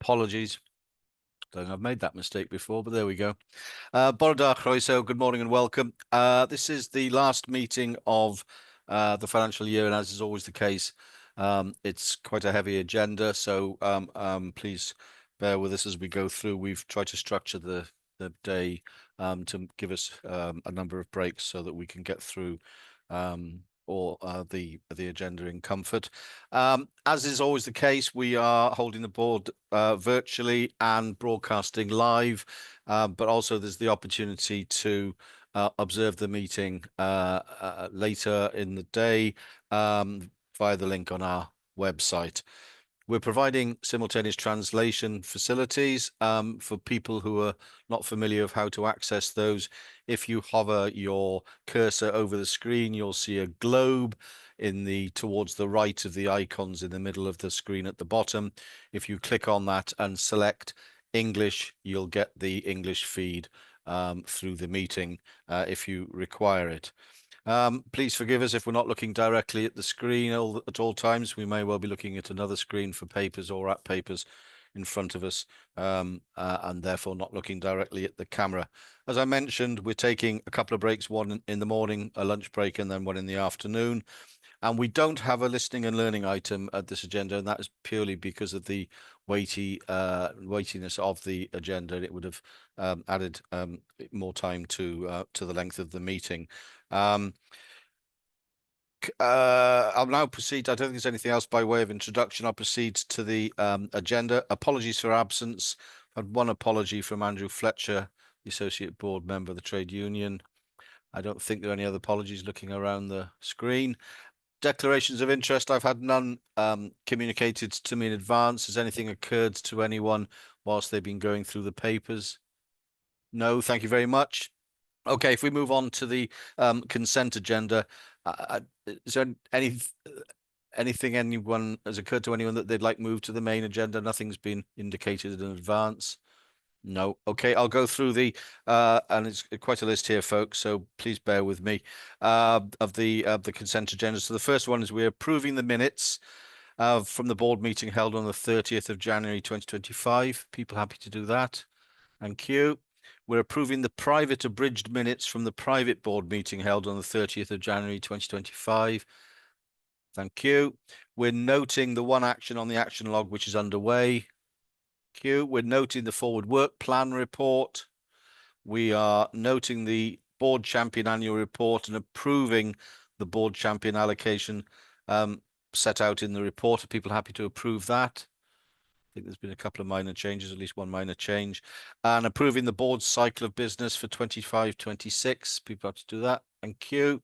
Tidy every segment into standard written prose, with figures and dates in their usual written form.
Apologies. Don't think I've made that mistake before, but there we go. Bwrdd croeso, good morning and welcome. This is the last meeting of the financial year, and as is always the case, it's quite a heavy agenda, so please bear with us as we go through. We've tried to structure the day to give us a number of breaks so that we can get through the agenda in comfort. As is always the case, we are holding the board virtually and broadcasting live, but also there's the opportunity to observe the meeting later in the day via the link on our website. We're providing simultaneous translation facilities for people who are not familiar with how to access those. If you hover your cursor over the screen, you'll see a globe towards the right of the icons in the middle of the screen at the bottom. If you click on that and select English, you'll get the English feed through the meeting if you require it. Please forgive us if we're not looking directly at the screen at all times. We may well be looking at another screen for papers or at papers in front of us, and therefore not looking directly at the camera. As I mentioned, we're taking a couple of breaks, one in the morning, a lunch break, and then one in the afternoon. And we don't have a listening and learning item at this agenda, and that is purely because of the weightiness of the agenda. It would have added more time to the length of the meeting. I'll now proceed. I don't think there's anything else by way of introduction. I'll proceed to the agenda. Apologies for absence. I've had one apology from Andrew Fletcher, the Associate Board Member of the Trade Union. I don't think there are any other apologies looking around the screen. Declarations of interest, I've had none communicated to me in advance. Has anything occurred to anyone whilst they've been going through the papers? No, thank you very much. Okay, if we move on to the consent agenda, is there anything anyone has occurred to anyone that they'd like moved to the main agenda? Nothing's been indicated in advance. No. Okay, I'll go through and it's quite a list here, folks, so please bear with me, of the consent agenda. So the first one is we're approving the minutes from the board meeting held on the 30th of January 2025. People happy to do that? Thank you. We're approving the private abridged minutes from the private board meeting held on the 30th of January 2025. Thank you. We're noting the one action on the action log which is underway. Thank you. We're noting the forward work plan report. We are noting the board champion annual report and approving the board champion allocation set out in the report. Are people happy to approve that? I think there's been a couple of minor changes, at least one minor change. And approving the board's cycle of business for 25-26. People have to do that. Thank you.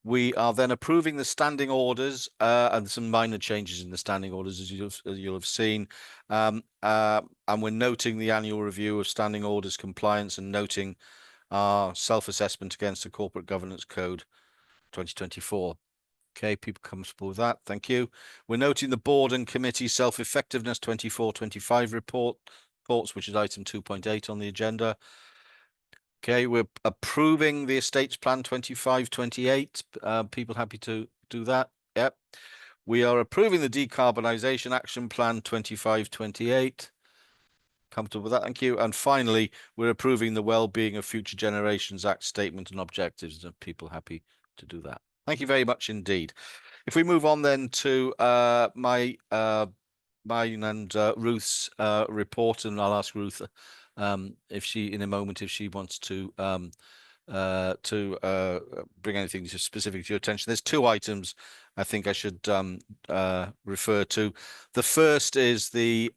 We are then approving the standing orders and some minor changes in the standing orders, as you'll have seen. And we're noting the annual review of standing orders compliance and noting our self-assessment against the Corporate Governance Code 2024. Okay, people comfortable with that? Thank you. We're noting the board and committee self-effectiveness 24-25 reports, which is item 2.8 on the agenda. Okay, we're approving the estates plan 25-28. People happy to do that? Yep. We are approving the decarbonisation action plan 25-28. Comfortable with that? Thank you. And finally, we're approving the Wellbeing of Future Generations Act statement and objectives. Are people happy to do that? Thank you very much indeed. If we move on then to mine and Ruth's report, and I'll ask Ruth if she, in a moment, if she wants to bring anything specific to your attention. There's two items I think I should refer to. The first is in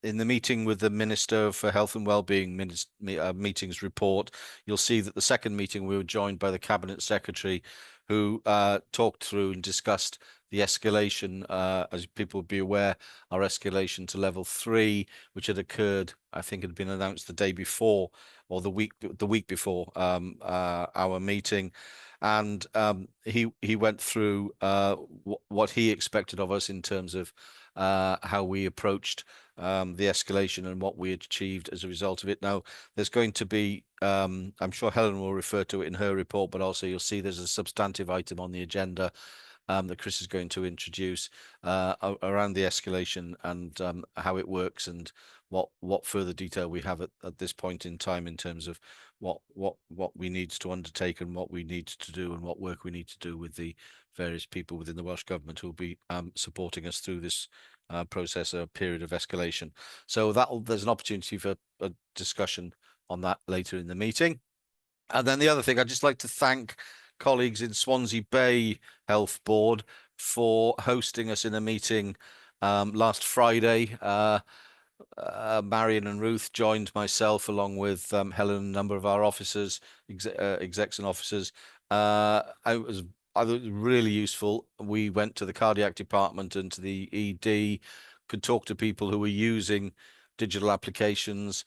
the meeting with the Minister for Health and Wellbeing meetings report, you'll see that the second meeting we were joined by the Cabinet Secretary, who talked through and discussed the escalation, as people would be aware, our escalation to level 3, which had occurred, I think had been announced the day before or the week before our meeting. And he went through what he expected of us in terms of how we approached the escalation and what we achieved as a result of it. Now, there's going to be, I'm sure Helen will refer to it in her report, but also you'll see there's a substantive item on the agenda that Chris is going to introduce around the escalation and how it works, and what further detail we have at this point in time in terms of what we need to undertake and what we need to do and what work we need to do with the various people within the Welsh Government who will be supporting us through this process, a period of escalation. So there's an opportunity for a discussion on that later in the meeting. And then the other thing, I'd just like to thank colleagues in Swansea Bay Health Board for hosting us in a meeting last Friday. Marion and Ruth joined myself along with Helen and a number of our officers, execs and officers. I was really useful. We went to the cardiac department and to the ED, could talk to people who were using digital applications,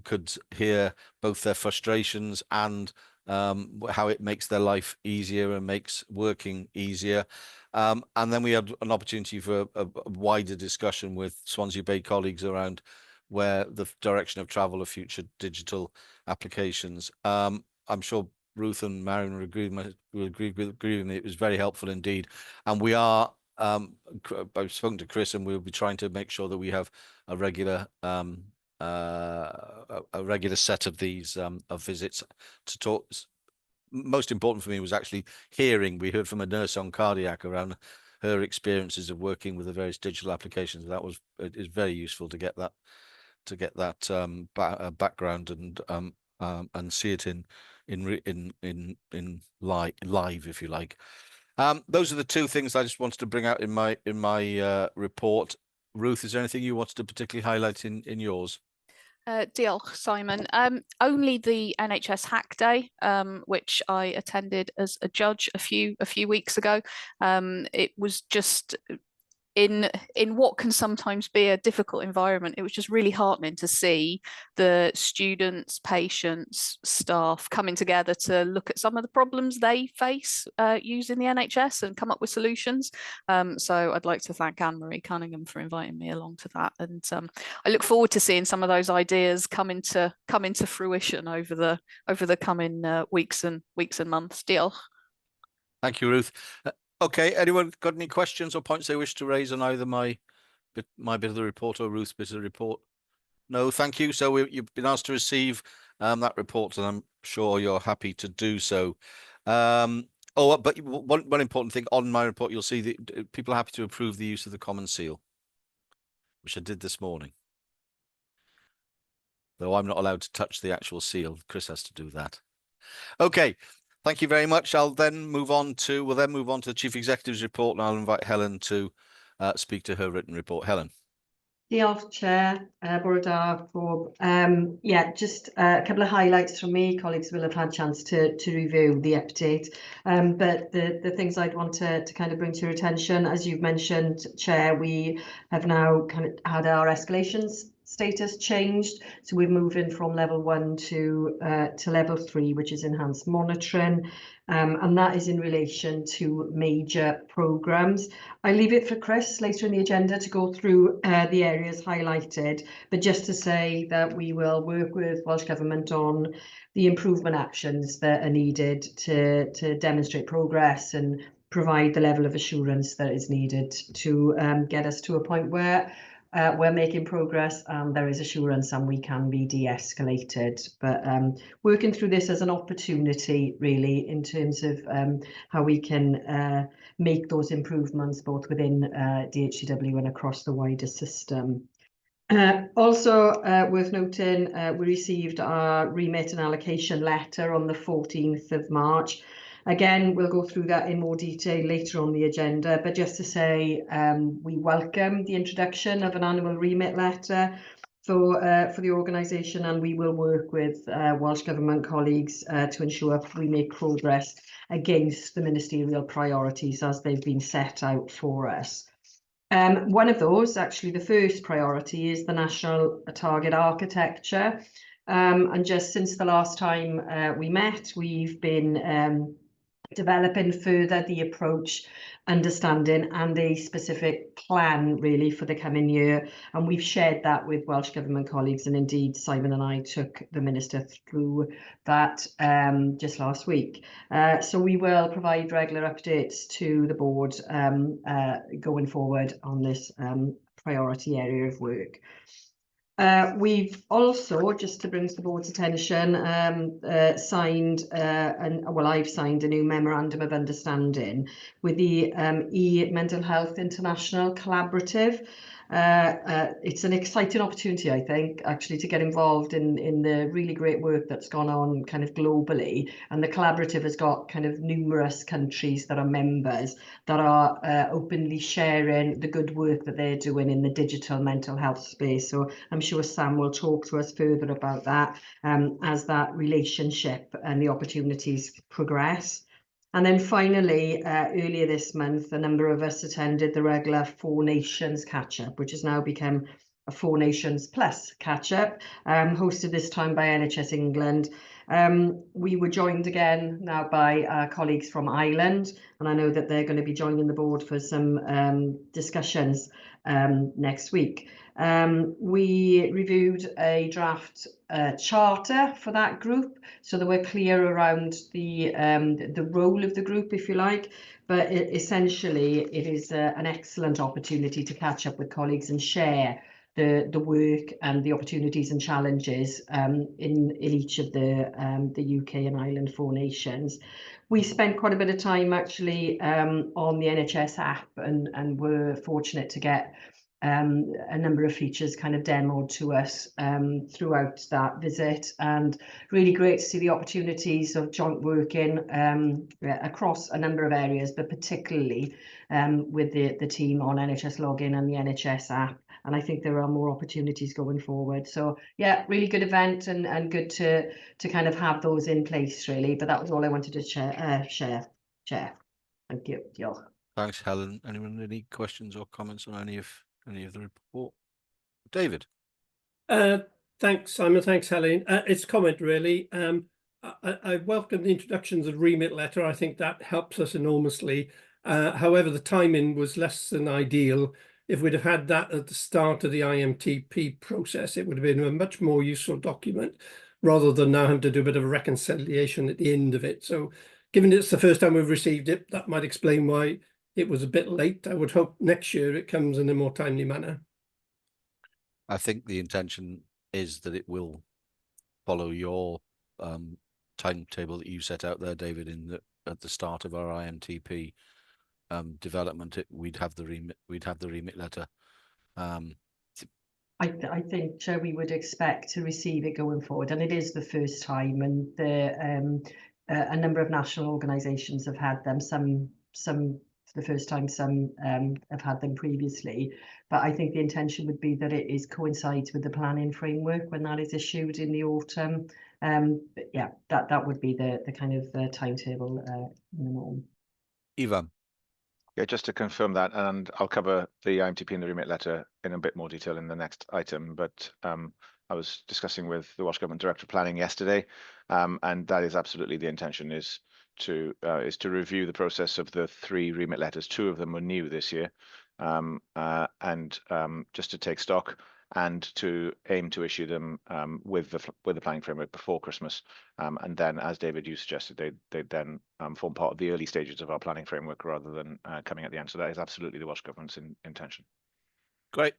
could hear both their frustrations and how it makes their life easier and makes working easier. And then we had an opportunity for a wider discussion with Swansea Bay colleagues around where the direction of travel of future digital applications. I'm sure Ruth and Marion will agree with me. It was very helpful indeed. And we are, I've spoken to Chris, and we'll be trying to make sure that we have a regular set of these of visits to talk. Most important for me was actually hearing. We heard from a nurse on cardiac around her experiences of working with the various digital applications. It is very useful to get that background and see it in live, if you like. Those are the two things I just wanted to bring out in my report. Ruth, is there anything you wanted to particularly highlight in yours? Diolch, Simon. Only the NHS Hack Day, which I attended as a judge a few weeks ago. It was just in what can sometimes be a difficult environment. It was just really heartening to see the students, patients, staff coming together to look at some of the problems they face using the NHS and come up with solutions. So I'd like to thank Anne-Marie Cunningham for inviting me along to that, and I look forward to seeing some of those ideas come into fruition over the coming weeks and months. Diolch. Thank you, Ruth. Okay, anyone got any questions or points they wish to raise on either my bit of the report or Ruth's bit of the report? No, thank you. So you've been asked to receive that report, and I'm sure you're happy to do so. But one important thing on my report, you'll see that people are happy to approve the use of the common seal, which I did this morning. Though I'm not allowed to touch the actual seal, Chris has to do that. Okay. Thank you very much. We'll then move on to the Chief Executive's report, and I'll invite Helen to speak to her written report. Helen. Diolch, Chair, Bwrdd pob. Yeah, just a couple of highlights from me. Colleagues will have had a chance to review the update. But the things I'd want to kind of bring to your attention, as you've mentioned, Chair, we have now kind of had our escalations status changed, so we're moving from level 1 to level 3, which is enhanced monitoring, and that is in relation to major programmes. I leave it for Chris later in the agenda to go through the areas highlighted, but just to say that we will work with Welsh Government on the improvement actions that are needed to demonstrate progress and provide the level of assurance that is needed to get us to a point where we're making progress and there is assurance and we can be de-escalated. But working through this as an opportunity, really, in terms of how we can make those improvements both within DHCW and across the wider system. Also worth noting, we received our remit and allocation letter on the 14th of March. Again, we'll go through that in more detail later on the agenda, but just to say we welcome the introduction of an annual remit letter for the organisation, and we will work with Welsh Government colleagues to ensure we make progress against the ministerial priorities as they've been set out for us. One of those, actually the first priority, is the national target architecture. And just since the last time we met, we've been developing further the approach, understanding and a specific plan really for the coming year, and we've shared that with Welsh Government colleagues, and indeed Simon and I took the Minister through that just last week. So we will provide regular updates to the board going forward on this priority area of work. We've also, just to bring to the board's attention, signed, I've signed a new memorandum of understanding with the E-Mental Health International Collaborative. It's an exciting opportunity, I think, actually, to get involved in the really great work that's gone on kind of globally. And the collaborative has got kind of numerous countries that are members that are openly sharing the good work that they're doing in the digital mental health space. So I'm sure Sam will talk to us further about that as that relationship and the opportunities progress. And then finally, earlier this month, a number of us attended the regular Four Nations catch-up, which has now become a Four Nations Plus catch-up, hosted this time by NHS England. We were joined again now by our colleagues from Ireland, and I know that they're going to be joining the board for some discussions next week. We reviewed a draft charter for that group, so that we're clear around the role of the group, if you like. But essentially, it is an excellent opportunity to catch up with colleagues and share the work and the opportunities and challenges in each of the UK and Ireland Four Nations. We spent quite a bit of time actually on the NHS app, and were fortunate to get a number of features kind of demoed to us throughout that visit, and really great to see the opportunities of joint working across a number of areas, but particularly with the team on NHS Login and the NHS app. And I think there are more opportunities going forward. So yeah, really good event, and good to kind of have those in place really. But that was all I wanted to share. Thank you. Diolch. Thanks, Helen. Anyone any questions or comments on any of the report? David. Thanks, Simon. Thanks, Helen. It's a comment really. I welcome the introduction of the remit letter. I think that helps us enormously. However, the timing was less than ideal. If we'd have had that at the start of the IMTP process, it would have been a much more useful document, rather than now having to do a bit of a reconciliation at the end of it. So given it's the first time we've received it, that might explain why it was a bit late. I would hope next year it comes in a more timely manner. I think the intention is that it will follow your timetable that you set out there, David, at the start of our IMTP development. We'd have the remit letter. I think, Chair, we would expect to receive it going forward, and it is the first time, and a number of national organisations have had them. Some for the first time, some have had them previously. But I think the intention would be that it coincides with the planning framework when that is issued in the autumn. But yeah, that would be the kind of timetable in the norm. Ivan. Yeah, just to confirm that, and I'll cover the IMTP and the remit letter in a bit more detail in the next item, but I was discussing with the Welsh Government Director of Planning yesterday, and that is absolutely the intention, is to review the process of the 3 remit letters. 2 of them were new this year, and just to take stock and to aim to issue them with the planning framework before Christmas, and then, as David, you suggested, they then form part of the early stages of our planning framework rather than coming at the end. So that is absolutely the Welsh Government's intention. Great,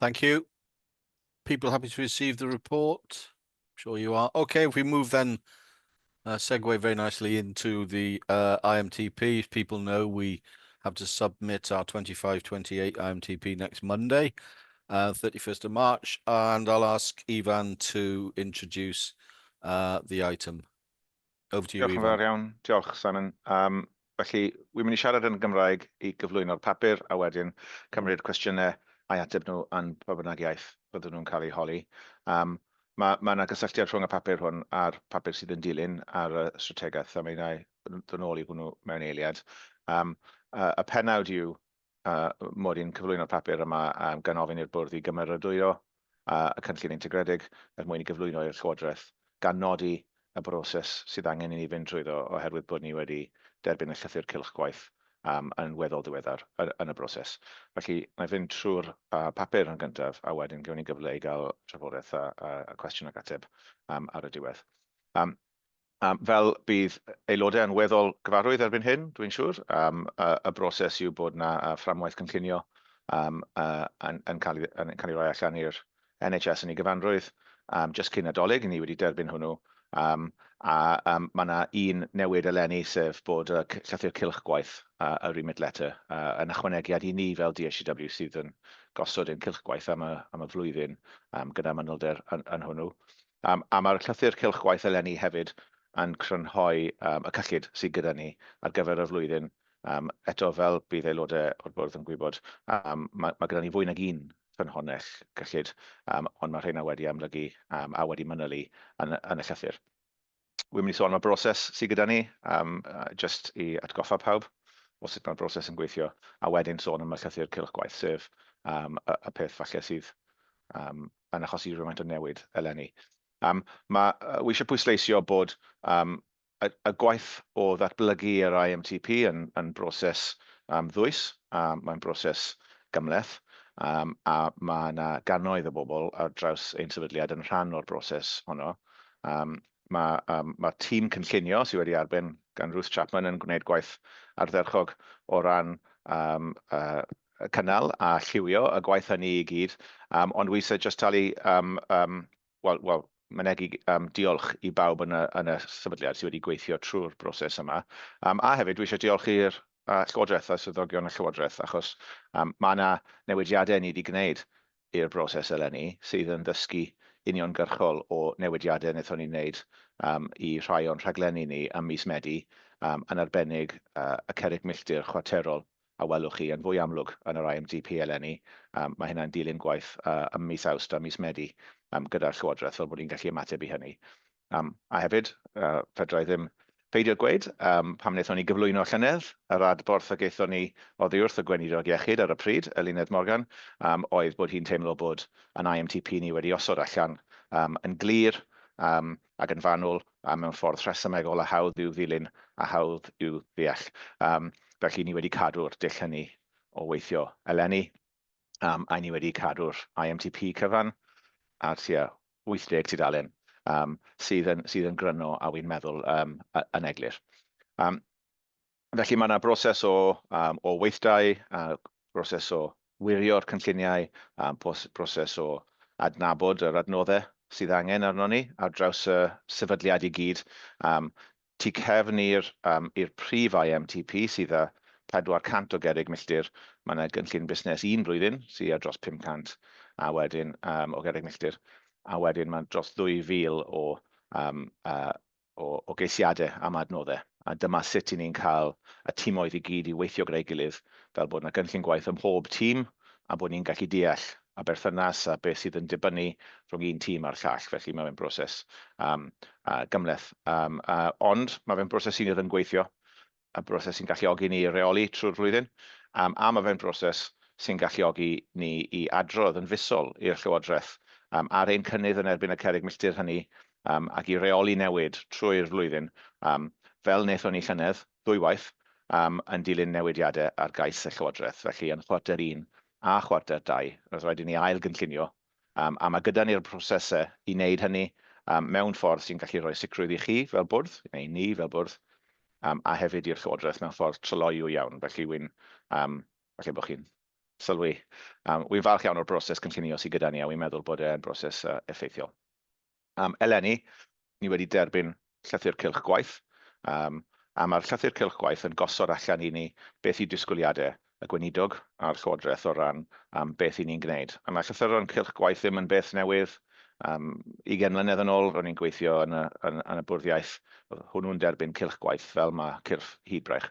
thank you. People happy to receive the report? I'm sure you are. Okay, if we move then, segue very nicely into the IMTP. As people know, we have to submit our 25-28 IMTP next Monday, 31st of March, and I'll ask Ivan to introduce the item. Over to you, Diolch yn Ivan. fawr iawn. Diolch, Simon. Felly, wi'n mynd i siarad yn Gymraeg i gyflwyno'r papur, a wedyn cymryd cwestiynau a'i ateb nhw yn pa bynnag iaith byddwn nhw'n cael eu holi. Mae yna gysylltiad rhwng y papur hwn a'r papur sydd yn dilyn ar y strategaeth, a mae'n ddod nôl i hwnnw mewn eiliad. Y penawd yw mod i'n cyflwyno'r papur yma gan ofyn i'r bwrdd i gymeradwyo y cynllun integredig mwyn i gyflwyno i'r Llywodraeth, gan nodi y broses sydd angen I ni fynd drwyddo oherwydd bod ni wedi derbyn y llythyr cylch gwaith yn weddol ddiweddar yn y broses. Felly, na I fynd trwy'r papur yn gyntaf, a wedyn gewn ni gyfle I gael trafodaeth a cwestiwn ac ateb ar y diwedd. Fel bydd aelodau yn weddol gyfarwydd erbyn hyn, dwi'n siŵr, y broses yw bod yna fframwaith cynllunio yn cael ei roi allan i'r NHS yn ei gyfanrwydd, jyst cyn Nadolig, ni wedi derbyn hwnnw, mae yna un newid eleni sef bod y llythyr cylch gwaith y remit letter yn ychwanegiad I ni fel DHCW sydd yn gosod ein cylch gwaith am y flwyddyn gyda manylder yn hwnnw. A mae'r llythyr cylch gwaith eleni hefyd yn crynhoi y cyllid sydd gyda ni ar gyfer y flwyddyn. Eto fel bydd aelodau o'r bwrdd yn gwybod, mae gyda ni fwy nag un ffynhonnell cyllid, ond mae rheina wedi amlygu a wedi manylu yn y llythyr. Wy'n mynd I sôn am y broses sydd gyda ni, just I atgoffa pawb o sut mae'r broses yn gweithio, a wedyn sôn am y llythyr cylch gwaith, sef y peth falle sydd yn achosi rhywfaint o newid eleni. Wi eisiau pwysleisio bod y gwaith o ddatblygu yr IMTP yn broses ddwys, mae'n broses gymleth, a mae yna gannoedd o bobl ar draws ein sefydliad yn rhan o'r broses honno. Mae tîm cynllunio sydd wedi arben gan Ruth Chapman yn gwneud gwaith ardderchog o ran cynnal a lliwio y gwaith hynny I gyd, ond wi eisiau just talu mynegu diolch I bawb yn y sefydliad sydd wedi gweithio trwy'r broses yma. A hefyd, dwi eisiau diolch i'r Llywodraeth a swyddogion y Llywodraeth, achos mae yna newidiadau ni wedi gwneud i'r broses eleni sydd yn dysgu uniongyrchol o newidiadau wnaethon ni wneud I rhai o'n rhaglenni ni ym mis Medi, yn arbennig y cerrig milltir chwarterol a welwch chi yn fwy amlwg yn yr IMDP eleni. Mae hynna'n dilyn gwaith ym mis Awst a mis Medi gyda'r Llywodraeth fel bod ni'n gallu ymateb I hynny. A hefyd, fedra I ddim peidio gweud, pam wnaethon ni gyflwyno llynedd, yr adborth a gaethon ni oddi wrth y gweinidog iechyd ar y pryd, Eluned Morgan, oedd bod hi'n teimlo bod yn IMTP ni wedi osod allan yn glir ac yn fanwl mewn ffordd rhesymegol a hawdd i'w ddilyn a hawdd i'w ddeall. Felly ni wedi cadw'r dull hynny o weithio eleni, a ni wedi cadw'r IMTP cyfan ar tua 80 tudalen sydd yn gryno a wy'n meddwl yn eglur. Felly mae yna broses o weithdai, broses o wirio'r cynlluniau, broses o adnabod yr adnoddau sydd angen arno ni ar draws y sefydliad I gyd. Tu cefn i'r prif IMTP sydd â 400 o gerrig milltir, mae yna gynllun busnes un blwyddyn sydd â dros 500 a wedyn o gerrig milltir, a wedyn mae dros 2,000 o geisiadau am adnoddau. A dyma sut I ni'n cael y tîmoedd I gyd I weithio gyda'i gilydd fel bod yna gynllun gwaith ym mhob tîm a bod ni'n gallu deall a berthynas a beth sydd yn dibynnu rhwng un tîm a'r llall. Felly mae fe'n broses gymleth. Ond mae fe'n broses sydd yn gweithio, a broses sy'n galluogi ni I reoli trwy'r flwyddyn, a mae fe'n broses sy'n galluogi ni I adrodd yn fusol i'r Llywodraeth ar ein cynnydd yn erbyn y cerrig milltir hynny ac I reoli newid trwy'r flwyddyn, fel wnaethon ni llynedd, ddwywaith, yn dilyn newidiadau ar gais y Llywodraeth. Felly yn chwarter 1 a chwarter 2, roedd rhaid I ni ail gynllunio, a mae gyda ni'r prosesau I wneud hynny mewn ffordd sy'n gallu rhoi sicrwydd I chi fel bwrdd, neu ni fel bwrdd, a hefyd i'r Llywodraeth mewn ffordd tryloyw iawn. Felly falle bod chi'n sylwi. Wy'n falch iawn o'r broses cynllunio sydd gyda ni, a wy'n meddwl bod e'n broses effeithiol. Eleni, ni wedi derbyn llythyr cylch gwaith, a mae'r llythyr cylch gwaith yn gosod allan I ni beth I disgwyliadau y gweinidog a'r Llywodraeth o ran beth I ni'n gwneud. A mae llythyron cylch gwaith ddim yn beth newydd. 20 mlynedd yn ôl, ro'n i'n gweithio yn y bwrdd iaith, hwnnw'n derbyn cylch gwaith fel mae cylch hydbrech.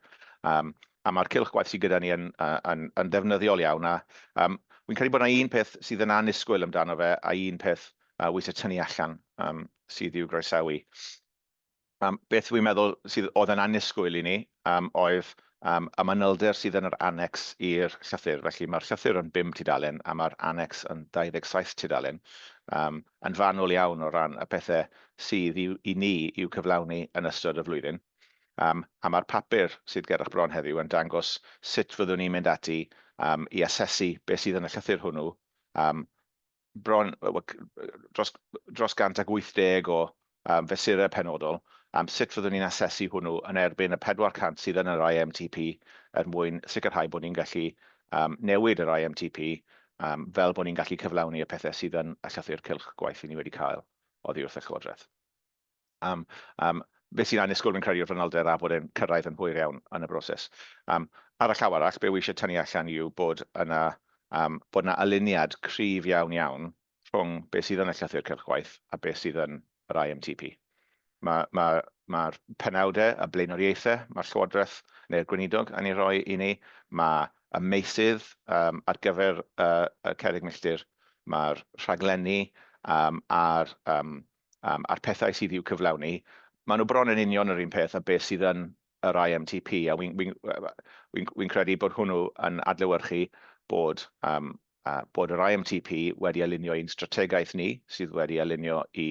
A mae'r cylch gwaith sydd gyda ni yn ddefnyddiol iawn. Wy'n credu bod yna un peth sydd yn annisgwyl amdano fe, a un peth wy eisiau tynnu allan sydd i'w groesawu. Beth wy'n meddwl oedd yn annisgwyl I ni oedd y manylder sydd yn yr annex i'r llythyr. Felly mae'r llythyr yn 5 tudalen a mae'r annex yn 27 tudalen. Yn fanwl iawn o ran y pethau sydd i ni i'w cyflawni yn ystod y flwyddyn. A mae'r papur sydd ger'ch bron heddiw yn dangos sut fyddwn ni'n mynd ati i asesu beth sydd yn y llythyr hwnnw. Bron dros 180 o fesurau penodol, sut fyddwn ni'n asesu hwnnw yn erbyn y 400 sydd yn yr IMTP mwyn sicrhau bod ni'n gallu newid yr IMTP fel bod ni'n gallu cyflawni y pethau sydd yn y llythyr cylch gwaith i ni wedi cael oddi wrth y Llywodraeth. Beth sy'n annisgwyl fi'n credu o'r fanylder a bod e'n cyrraedd yn hwyr iawn yn y broses. Ar y llaw arall, be wi eisiau tynnu allan yw bod yna aliniad cryf iawn rhwng beth sydd yn y llythyr cylch gwaith a beth sydd yn yr IMTP. Mae'r penawdau, y blaenoriaethau, mae'r Llywodraeth neu'r Gweinidog yn ei roi i ni. Mae y meysydd ar gyfer y cerrig milltir, mae'r rhaglenni a'r pethau sydd i'w cyflawni. Maen nhw bron yn union yr un peth a beth sydd yn yr IMTP, a wy'n credu bod hwnnw yn adlewyrchu bod yr IMTP wedi alunio i'n strategaeth ni, sydd wedi alunio i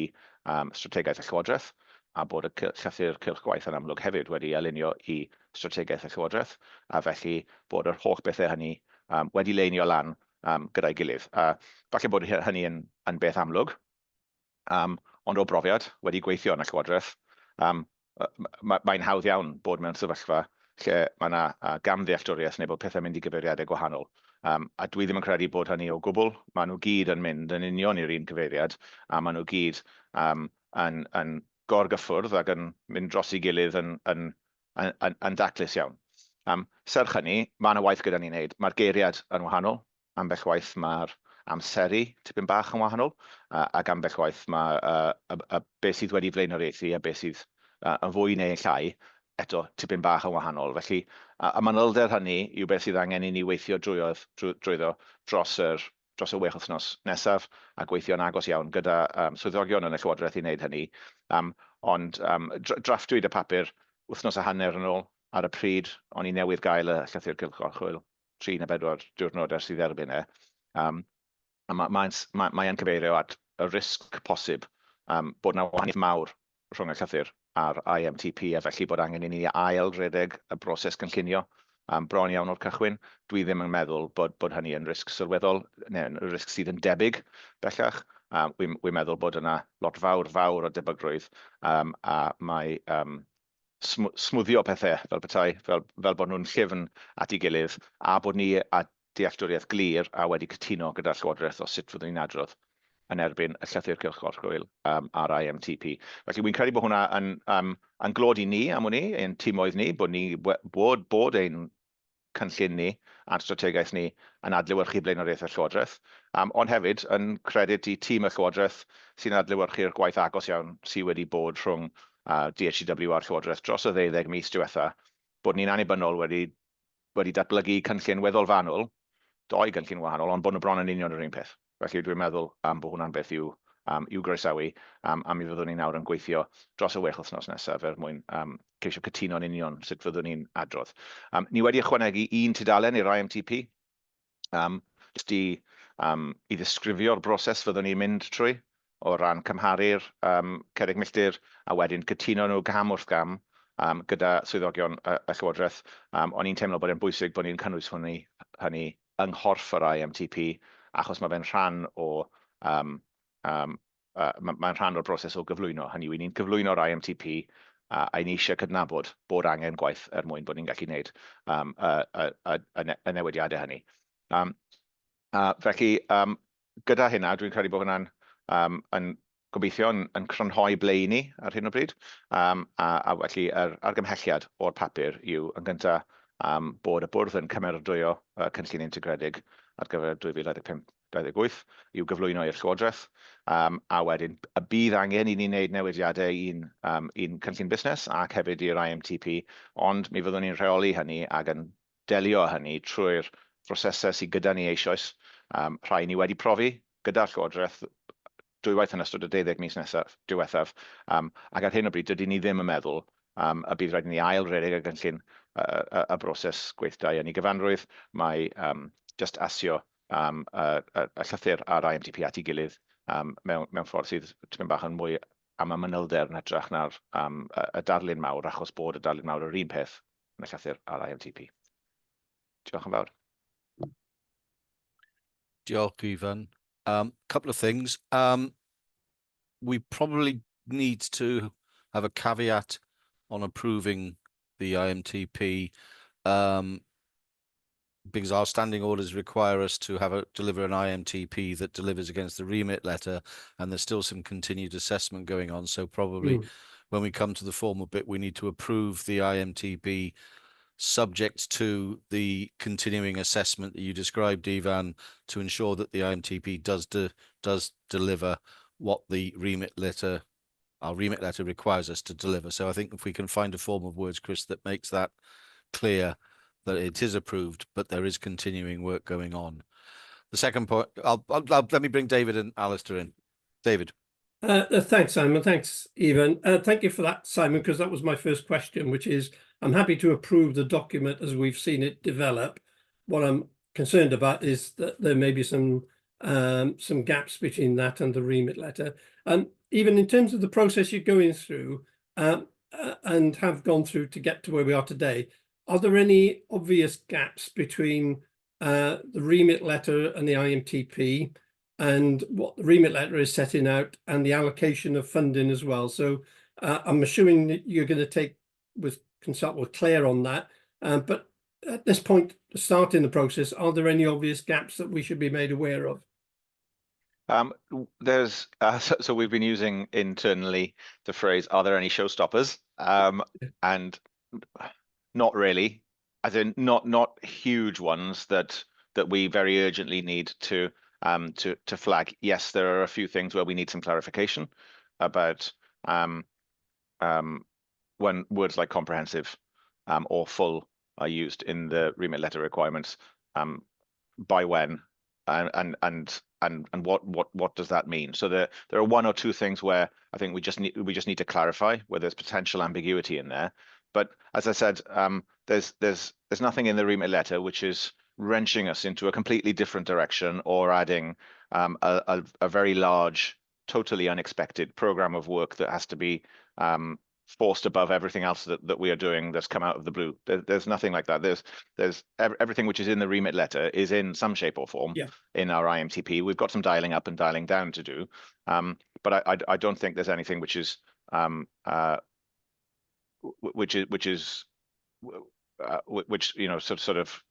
strategaeth y Llywodraeth, a bod y llythyr cylch gwaith yn amlwg hefyd wedi alunio i strategaeth y Llywodraeth, a felly bod yr holl bethau hynny wedi leinio lan gyda'i gilydd. Falle bod hynny yn beth amlwg, ond o brofiad wedi gweithio yn y Llywodraeth, mae'n hawdd iawn bod mewn sefyllfa lle mae yna gamddealltwriaeth neu bod pethau'n mynd i gyfeiriadau gwahanol. A dwi ddim yn credu bod hynny o gwbl. Maen nhw gyd yn mynd yn union i'r un cyfeiriad, a maen nhw gyd yn gorgyffwrdd ac yn mynd dros ei gilydd yn daclus iawn. Serch hynny, mae yna waith gyda ni'n neud. Mae'r geiriad yn wahanol, ambell waith mae'r amseru tipyn bach yn wahanol, ac ambell waith mae beth sydd wedi flaenoriaethu a beth sydd yn fwy neu yn llai, eto tipyn bach yn wahanol. Felly, y manylder hynny yw beth sydd angen i ni weithio drwyddo dros y 6 wythnos nesaf, a gweithio'n agos iawn gyda swyddogion yn y Llywodraeth i wneud hynny. Ond drafftwyd y papur wythnos a hanner yn ôl ar y pryd o'n i newydd gael y llythyr cylch orchwil 3 neu 4 diwrnod ers i dderbyn e. Mae'n cyfeirio at y risg posib bod yna wahaniaeth mawr rhwng y llythyr a'r IMTP, a felly bod angen i ni ail redeg y broses cynllunio bron iawn o'r cychwyn. Dwi ddim yn meddwl bod hynny yn risg sylweddol, neu'n risg sydd yn debyg bellach. Wy'n meddwl bod yna lot fawr o debygrwydd, a mae smwddio pethau fel petai, fel bod nhw'n llyfn at ei gilydd, a bod ni a dealltwriaeth glir a wedi cytuno gyda'r Llywodraeth o sut fyddwn ni'n adrodd yn erbyn y llythyr cylch orchwil a'r IMTP. Felly wy'n credu bod hwnna yn glod i ni am hwnni, ein tîmoedd ni, bod ein cynllun ni a'r strategaeth ni yn adlewyrchu blaenoriaeth y Llywodraeth, ond hefyd yn credit i tîm y Llywodraeth sy'n adlewyrchu'r gwaith agos iawn sydd wedi bod rhwng DHCW a'r Llywodraeth dros y 12 mis diwetha, bod ni'n annibynnol wedi datblygu cynllun weddol fanwl, 2 gynllun wahanol, ond bod nhw bron yn union yr un peth. Felly dwi'n meddwl bod hwnna'n beth i'w groesawu, a mi fyddwn ni nawr yn gweithio dros y 6 wythnos nesaf mwyn ceisio cytuno'n union sut fyddwn ni'n adrodd. Ni wedi ychwanegu 1 tudalen i'r IMTP, jyst i ddisgrifio'r broses fyddwn ni'n mynd trwy o ran cymharu'r cerrig milltir a wedyn cytuno nhw gam wrth gam gyda swyddogion y Llywodraeth. O'n i'n teimlo bod e'n bwysig bod ni'n cynnwys hynny yng nghorff yr IMTP, achos mae fe'n rhan o'r broses o gyflwyno. Hynny yw, ni'n gyflwyno'r IMTP a ni eisiau cydnabod bod angen gwaith mwyn bod ni'n gallu gwneud y newidiadau hynny. Felly, gyda hynna, dwi'n credu bod hwnna'n yn gobeithio yn crynhoi bleuni ar hyn o bryd, a felly yr argymhelliad o'r papur yw yn gyntaf bod y bwrdd yn cymeradwyo cynllun integredig ar gyfer 2025-28 i'w gyflwyno i'r Llywodraeth, a wedyn y bydd angen i ni wneud newidiadau i'n cynllun busnes ac hefyd i'r IMTP, ond mi fyddwn ni'n rheoli hynny ac yn delio hynny trwy'r brosesau sydd gyda ni eisoes. Rhai ni wedi profi gyda'r Llywodraeth dwywaith yn ystod y 12 mis nesaf diwethaf, ac ar hyn o bryd dydyn ni ddim yn meddwl y bydd rhaid i ni ail redeg y cynllun y broses gweithdai yn ei gyfanrwydd. Mae just asio y llythyr a'r IMTP at ei gilydd mewn ffordd sydd tipyn bach yn mwy am y manylder yn hytrach na'r y darlun mawr, achos bod y darlun mawr yr un peth yn y llythyr a'r IMTP. Diolch yn fawr. Diolch, Ifan. Couple of things. We probably need to have a caveat on approving the IMTP because our standing orders require us to deliver an IMTP that delivers against the remit letter, and there's still some continued assessment going on. So probably when we come to the formal bit, we need to approve the IMTP subject to the continuing assessment that you described, Ivan, to ensure that the IMTP does deliver what the our remit letter requires us to deliver. So I think if we can find a form of words, Chris, that makes that clear that it is approved, but there is continuing work going on. The second point, let me bring David and Alistair in. David. Thanks, Simon. Thanks, Ivan. Thank you for that, Simon, because that was my first question, which is I'm happy to approve the document as we've seen it develop. What I'm concerned about is that there may be some gaps between that and the remit letter. And even in terms of the process you're going through and have gone through to get to where we are today, are there any obvious gaps between the remit letter and the IMTP and what the remit letter is setting out and the allocation of funding as well? So I'm assuming that you're going to consult with Claire on that. But at this point, starting the process, are there any obvious gaps that we should be made aware of? There's so we've been using internally the phrase, are there any showstoppers? And not really, as in not huge ones that we very urgently need to flag. Yes, there are a few things where we need some clarification about when words like comprehensive or full are used in the remit letter requirements, by when and what does that mean? So there are one or two things where I think we just need to clarify where there's potential ambiguity in there. But as I said, there's nothing in the remit letter which is wrenching us into a completely different direction or adding a very large, totally unexpected program of work that has to be forced above everything else that we are doing that's come out of the blue. There's nothing like that. There's everything which is in the remit letter is in some shape or form in our IMTP. We've got some dialing up and dialing down to do, but I don't think there's anything which is you know sort of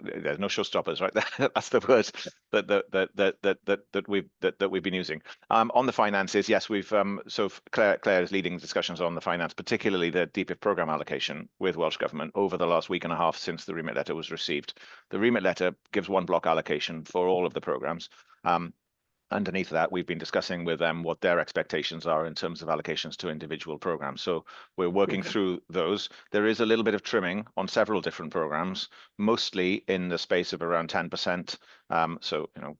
there's no showstoppers, right? That's the word that we've been using. On the finances, yes, we've so Claire is leading discussions on the finance, particularly the DPIF program allocation with Welsh Government over the last week and a half since the remit letter was received. The remit letter gives one block allocation for all of the programs. Underneath that, we've been discussing with them what their expectations are in terms of allocations to individual programs. So we're working through those. There is a little bit of trimming on several different programs, mostly in the space of around 10%. So you know,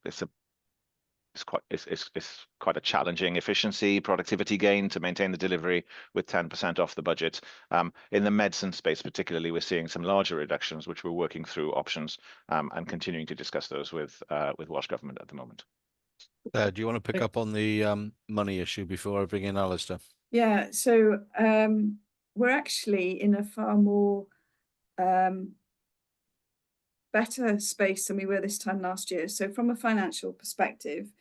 it's quite a challenging efficiency, productivity gain to maintain the delivery with 10% off the budget. In the medicine space, particularly, we're seeing some larger reductions, which we're working through options and continuing to discuss those with Welsh Government at the moment. Do you want to pick up on the money issue before I bring in Alistair? Yeah, so we're actually in a far more better space than we were this time last year. So from a financial perspective,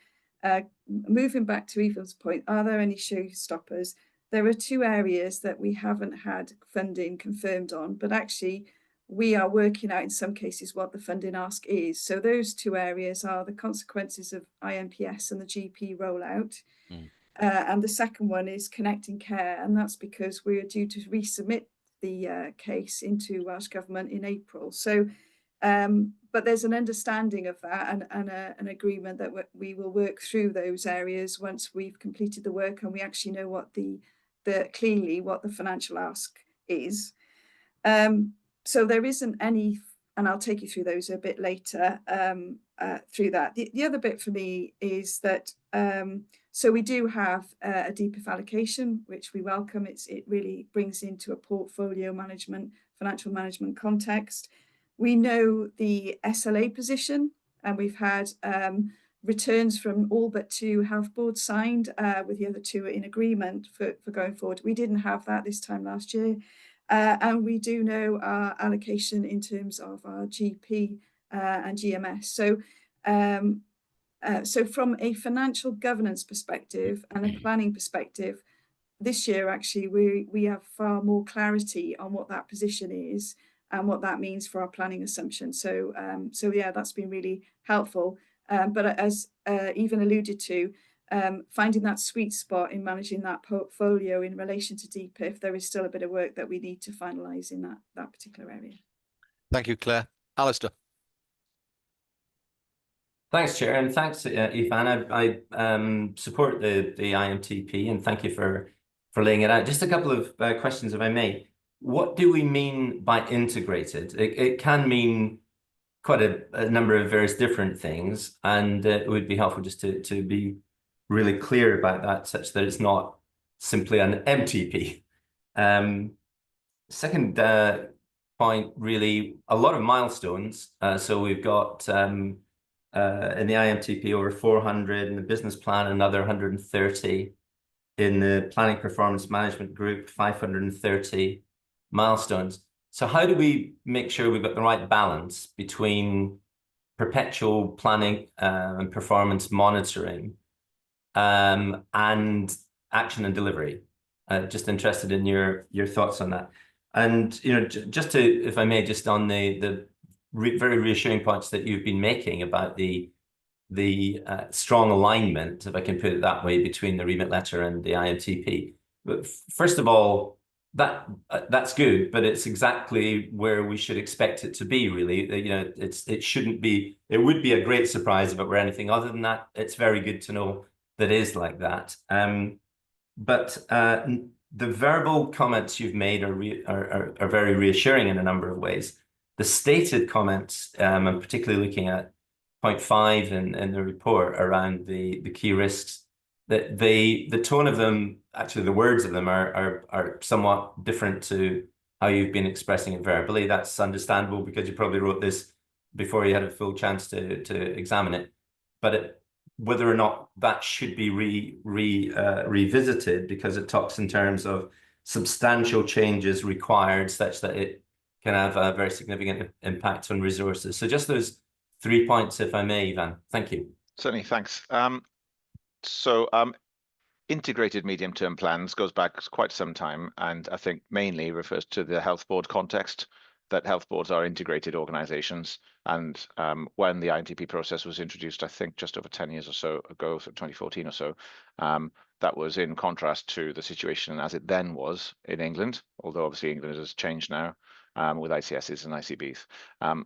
moving back to Evelyn's point, are there any showstoppers? There are two areas that we haven't had funding confirmed on, but actually we are working out in some cases what the funding ask is. So those two areas are the consequences of IMPS and the GP rollout. And the second one is connecting care. And that's because we're due to resubmit the case into Welsh Government in April. So, but there's an understanding of that and an agreement that we will work through those areas once we've completed the work and we actually know what clearly what the financial ask is. So there isn't any and I'll take you through those a bit later through that. The other bit for me is that, so we do have a DPIF allocation, which we welcome. It really brings into a portfolio management, financial management context. We know the SLA position, and we've had returns from all but 2 health boards signed, with the other 2 in agreement for going forward. We didn't have that this time last year. And we do know our allocation in terms of our GP and GMS. So, so from a financial governance perspective and a planning perspective, this year actually we have far more clarity on what that position is and what that means for our planning assumptions. So, so yeah, that's been really helpful. But as Evan alluded to, finding that sweet spot in managing that portfolio in relation to DPIF, there is still a bit of work that we need to finalise in that particular area. Thank you, Claire. Alistair. Thanks, Chair, and thanks, Evan. I support the IMTP, and thank you for laying it out. Just a couple of questions, if I may. What do we mean by integrated? It can mean quite a number of various different things, and it would be helpful just to be really clear about that, such that it's not simply an MTP. Second point, really, a lot of milestones. So we've got in the IMTP over 400, in the business plan another 130, in the planning performance management group 530 milestones. So how do we make sure we've got the right balance between perpetual planning and performance monitoring and action and delivery? Just interested in your thoughts on that. And just to, if I may, just on the very reassuring points that you've been making about the strong alignment, if I can put it that way, between the remit letter and the IMTP. But first of all, that's good, but it's exactly where we should expect it to be, really. It shouldn't be. It would be a great surprise if it were anything other than that. It's very good to know that is like that. But the verbal comments you've made are very reassuring in a number of ways. The stated comments, I'm particularly looking at point 5 in the report around the key risks, that the tone of them, actually the words of them are somewhat different to how you've been expressing it verbally. That's understandable because you probably wrote this before you had a full chance to examine it. But whether or not that should be revisited, because it talks in terms of substantial changes required such that it can have a very significant impact on resources. So just those 3 points, if I may, Ivan. Thank you. Certainly, thanks. Integrated medium-term plans goes back quite some time, and I think mainly refers to the health board context, that health boards are integrated organizations. And when the IMTP process was introduced, I think just over 10 years or so ago, so 2014 or so, that was in contrast to the situation as it then was in England, although obviously England has changed now with ICSs and ICBs.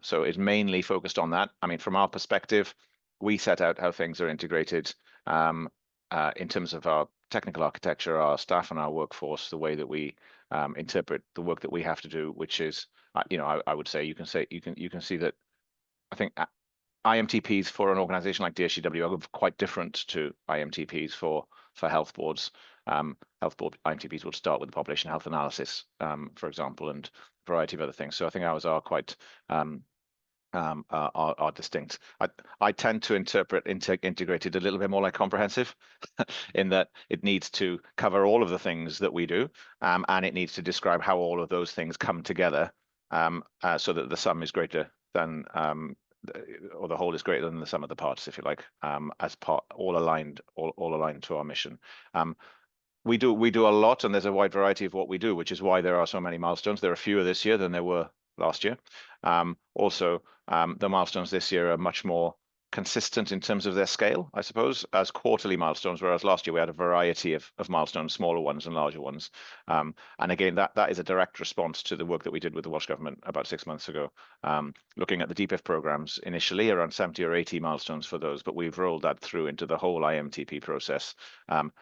So it's mainly focused on that. I mean, from our perspective, we set out how things are integrated in terms of our technical architecture, our staff and our workforce, the way that we interpret the work that we have to do, which is, I would say you can see that I think IMTPs for an organization like DHCW are quite different to IMTPs for health boards. Health board IMTPs would start with the population health analysis, for example, and a variety of other things. So I think ours are quite are distinct. I tend to interpret integrated a little bit more like comprehensive, in that it needs to cover all of the things that we do, and it needs to describe how all of those things come together, so that the sum is greater than, or the whole is greater than the sum of the parts, if you like, as part all aligned to our mission. We do a lot, and there's a wide variety of what we do, which is why there are so many milestones. There are fewer this year than there were last year. Also, the milestones this year are much more consistent in terms of their scale, I suppose, as quarterly milestones, whereas last year we had a variety of milestones, smaller ones and larger ones. And again, that is a direct response to the work that we did with the Welsh Government about 6 months ago, looking at the DPIF programs initially, around 70 or 80 milestones for those, but we've rolled that through into the whole IMTP process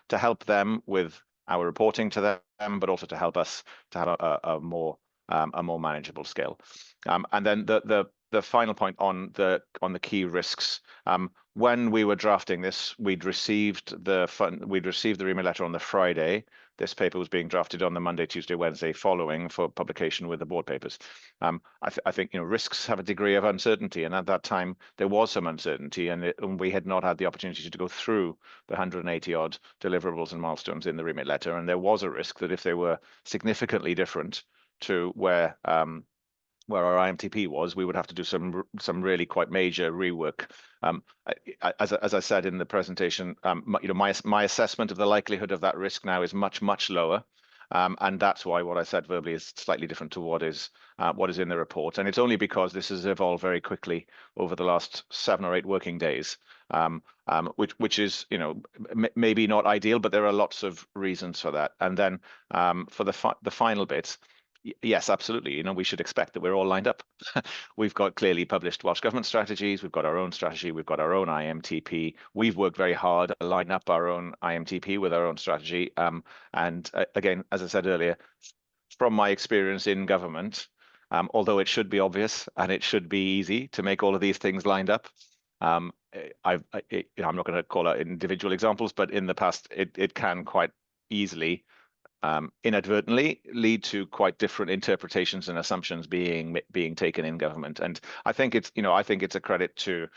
to help them with our reporting to them, but also to help us to have a more manageable scale. And then the the final point on the key risks. When we were drafting this, we'd received the remit letter on the Friday. This paper was being drafted on the Monday, Tuesday, Wednesday following for publication with the board papers. I think risks have a degree of uncertainty, and at that time there was some uncertainty, and we had not had the opportunity to go through the 180 odd deliverables and milestones in the remit letter, and there was a risk that if they were significantly different to where our IMTP was, we would have to do some really quite major rework. As I said in the presentation, my assessment of the likelihood of that risk now is much lower, and that's why what I said verbally is slightly different to what is in the report. And it's only because this has evolved very quickly over the last 7 or 8 working days, which is maybe not ideal, but there are lots of reasons for that. And then for the final bit. Yes, absolutely. We should expect that we're all lined up. We've got clearly published Welsh Government strategies. We've got our own strategy. We've got our own IMTP. We've worked very hard to line up our own IMTP with our own strategy. And again, as I said earlier, from my experience in government, although it should be obvious and it should be easy to make all of these things lined up, I'm not going to call out individual examples, but in the past, it can quite easily inadvertently lead to quite different interpretations and assumptions being taken in government. And I think it's a credit to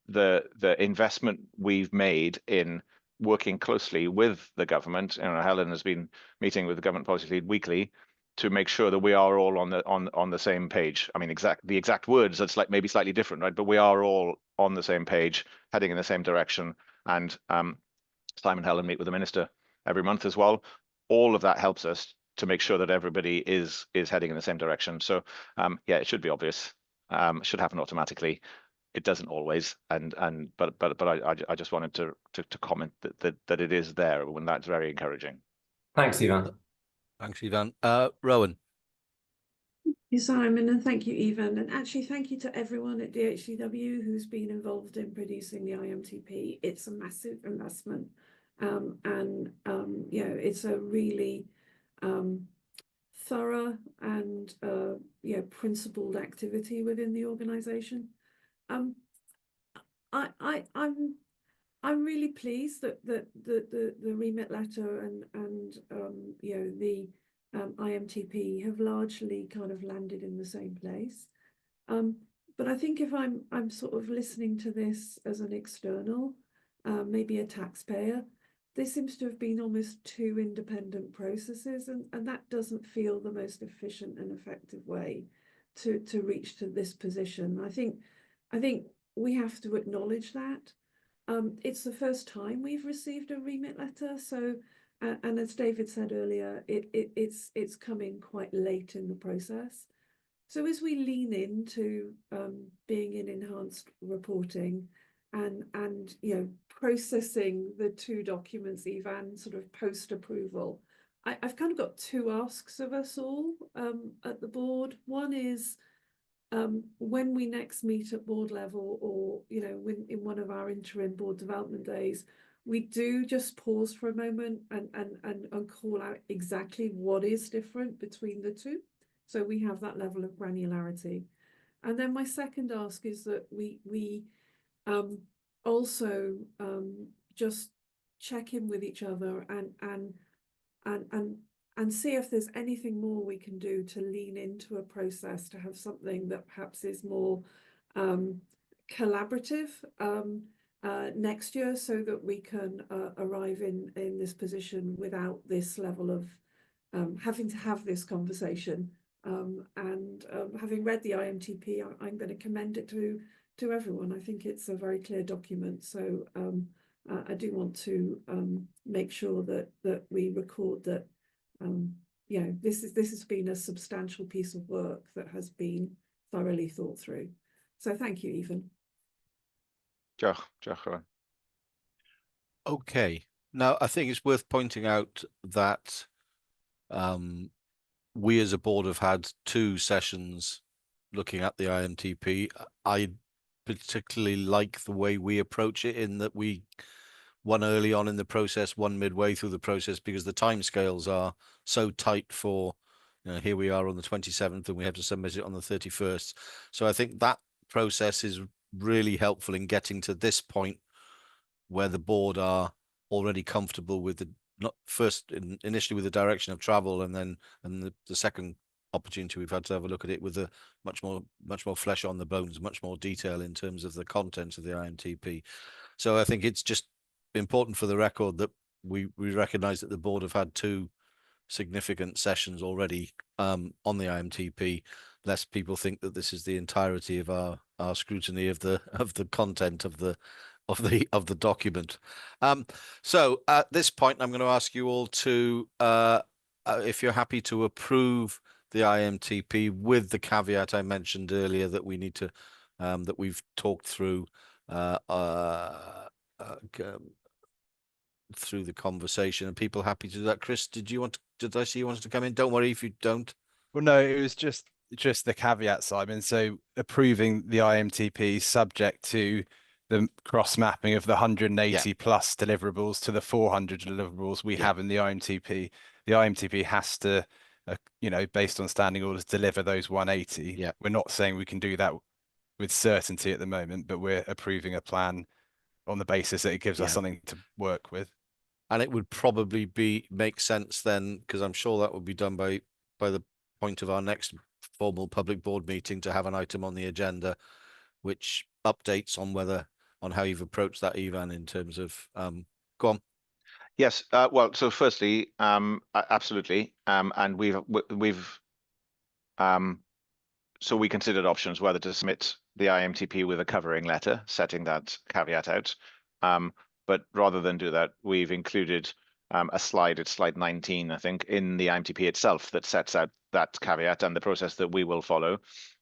the investment we've made in working closely with the government. Helen has been meeting with the government policy lead weekly to make sure that we are all on the same page. I mean, the exact words that's maybe slightly different, right? But we are all on the same page, heading in the same direction. And Simon and Helen meet with the minister every month as well. All of that helps us to make sure that everybody is heading in the same direction. So yeah, it should be obvious. It should happen automatically. It doesn't always, but I just wanted to comment that it is there, and that's very encouraging. Thanks, Ivan. Thanks, Ivan. Rowan. Thank you, Simon, and thank you, Ivan, and actually thank you to everyone at DHCW who's been involved in producing the IMTP. It's a massive investment. It's a really thorough and principled activity within the organisation. I'm really pleased that the remit letter and the IMTP have largely kind of landed in the same place. But I think if I'm sort of listening to this as an external, maybe a taxpayer, this seems to have been almost 2 independent processes, and that doesn't feel the most efficient and effective way to reach to this position. I think we have to acknowledge that. It's the first time we've received a remit letter, so and as David said earlier, it's coming quite late in the process. So as we lean into being in enhanced reporting and processing the 2 documents, Ivan, sort of post-approval, I've kind of got 2 asks of us all at the board. One is when we next meet at board level, or when in one of our interim board development days, we do just pause for a moment and call out exactly what is different between the 2, so we have that level of granularity. And then my second ask is that we also just check in with each other and see if there's anything more we can do to lean into a process to have something that perhaps is more collaborative next year, so that we can arrive in this position without this level of having to have this conversation. Having read the IMTP, I'm going to commend it to everyone. I think it's a very clear document, so I do want to make sure that we record that this has been a substantial piece of work that has been thoroughly thought through. So thank you, Ivan. Okay, now I think it's worth pointing out that we as a board have had 2 sessions looking at the IMTP. I particularly like the way we approach it, in that one early on in the process, one midway through the process, because the timescales are so tight for here we are on the 27th and we have to submit it on the 31st. So I think that process is really helpful in getting to this point where the board are already comfortable with the, not first initially with the direction of travel, and then the second opportunity we've had to have a look at it with a much more flesh on the bones, much more detail in terms of the contents of the IMTP. So I think it's just important for the record that we recognise that the board have had 2 significant sessions already on the IMTP, lest people think that this is the entirety of our scrutiny of the content of the document. So at this point, I'm going to ask you all to, if you're happy to approve the IMTP with the caveat I mentioned earlier that we need to, that we've talked through through the conversation. And people happy to do that? Chris, did I see you wanted to come in? Don't worry if you don't. Well, no, it was just the caveat, Simon. So approving the IMTP subject to the cross mapping of the 180 plus deliverables to the 400 deliverables we have in the IMTP. The IMTP has to, based on standing orders, deliver those 180. Yeah. We're not saying we can do that with certainty at the moment, but we're approving a plan on the basis that it gives us something to work with. And it would probably make sense then, because I'm sure that would be done by the point of our next formal public board meeting, to have an item on the agenda which updates on how you've approached that, Ivan, in terms of go on. Yes, well, so firstly, absolutely, and so we considered options whether to submit the IMTP with a covering letter, setting that caveat out. But rather than do that, we've included a slide, it's slide 19, I think, in the IMTP itself that sets out that caveat and the process that we will follow.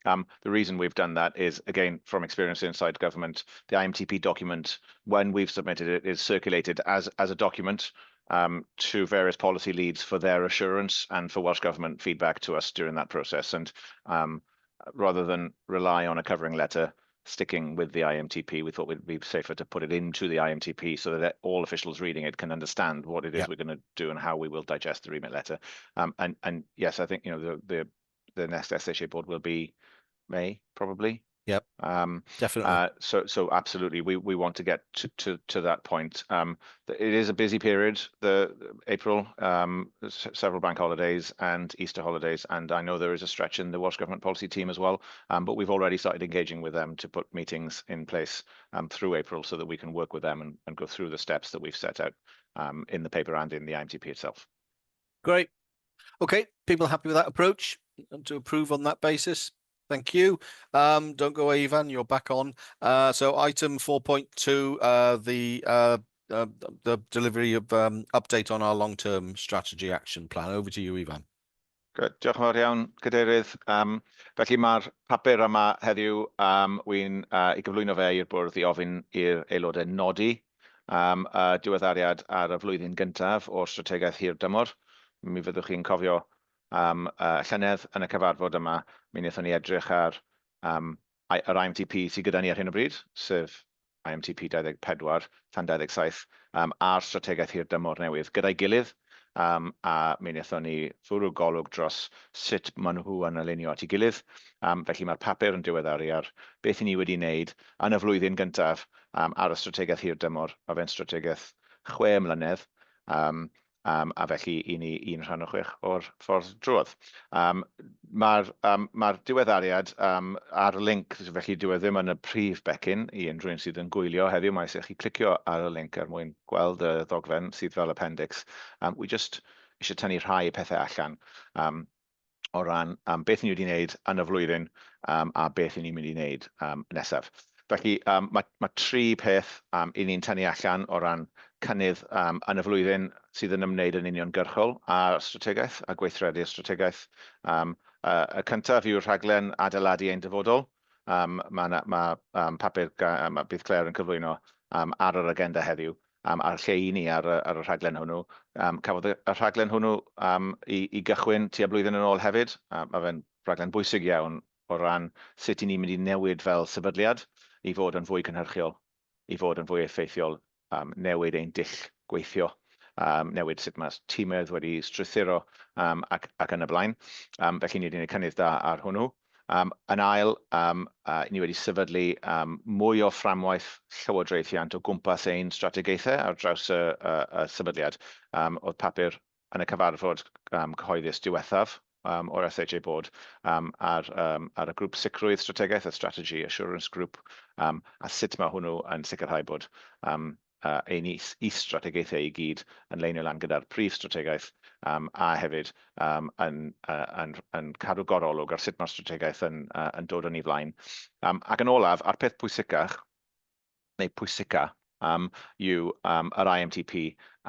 The reason we've done that is, again, from experience inside government, the IMTP document, when we've submitted it, is circulated as a document to various policy leads for their assurance and for Welsh Government feedback to us during that process. And rather than rely on a covering letter sticking with the IMTP, we thought it would be safer to put it into the IMTP so that all officials reading it can understand what it is we're going to do and how we will digest the remit letter. And yes, I think the next SHA board will be May, probably. Yep. Definitely. So absolutely, we want to get to that point. It is a busy period, the April, several bank holidays and Easter holidays, and I know there is a stretch in the Welsh Government policy team as well. But we've already started engaging with them to put meetings in place through April so that we can work with them and go through the steps that we've set out in the paper and in the IMTP itself. Great. Okay, people happy with that approach and to approve on that basis? Thank you. Don't go away, Ivan, you're back on. So item 4.2, the delivery of update on our long-term strategy action plan. Over to you, Ivan. Good. Diolch yn fawr iawn, Cadeirydd. Felly mae'r papur yma heddiw, wy'n ei gyflwyno fe i'r bwrdd i ofyn i'r aelodau nodi diweddariad ar y flwyddyn gyntaf o'r strategaeth hir dymor. Mi fyddwch chi'n cofio llynedd yn y cyfarfod yma, mi wnaethon ni edrych ar yr IMTP sydd gyda ni ar hyn o bryd, sef IMTP 24 tan 27, a'r strategaeth hir dymor newydd gyda'i gilydd, a mi wnaethon ni fwrw golwg dros sut maen nhw yn alunio at ei gilydd. Felly mae'r papur yn diweddaru ar beth i ni wedi wneud yn y flwyddyn gyntaf ar y strategaeth hir dymor, a fe'n strategaeth 6 mlynedd, a felly i ni 1/6 o'r ffordd drwodd. Mae'r diweddariad ar y link, felly dyw e ddim yn y prif becyn i unrhyw un sydd yn gwylio heddiw, mae eich chi clicio ar y link er mwyn gweld y ddogfen sydd fel appendix. Wi just eisiau tynnu rhai pethau allan o ran beth ni wedi wneud yn y flwyddyn a beth ni'n mynd i wneud nesaf. Felly mae 3 peth i ni'n tynnu allan o ran cynnydd yn y flwyddyn sydd yn ymwneud yn uniongyrchol â'r strategaeth a gweithredu'r strategaeth. Y cyntaf yw'r rhaglen adeiladu ein dyfodol. Mae papur bydd Claire yn cyflwyno ar yr agenda heddiw a'r lle i ni ar y rhaglen hwnnw. Cafodd y rhaglen hwnnw i gychwyn tua blwyddyn yn ôl hefyd. Mae fe'n rhaglen bwysig iawn o ran sut i ni'n mynd i newid fel sefydliad i fod yn fwy cynhyrchiol, i fod yn fwy effeithiol, newid ein dull gweithio. newid sut mae tîmedd wedi strwythuro ac yn y blaen. Felly ni wedi gwneud cynnydd da ar hwnnw. Yn ail, ni wedi sefydlu mwy o fframwaith llywodraethiant o gwmpas ein strategaethau ar draws y sefydliad. Oedd papur yn y cyfarfod cyhoeddus diwethaf o'r SHA Board ar y grŵp sicrwydd strategaeth, y Strategy Assurance Group, a sut mae hwnnw yn sicrhau bod ein is-strategaethau i gyd yn leunio lan gyda'r prif strategaeth a hefyd yn cadw gorolwg ar sut mae'r strategaeth yn dod yn ei flaen. Ac yn olaf, a'r peth pwysicach, neu pwysica, yw yr IMTP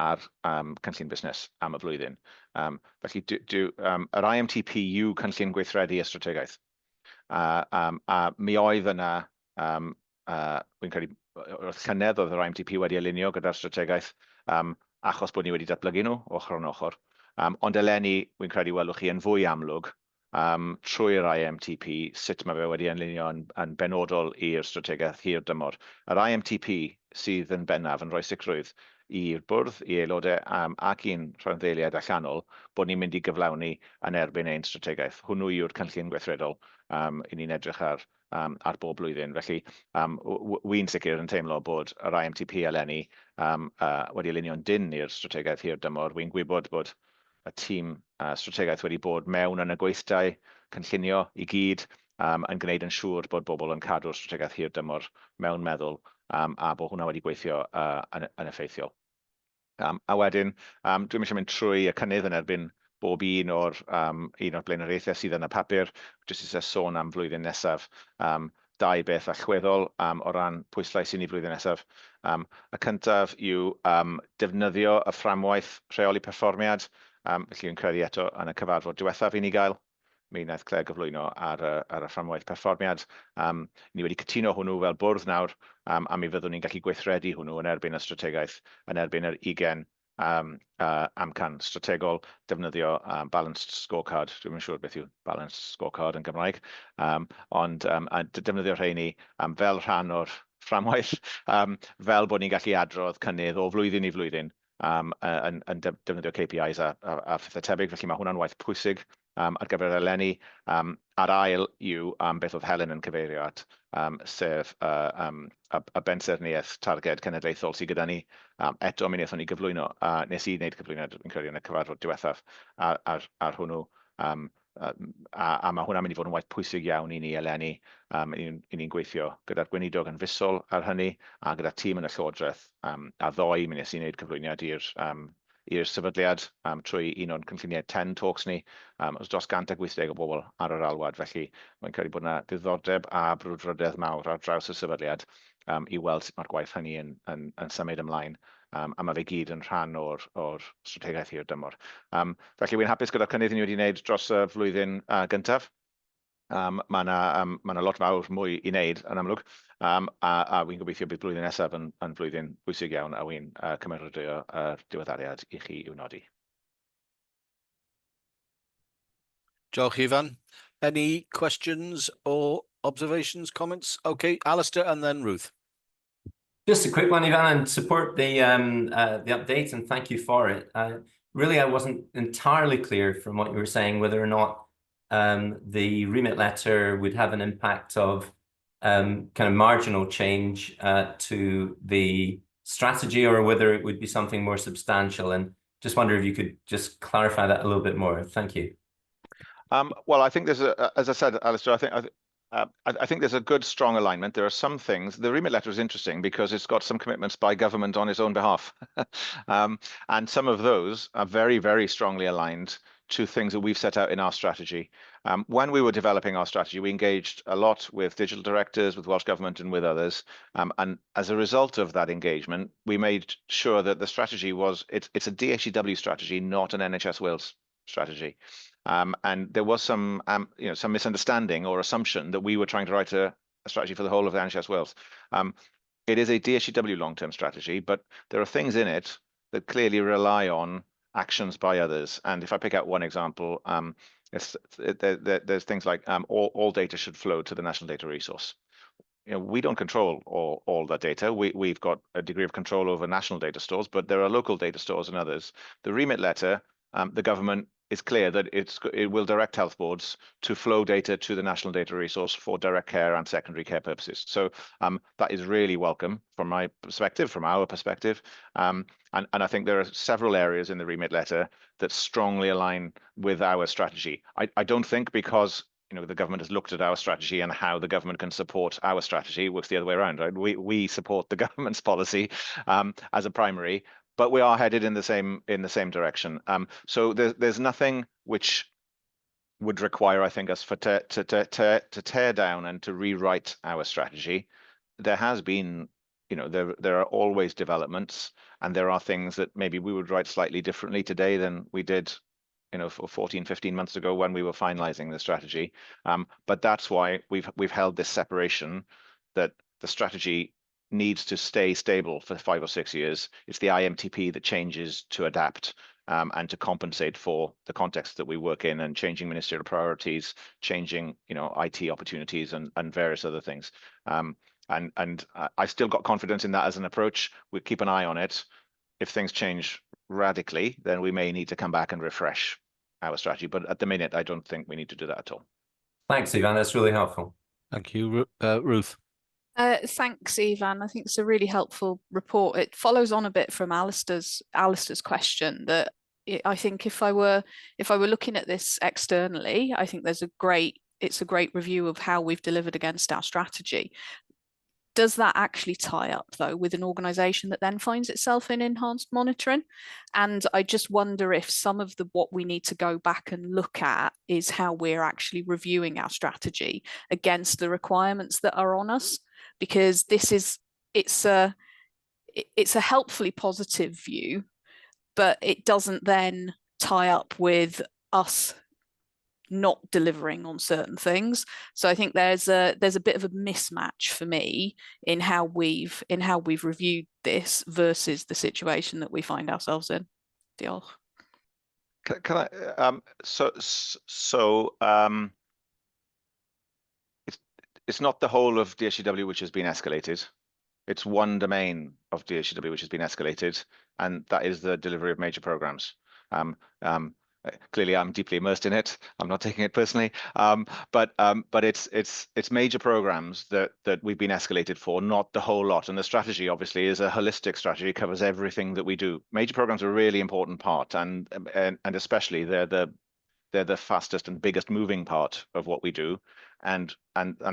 a'r cynllun busnes am y flwyddyn. Felly, yr IMTP yw cynllun gweithredu y strategaeth. A mi oedd yna, wy'n credu, wrth llynedd oedd yr IMTP wedi alunio gyda'r strategaeth achos bod ni wedi datblygu nhw ochr yn ochr. Ond eleni, wy'n credu welwch chi yn fwy amlwg trwy'r IMTP, sut mae fe wedi enlunio yn benodol i'r strategaeth hir dymor. Yr IMTP sydd yn bennaf yn rhoi sicrwydd i'r bwrdd, i aelodau ac i'n rhanddeiliad allanol bod ni'n mynd i gyflawni yn erbyn ein strategaeth. Hwnnw yw'r cynllun gweithredol i ni'n edrych ar bob blwyddyn. Felly, wy'n sicr yn teimlo bod yr IMTP eleni wedi alunio'n dyn i'r strategaeth hir dymor. Wy'n gwybod bod y tîm strategaeth wedi bod mewn yn y gweithdai cynllunio i gyd yn gwneud yn siŵr bod bobl yn cadw'r strategaeth hir dymor mewn meddwl a bod hwnna wedi gweithio yn effeithiol. A wedyn, dwi'n eisiau mynd trwy y cynnydd yn erbyn bob un o'r blaenoriaethau sydd yn y papur, jyst eisiau sôn am flwyddyn nesaf. Dau beth allweddol o ran pwyslais i ni flwyddyn nesaf. Y cyntaf yw defnyddio y fframwaith rheoli perfformiad. Felly yn credu eto yn y cyfarfod diwethaf i ni gael. Mi wnaeth Claire gyflwyno ar y fframwaith perfformiad. Ni wedi cytuno hwnnw fel bwrdd nawr, a mi fyddwn ni'n gallu gweithredu hwnnw yn erbyn y strategaeth, yn erbyn yr 20 amcan strategol, defnyddio balanced scorecard. Dwi'n yn siŵr beth yw balanced scorecard yn Gymraeg, ond defnyddio rheini fel rhan o'r fframwaith, fel bod ni'n gallu adrodd cynnydd o flwyddyn i flwyddyn, yn defnyddio KPIs a phethau tebyg. Felly mae hwnna'n waith pwysig ar gyfer eleni. A'r ail yw beth oedd Helen yn cyfeirio at, sef y bensaerniaeth targed cenedlaethol sydd gyda ni. Eto mi wnaethon ni gyflwyno, nes i wneud cyflwyno yn credu yn y cyfarfod diwethaf ar hwnnw. A mae hwnna'n mynd i fod yn waith pwysig iawn i ni eleni. I ni'n gweithio gyda'r gweinidog yn fusol ar hynny, a gyda tîm yn y llywodraeth a ddoi mi nes i wneud cyflwyniad i'r sefydliad trwy un o'n cynlluniau 10 talks ni. Oes dros 180 o bobl ar yr alwad, felly mae'n credu bod yna ddiddordeb a brwdfrydedd mawr ar draws y sefydliad i weld sut mae'r gwaith hynny yn symud ymlaen. A mae fe gyd yn rhan o'r strategaeth hir dymor. Felly wy'n hapus gyda'r cynnydd ni wedi wneud dros y flwyddyn gyntaf. Mae yna lot mawr mwy i wneud yn amlwg, a wy'n gobeithio bydd blwyddyn nesaf yn flwyddyn bwysig iawn, a wy'n cymeradwyo diweddariad i chi i'w nodi. Diolch, Ifan. Any questions or observations, comments? Okay, Alistair and then Ruth. Just a quick one, Ivan, and support the update, and thank you for it. Really, I wasn't entirely clear from what you were saying whether or not the remit letter would have an impact of kind of marginal change to the strategy, or whether it would be something more substantial. And just wonder if you could just clarify that a little bit more. Thank you. Well, I think there's as I said, Alistair, I think there's a good, strong alignment. There are some things. The remit letter is interesting because it's got some commitments by government on its own behalf. And some of those are very, very strongly aligned to things that we've set out in our strategy. When we were developing our strategy, we engaged a lot with digital directors, with Welsh Government and with others. And as a result of that engagement, we made sure that the strategy it's a DHCW strategy, not an NHS Wales strategy. And there was some misunderstanding or assumption that we were trying to write a strategy for the whole of the NHS Wales. It is a DHCW long-term strategy, but there are things in it that clearly rely on actions by others. And if I pick out one example, there's things like all data should flow to the National Data Resource. we don't control all that data. We've got a degree of control over national data stores, but there are local data stores and others. The remit letter, the government is clear that it will direct health boards to flow data to the national data resource for direct care and secondary care purposes. So that is really welcome from my perspective, from our perspective. And I think there are several areas in the remit letter that strongly align with our strategy. I don't think because the government has looked at our strategy and how the government can support our strategy. It works the other way around, right? We support the government's policy as a primary, but we are headed in the same direction. So there's nothing which would require, I think, us to tear down and to rewrite our strategy. There has been, there are always developments, and there are things that maybe we would write slightly differently today than we did 14, 15 months ago when we were finalizing the strategy. But that's why we've held this separation, that the strategy needs to stay stable for 5 or 6 years. It's the IMTP that changes to adapt and to compensate for the context that we work in, and changing ministerial priorities, changing IT opportunities and various other things. And I still got confidence in that as an approach. We'll keep an eye on it. If things change radically, then we may need to come back and refresh our strategy. But at the minute, I don't think we need to do that at all. Thanks, Ivan. That's really helpful. Thank you, Ruth. Thanks, Ivan. I think it's a really helpful report. It follows on a bit from Alistair's question, that I think if I were looking at this externally, I think it's a great review of how we've delivered against our strategy. Does that actually tie up, though, with an organisation that then finds itself in enhanced monitoring? And I just wonder if some of what we need to go back and look at is how we're actually reviewing our strategy against the requirements that are on us, because it's a helpfully positive view, but it doesn't then tie up with us not delivering on certain things. So I think there's a bit of a mismatch for me in how we've reviewed this versus the situation that we find ourselves in. Diolch. Can I? It's not the whole of DHCW which has been escalated. It's one domain of DHCW which has been escalated, and that is the delivery of major programs. Clearly, I'm deeply immersed in it. I'm not taking it personally, but it's major programs that we've been escalated for, not the whole lot. And the strategy, obviously, is a holistic strategy. It covers everything that we do. Major programs are a really important part, and especially they're the fastest and biggest moving part of what we do, and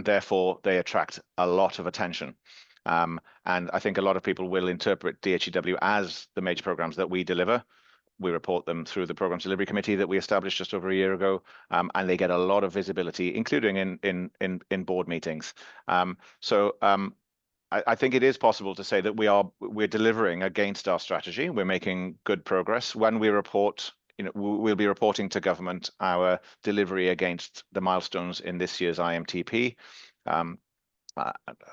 therefore they attract a lot of attention. And I think a lot of people will interpret DHCW as the major programs that we deliver. We report them through the Programs Delivery Committee that we established just over a year ago, and they get a lot of visibility, including in board meetings. I think it is possible to say that we're delivering against our strategy. We're making good progress. When we report, we'll be reporting to government our delivery against the milestones in this year's IMTP.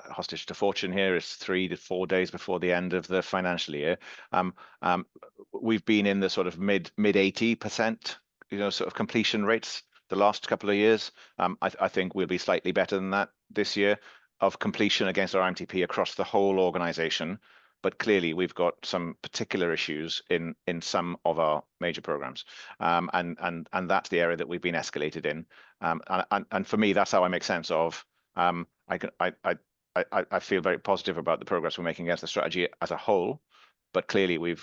Hostage to fortune here is 3 to 4 days before the end of the financial year. We've been in the sort of mid 80%, sort of completion rates the last couple of years. I think we'll be slightly better than that this year of completion against our IMTP across the whole organisation. But clearly, we've got some particular issues in some of our major programs, and that's the area that we've been escalated in. And for me, that's how I make sense of. I feel very positive about the progress we're making against the strategy as a whole, but clearly we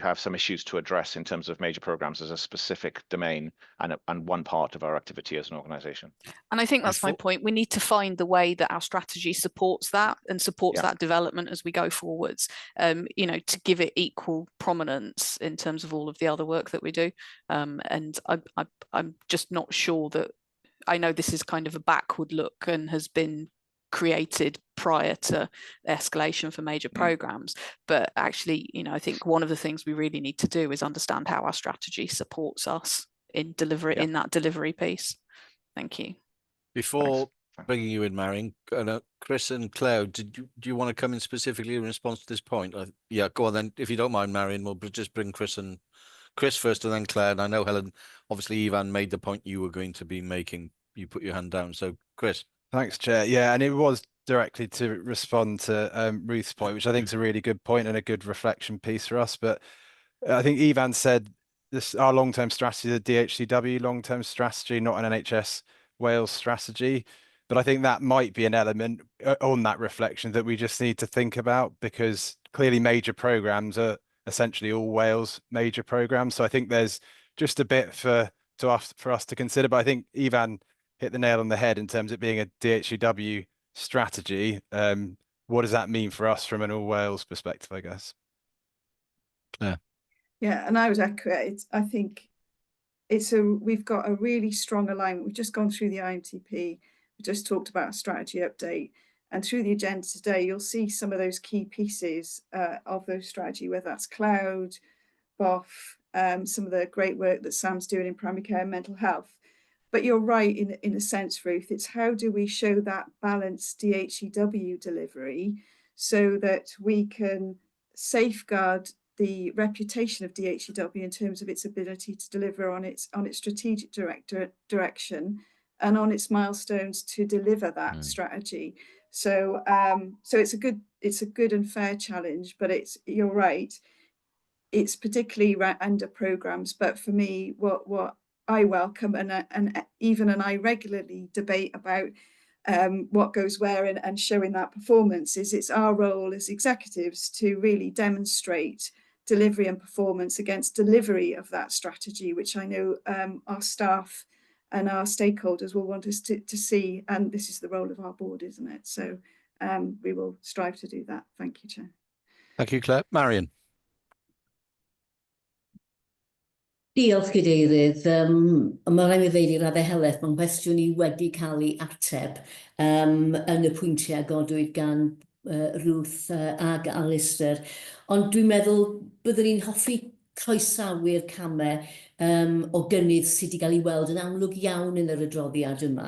have some issues to address in terms of major programs as a specific domain and one part of our activity as an organisation. And I think that's my point. We need to find the way that our strategy supports that and supports that development as we go forwards. To give it equal prominence in terms of all of the other work that we do. And I'm just not sure that. I know this is kind of a backward look and has been created prior to escalation for major programs, but actually, I think one of the things we really need to do is understand how our strategy supports us in in that delivery piece. Thank you. Before bringing you in, Marion, Chris and Claire, do you want to come in specifically in response to this point? Yeah, go on then. If you don't mind, Marion, we'll just bring Chris first and then Claire. And I know, Helen, obviously Ivan made the point you were going to be making. You put your hand down. So, Chris. Thanks, Chair. Yeah, and it was directly to respond to Ruth's point, which I think is a really good point and a good reflection piece for us. But I think Ivan said this, our long-term strategy, the DHCW long-term strategy, not an NHS Wales strategy. But I think that might be an element on that reflection that we just need to think about, because clearly major programs are essentially all Wales major programs. So I think there's just a bit for us to consider. But I think Ivan hit the nail on the head in terms of it being a DHCW strategy. What does that mean for us from an all Wales perspective, I guess? Yeah, and I would echo it. I think we've got a really strong alignment. We've just gone through the IMTP. We just talked about a strategy update, and through the agenda today, you'll see some of those key pieces of those strategy, whether that's cloud, BOF, some of the great work that Sam's doing in primary care and mental health. But you're right in a sense, Ruth, it's how do we show that balanced DHCW delivery so that we can safeguard the reputation of DHCW in terms of its ability to deliver on its strategic direction and on its milestones to deliver that strategy. So it's a good and fair challenge, but you're right. It's particularly under programs, but for me, what I welcome and I regularly debate about what goes where and showing that performance is it's our role as executives to really demonstrate delivery and performance against delivery of that strategy, which I know our staff and our stakeholders will want us to see, and this is the role of our board, isn't it? So we will strive to do that. Thank you, Chair. Thank you, Claire. Marion. Diolch, Cadeirydd. Mae rhaid mi ddeud i raddau heleth, mae'n cwestiwn i wedi cael ei ateb yn y pwyntiau godwyd gan Ruth ag Alistair. Ond dwi'n meddwl byddwn ni'n hoffi croesawu'r camau o gynnydd sydd wedi cael ei weld yn amlwg iawn yn yr adroddiad yma.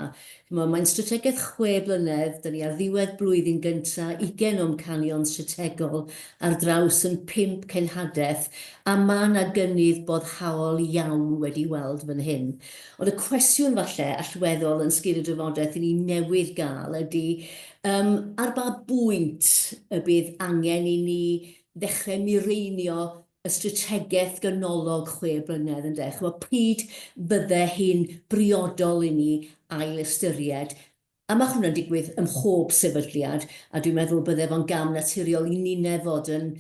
Mae'n strategaeth 6 blynedd, da ni ar ddiwedd blwyddyn gyntaf, 20 o'm canion strategol ar draws yn 5 cenhadaeth, a mae yna gynnydd boddhaol iawn wedi weld fan hyn. Ond y cwestiwn falle allweddol yn sgil y drafodaeth i ni newydd gael ydy, ar ba bwynt y bydd angen i ni ddechrau mireinio y strategaeth ganolog 6 blynedd yn dech. Pryd bydde hi'n briodol i ni ail ystyried. A mae hwnna'n digwydd ym mhob sefydliad, a dwi'n meddwl bydde fo'n gam naturiol i ni nefod yn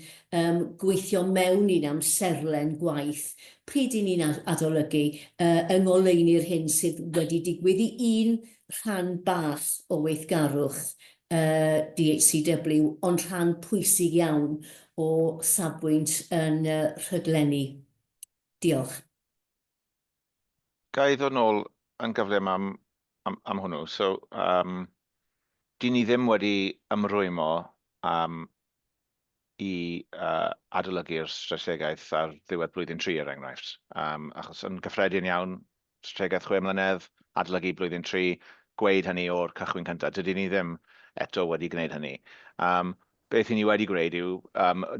gweithio mewn i'n amserlen gwaith. Pryd i ni'n adolygu yng ngoleuni'r hyn sydd wedi digwydd i un rhan bach o weithgarwch DHCW, ond rhan pwysig iawn o safbwynt yn rhaglenni. Diolch. Ga i ddod nôl yn gyflym am hwnnw. So, di ni ddim wedi ymrwymo i adolygu'r strategaeth ar ddiwedd blwyddyn 3 er enghraifft. Achos yn gyffredin iawn, strategaeth 6 mlynedd, adolygu blwyddyn 3, gweud hynny o'r cychwyn cyntaf. Dydyn ni ddim eto wedi gwneud hynny. Beth i ni wedi gwneud yw,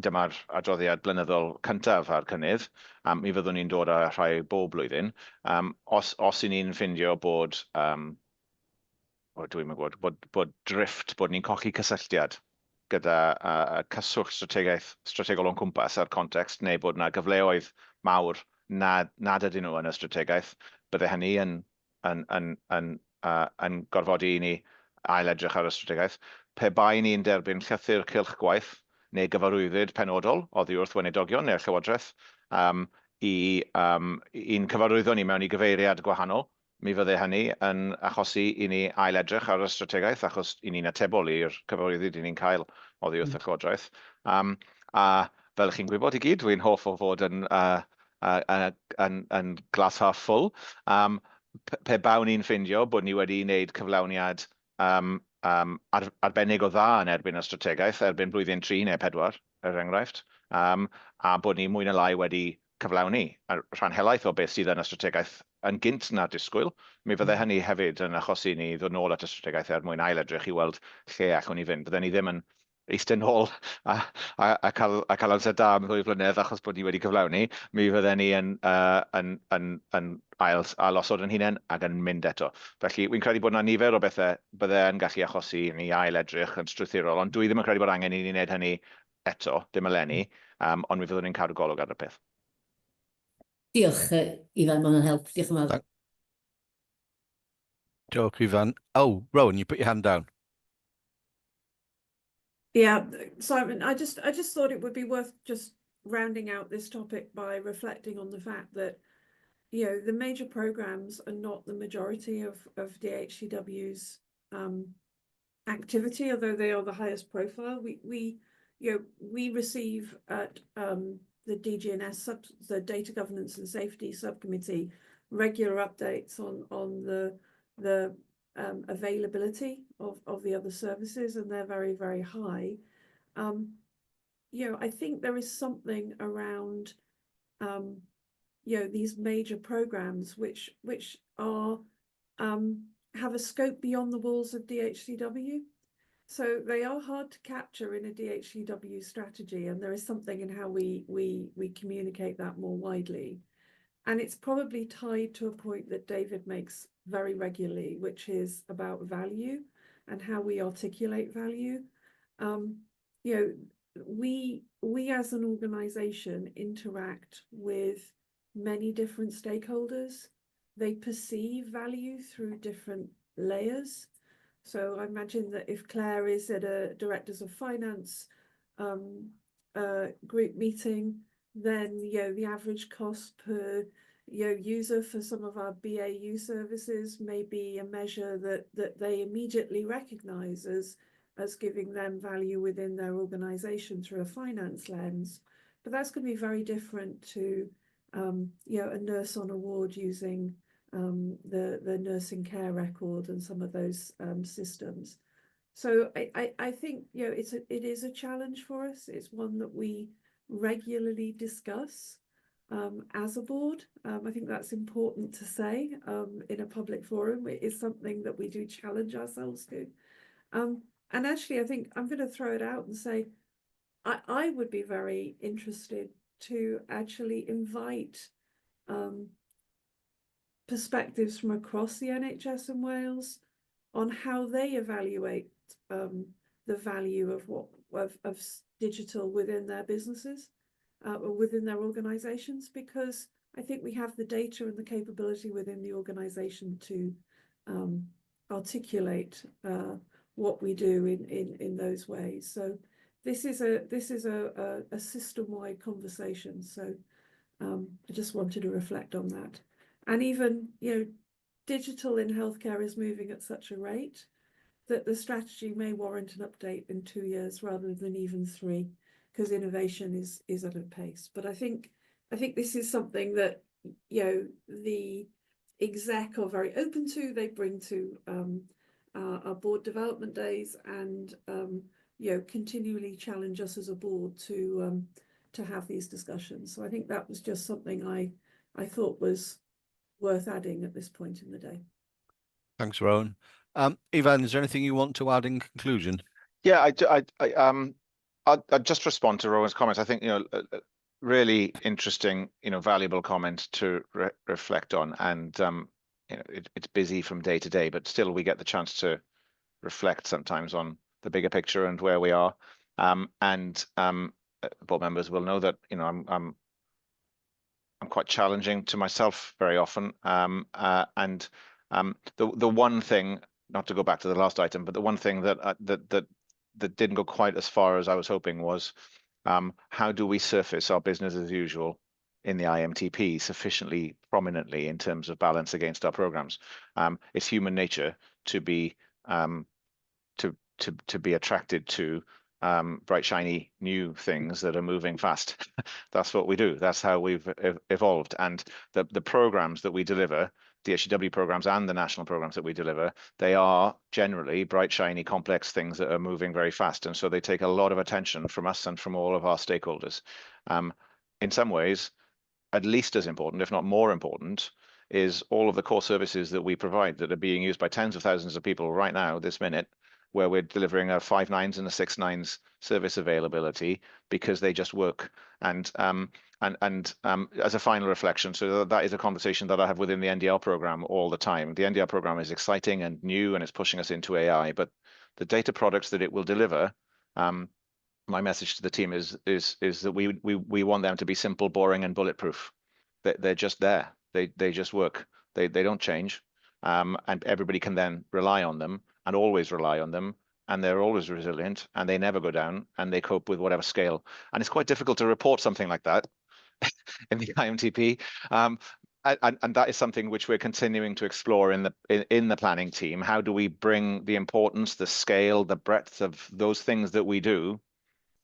dyma'r adroddiad blynyddol cyntaf ar cynnydd, mi fyddwn ni'n dod â rhai bob blwyddyn. Os i ni'n ffindio bod, dwi'n gwybod, bod drift, bod ni'n colli cysylltiad gyda cyswllt strategol o'n cwmpas a'r context, neu bod yna gyfleoedd mawr nad ydyn nhw yn y strategaeth, bydde hynny yn gorfodi i ni ail-edrych ar y strategaeth. Pe bai ni'n derbyn llythyr cylch gwaith neu gyfarwyddyd penodol oddi wrth weinidogion neu'r Llywodraeth i'n cyfarwyddo ni mewn i gyfeiriad gwahanol, mi fydde hynny yn achosi i ni ail-edrych ar y strategaeth achos i ni'n atebol i'r cyfarwyddyd i ni'n cael oddi wrth y Llywodraeth. A fel chi'n gwybod i gyd, dwi'n hoff o fod yn glass half full. Pe bawn ni'n ffindio bod ni wedi wneud cyflawniad arbennig o dda yn erbyn y strategaeth, erbyn blwyddyn 3 neu 4, er enghraifft, a bod ni mwy na lai wedi cyflawni rhan helaeth o beth sydd yn y strategaeth yn gynt na disgwyl. Mi fydde hynny hefyd yn achosi ni ddod nôl at y strategaeth mwyn ail-edrych i weld lle allwn ni fynd. Bydden ni ddim yn eistedd nôl a cael amser da am ddwy flynedd achos bod ni wedi cyflawni, mi fydden ni yn ail-osod yn hunain ac yn mynd eto. Felly, wy'n credu bod yna nifer o bethau byddai yn gallu achosi i ni ail-edrych yn strwythurol, ond dwi ddim yn credu bod angen i ni wneud hynny eto, dim eleni, ond mi fyddwn ni'n cadw golwg ar y peth. Diolch, Ifan, mae'n help. Diolch yn fawr. Diolch, Ifan. Oh, Rowan, you put your hand down. Yeah, Simon, I just thought it would be worth just rounding out this topic by reflecting on the fact that, you know, the major programs are not the majority of DHCW's activity, although they are the highest profile. We receive at the DGNS, the Data Governance and Safety Subcommittee, regular updates on the availability of the other services, and they're very, very high. I think there is something around these major programs which are have a scope beyond the walls of DHCW. So they are hard to capture in a DHCW strategy, and there is something in how we communicate that more widely. And it's probably tied to a point that David makes very regularly, which is about value and how we articulate value. We as an organization interact with many different stakeholders. They perceive value through different layers. So I imagine that if Claire is at a Directors of Finance group meeting, then the average cost per user for some of our BAU services may be a measure that they immediately recognize as giving them value within their organization through a finance lens. But that's going to be very different to a nurse on a ward using the nursing care record and some of those systems. So I think it is a challenge for us. It's one that we regularly discuss as a board. I think that's important to say in a public forum. It is something that we do challenge ourselves to. And actually, I think I'm going to throw it out and say I would be very interested to actually invite perspectives from across the NHS in Wales on how they evaluate the value of digital within their businesses or within their organisations, because I think we have the data and the capability within the organisation to articulate what we do in those ways. So this is a system-wide conversation. So I just wanted to reflect on that. And even digital in healthcare is moving at such a rate that the strategy may warrant an update in 2 years rather than even 3, because innovation is at a pace. But I think this is something that the exec are very open to. They bring to our board development days, and continually challenge us as a board to have these discussions. So I think that was just something I thought was worth adding at this point in the day. Thanks, Rowan. Ivan, is there anything you want to add in conclusion? Yeah, I'll just respond to Rowan's comments. I think really interesting, valuable comment to reflect on, and it's busy from day to day, but still we get the chance to reflect sometimes on the bigger picture and where we are. Board members will know that I'm quite challenging to myself very often. The one thing, not to go back to the last item, but the one thing that didn't go quite as far as I was hoping was how do we surface our business as usual in the IMTP sufficiently prominently in terms of balance against our programs? It's human nature to be attracted to bright, shiny new things that are moving fast. That's what we do. That's how we've evolved. And the programs that we deliver, DHCW programs and the national programs that we deliver, they are generally bright, shiny, complex things that are moving very fast. And so they take a lot of attention from us and from all of our stakeholders. In some ways, at least as important, if not more important, is all of the core services that we provide that are being used by tens of thousands of people right now, this minute, where we're delivering a 5 nines and a 6 nines service availability because they just work. And as a final reflection, so that is a conversation that I have within the NDL program all the time. The NDL program is exciting and new, and it's pushing us into AI, but the data products that it will deliver, my message to the team is that we want them to be simple, boring, and bulletproof. They're just there. They just work. They don't change, and everybody can then rely on them and always rely on them. And they're always resilient, and they never go down, and they cope with whatever scale. And it's quite difficult to report something like that in the IMTP. And that is something which we're continuing to explore in the planning team. How do we bring the importance, the scale, the breadth of those things that we do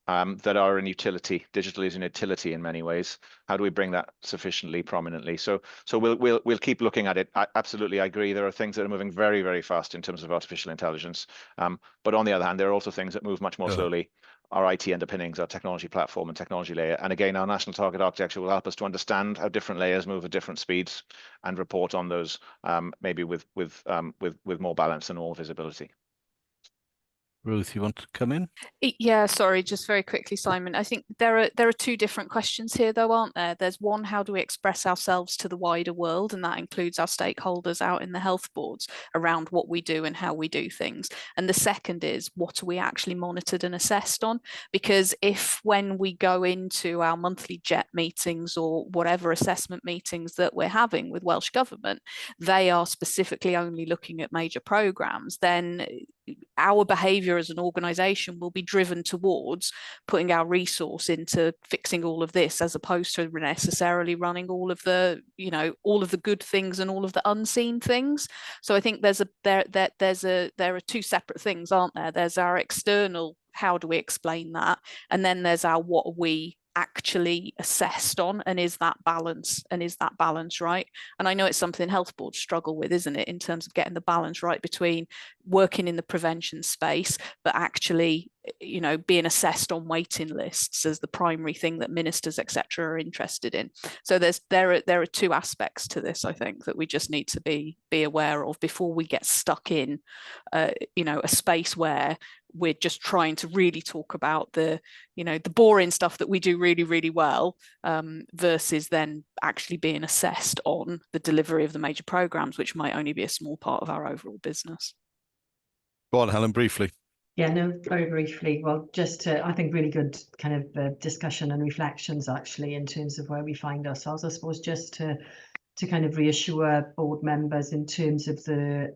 that are an utility? Digital is an utility in many ways. How do we bring that sufficiently prominently? So we'll keep looking at it. Absolutely, I agree. There are things that are moving very, very fast in terms of artificial intelligence. But on the other hand, there are also things that move much more slowly. Our IT underpinnings, our technology platform and technology layer. And again, our national target architecture will help us to understand how different layers move at different speeds and report on those, maybe with more balance and more visibility. Ruth, you want to come in? Yeah, sorry, just very quickly, Simon. I think there are two different questions here, though, aren't there? There's one, how do we express ourselves to the wider world? And that includes our stakeholders out in the health boards around what we do and how we do things. And the second is, what are we actually monitored and assessed on? Because if when we go into our monthly JET meetings or whatever assessment meetings that we're having with Welsh Government, they are specifically only looking at major programmes, then our behaviour as an organisation will be driven towards putting our resource into fixing all of this, as opposed to necessarily running all of the, all of the good things and all of the unseen things. So I think there are two separate things, aren't there? There's our external, how do we explain that, and then there's our what are we actually assessed on, and is that balance right? And I know it's something health boards struggle with, isn't it, in terms of getting the balance right between working in the prevention space but actually being assessed on waiting lists as the primary thing that ministers etc are interested in. So there are two aspects to this, I think, that we just need to be aware of before we get stuck in a space where we're just trying to really talk about the boring stuff that we do really, really well, versus then actually being assessed on the delivery of the major programs, which might only be a small part of our overall business. Go on, Helen, briefly. Yeah, no, very briefly. Well, just I think really good kind of discussion and reflections actually in terms of where we find ourselves. I suppose just to kind of reassure board members in terms of the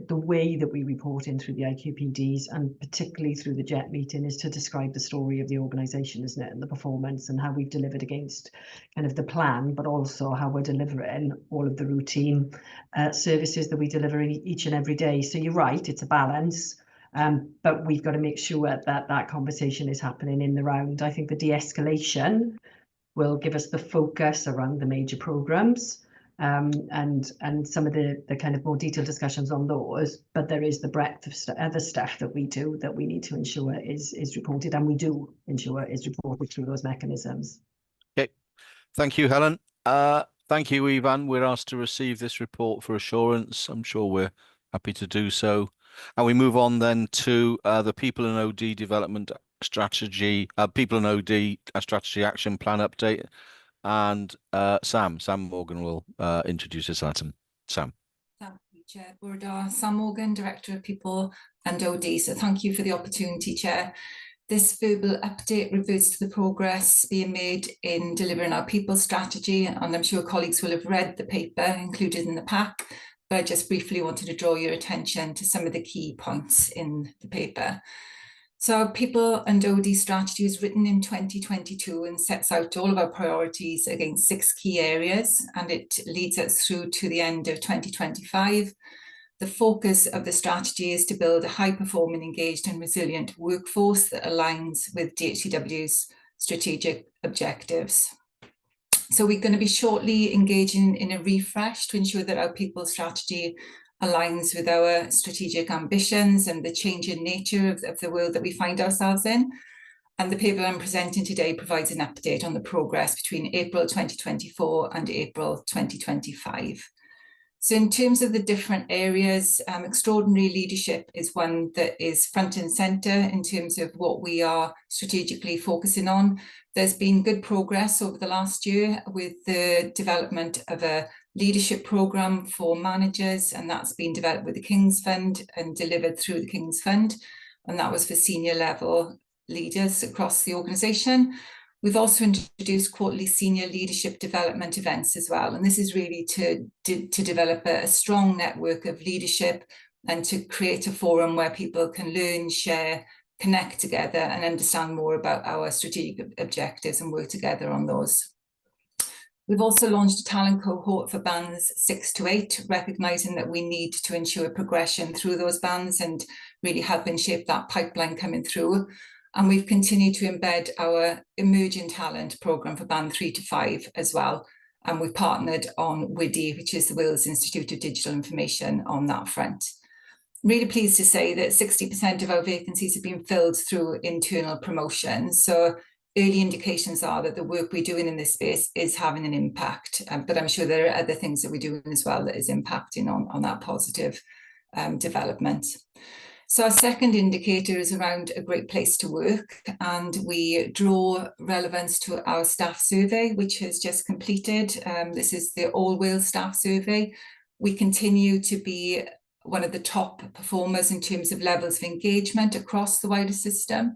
way that we report in through the IQPDs, and particularly through the JET meeting, is to describe the story of the organisation, isn't it, and the performance and how we've delivered against kind of the plan, but also how we're delivering all of the routine services that we deliver each and every day. So you're right, it's a balance. But we've got to make sure that conversation is happening in the round. I think the de-escalation will give us the focus around the major programmes, and some of the kind of more detailed discussions on those. But there is the breadth of other stuff that we do that we need to ensure is reported, and we do ensure is reported through those mechanisms. Okay, thank you, Helen. Thank you, Ivan. We're asked to receive this report for assurance. I'm sure we're happy to do so. And we move on then to the People in OD Development Strategy, People in OD Strategy Action Plan update. And Sam Morgan will introduce this item. Sam. Thank you, Chair Bwrdd. Sam Morgan, Director of People and OD. So thank you for the opportunity, Chair. This verbal update refers to the progress being made in delivering our people strategy, and I'm sure colleagues will have read the paper included in the pack. But I just briefly wanted to draw your attention to some of the key points in the paper. So our People and OD strategy was written in 2022 and sets out all of our priorities against 6 key areas, and it leads us through to the end of 2025. The focus of the strategy is to build a high-performing, engaged and resilient workforce that aligns with DHCW's strategic objectives. So we're going to be shortly engaging in a refresh to ensure that our people strategy aligns with our strategic ambitions and the changing nature of the world that we find ourselves in. And the paper I'm presenting today provides an update on the progress between April 2024 and April 2025. So in terms of the different areas, extraordinary leadership is one that is front and centre in terms of what we are strategically focusing on. There's been good progress over the last year with the development of a leadership programme for managers, and that's been developed with the King's Fund and delivered through the King's Fund, and that was for senior level leaders across the organisation. We've also introduced quarterly senior leadership development events as well, and this is really to develop a strong network of leadership and to create a forum where people can learn, share, connect together and understand more about our strategic objectives and work together on those. We've also launched a talent cohort for bands 6 to 8, recognising that we need to ensure progression through those bands and really helping shape that pipeline coming through. And we've continued to embed our emerging talent programme for band 3 to 5 as well. And we've partnered on Bwrdd, which is the Wales Institute of Digital Information, on that front. Really pleased to say that 60% of our vacancies have been filled through internal promotions. So early indications are that the work we're doing in this space is having an impact. But I'm sure there are other things that we're doing as well that is impacting on that positive development. So our second indicator is around a great place to work, and we draw relevance to our staff survey, which has just completed. This is the All Wales Staff Survey. We continue to be one of the top performers in terms of levels of engagement across the wider system.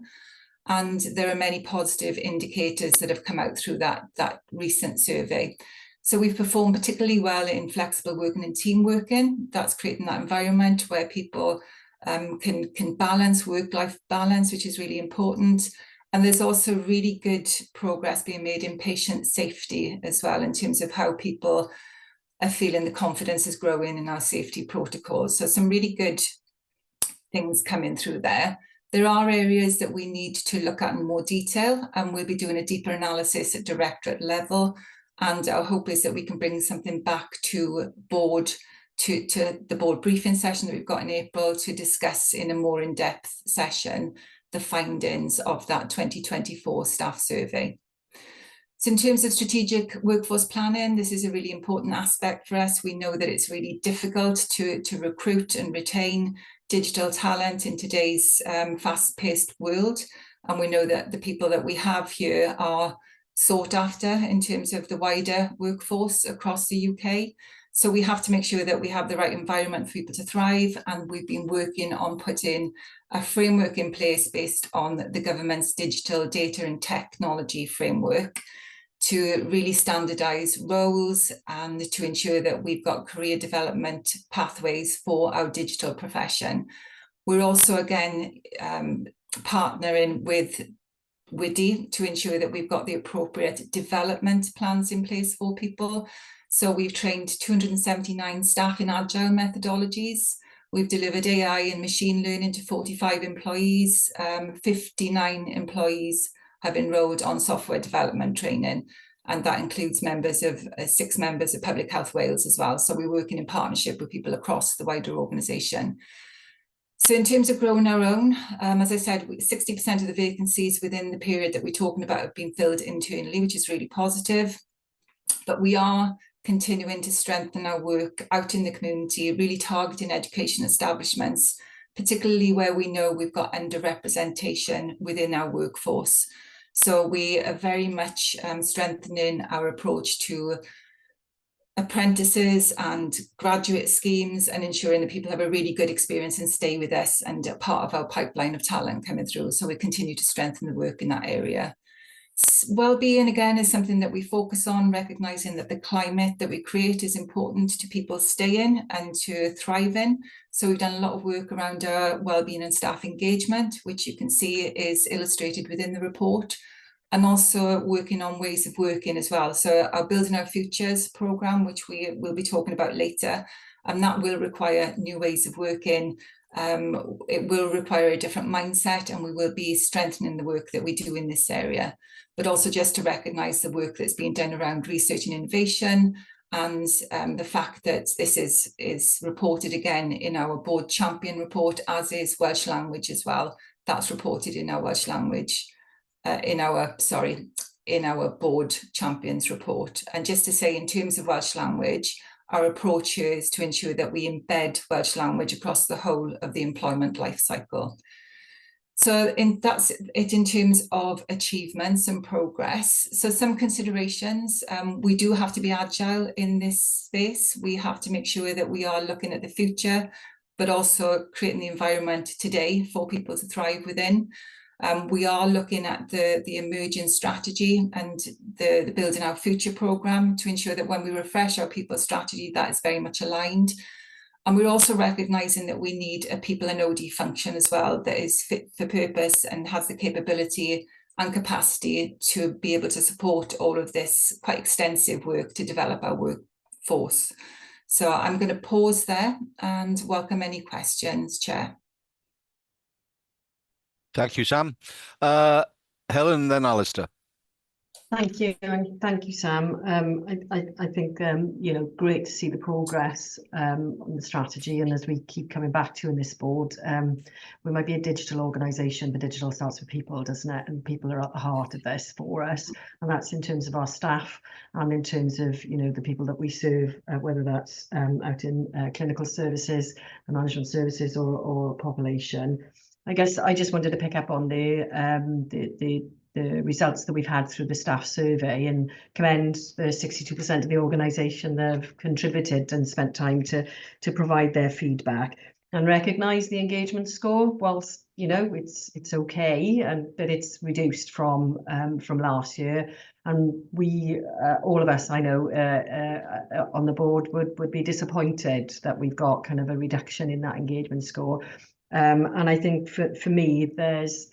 And there are many positive indicators that have come out through that recent survey. So we've performed particularly well in flexible working and team working. That's creating that environment where people can balance work-life balance, which is really important. And there's also really good progress being made in patient safety as well, in terms of how people are feeling the confidence is growing in our safety protocols. So some really good things coming through there. There are areas that we need to look at in more detail, and we'll be doing a deeper analysis at directorate level. And our hope is that we can bring something back to board, to the board briefing session that we've got in April, to discuss in a more in-depth session the findings of that 2024 staff survey. So in terms of strategic workforce planning, this is a really important aspect for us. We know that it's really difficult to recruit and retain digital talent in today's fast-paced world. And we know that the people that we have here are sought after in terms of the wider workforce across the UK. So we have to make sure that we have the right environment for people to thrive, and we've been working on putting a framework in place based on the government's digital data and technology framework to really standardise roles and to ensure that we've got career development pathways for our digital profession. We're also, again, partnering with Bwrdd to ensure that we've got the appropriate development plans in place for people. So we've trained 279 staff in agile methodologies. We've delivered AI and machine learning to 45 employees. 59 employees have enrolled on software development training, and that includes members of 6 members of Public Health Wales as well. So we're working in partnership with people across the wider organisation. So in terms of growing our own, as I said, 60% of the vacancies within the period that we're talking about have been filled internally, which is really positive. But we are continuing to strengthen our work out in the community, really targeting education establishments, particularly where we know we've got underrepresentation within our workforce. So we are very much strengthening our approach to apprentices and graduate schemes and ensuring that people have a really good experience and stay with us and are part of our pipeline of talent coming through. So we continue to strengthen the work in that area. Wellbeing, again, is something that we focus on, recognising that the climate that we create is important to people staying and to thrive in. So we've done a lot of work around our wellbeing and staff engagement, which you can see is illustrated within the report, and also working on ways of working as well. So our Building Our Futures programme, which we will be talking about later, and that will require new ways of working. It will require a different mindset, and we will be strengthening the work that we do in this area, but also just to recognise the work that's being done around research and innovation, and the fact that this is reported again in our board champion report, as is Welsh language as well. That's reported in our Welsh language, in our board champions report. And just to say, in terms of Welsh language, our approach here is to ensure that we embed Welsh language across the whole of the employment life cycle. So that's it in terms of achievements and progress. So some considerations, we do have to be agile in this space. We have to make sure that we are looking at the future, but also creating the environment today for people to thrive within. We are looking at the emerging strategy and the Building Our Future programme to ensure that when we refresh our people strategy, that is very much aligned. And we're also recognising that we need a people and OD function as well that is fit for purpose and has the capability and capacity to be able to support all of this quite extensive work to develop our workforce. So I'm going to pause there and welcome any questions, Chair. Thank you, Sam. Helen, then Alistair. Thank you, and thank you, Sam. I think you know, great to see the progress on the strategy, and as we keep coming back to in this board, we might be a digital organisation, but digital starts with people, doesn't it? And people are at the heart of this for us, and that's in terms of our staff and in terms of, you know, the people that we serve, whether that's out in clinical services, management services, or population. I guess I just wanted to pick up on the results that we've had through the staff survey and commend the 62% of the organisation that have contributed and spent time to provide their feedback and recognise the engagement score. Whilst, you know, it's okay, but it's reduced from last year, and we all of us, I know, on the board would be disappointed that we've got kind of a reduction in that engagement score. And I think for me, there's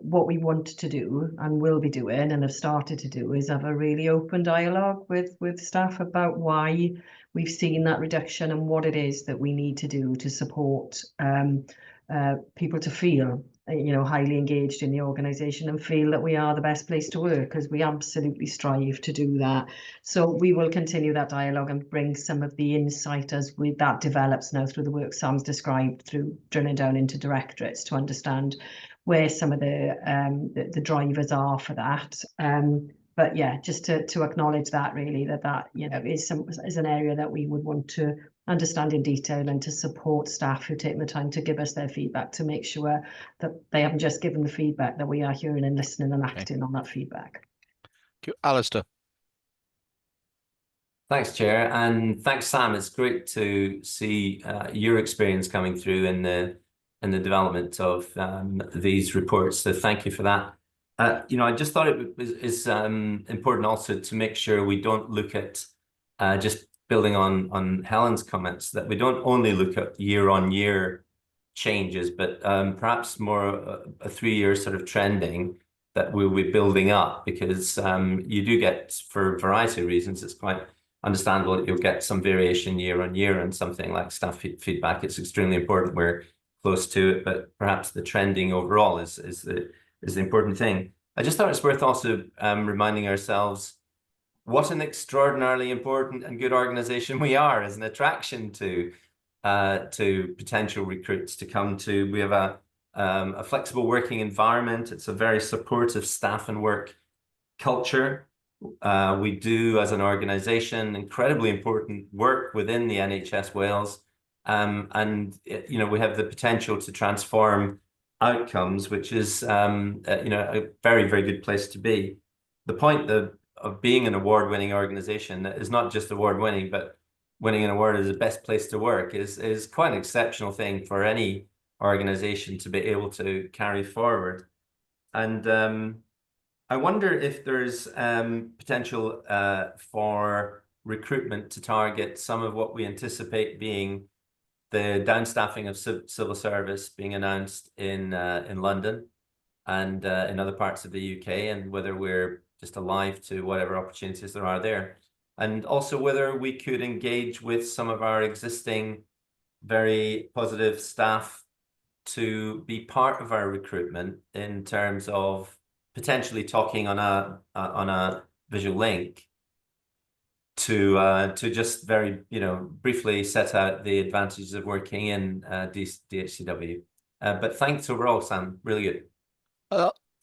what we want to do and will be doing and have started to do is have a really open dialogue with staff about why we've seen that reduction and what it is that we need to do to support people to feel, you know, highly engaged in the organisation and feel that we are the best place to work, because we absolutely strive to do that. So we will continue that dialogue and bring some of the insight as that develops now through the work Sam's described, through drilling down into directorates to understand where some of the drivers are for that. But yeah, just to acknowledge that really, that you know is an area that we would want to understand in detail and to support staff who take the time to give us their feedback, to make sure that they haven't just given the feedback, that we are hearing and listening and acting on that feedback. Thank you. Alistair. Thanks, Chair, and thanks, Sam. It's great to see your experience coming through in the development of these reports. So thank you for that. You know, I just thought it is important also to make sure we don't look at just building on Helen's comments, that we don't only look at year-on-year changes, but perhaps more a 3-year sort of trending that we'll be building up, because you do get, for a variety of reasons, it's quite understandable that you'll get some variation year-on-year and something like staff feedback. It's extremely important we're close to it, but perhaps the trending overall is the important thing. I just thought it's worth also reminding ourselves what an extraordinarily important and good organisation we are as an attraction to potential recruits to come to. We have a flexible working environment. It's a very supportive staff and work culture. We do, as an organisation, incredibly important work within the NHS Wales, and you know, we have the potential to transform outcomes, which is you know, a very, very good place to be. The point of being an award-winning organisation that is not just award-winning, but winning an award as the best place to work is quite an exceptional thing for any organisation to be able to carry forward. And I wonder if there's potential for recruitment to target some of what we anticipate being the downstaffing of civil service being announced in London and in other parts of the UK, and whether we're just alive to whatever opportunities there are there. And also whether we could engage with some of our existing very positive staff to be part of our recruitment in terms of potentially talking on a visual link to just very, you know, briefly set out the advantages of working in DHCW. But thanks overall, Sam. Really good.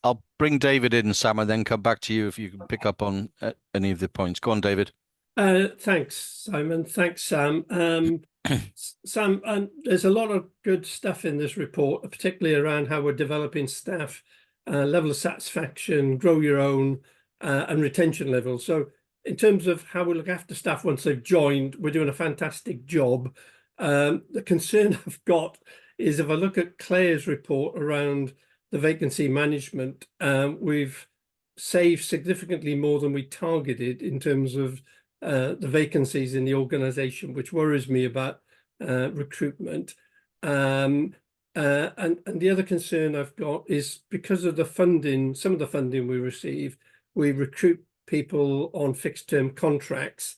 I'll bring David in, Sam, and then come back to you if you can pick up on any of the points. Go on, David. Thanks, Simon. Thanks, Sam. Sam, there's a lot of good stuff in this report, particularly around how we're developing staff, level of satisfaction, grow your own, and retention levels. So in terms of how we look after staff once they've joined, we're doing a fantastic job. The concern I've got is if I look at Claire's report around the vacancy management, we've saved significantly more than we targeted in terms of the vacancies in the organisation, which worries me about recruitment. And the other concern I've got is because of the funding, some of the funding we receive, we recruit people on fixed term contracts.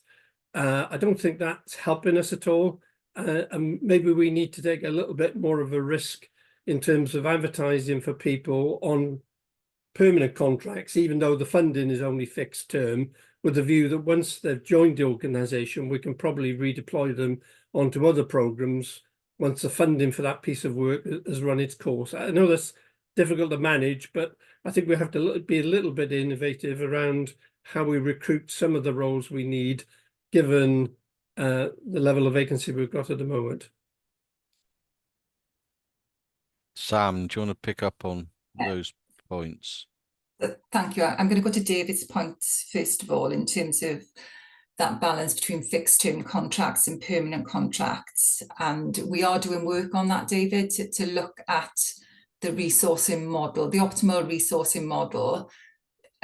I don't think that's helping us at all. And maybe we need to take a little bit more of a risk in terms of advertising for people on permanent contracts, even though the funding is only fixed term, with the view that once they've joined the organisation, we can probably redeploy them onto other programmes once the funding for that piece of work has run its course. I know that's difficult to manage, but I think we have to be a little bit innovative around how we recruit some of the roles we need, given the level of vacancy we've got at the moment. Sam, do you want to pick up on those points? Thank you. I'm going to go to David's points first of all, in terms of that balance between fixed term contracts and permanent contracts. And we are doing work on that, David, to look at the resourcing model, the optimal resourcing model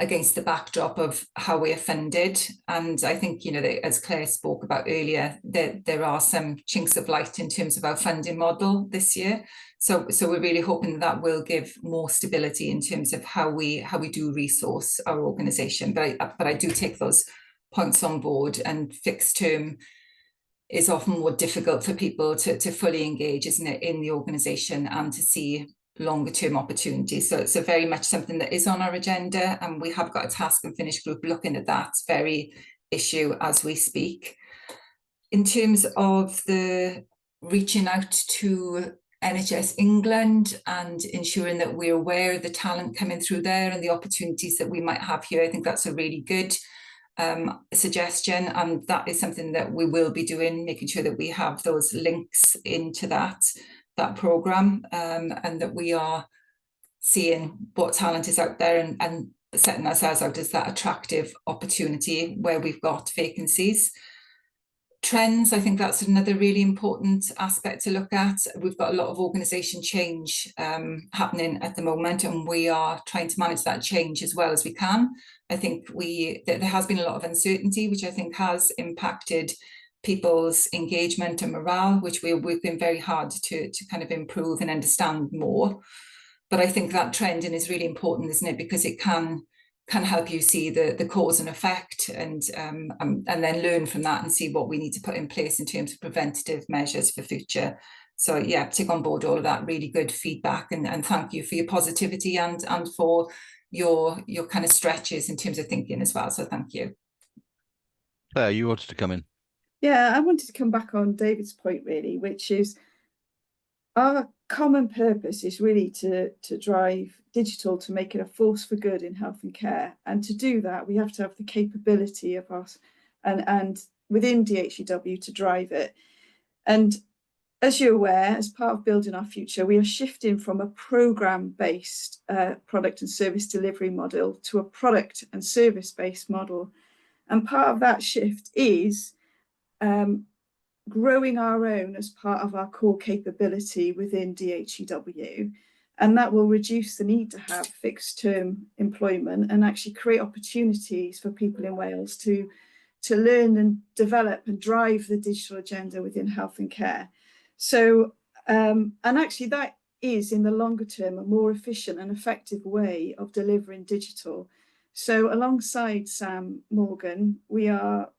against the backdrop of how we are funded. And I think, you know, as Claire spoke about earlier, there are some chinks of light in terms of our funding model this year. So we're really hoping that will give more stability in terms of how we do resource our organisation. But I do take those points on board, and fixed term is often more difficult for people to fully engage, isn't it, in the organisation and to see longer term opportunities. So it's very much something that is on our agenda, and we have got a task and finish group looking at that very issue as we speak. In terms of the reaching out to NHS England and ensuring that we're aware of the talent coming through there and the opportunities that we might have here, I think that's a really good suggestion, and that is something that we will be doing, making sure that we have those links into that programme, and that we are seeing what talent is out there and setting ourselves out as that attractive opportunity where we've got vacancies. Trends, I think that's another really important aspect to look at. We've got a lot of organisation change happening at the moment, and we are trying to manage that change as well as we can. I think there has been a lot of uncertainty, which I think has impacted people's engagement and morale, which we're working very hard to kind of improve and understand more. But I think that trending is really important, isn't it? Because it can help you see the cause and effect, and then learn from that and see what we need to put in place in terms of preventative measures for future. So yeah, take on board all of that really good feedback, and thank you for your positivity and for your kind of stretches in terms of thinking as well. So thank you. Claire, you wanted to come in. Yeah, I wanted to come back on David's point really, which is our common purpose is really to drive digital to make it a force for good in health and care. And to do that, we have to have the capability of us and within DHCW to drive it. And as you're aware, as part of building our future, we are shifting from a programme-based product and service delivery model to a product and service-based model. And part of that shift is growing our own as part of our core capability within DHCW. And that will reduce the need to have fixed term employment and actually create opportunities for people in Wales to learn and develop and drive the digital agenda within health and care. So, and actually that is in the longer term a more efficient and effective way of delivering digital. So alongside Sam Morgan, we are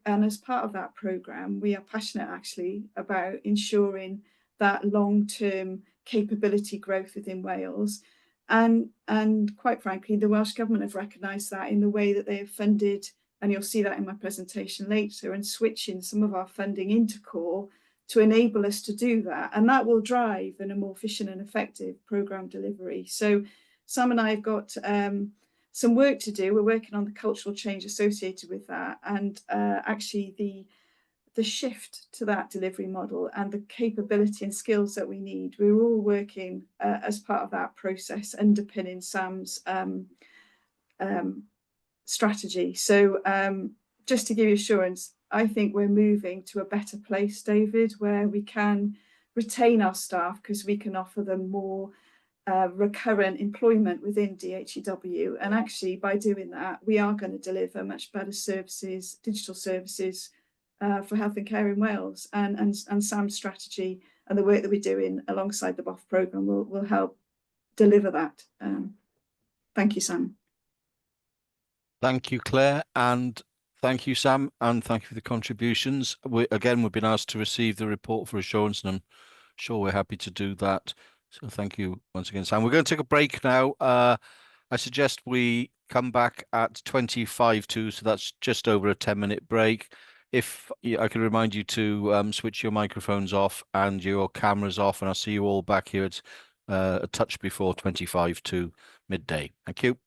and as part of that programme, we are passionate actually about ensuring that long-term capability growth within Wales. And quite frankly, the Welsh Government have recognised that in the way that they have funded, and you'll see that in my presentation later, and switching some of our funding into core to enable us to do that. And that will drive in a more efficient and effective programme delivery. So Sam and I have got some work to do. We're working on the cultural change associated with that, and actually the shift to that delivery model and the capability and skills that we need. We're all working as part of that process, underpinning Sam's strategy. So just to give you assurance, I think we're moving to a better place, David, where we can retain our staff because we can offer them more recurrent employment within DHCW. And actually, by doing that, we are going to deliver much better services, digital services for health and care in Wales. And Sam's strategy and the work that we're doing alongside the BOF programme will help deliver that. Thank you, Sam. Thank you, Claire, and thank you, Sam, and thank you for the contributions. We've been asked to receive the report for assurance, and I'm sure we're happy to do that. So thank you once again, Sam. We're going to take a break now. I suggest we come back at 25 to, so that's just over a 10-minute break. If I can remind you to switch your microphones off and your cameras off, and I'll see you all back here at a touch before 25 to midday. Thank you.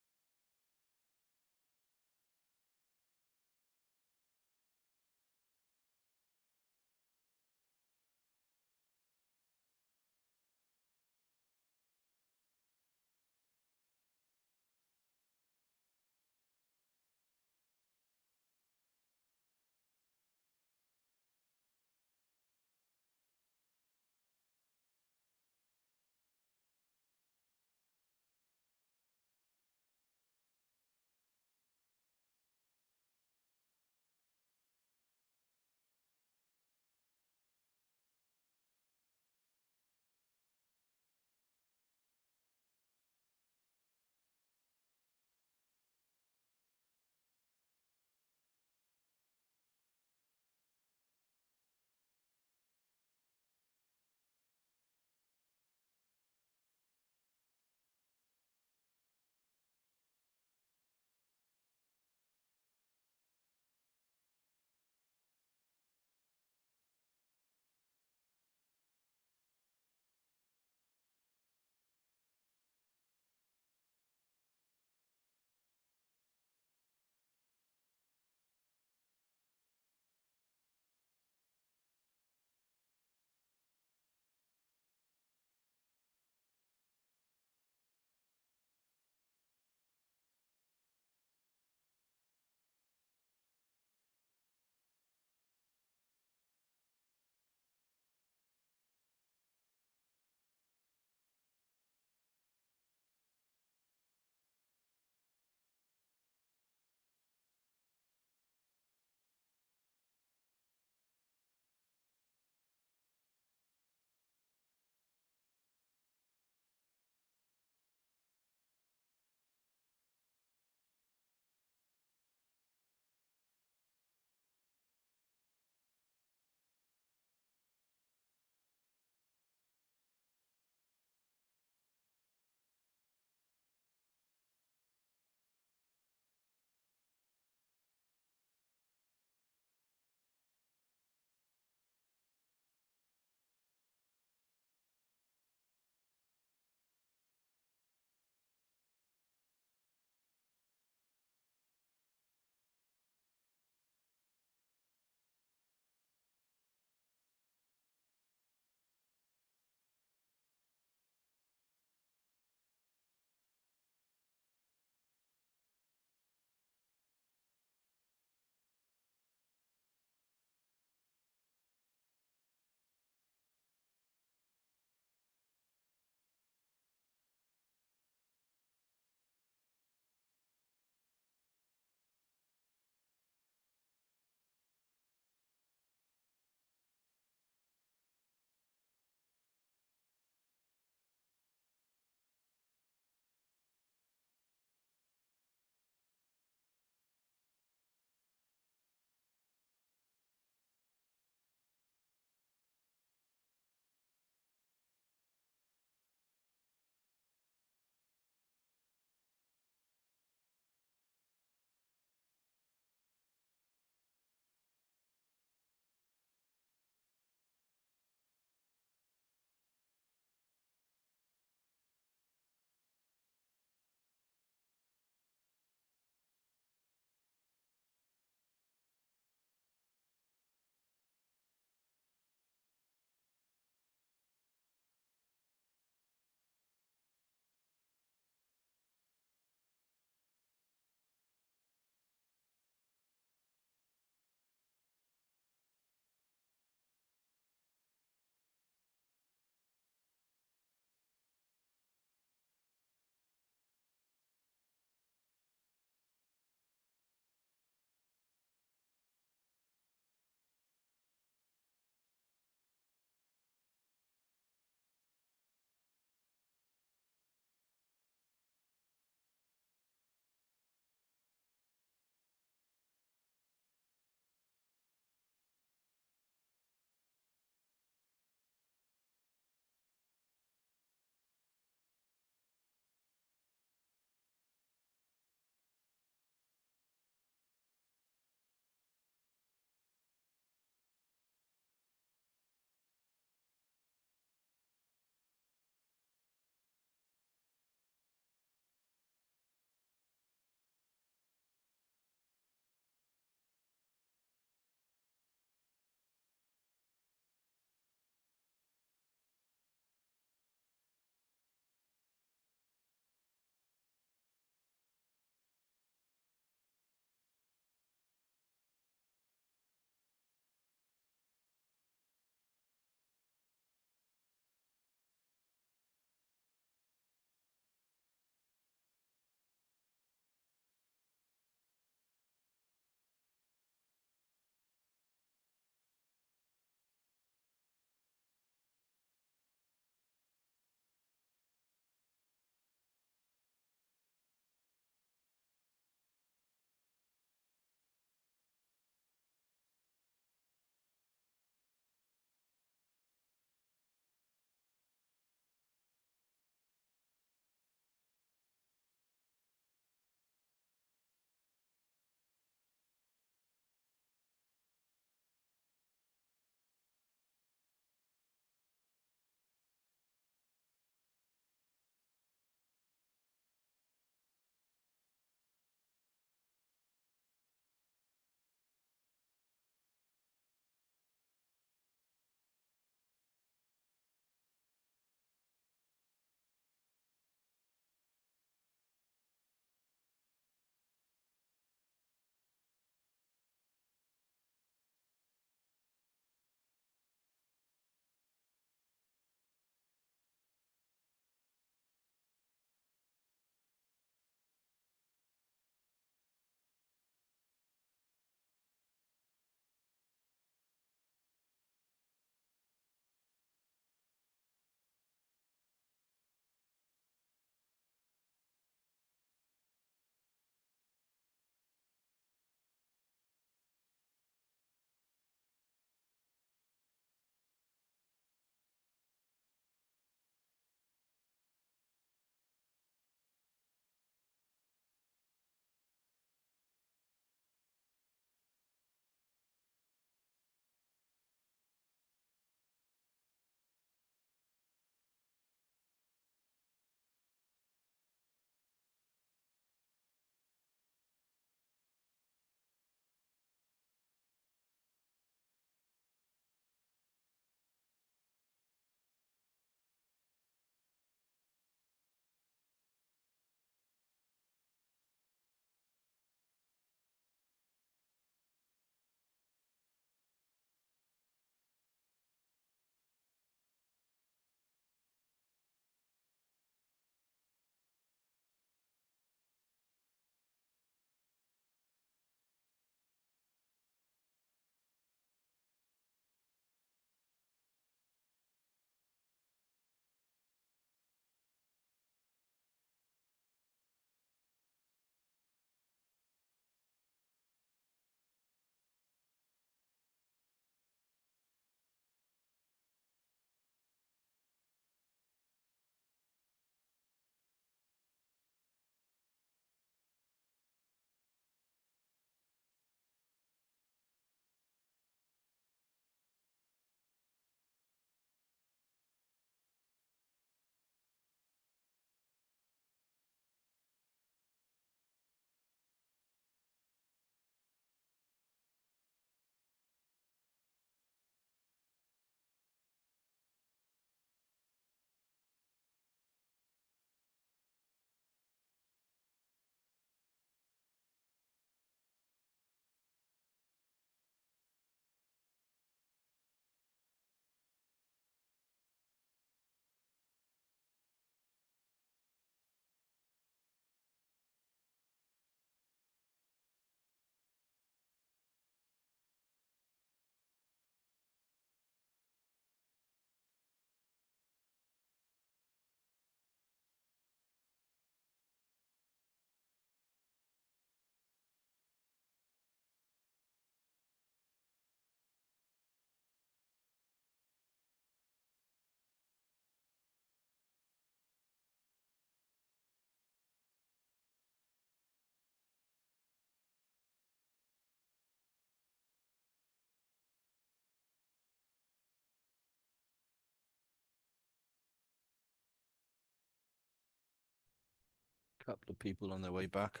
Couple of people on their way back.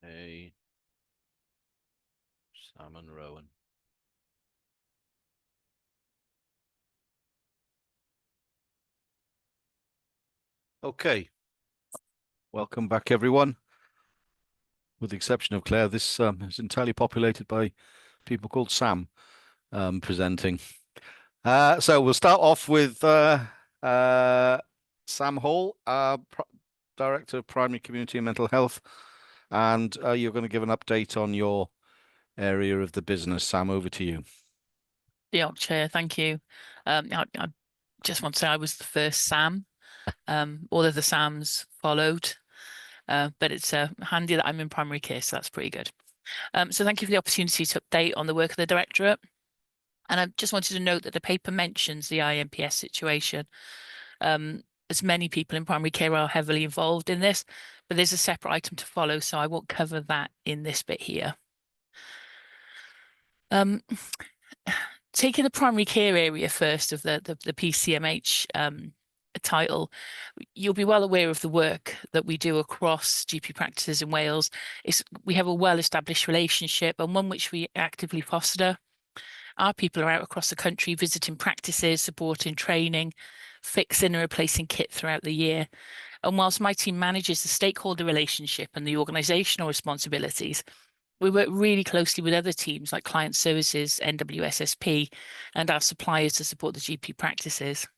Okay. Sam and Rowan. Okay. Welcome back, everyone. With the exception of Claire, this is entirely populated by people called Sam presenting. So we'll start off with Sam Hall, Director of Primary Community and Mental Health. And you're going to give an update on your area of the business. Sam, over to you. Yeah, Chair, thank you. I just want to say I was the first Sam. All of the Sams followed, but it's handy that I'm in primary care, so that's pretty good. So thank you for the opportunity to update on the work of the Directorate. And I just wanted to note that the paper mentions the IMPS situation. As many people in primary care are heavily involved in this, but there's a separate item to follow, so I won't cover that in this bit here. Taking the primary care area first of the PCMH title, you'll be well aware of the work that we do across GP practices in Wales. We have a well-established relationship and one which we actively foster. Our people are out across the country visiting practices, supporting training, fixing and replacing kit throughout the year. And whilst my team manages the stakeholder relationship and the organisational responsibilities, we work really closely with other teams like Client Services, NWSSP, and our suppliers to support the GP practices.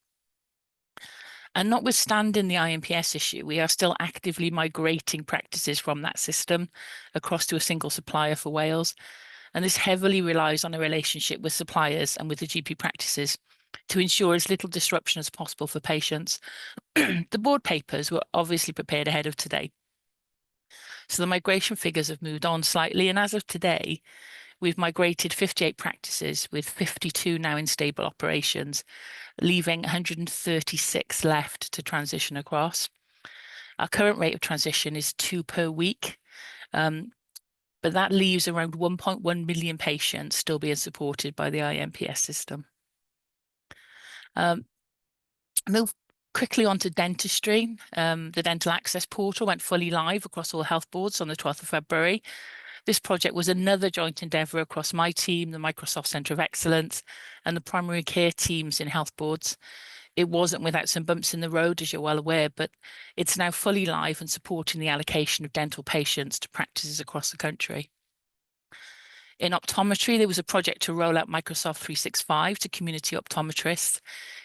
And notwithstanding the IMPS issue, we are still actively migrating practices from that system across to a single supplier for Wales. And this heavily relies on a relationship with suppliers and with the GP practices to ensure as little disruption as possible for patients. The board papers were obviously prepared ahead of today. So the migration figures have moved on slightly. And as of today, we've migrated 58 practices with 52 now in stable operations, leaving 136 left to transition across. Our current rate of transition is 2 per week. But that leaves around 1.1 million patients still being supported by the IMPS system. Move quickly on to dentistry. The Dental Access Portal went fully live across all health boards on the 12th of February. This project was another joint endeavour across my team, the Microsoft Centre of Excellence, and the primary care teams in health boards. It wasn't without some bumps in the road, as you're well aware, but it's now fully live and supporting the allocation of dental patients to practices across the country. In optometry, there was a project to roll out Microsoft 365 to community optometrists,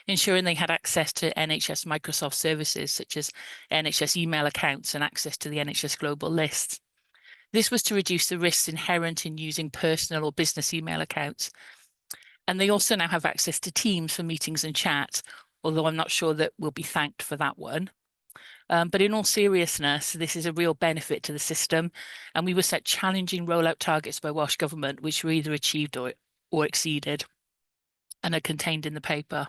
ensuring they had access to NHS Microsoft services such as NHS email accounts and access to the NHS global lists. This was to reduce the risks inherent in using personal or business email accounts. And they also now have access to Teams for meetings and chat, although I'm not sure that we'll be thanked for that one. But in all seriousness, this is a real benefit to the system, and we were set challenging rollout targets by Welsh Government, which were either achieved or exceeded, and are contained in the paper.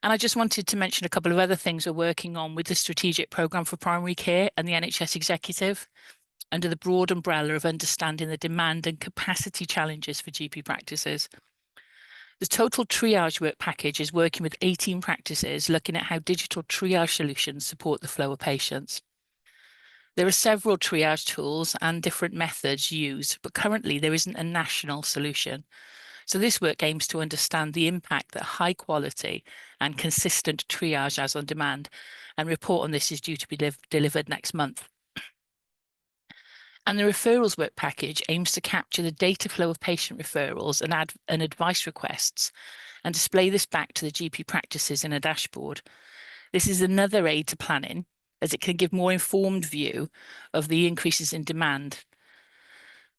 And I just wanted to mention a couple of other things we're working on with the Strategic Programme for Primary Care and the NHS Executive, under the broad umbrella of understanding the demand and capacity challenges for GP practices. The total triage work package is working with 18 practices, looking at how digital triage solutions support the flow of patients. There are several triage tools and different methods used, but currently there isn't a national solution. So this work aims to understand the impact that high quality and consistent triage has on demand, and report on this is due to be delivered next month. And the referrals work package aims to capture the data flow of patient referrals and advice requests and display this back to the GP practices in a dashboard. This is another aid to planning, as it can give more informed view of the increases in demand.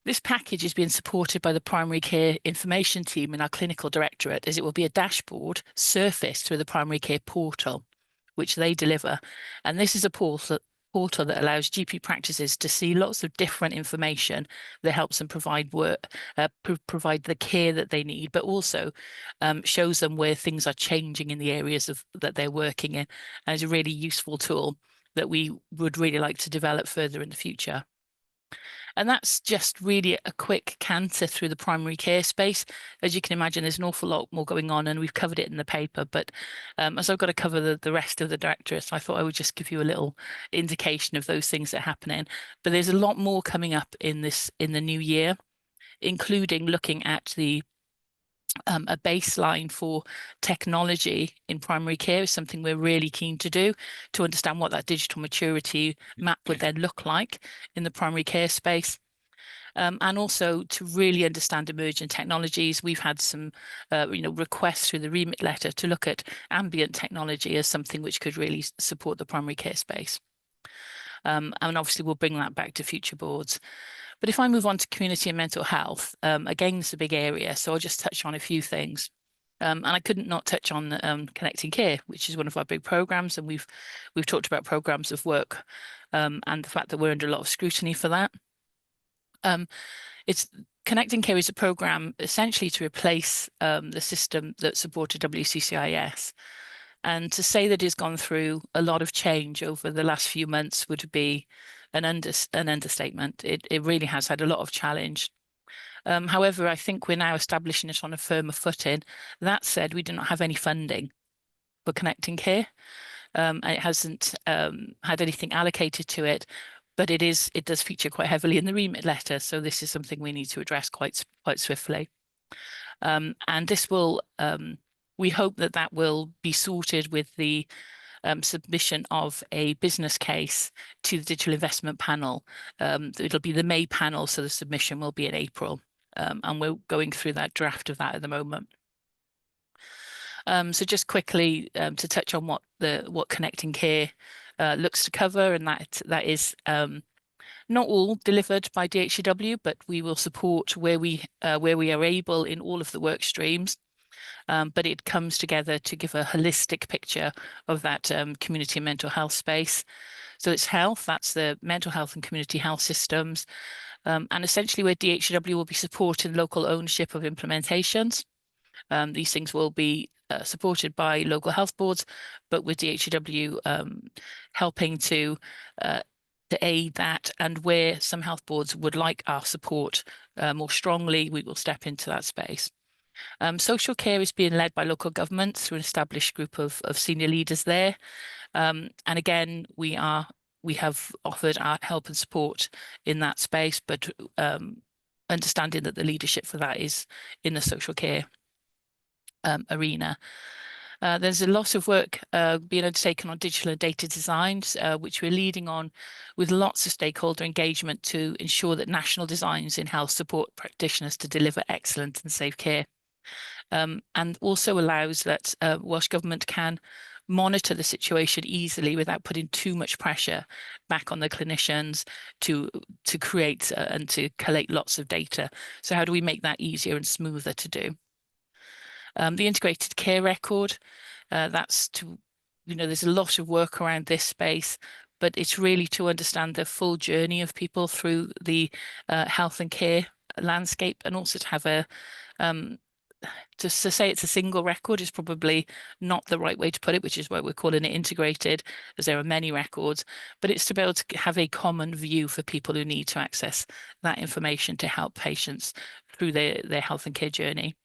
This package is being supported by the primary care information team in our clinical directorate, as it will be a dashboard surfaced through the primary care portal, which they deliver. And this is a portal that allows GP practices to see lots of different information that helps them provide provide the care that they need, but also shows them where things are changing in the areas that they're working in. And it's a really useful tool that we would really like to develop further in the future. And that's just really a quick canter through the primary care space. As you can imagine, there's an awful lot more going on, and we've covered it in the paper. But as I've got to cover the rest of the directorates, I thought I would just give you a little indication of those things that are happening. But there's a lot more coming up in the new year, including looking at the a baseline for technology in primary care is something we're really keen to do, to understand what that digital maturity map would then look like in the primary care space. And also to really understand emerging technologies. We've had some requests through the remit letter to look at ambient technology as something which could really support the primary care space. And obviously we'll bring that back to future boards. But if I move on to community and mental health, again, it's a big area, so I'll just touch on a few things. And I couldn't not touch on Connecting Care, which is one of our big programs, and we've talked about programs of work and the fact that we're under a lot of scrutiny for that. It's Connecting Care is a program essentially to replace the system that supported WCCIS. And to say that it's gone through a lot of change over the last few months would be an understatement. It really has had a lot of challenge. However, I think we're now establishing it on a firmer footing. That said, we do not have any funding for Connecting Care. It hasn't had anything allocated to it, but it does feature quite heavily in the remit letter. So this is something we need to address quite swiftly. And this will, we hope that will be sorted with the submission of a business case to the Digital Investment Panel. It'll be the May panel, so the submission will be in April. And we're going through that draft of that at the moment. So just quickly to touch on what Connecting Care looks to cover, and that is not all delivered by DHCW, but we will support where we are able in all of the work streams. But it comes together to give a holistic picture of that community and mental health space. So it's health, that's the mental health and community health systems, and essentially where DHCW will be supporting local ownership of implementations. These things will be supported by local health boards, but with DHCW helping to aid that, and where some health boards would like our support more strongly, we will step into that space. Social care is being led by local government through an established group of senior leaders there. And again, we have offered our help and support in that space, but understanding that the leadership for that is in the social care arena. There's a lot of work being undertaken on digital and data designs, which we're leading on with lots of stakeholder engagement to ensure that national designs in health support practitioners to deliver excellent and safe care. And also allows that Welsh Government can monitor the situation easily without putting too much pressure back on the clinicians to create and to collate lots of data. So how do we make that easier and smoother to do? The integrated care record, that's to, there's a lot of work around this space, but it's really to understand the full journey of people through the health and care landscape, and also to have a to say it's a single record is probably not the right way to put it, which is why we're calling it integrated, as there are many records, but it's to be able to have a common view for people who need to access that information to help patients through their health and care journey.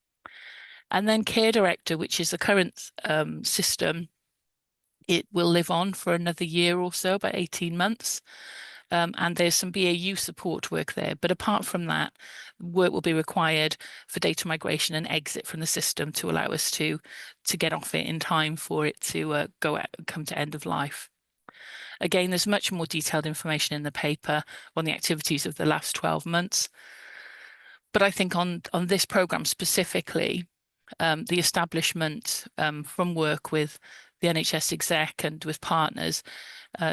And then Care Director, which is the current system, it will live on for another year or so, about 18 months. And there's some BAU support work there. But apart from that, work will be required for data migration and exit from the system to allow us to get off it in time for it to come to end of life. Again, there's much more detailed information in the paper on the activities of the last 12 months. But I think on this programme specifically, the establishment from work with the NHS exec and with partners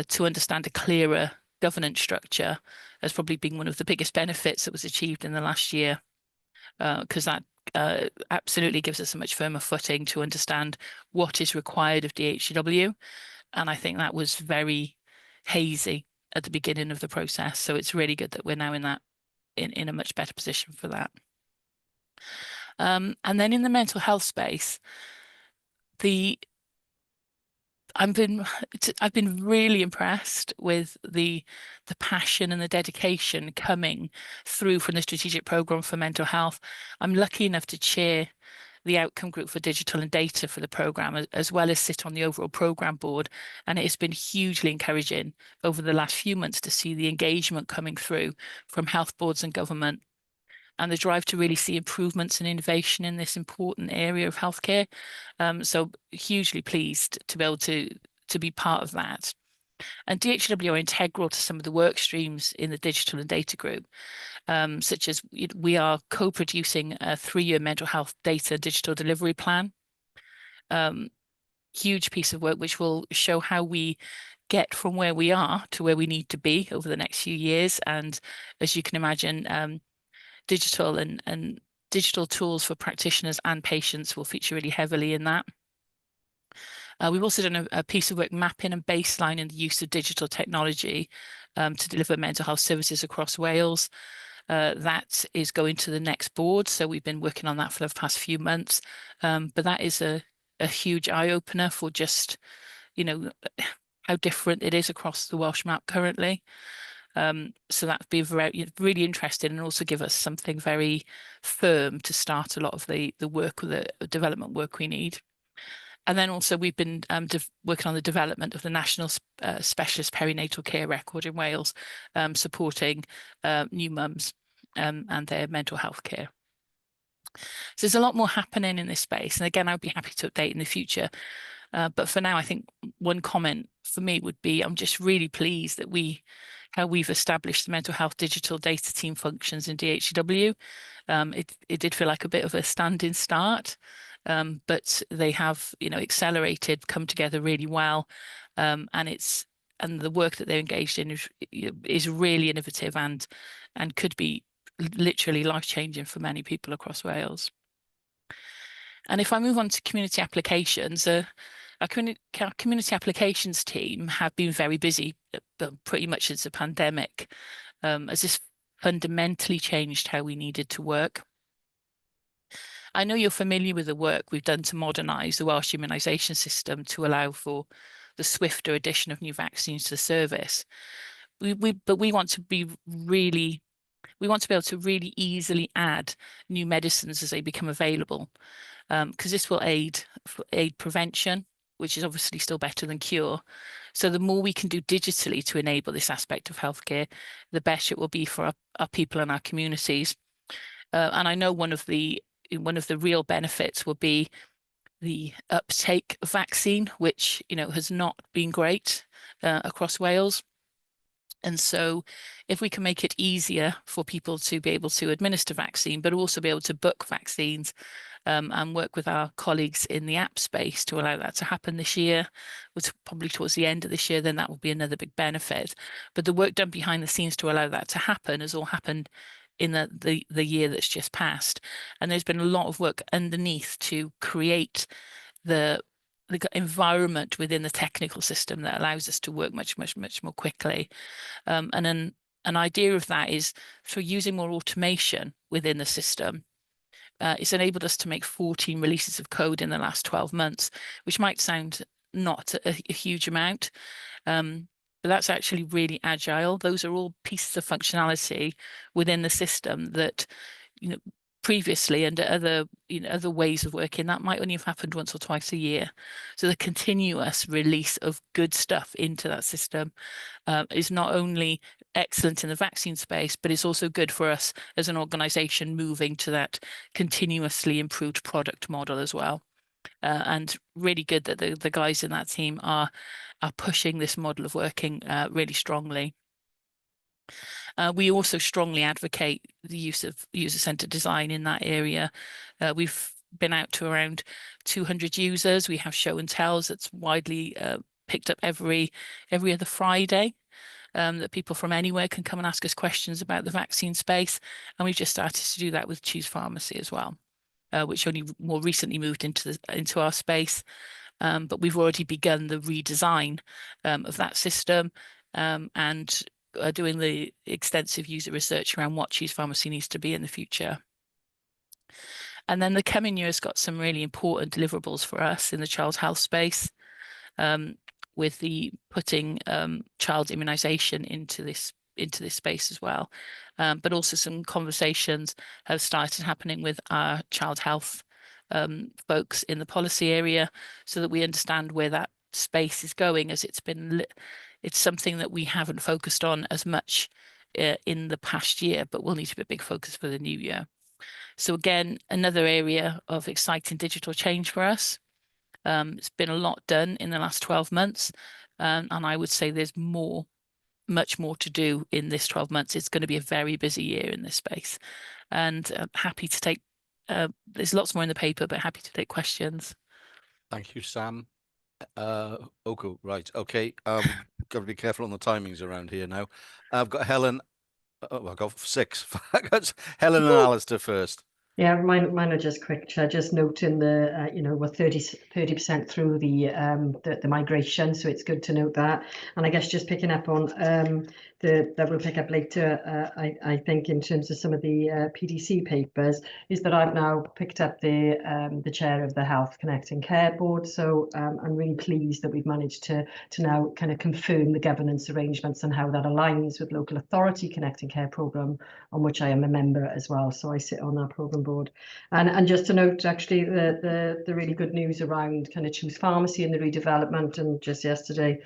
to understand a clearer governance structure has probably been one of the biggest benefits that was achieved in the last year, because that absolutely gives us a much firmer footing to understand what is required of DHCW. And I think that was very hazy at the beginning of the process. So it's really good that we're now in a much better position for that. And then in the mental health space, I've been really impressed with the passion and the dedication coming through from the strategic program for mental health. I'm lucky enough to chair the outcome group for digital and data for the program, as well as sit on the overall program board. And it has been hugely encouraging over the last few months to see the engagement coming through from health boards and government, and the drive to really see improvements and innovation in this important area of healthcare. So hugely pleased to be able to be part of that. And DHCW are integral to some of the work streams in the digital and data group, such as we are co-producing a 3-year mental health data digital delivery plan. Huge piece of work which will show how we get from where we are to where we need to be over the next few years. And as you can imagine, digital and digital tools for practitioners and patients will feature really heavily in that. We've also done a piece of work mapping and baselining the use of digital technology to deliver mental health services across Wales. That is going to the next board. So we've been working on that for the past few months. But that is a huge eye-opener for just, how different it is across the Welsh map currently. So that'd be really interesting, and also give us something very firm to start a lot of the work, the development work we need. And then also we've been working on the development of the National Specialist Perinatal Care Record in Wales, supporting new mums and their mental health care. So there's a lot more happening in this space. And again, I'd be happy to update in the future. But for now, I think one comment for me would be, I'm just really pleased that how we've established the mental health digital data team functions in DHCW. It did feel like a bit of a standing start. But they have, accelerated, come together really well, and the work that they're engaged in is really innovative and could be literally life-changing for many people across Wales. And if I move on to community applications, our community applications team have been very busy, pretty much since the pandemic, as this fundamentally changed how we needed to work. I know you're familiar with the work we've done to modernise the Welsh immunisation system to allow for the swifter addition of new vaccines to the service. But we want to be able to really easily add new medicines as they become available, because this will aid prevention, which is obviously still better than cure. So the more we can do digitally to enable this aspect of healthcare, the better it will be for our people and our communities. And I know one of the real benefits will be the uptake of vaccine, which has not been great across Wales. And so if we can make it easier for people to be able to administer vaccine, but also be able to book vaccines, and work with our colleagues in the app space to allow that to happen this year, probably towards the end of this year, then that will be another big benefit. But the work done behind the scenes to allow that to happen has all happened in the year that's just passed. And there's been a lot of work underneath to create the environment within the technical system that allows us to work much more quickly. And an idea of that is through using more automation within the system. It's enabled us to make 14 releases of code in the last 12 months, which might sound not a huge amount, but that's actually really agile. Those are all pieces of functionality within the system that, previously under other ways of working, that might only have happened once or twice a year. So the continuous release of good stuff into that system is not only excellent in the vaccine space, but it's also good for us as an organization moving to that continuously improved product model as well. And really good that the guys in that team are pushing this model of working really strongly. We also strongly advocate the use of user-centered design in that area. We've been out to around 200 users. We have show and tells that's widely picked up every other Friday, that people from anywhere can come and ask us questions about the vaccine space. And we've just started to do that with Choose Pharmacy as well, which only more recently moved into our space. But we've already begun the redesign of that system, and are doing the extensive user research around what Choose Pharmacy needs to be in the future. And then the coming year has got some really important deliverables for us in the child health space. with the putting child immunisation into this space as well. But also some conversations have started happening with our child health folks in the policy area, so that we understand where that space is going, as it's something that we haven't focused on as much in the past year, but will need to be a big focus for the new year. So again, another area of exciting digital change for us. It's been a lot done in the last 12 months, and I would say there's much more to do in this 12 months. It's going to be a very busy year in this space, and happy to take, there's lots more in the paper, but happy to take questions. Thank you, Sam. Oko, right, okay. Got to be careful on the timings around here now. I've got Helen. Oh, I've got 6. I got Helen and Alistair first. Yeah, mine are just quick, Chair. Just noting the, you know, we're 30% through the migration, so it's good to note that. And I guess just picking up on that we'll pick up later, I think in terms of some of the PDC papers, is that I've now picked up the chair of the Health Connecting Care Board. So I'm really pleased that we've managed to now kind of confirm the governance arrangements and how that aligns with local authority Connecting Care programme, on which I am a member as well. So I sit on that programme board. And just to note, actually, the really good news around kind of Choose Pharmacy and the redevelopment. And just yesterday,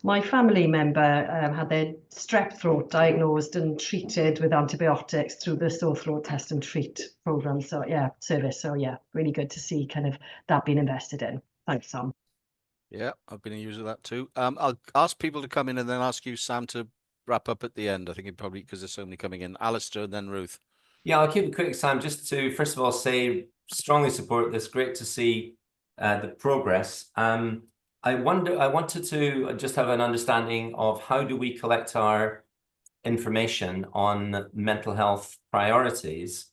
my family member had their strep throat diagnosed and treated with antibiotics through the sore throat test and treat programme. So yeah, service. So yeah, really good to see kind of that being invested in. Thanks, Sam. Yeah, I've been a user of that too. I'll ask people to come in and then ask you, Sam, to wrap up at the end. I think it probably, because there's so many coming in. Alistair and then Ruth. Yeah, I'll keep it quick, Sam, just to first of all say strongly support this. Great to see the progress. I wanted to just have an understanding of how do we collect our information on mental health priorities.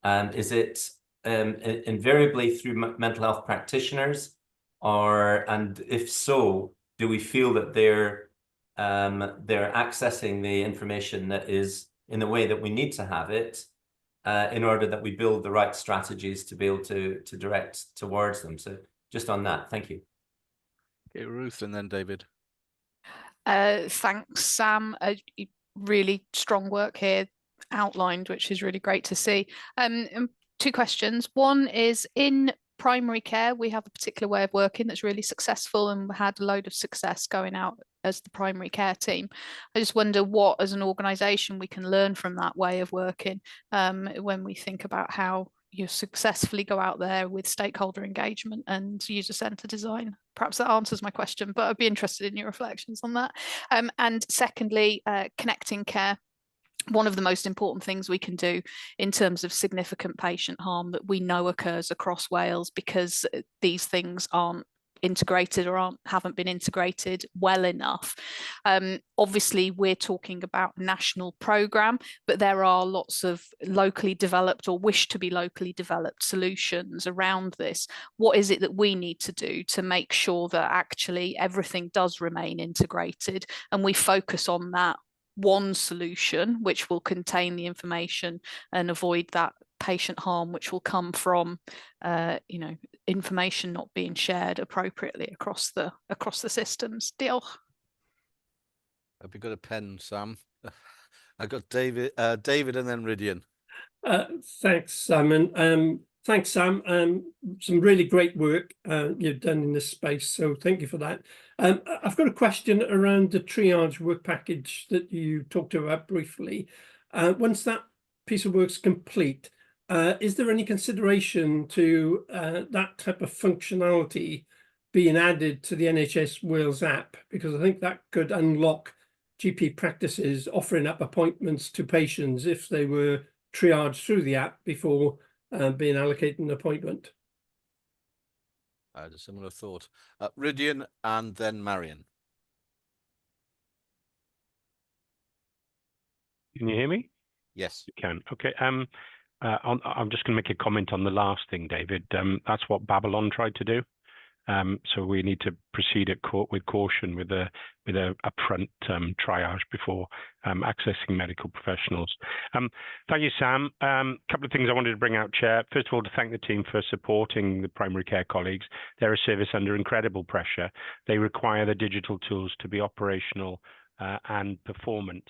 Is it invariably through mental health practitioners, and if so, do we feel that they're accessing the information that is in the way that we need to have it, in order that we build the right strategies to be able to direct towards them? So just on that, thank you. Okay, Ruth and then David. Thanks, Sam. Really strong work here outlined, which is really great to see. 2 questions. One is, in primary care, we have a particular way of working that's really successful, and we had a load of success going out as the primary care team. I just wonder what, as an organisation, we can learn from that way of working when we think about how you successfully go out there with stakeholder engagement and user-centred design. Perhaps that answers my question, but I'd be interested in your reflections on that. And secondly, connecting care. One of the most important things we can do in terms of significant patient harm that we know occurs across Wales, because these things aren't integrated or haven't been integrated well enough. Obviously, we're talking about a national programme, but there are lots of locally developed or wish to be locally developed solutions around this. What is it that we need to do to make sure that actually everything does remain integrated, and we focus on that one solution which will contain the information and avoid that patient harm which will come from you know, information not being shared appropriately across the systems. Diolch. Have you got a pen, Sam? I got David and then Rydian. Thanks, Simon. Thanks, Sam. Some really great work you've done in this space, so thank you for that. I've got a question around the triage work package that you talked about briefly. Once that piece of work's complete, is there any consideration to that type of functionality being added to the NHS Wales app? Because I think that could unlock GP practices offering up appointments to patients if they were triaged through the app before being allocated an appointment. I had a similar thought. Rydian and then Marion. Can you hear me? Yes. You can. Okay. I'm just going to make a comment on the last thing, David. That's what Babylon tried to do. So we need to proceed with caution, with a upfront triage before accessing medical professionals. Thank you, Sam. Couple of things I wanted to bring out, Chair. First of all, to thank the team for supporting the primary care colleagues. They're a service under incredible pressure. They require the digital tools to be operational and performant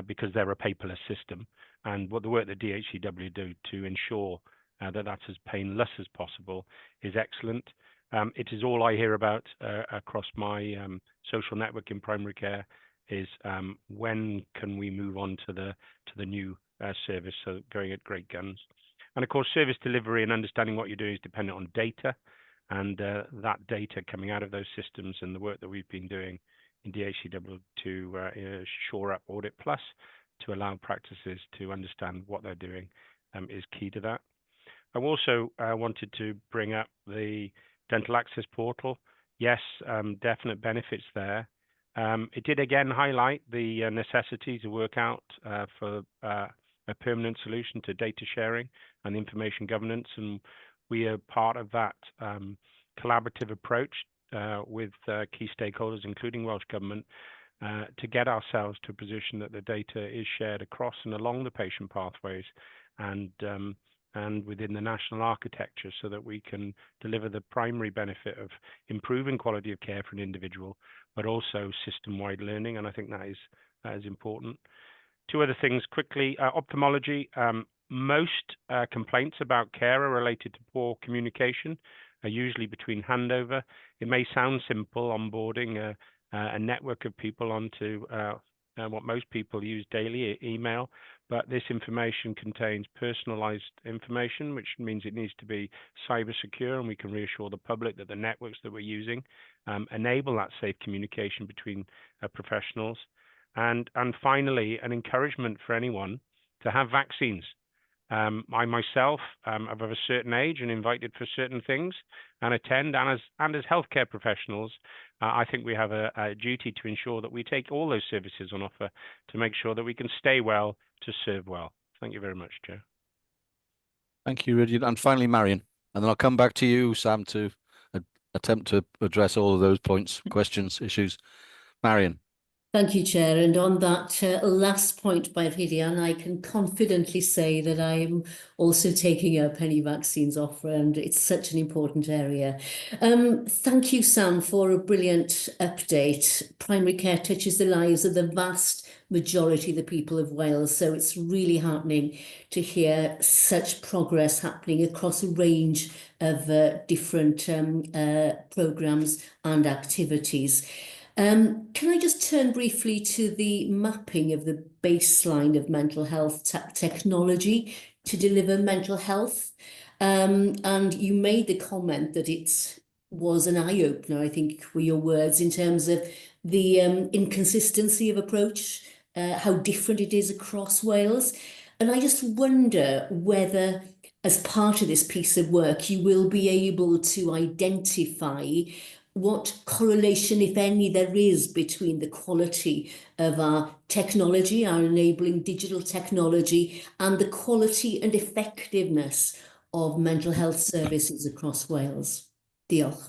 because they're a paperless system. And what the work that DHCW do to ensure that that's as painless as possible is excellent. It is all I hear about across my social network in primary care is when can we move on to the new service, so going at great guns. And of course, service delivery and understanding what you're doing is dependent on data, and that data coming out of those systems and the work that we've been doing in DHCW to shore up Audit Plus to allow practices to understand what they're doing is key to that. I also wanted to bring up the Dental Access Portal. Yes, definite benefits there. It did again highlight the necessity to work out for a permanent solution to data sharing and information governance, and we are part of that collaborative approach with key stakeholders, including Welsh Government, to get ourselves to a position that the data is shared across and along the patient pathways and within the national architecture, so that we can deliver the primary benefit of improving quality of care for an individual, but also system-wide learning. And I think that is important. Two other things quickly. Ophthalmology. Most complaints about care are related to poor communication, usually between handover. It may sound simple, onboarding a network of people onto what most people use daily, email, but this information contains personalized information, which means it needs to be cyber secure, and we can reassure the public that the networks that we're using enable that safe communication between professionals. And finally, an encouragement for anyone to have vaccines. I myself am of a certain age and invited for certain things and attend, and as healthcare professionals, I think we have a duty to ensure that we take all those services on offer to make sure that we can stay well to serve well. Thank you very much, Chair. Thank you, Rudyard. And finally, Marion, and then I'll come back to you, Sam, to attempt to address all of those points, questions, issues. Marion. Thank you, Chair. And on that last point by Rhidian, I can confidently say that I am also taking up any vaccines offer, and it's such an important area. Thank you, Sam, for a brilliant update. Primary care touches the lives of the vast majority of the people of Wales, so it's really heartening to hear such progress happening across a range of different programmes and activities. Can I just turn briefly to the mapping of the baseline of mental health technology to deliver mental health? And you made the comment that it was an eye-opener, I think were your words, in terms of the inconsistency of approach, how different it is across Wales. And I just wonder whether, as part of this piece of work, you will be able to identify what correlation, if any, there is between the quality of our technology, our enabling digital technology, and the quality and effectiveness of mental health services across Wales. Diolch.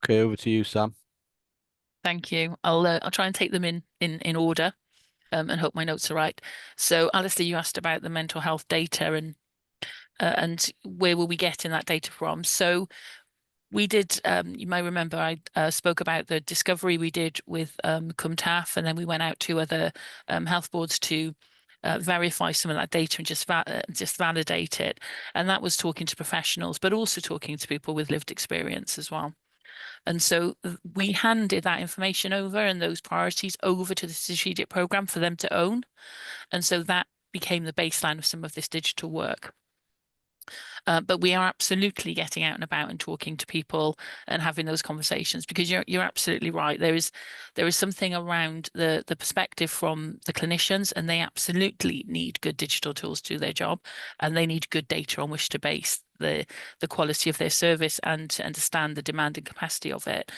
Okay, over to you, Sam. Thank you. I'll try and take them in order, and hope my notes are right. So, Alistair, you asked about the mental health data and where will we get in that data from? So, we did, you may remember, I spoke about the discovery we did with Cwmtaf, and then we went out to other health boards to verify some of that data and just validate it. And that was talking to professionals, but also talking to people with lived experience as well. And so we handed that information over and those priorities over to the strategic programme for them to own. And so that became the baseline of some of this digital work. But we are absolutely getting out and about and talking to people and having those conversations, because you're absolutely right. There is something around the perspective from the clinicians, and they absolutely need good digital tools to do their job, and they need good data on which to base the quality of their service and to understand the demand and capacity of it.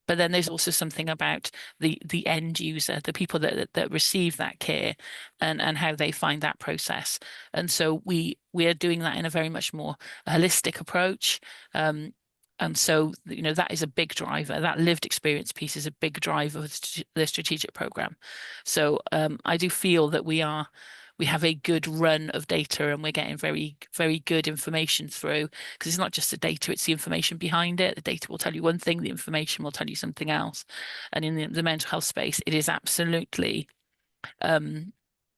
But then there's also something about the end user, the people that receive that care, and how they find that process. And so we are doing that in a very much more holistic approach. And so, you know, that is a big driver. That lived experience piece is a big driver of the strategic program. So I do feel that we have a good run of data, and we're getting very, very good information through, because it's not just the data, it's the information behind it. The data will tell you one thing, the information will tell you something else. And in the mental health space, it is absolutely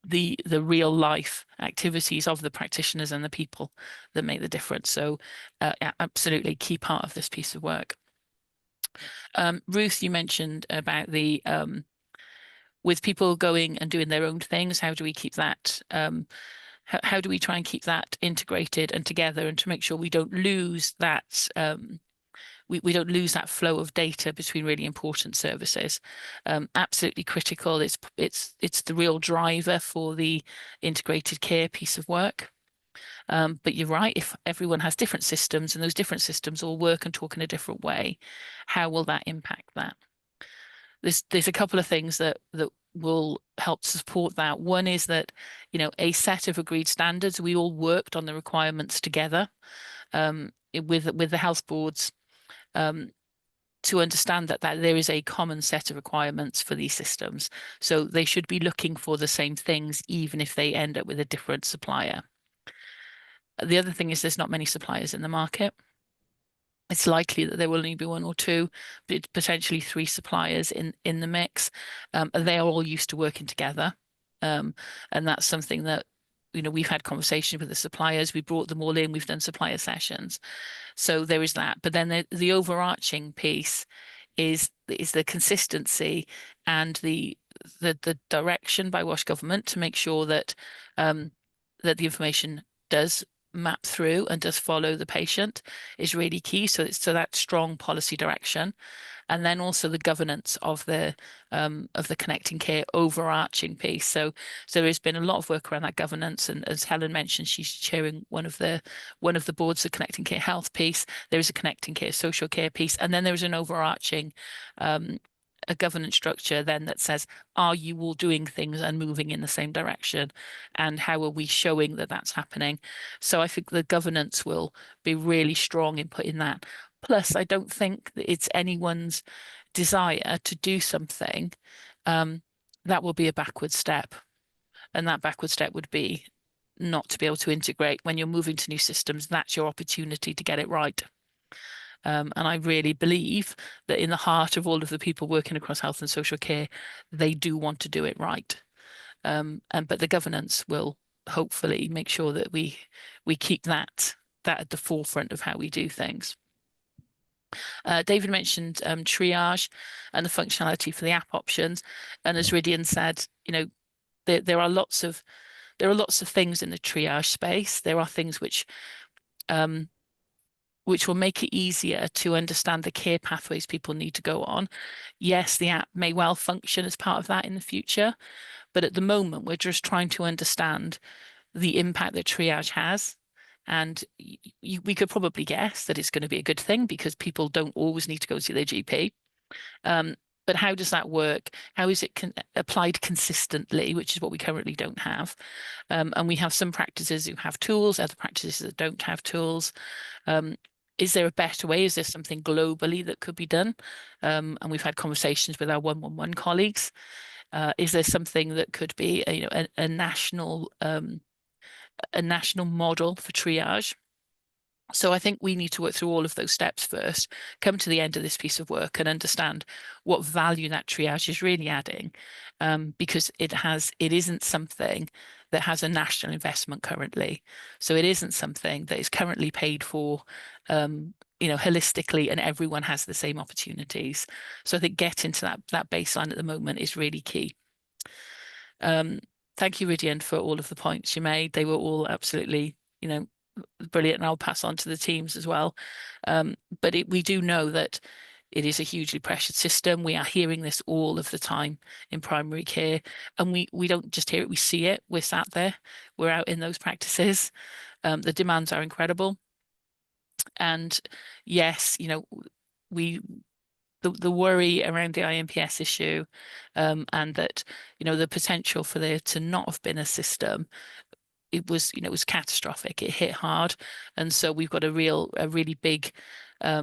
the real life activities of the practitioners and the people that make the difference. So absolutely key part of this piece of work. Ruth, you mentioned about the with people going and doing their own things, how do we keep that, how do we try and keep that integrated and together, and to make sure we don't lose that, we don't lose that flow of data between really important services. Absolutely critical. It's the real driver for the integrated care piece of work. But you're right, if everyone has different systems and those different systems all work and talk in a different way, how will that impact that? There's a couple of things that will help support that. One is that, you know, a set of agreed standards, we all worked on the requirements together with the health boards to understand that there is a common set of requirements for these systems. So they should be looking for the same things, even if they end up with a different supplier. The other thing is there's not many suppliers in the market. It's likely that there will only be one or two, but potentially 3 suppliers in the mix. They are all used to working together. And that's something that, you know, we've had conversations with the suppliers. We brought them all in. We've done supplier sessions. So there is that. But then the overarching piece is the consistency and the direction by Welsh Government to make sure that that the information does map through and does follow the patient is really key. So it's that strong policy direction, and then also the governance of the connecting care overarching piece. So there has been a lot of work around that governance, and as Helen mentioned, she's chairing one of the boards, the connecting care health piece. There is a connecting care social care piece, and then there is an overarching a governance structure then that says, are you all doing things and moving in the same direction, and how are we showing that that's happening? So I think the governance will be really strong in putting that. Plus, I don't think that it's anyone's desire to do something that will be a backward step, and that backward step would be not to be able to integrate. When you're moving to new systems, that's your opportunity to get it right. And I really believe that in the heart of all of the people working across health and social care, they do want to do it right. But the governance will hopefully make sure that we keep that at the forefront of how we do things. David mentioned triage and the functionality for the app options, and as Rydian said, you know, there are lots of things in the triage space. There are things which will make it easier to understand the care pathways people need to go on. Yes, the app may well function as part of that in the future, but at the moment, we're just trying to understand the impact that triage has. And we could probably guess that it's going to be a good thing, because people don't always need to go see their GP. But how does that work? How is it applied consistently, which is what we currently don't have. And we have some practices who have tools, other practices that don't have tools. Is there a better way? Is there something globally that could be done? And we've had conversations with our 111 colleagues. Is there something that could be a national model for triage? So I think we need to work through all of those steps first, come to the end of this piece of work and understand what value that triage is really adding, because it isn't something that has a national investment currently. So it isn't something that is currently paid for, holistically, and everyone has the same opportunities. So I think getting to that baseline at the moment is really key. Thank you, Rydian, for all of the points you made. They were all absolutely, brilliant, and I'll pass on to the teams as well. But we do know that it is a hugely pressured system. We are hearing this all of the time in primary care, and we don't just hear it, we see it. We're sat there, we're out in those practices. The demands are incredible. And yes, the worry around the IMPS issue, and that, you know, the potential for there to not have been a system, it was, you know, it was catastrophic. It hit hard, and so we've got a really big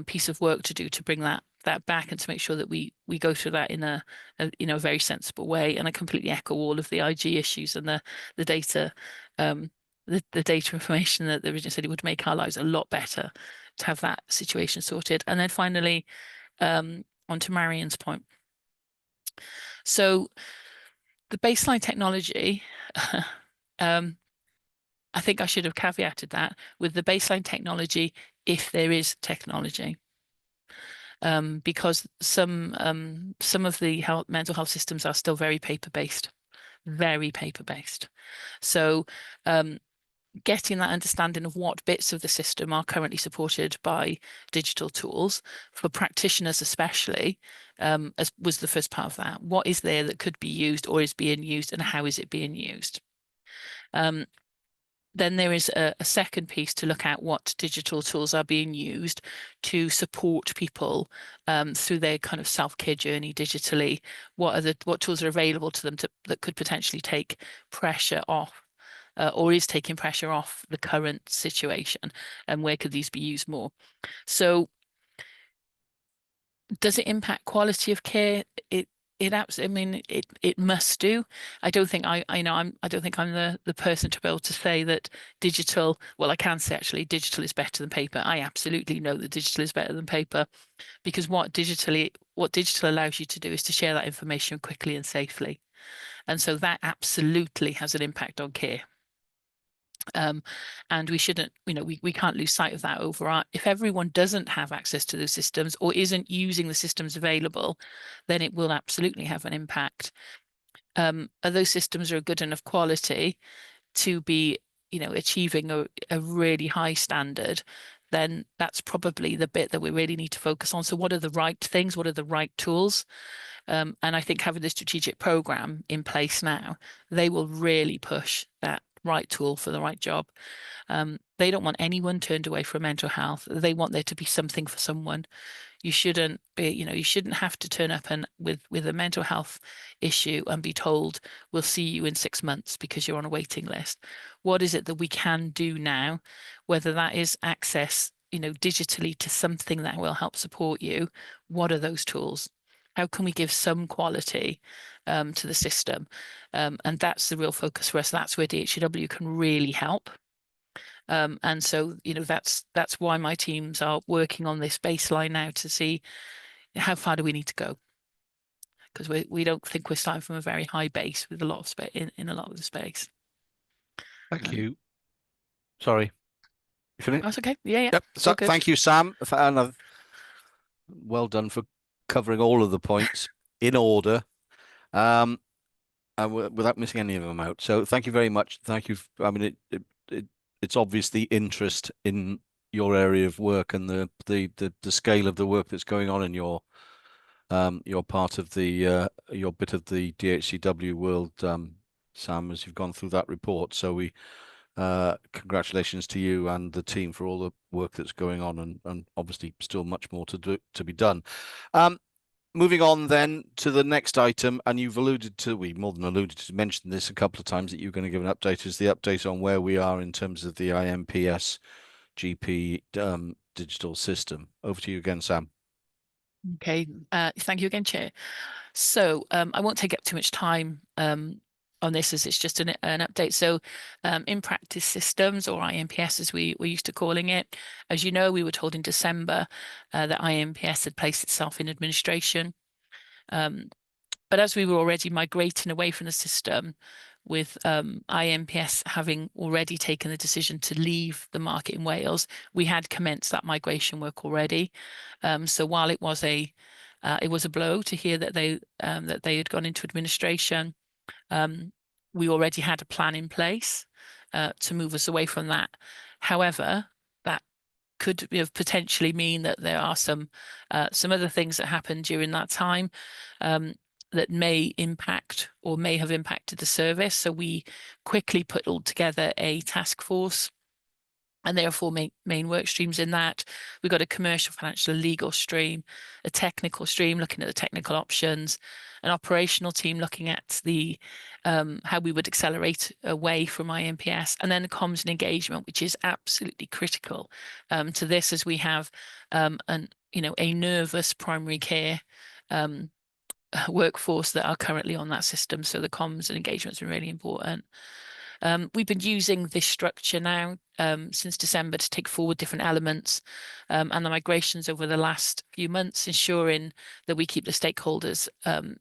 piece of work to do to bring that back and to make sure that we go through that in a you know, very sensible way. And I completely echo all of the IG issues and the data, the data information that the region said it would make our lives a lot better to have that situation sorted. And then finally, on to Marion's point. So the baseline technology, I think I should have caveated that with the baseline technology, if there is technology, because some of the mental health systems are still very paper-based, So getting that understanding of what bits of the system are currently supported by digital tools for practitioners especially, as was the first part of that. What is there that could be used or is being used, and how is it being used? Then there is a second piece to look at what digital tools are being used to support people through their kind of self-care journey digitally. What tools are available to them that could potentially take pressure off, or is taking pressure off the current situation, and where could these be used more? So does it impact quality of care? I mean, it must do. I don't think I don't think I'm the person to be able to say that digital, well, I can say actually digital is better than paper. I absolutely know that digital is better than paper, because what digital allows you to do is to share that information quickly and safely. And so that absolutely has an impact on care. And we shouldn't, you know, we can't lose sight of that overall. If everyone doesn't have access to those systems or isn't using the systems available, then it will absolutely have an impact. Are those systems of good enough quality to be, you know, achieving a really high standard, then that's probably the bit that we really need to focus on. So what are the right things? What are the right tools? And I think having the strategic program in place now, they will really push that right tool for the right job. They don't want anyone turned away from mental health. They want there to be something for someone. You shouldn't be, you know, you shouldn't have to turn up and with a mental health issue and be told we'll see you in 6 months because you're on a waiting list. What is it that we can do now, whether that is access, you know, digitally to something that will help support you? What are those tools? How can we give some quality to the system? And that's the real focus for us. That's where DHCW can really help. And so, you know, that's why my teams are working on this baseline now to see how far do we need to go, because we don't think we're starting from a very high base with a lot of space in a lot of the space. Thank you. Sorry. You finished? That's okay. Yeah. Yep. So thank you, Sam. And well done for covering all of the points in order, and without missing any of them out. So thank you very much. Thank you. I mean, it's obvious the interest in your area of work and the scale of the work that's going on in your part of the your bit of the DHCW world, Sam, as you've gone through that report. So we congratulations to you and the team for all the work that's going on, and obviously still much more to be done. Moving on then to the next item, and you've mentioned this a couple of times, that you're going to give an update, is the update on where we are in terms of the IMPS GP digital system. Over to you again, Sam. Okay, thank you again, Chair. So I won't take up too much time on this, as it's just an update. So in practice systems, or IMPS as we're used to calling it, as you know, we were told in December that IMPS had placed itself in administration. But as we were already migrating away from the system, with IMPS having already taken the decision to leave the market in Wales, we had commenced that migration work already. So while it was a blow to hear that they had gone into administration, we already had a plan in place to move us away from that. However, that could potentially mean that there are some other things that happened during that time that may impact or may have impacted the service. So we quickly put all together a task force And there are four main work streams in that. We've got a commercial, financial, legal stream, a technical stream looking at the technical options, an operational team looking at the how we would accelerate away from IMPS, and then comms and engagement, which is absolutely critical to this, as we have a nervous primary care workforce that are currently on that system. So the comms and engagements are really important. We've been using this structure now since December to take forward different elements and the migrations over the last few months, ensuring that we keep the stakeholders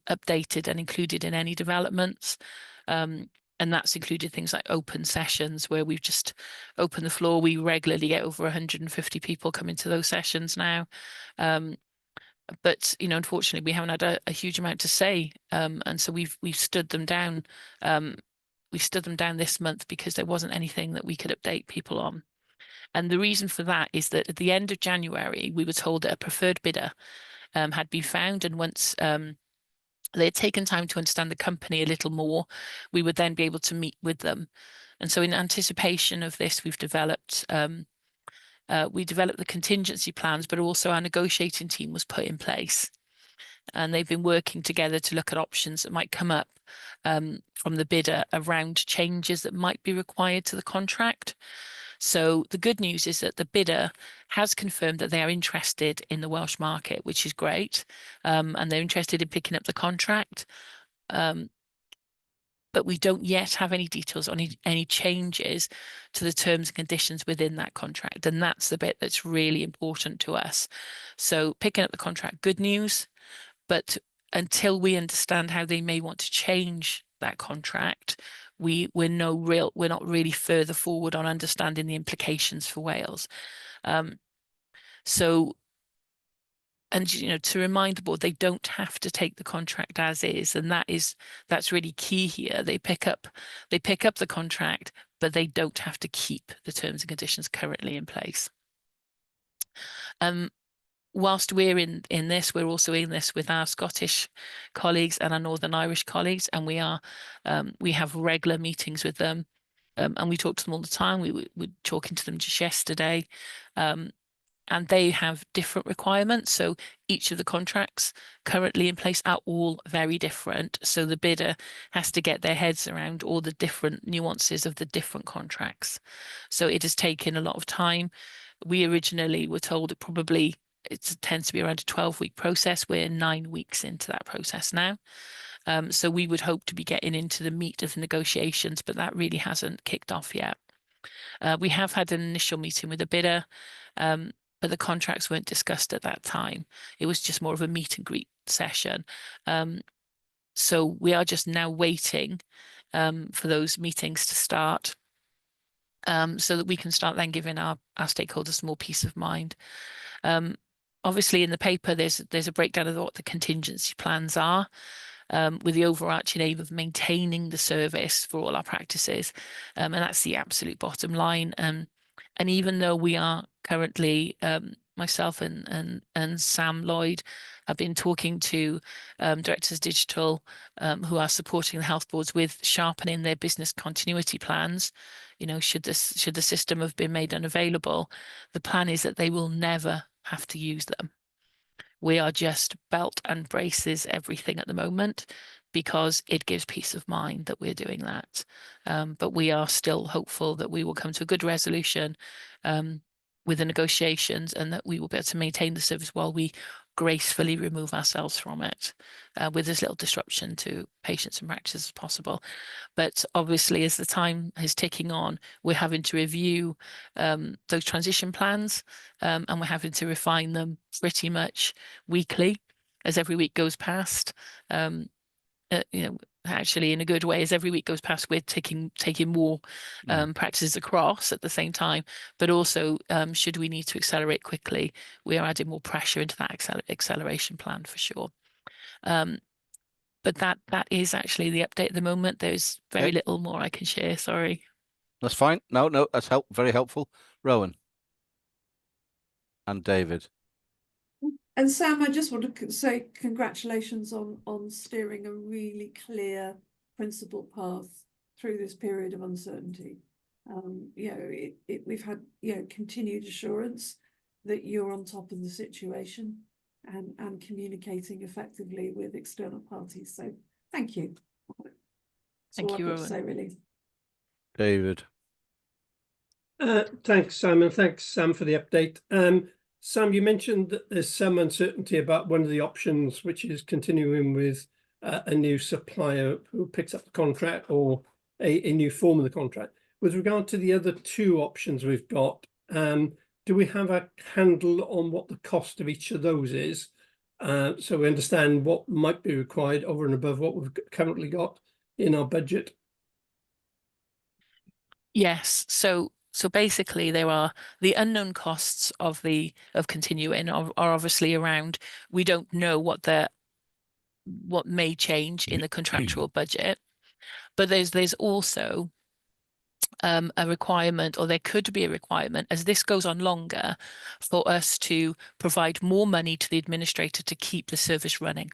updated and included in any developments. And that's included things like open sessions where we've just opened the floor. We regularly get over 150 people come into those sessions now. But unfortunately, we haven't had a huge amount to say, and so we've stood them down. We stood them down this month because there wasn't anything that we could update people on. And the reason for that is that at the end of January, we were told that a preferred bidder had been found. And once they had taken time to understand the company a little more, we would then be able to meet with them. And so in anticipation of this, we developed the contingency plans, but also our negotiating team was put in place. And they've been working together to look at options that might come up from the bidder around changes that might be required to the contract. So the good news is that the bidder has confirmed that they are interested in the Welsh market, which is great, and they're interested in picking up the contract. But we don't yet have any details on any changes to the terms and conditions within that contract. And that's the bit that's really important to us. So picking up the contract, good news. But until we understand how they may want to change that contract, we're not really further forward on understanding the implications for Wales. To remind the board, they don't have to take the contract as is, and that's really key here. They pick up the contract, but they don't have to keep the terms and conditions currently in place. Whilst we're in this, we're also in this with our Scottish colleagues and our Northern Irish colleagues, and we have regular meetings with them, and we talk to them all the time. We were talking to them just yesterday, and they have different requirements. So each of the contracts currently in place are all very different. So the bidder has to get their heads around all the different nuances of the different contracts. So it has taken a lot of time. We originally were told it tends to be around a 12-week process. We're 9 weeks into that process now. So we would hope to be getting into the meat of negotiations, but that really hasn't kicked off yet. We have had an initial meeting with the bidder, but the contracts weren't discussed at that time. It was just more of a meet and greet session. So we are just now waiting for those meetings to start, so that we can start then giving our stakeholders more peace of mind. Obviously, in the paper, there's a breakdown of what the contingency plans are, with the overarching aim of maintaining the service for all our practices, and that's the absolute bottom line. And even though we are currently, myself and Sam Lloyd have been talking to Directors Digital, who are supporting the health boards with sharpening their business continuity plans. Should the system have been made unavailable, the plan is that they will never have to use them. We are just belt and braces everything at the moment, because it gives peace of mind that we're doing that. But we are still hopeful that we will come to a good resolution with the negotiations, and that we will be able to maintain the service while we gracefully remove ourselves from it, with as little disruption to patients and practices as possible. But obviously, as the time is ticking on, we're having to review those transition plans, and we're having to refine them pretty much weekly as every week goes past. Actually, in a good way, as every week goes past, we're taking more practices across at the same time. But also, should we need to accelerate quickly, we are adding more pressure into that acceleration plan for sure. But that is actually the update at the moment. There's very little more I can share. Sorry. That's fine. No, that's very helpful. Rowan and David. And Sam, I just want to say congratulations on steering a really clear, principled path through this period of uncertainty. You know, we've had, you know, continued assurance that you're on top of the situation and communicating effectively with external parties. So thank you. Thank you, I've got to Rowan. say, really. David. Thanks, Simon. Thanks, Sam, for the update. Sam, you mentioned that there's some uncertainty about one of the options, which is continuing with a new supplier who picks up the contract, or a new form of the contract. With regard to the other two options we've got, do we have a handle on what the cost of each of those is? So we understand what might be required over and above what we've currently got in our budget. Yes, so basically there are the unknown costs of continuing are obviously around. We don't know what may change in the contractual budget, but there's also a requirement, or there could be a requirement as this goes on longer, for us to provide more money to the administrator to keep the service running.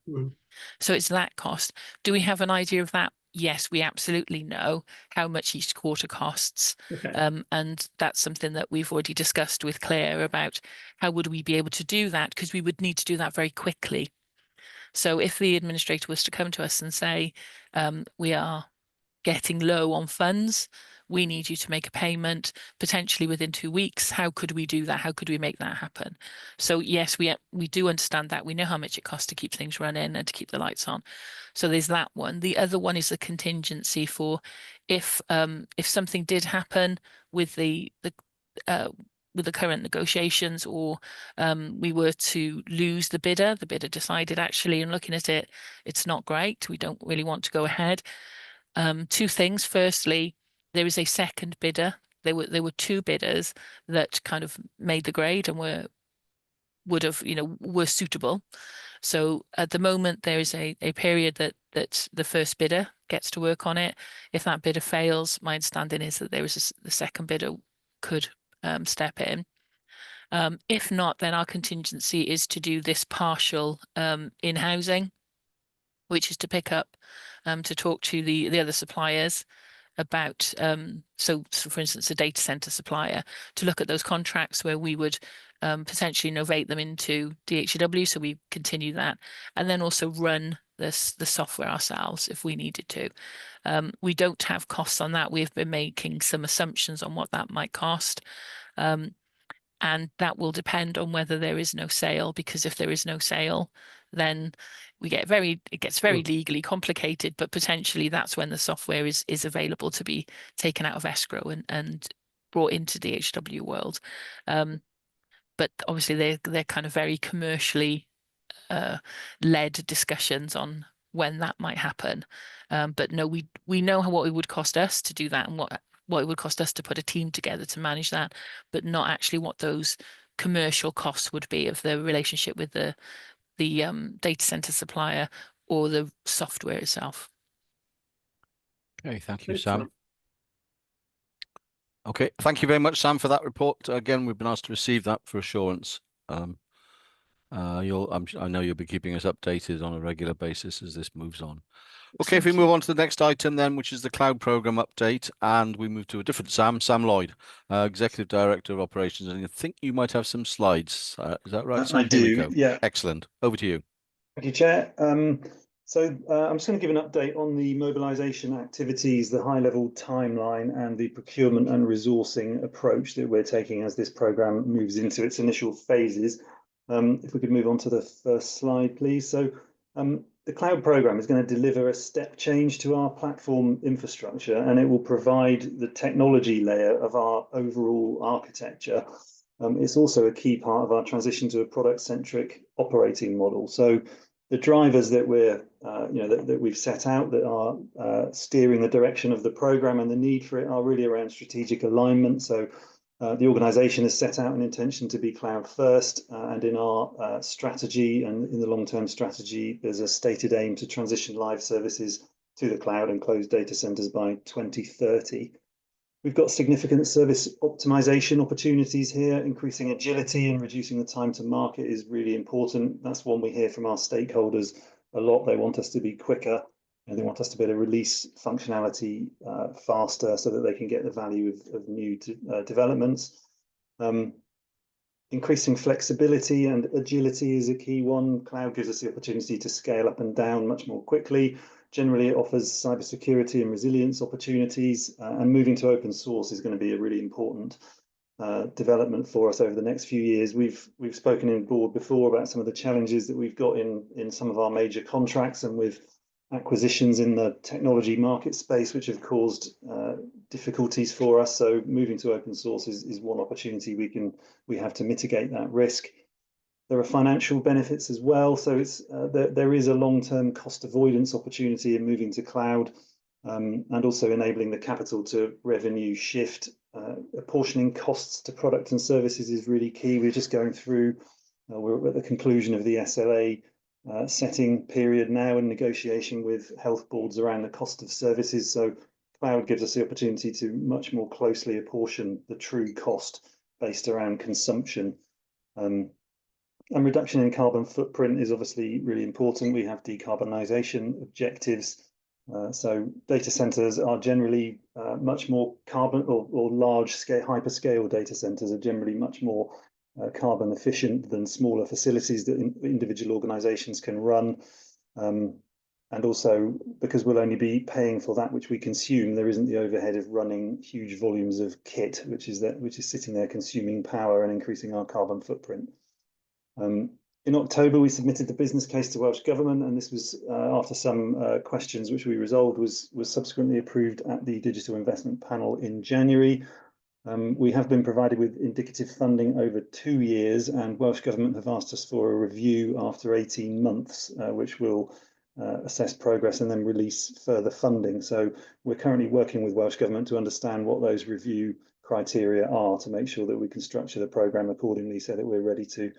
So it's that cost. Do we have an idea of that? Yes, we absolutely know how much each quarter costs. Okay. And that's something that we've already discussed with Claire about how would we be able to do that, because we would need to do that very quickly. So if the administrator was to come to us and say, we are getting low on funds, we need you to make a payment potentially within 2 weeks. How could we do that? How could we make that happen? So yes, we do understand that. We know how much it costs to keep things running and to keep the lights on. So there's that one. The other one is the contingency for if something did happen with the current negotiations, or we were to lose the bidder decided actually, and looking at it, it's not great, we don't really want to go ahead. Two things. Firstly, there is a second bidder. There were two bidders that kind of made the grade and were suitable. So at the moment there is a period that the first bidder gets to work on it. If that bidder fails, my understanding is that the second bidder could step in. If not, then our contingency is to do this partial in-housing, which is to pick up, to talk to the other suppliers about, so for instance, a data center supplier, to look at those contracts where we would potentially novate them into DHCW, so we continue that, and then also run the software ourselves if we needed to. We don't have costs on that. We've been making some assumptions on what that might cost. And that will depend on whether there is no sale, because if there is no sale, then it gets very legally complicated, but potentially that's when the software is available to be taken out of escrow and brought into DHW world. But obviously they're kind of very commercially led discussions on when that might happen. But no, we know what it would cost us to do that, and what it would cost us to put a team together to manage that, but not actually what those commercial costs would be of the relationship with the data center supplier or the software itself. Okay, thank you, Sam. Okay, thank you very much, Sam, for that report. Again, we've been asked to receive that for assurance. I know you'll be keeping us updated on a regular basis as this moves on. Okay, if we move on to the next item then, which is the cloud program update, and we move to a different Sam Lloyd, Executive Director of Operations, and I think you might have some slides. Is that right, Sam? I do, yeah. Excellent. Over to you. Thank you, Chair. I'm just going to give an update on the mobilisation activities, the high-level timeline, and the procurement and resourcing approach that we're taking as this programme moves into its initial phases. If we could move on to the first slide, please. So the cloud programme is going to deliver a step change to our platform infrastructure, and it will provide the technology layer of our overall architecture. It's also a key part of our transition to a product-centric operating model. So the drivers that that we've set out that are steering the direction of the programme and the need for it are really around strategic alignment. So the organisation has set out an intention to be cloud first, and in our strategy and in the long-term strategy, there's a stated aim to transition live services to the cloud and close data centres by 2030. We've got significant service optimization opportunities here. Increasing agility and reducing the time to market is really important. That's one we hear from our stakeholders a lot. They want us to be quicker And they want us to be able to release functionality faster so that they can get the value of new developments. Increasing flexibility and agility is a key one. Cloud gives us the opportunity to scale up and down much more quickly. Generally, it offers cybersecurity and resilience opportunities, and moving to open source is going to be a really important development for us over the next few years. We've spoken in board before about some of the challenges that we've got in some of our major contracts and with acquisitions in the technology market space, which have caused difficulties for us. So moving to open source is one opportunity we have to mitigate that risk. There are financial benefits as well. So it's there is a long-term cost avoidance opportunity in moving to cloud, and also enabling the capital to revenue shift. Apportioning costs to product and services is really key. We're just going through, we're at the conclusion of the SLA setting period now in negotiation with health boards around the cost of services. So cloud gives us the opportunity to much more closely apportion the true cost based around consumption. And reduction in carbon footprint is obviously really important. We have decarbonisation objectives. So data centers are generally much more carbon, or large scale hyperscale data centers are generally much more carbon efficient than smaller facilities that individual organizations can run. And also, because we'll only be paying for that which we consume, there isn't the overhead of running huge volumes of kit, which is sitting there consuming power and increasing our carbon footprint. In October, we submitted the business case to Welsh Government, and this was after some questions which we resolved was subsequently approved at the Digital Investment Panel in January. We have been provided with indicative funding over 2 years, and Welsh Government have asked us for a review after 18 months, which will assess progress and then release further funding. So we're currently working with Welsh Government to understand what those review criteria are to make sure that we can structure the programme accordingly so that we're ready to,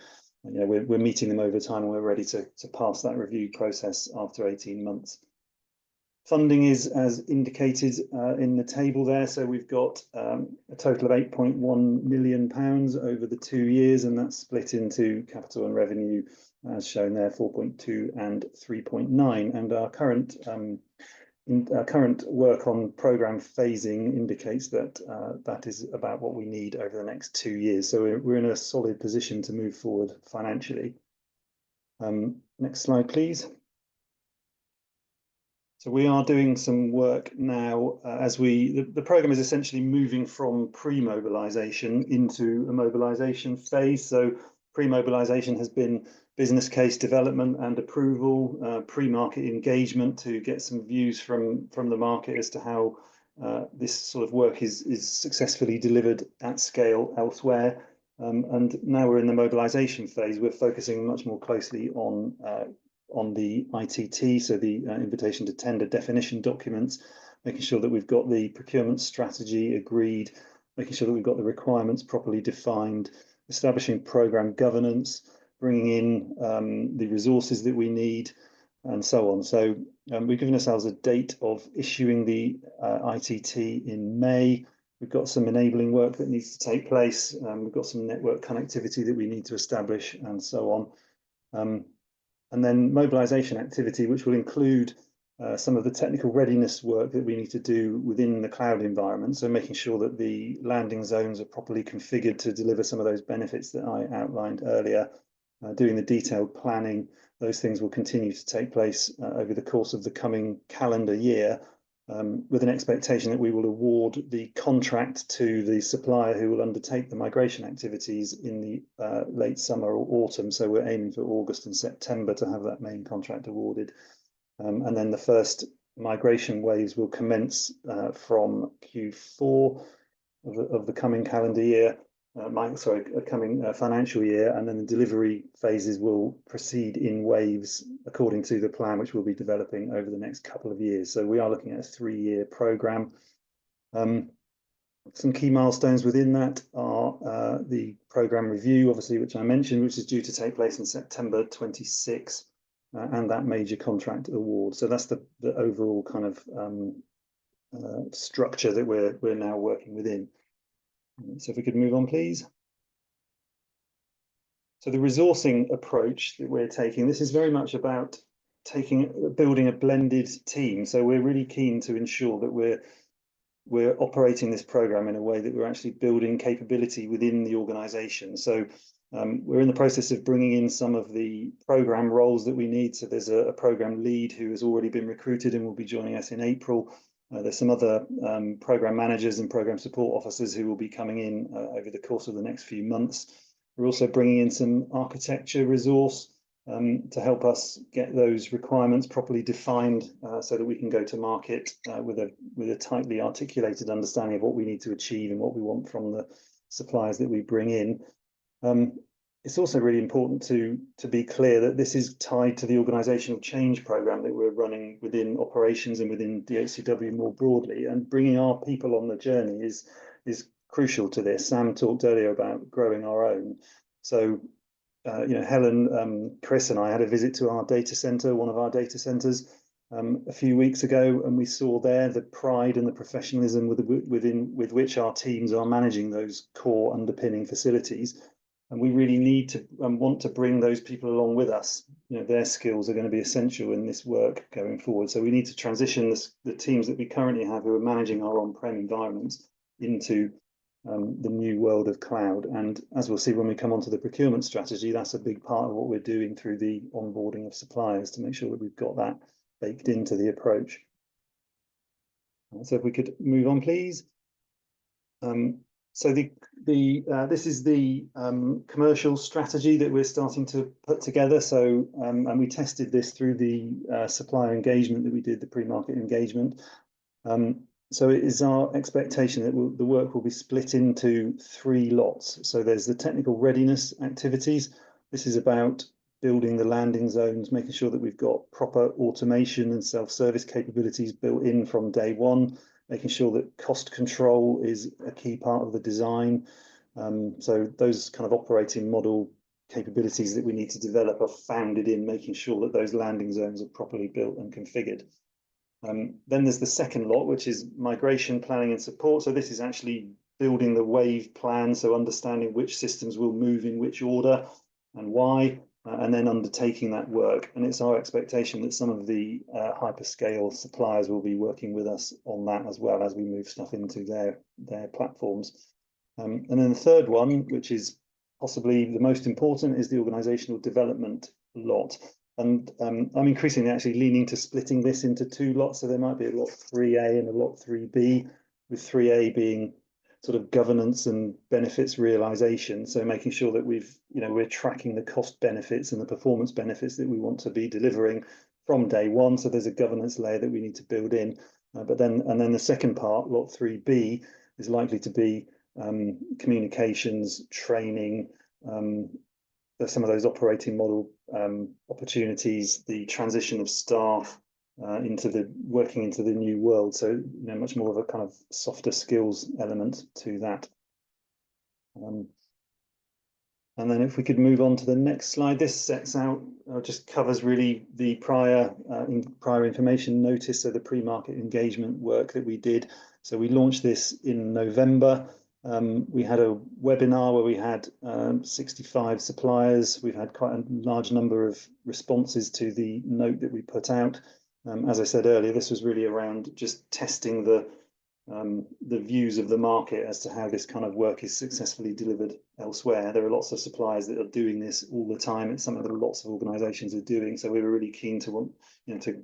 we're meeting them over time and we're ready to pass that review process after 18 months. Funding is as indicated in the table there. So we've got a total of £8.1 million over the 2 years, and that's split into capital and revenue as shown there, 4.2 and 3.9. And our current work on programme phasing indicates that that is about what we need over the next 2 years. So we're in a solid position to move forward financially. Next slide, please. So we are doing some work now as the programme is essentially moving from pre-mobilisation into a mobilisation phase. So pre-mobilisation has been business case development and approval, pre-market engagement to get some views from the market as to how this sort of work is successfully delivered at scale elsewhere. And now we're in the mobilisation phase. We're focusing much more closely on the ITT, so the invitation to tender definition documents, making sure that we've got the procurement strategy agreed, making sure that we've got the requirements properly defined, establishing programme governance, bringing in the resources that we need, and so on. So we've given ourselves a date of issuing the ITT in May. We've got some enabling work that needs to take place. We've got some network connectivity that we need to establish, and so on. And then mobilisation activity, which will include some of the technical readiness work that we need to do within the cloud environment. So making sure that the landing zones are properly configured to deliver some of those benefits that I outlined earlier. Doing the detailed planning, those things will continue to take place over the course of the coming calendar year, with an expectation that we will award the contract to the supplier who will undertake the migration activities in the late summer or autumn. So we're aiming for August and September to have that main contract awarded. And then the first migration waves will commence from Q4 of the coming calendar year, coming financial year, and then the delivery phases will proceed in waves according to the plan which we'll be developing over the next couple of years. So we are looking at a 3-year programme. Some key milestones within that are the programme review, obviously, which I mentioned, which is due to take place in September 26, and that major contract award. So that's the overall kind of structure that we're now working within. So if we could move on, please. So the resourcing approach that we're taking, this is very much about building a blended team. So we're really keen to ensure that we're operating this program in a way that we're actually building capability within the organization. So we're in the process of bringing in some of the program roles that we need. So there's a program lead who has already been recruited and will be joining us in April. There's some other program managers and program support officers who will be coming in over the course of the next few months. We're also bringing in some architecture resource to help us get those requirements properly defined so that we can go to market with a tightly articulated understanding of what we need to achieve and what we want from the suppliers that we bring in. It's also really important to be clear that this is tied to the organisational change programme that we're running within operations and within DHCW more broadly, and bringing our people on the journey is crucial to this. Sam talked earlier about growing our own. So Helen, Chris and I had a visit to our data centre, one of our data centres, a few weeks ago, and we saw there the pride and the professionalism with which our teams are managing those core underpinning facilities. And we really need to want to bring those people along with us. Their skills are going to be essential in this work going forward. So we need to transition the teams that we currently have who are managing our on-prem environments into the new world of cloud. And as we'll see when we come onto the procurement strategy, that's a big part of what we're doing through the onboarding of suppliers to make sure that we've got that baked into the approach. So if we could move on, please. So this is the commercial strategy that we're starting to put together. So and we tested this through the supplier engagement that we did, the pre-market engagement. So it is our expectation that the work will be split into 3 lots. So there's the technical readiness activities. This is about building the landing zones, making sure that we've got proper automation and self-service capabilities built in from day one, making sure that cost control is a key part of the design. So those kind of operating model capabilities that we need to develop are founded in making sure that those landing zones are properly built and configured. Then there's the second lot, which is migration planning and support. So this is actually building the wave plan, so understanding which systems will move in which order and why, and then undertaking that work. And it's our expectation that some of the hyperscale suppliers will be working with us on that as well as we move stuff into their platforms. And then the third one, which is possibly the most important, is the organizational development lot. And I'm increasingly actually leaning to splitting this into 2 lots. So there might be a lot 3A and a lot 3B, with 3A being sort of governance and benefits realization. So making sure that we're tracking the cost benefits and the performance benefits that we want to be delivering from day one. So there's a governance layer that we need to build in. But then the second part, lot 3B, is likely to be communications, training, some of those operating model opportunities, the transition of staff working into the new world. So much more of a kind of softer skills element to that. And then if we could move on to the next slide, this sets out, just covers really the prior information notice, so the pre-market engagement work that we did. So we launched this in November. We had a webinar where we had 65 suppliers. We've had quite a large number of responses to the note that we put out. As I said earlier, this was really around just testing the views of the market as to how this kind of work is successfully delivered elsewhere. There are lots of suppliers that are doing this all the time. It's something that lots of organisations are doing. So we were really keen to to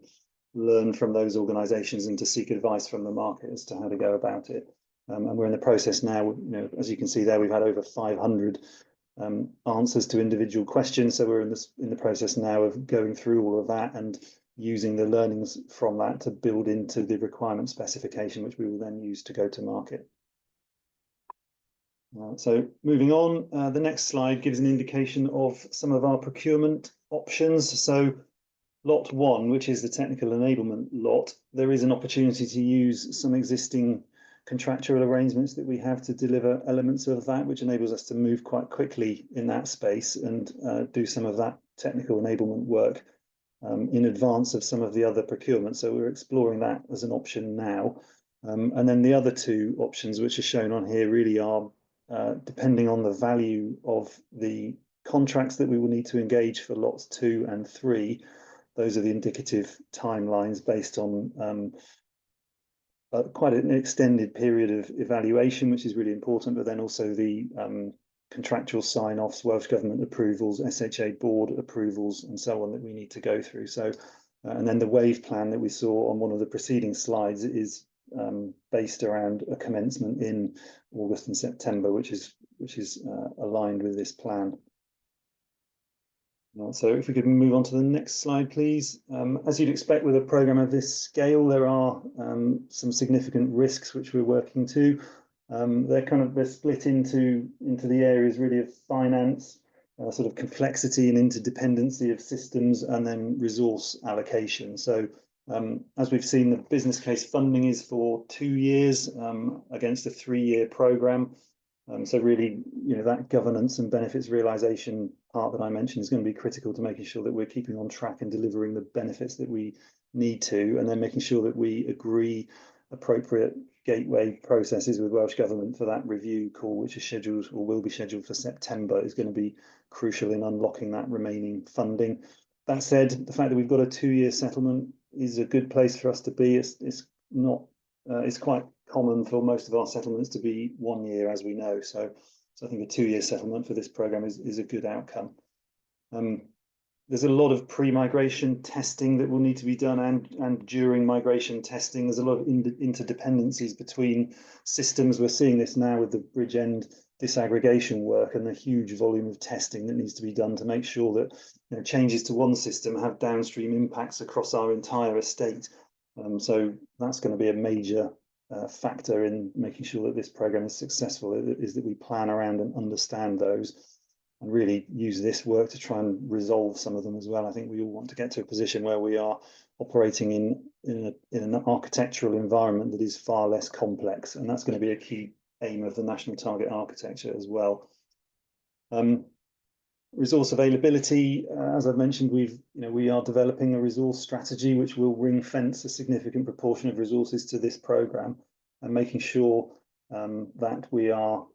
learn from those organisations and to seek advice from the market as to how to go about it. And we're in the process now, as you can see there, we've had over 500 answers to individual questions. So we're in the process now of going through all of that and using the learnings from that to build into the requirement specification, which we will then use to go to market. So moving on, the next slide gives an indication of some of our procurement options. So lot 1, which is the technical enablement lot, there is an opportunity to use some existing contractual arrangements that we have to deliver elements of that, which enables us to move quite quickly in that space and do some of that technical enablement work in advance of some of the other procurement. So we're exploring that as an option now. And then the other 2 options, which are shown on here, really are depending on the value of the contracts that we will need to engage for lots 2 and 3. those are the indicative timelines based on quite an extended period of evaluation, which is really important, but then also the contractual sign-offs, Welsh Government approvals, SHA board approvals, and so on that we need to go through. So, and then the wave plan that we saw on one of the preceding slides is based around a commencement in August and September, which is aligned with this plan. So if we could move on to the next slide, please. As you'd expect with a programme of this scale, there are some significant risks which we're working to. They're split into the areas really of finance, sort of complexity and interdependency of systems, and then resource allocation. So as we've seen, the business case funding is for 2 years against a 3-year programme. So really, that governance and benefits realisation part that I mentioned is going to be critical to making sure that we're keeping on track and delivering the benefits that we need to, and then making sure that we agree appropriate gateway processes with Welsh Government for that review call, which is scheduled or will be scheduled for September, is going to be crucial in unlocking that remaining funding. That said, the fact that we've got a 2-year settlement is a good place for us to be. It's quite common for most of our settlements to be 1 year, as we know. So I think a 2-year settlement for this programme is a good outcome. There's a lot of pre-migration testing that will need to be done, and during migration testing, there's a lot of interdependencies between systems. We're seeing this now with the Bridgend disaggregation work and the huge volume of testing that needs to be done to make sure that changes to one system have downstream impacts across our entire estate. So that's going to be a major factor in making sure that this programme is successful, is that we plan around and understand those and really use this work to try and resolve some of them as well. I think we all want to get to a position where we are operating in an architectural environment that is far less complex, and that's going to be a key aim of the National Target Architecture as well. Resource availability, as I've mentioned, we are developing a resource strategy which will ring fence a significant proportion of resources to this programme, and making sure that we are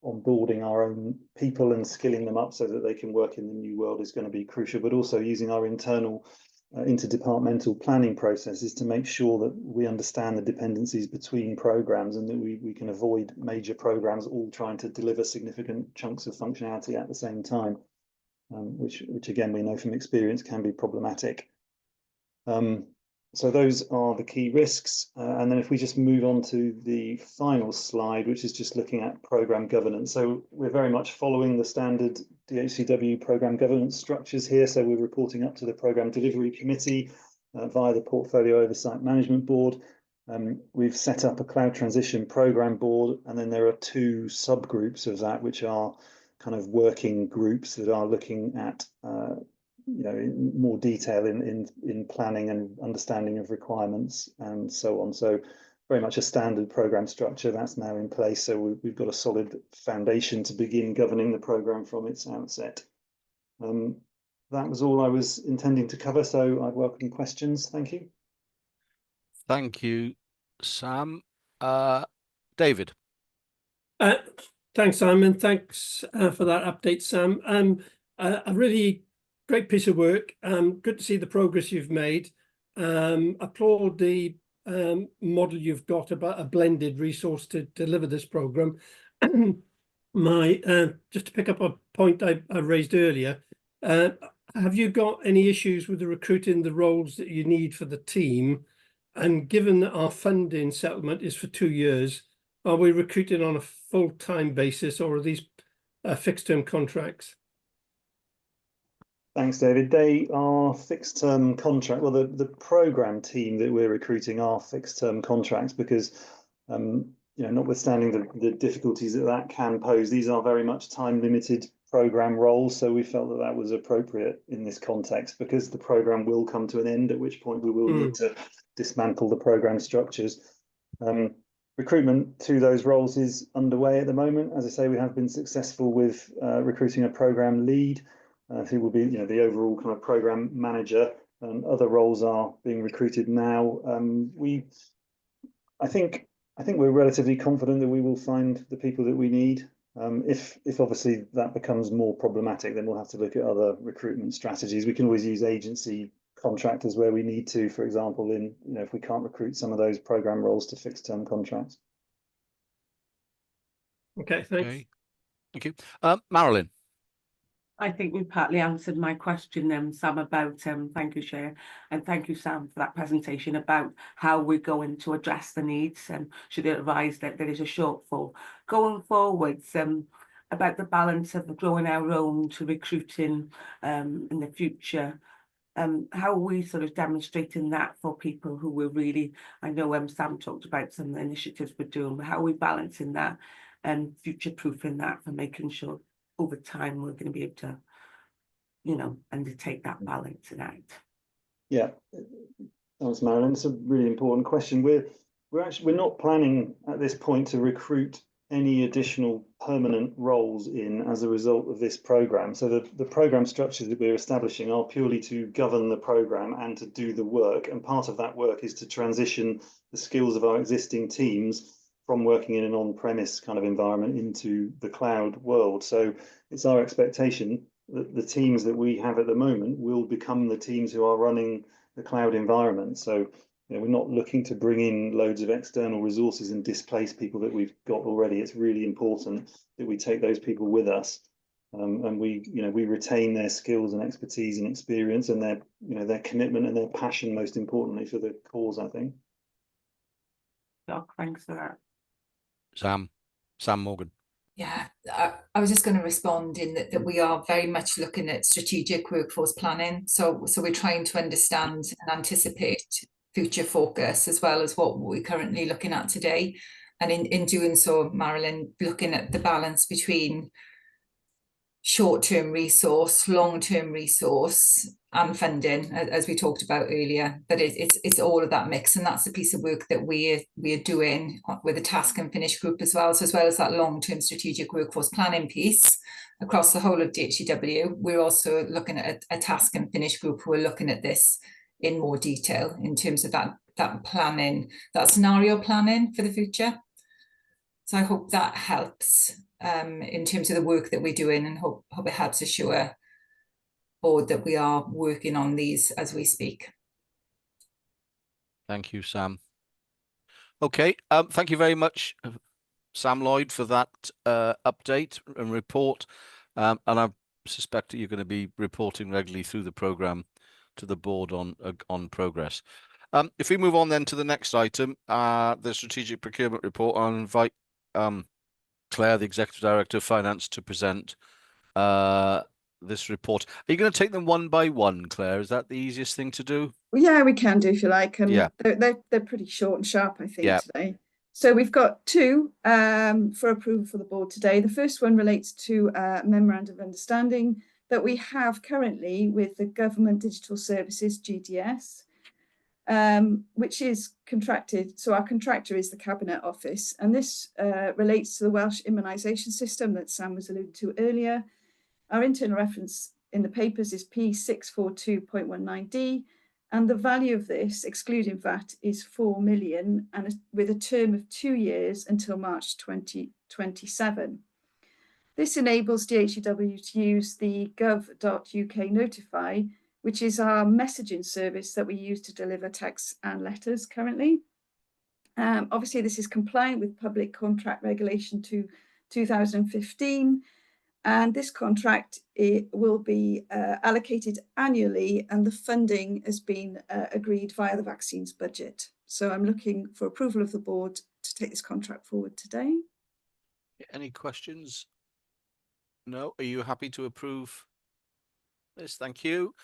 onboarding our own people and skilling them up so that they can work in the new world is going to be crucial, but also using our internal interdepartmental planning processes to make sure that we understand the dependencies between programmes, and that we can avoid major programmes all trying to deliver significant chunks of functionality at the same time, which again we know from experience can be problematic. So those are the key risks, and then if we just move on to the final slide, which is just looking at programme governance. So we're very much following the standard DHCW programme governance structures here. So we're reporting up to the Programme Delivery Committee via the Portfolio Oversight Management Board. We've set up a Cloud Transition Programme Board, and then there are 2 subgroups of that, which are kind of working groups that are looking at in more detail in planning and understanding of requirements and so on. So very much a standard programme structure that's now in place. So we've got a solid foundation to begin governing the programme from its outset. That was all I was intending to cover, so I'd welcome questions. Thank you. Thank you, Sam. David. Thanks, Simon. Thanks for that update, Sam. A really great piece of work. Good to see the progress you've made. Applaud the model you've got about a blended resource to deliver this programme. Just to pick up a point I raised earlier, have you got any issues with the recruiting the roles that you need for the team? And given that our funding settlement is for 2 years, are we recruiting on a full-time basis, or are these fixed-term contracts? Thanks, David. They are fixed-term contract. Well, the programme team that we're recruiting are fixed-term contracts because, notwithstanding the difficulties that can pose, these are very much time-limited programme roles. So we felt that was appropriate in this context, because the programme will come to an end, at which point we will need to dismantle the programme structures. Recruitment to those roles is underway at the moment. As I say, we have been successful with recruiting a programme lead, who will be, the overall kind of programme manager, and other roles are being recruited now. I think we're relatively confident that we will find the people that we need. If obviously that becomes more problematic, then we'll have to look at other recruitment strategies. We can always use agency contractors where we need to, for example, in, if we can't recruit some of those program roles to fixed term contracts. Okay, thanks. Okay. Thank you. Marilyn. I think we partly answered my question, Sam, about, thank you, Chair, and thank you, Sam, for that presentation about how we're going to address the needs and should it arise that there is a shortfall. Going forwards, about the balance of growing our own to recruiting in the future, how are we sort of demonstrating that for people who were really, I know Sam talked about some of the initiatives we're doing, but how are we balancing that and future-proofing that for making sure over time we're going to be able to, undertake that balancing act? Yeah, thanks, Marilyn. It's a really important question. We're not planning at this point to recruit any additional permanent roles in as a result of this programme. So the programme structures that we're establishing are purely to govern the programme and to do the work. And part of that work is to transition the skills of our existing teams from working in an on-premise kind of environment into the cloud world. So it's our expectation that the teams that we have at the moment will become the teams who are running the cloud environment. So we're not looking to bring in loads of external resources and displace people that we've got already. It's really important that we take those people with us, and we retain their skills and expertise and experience and their commitment and their passion, most importantly, for the cause, I think. Doc, thanks for that. Sam Morgan. Yeah, I was just going to respond in that we are very much looking at strategic workforce planning. So we're trying to understand and anticipate future focus as well as what we're currently looking at today. And in doing so, Marilyn, looking at the balance between short-term resource, long-term resource and funding, as we talked about earlier. But it's all of that mix, and that's the piece of work that we are doing with the task and finish group as well. So as well as that long-term strategic workforce planning piece across the whole of DHCW, we're also looking at a task and finish group who are looking at this in more detail in terms of that planning, that scenario planning for the future. So I hope that helps in terms of the work that we're doing, and hope it helps assure board that we are working on these as we speak. Thank you, Sam. Okay, thank you very much, Sam Lloyd, for that update and report. And I suspect that you're going to be reporting regularly through the programme to the board on progress. If we move on then to the next item, the strategic procurement report, I'll invite Claire, the Executive Director of Finance, to present this report. Are you going to take them one by one, Claire? Is that the easiest thing to do? Well, yeah, we can do if you like, and yeah, they're pretty short and sharp, I think, today. So we've got two for approval for the board today. The first one relates to a memorandum of understanding that we have currently with the Government Digital Services, GDS, which is contracted. So our contractor is the Cabinet Office, and this relates to the Welsh immunisation system that Sam was alluded to earlier. Our internal reference in the papers is P642.19D, and the value of this, excluding VAT, is 4 million, and with a term of 2 years until March 2027. This enables DHCW to use the gov.uk Notify, which is our messaging service that we use to deliver texts and letters currently. Obviously, this is compliant with Public Contract Regulation 2015, and this contract will be allocated annually, and the funding has been agreed via the vaccines budget. So I'm looking for approval of the board to take this contract forward today. Any questions? No? Are you happy to approve this? Thank you.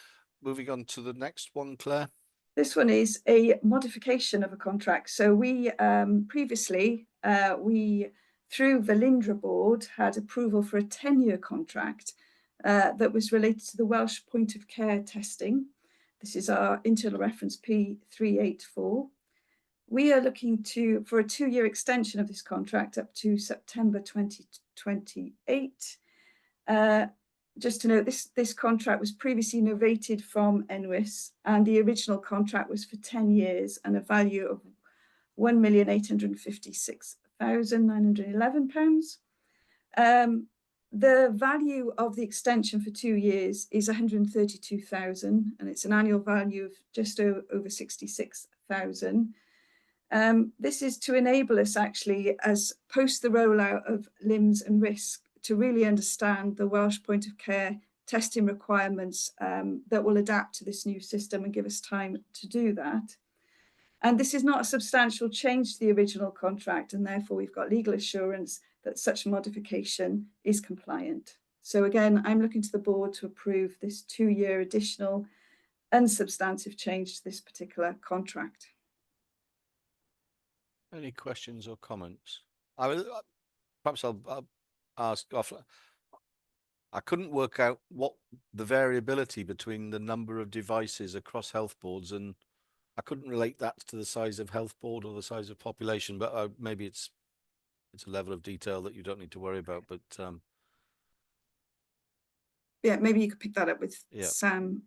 Moving on to the next one, Claire. This one is a modification of a contract. So we previously, through the Lindra board, had approval for a 10-year contract that was related to the Welsh point of care testing. This is our internal reference P384. We are looking for a 2-year extension of this contract up to September 2028. Just to note, this contract was previously novated from NWIS, and the original contract was for 10 years and a value of £1,856,911. The value of the extension for 2 years is 132,000, and it's an annual value of just over 66,000. This is to enable us actually, as post the rollout of LIMS and risk, to really understand the Welsh point of care testing requirements that will adapt to this new system and give us time to do that. And this is not a substantial change to the original contract, and therefore we've got legal assurance that such modification is compliant. So again, I'm looking to the board to approve this 2-year additional unsubstantive change to this particular contract. Any questions or comments? Perhaps I'll ask off. I couldn't work out what the variability between the number of devices across health boards, and I couldn't relate that to the size of health board or the size of population, but maybe it's a level of detail that you don't need to worry about. But yeah, maybe you could pick that up with yeah. Sam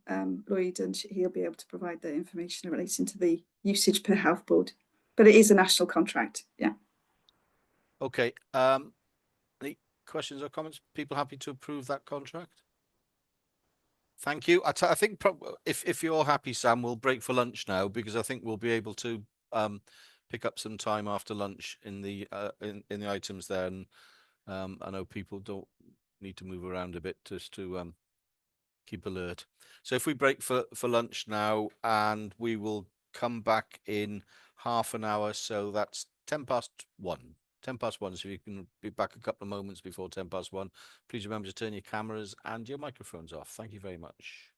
Lloyd, and he'll be able to provide the information relating to the usage per health board. But it is a national contract, yeah. Okay. Any questions or comments? People happy to approve that contract? Thank you. I think if you're happy, Sam, we'll break for lunch now, because I think we'll be able to pick up some time after lunch in the items there. And I know people don't need to move around a bit just to keep alert. So if we break for lunch now, and we will come back in half an hour, so that's 1:10. 1:10, so you can be back a couple of moments before 1:10. Please remember to turn your cameras and your microphones off. Thank you very much.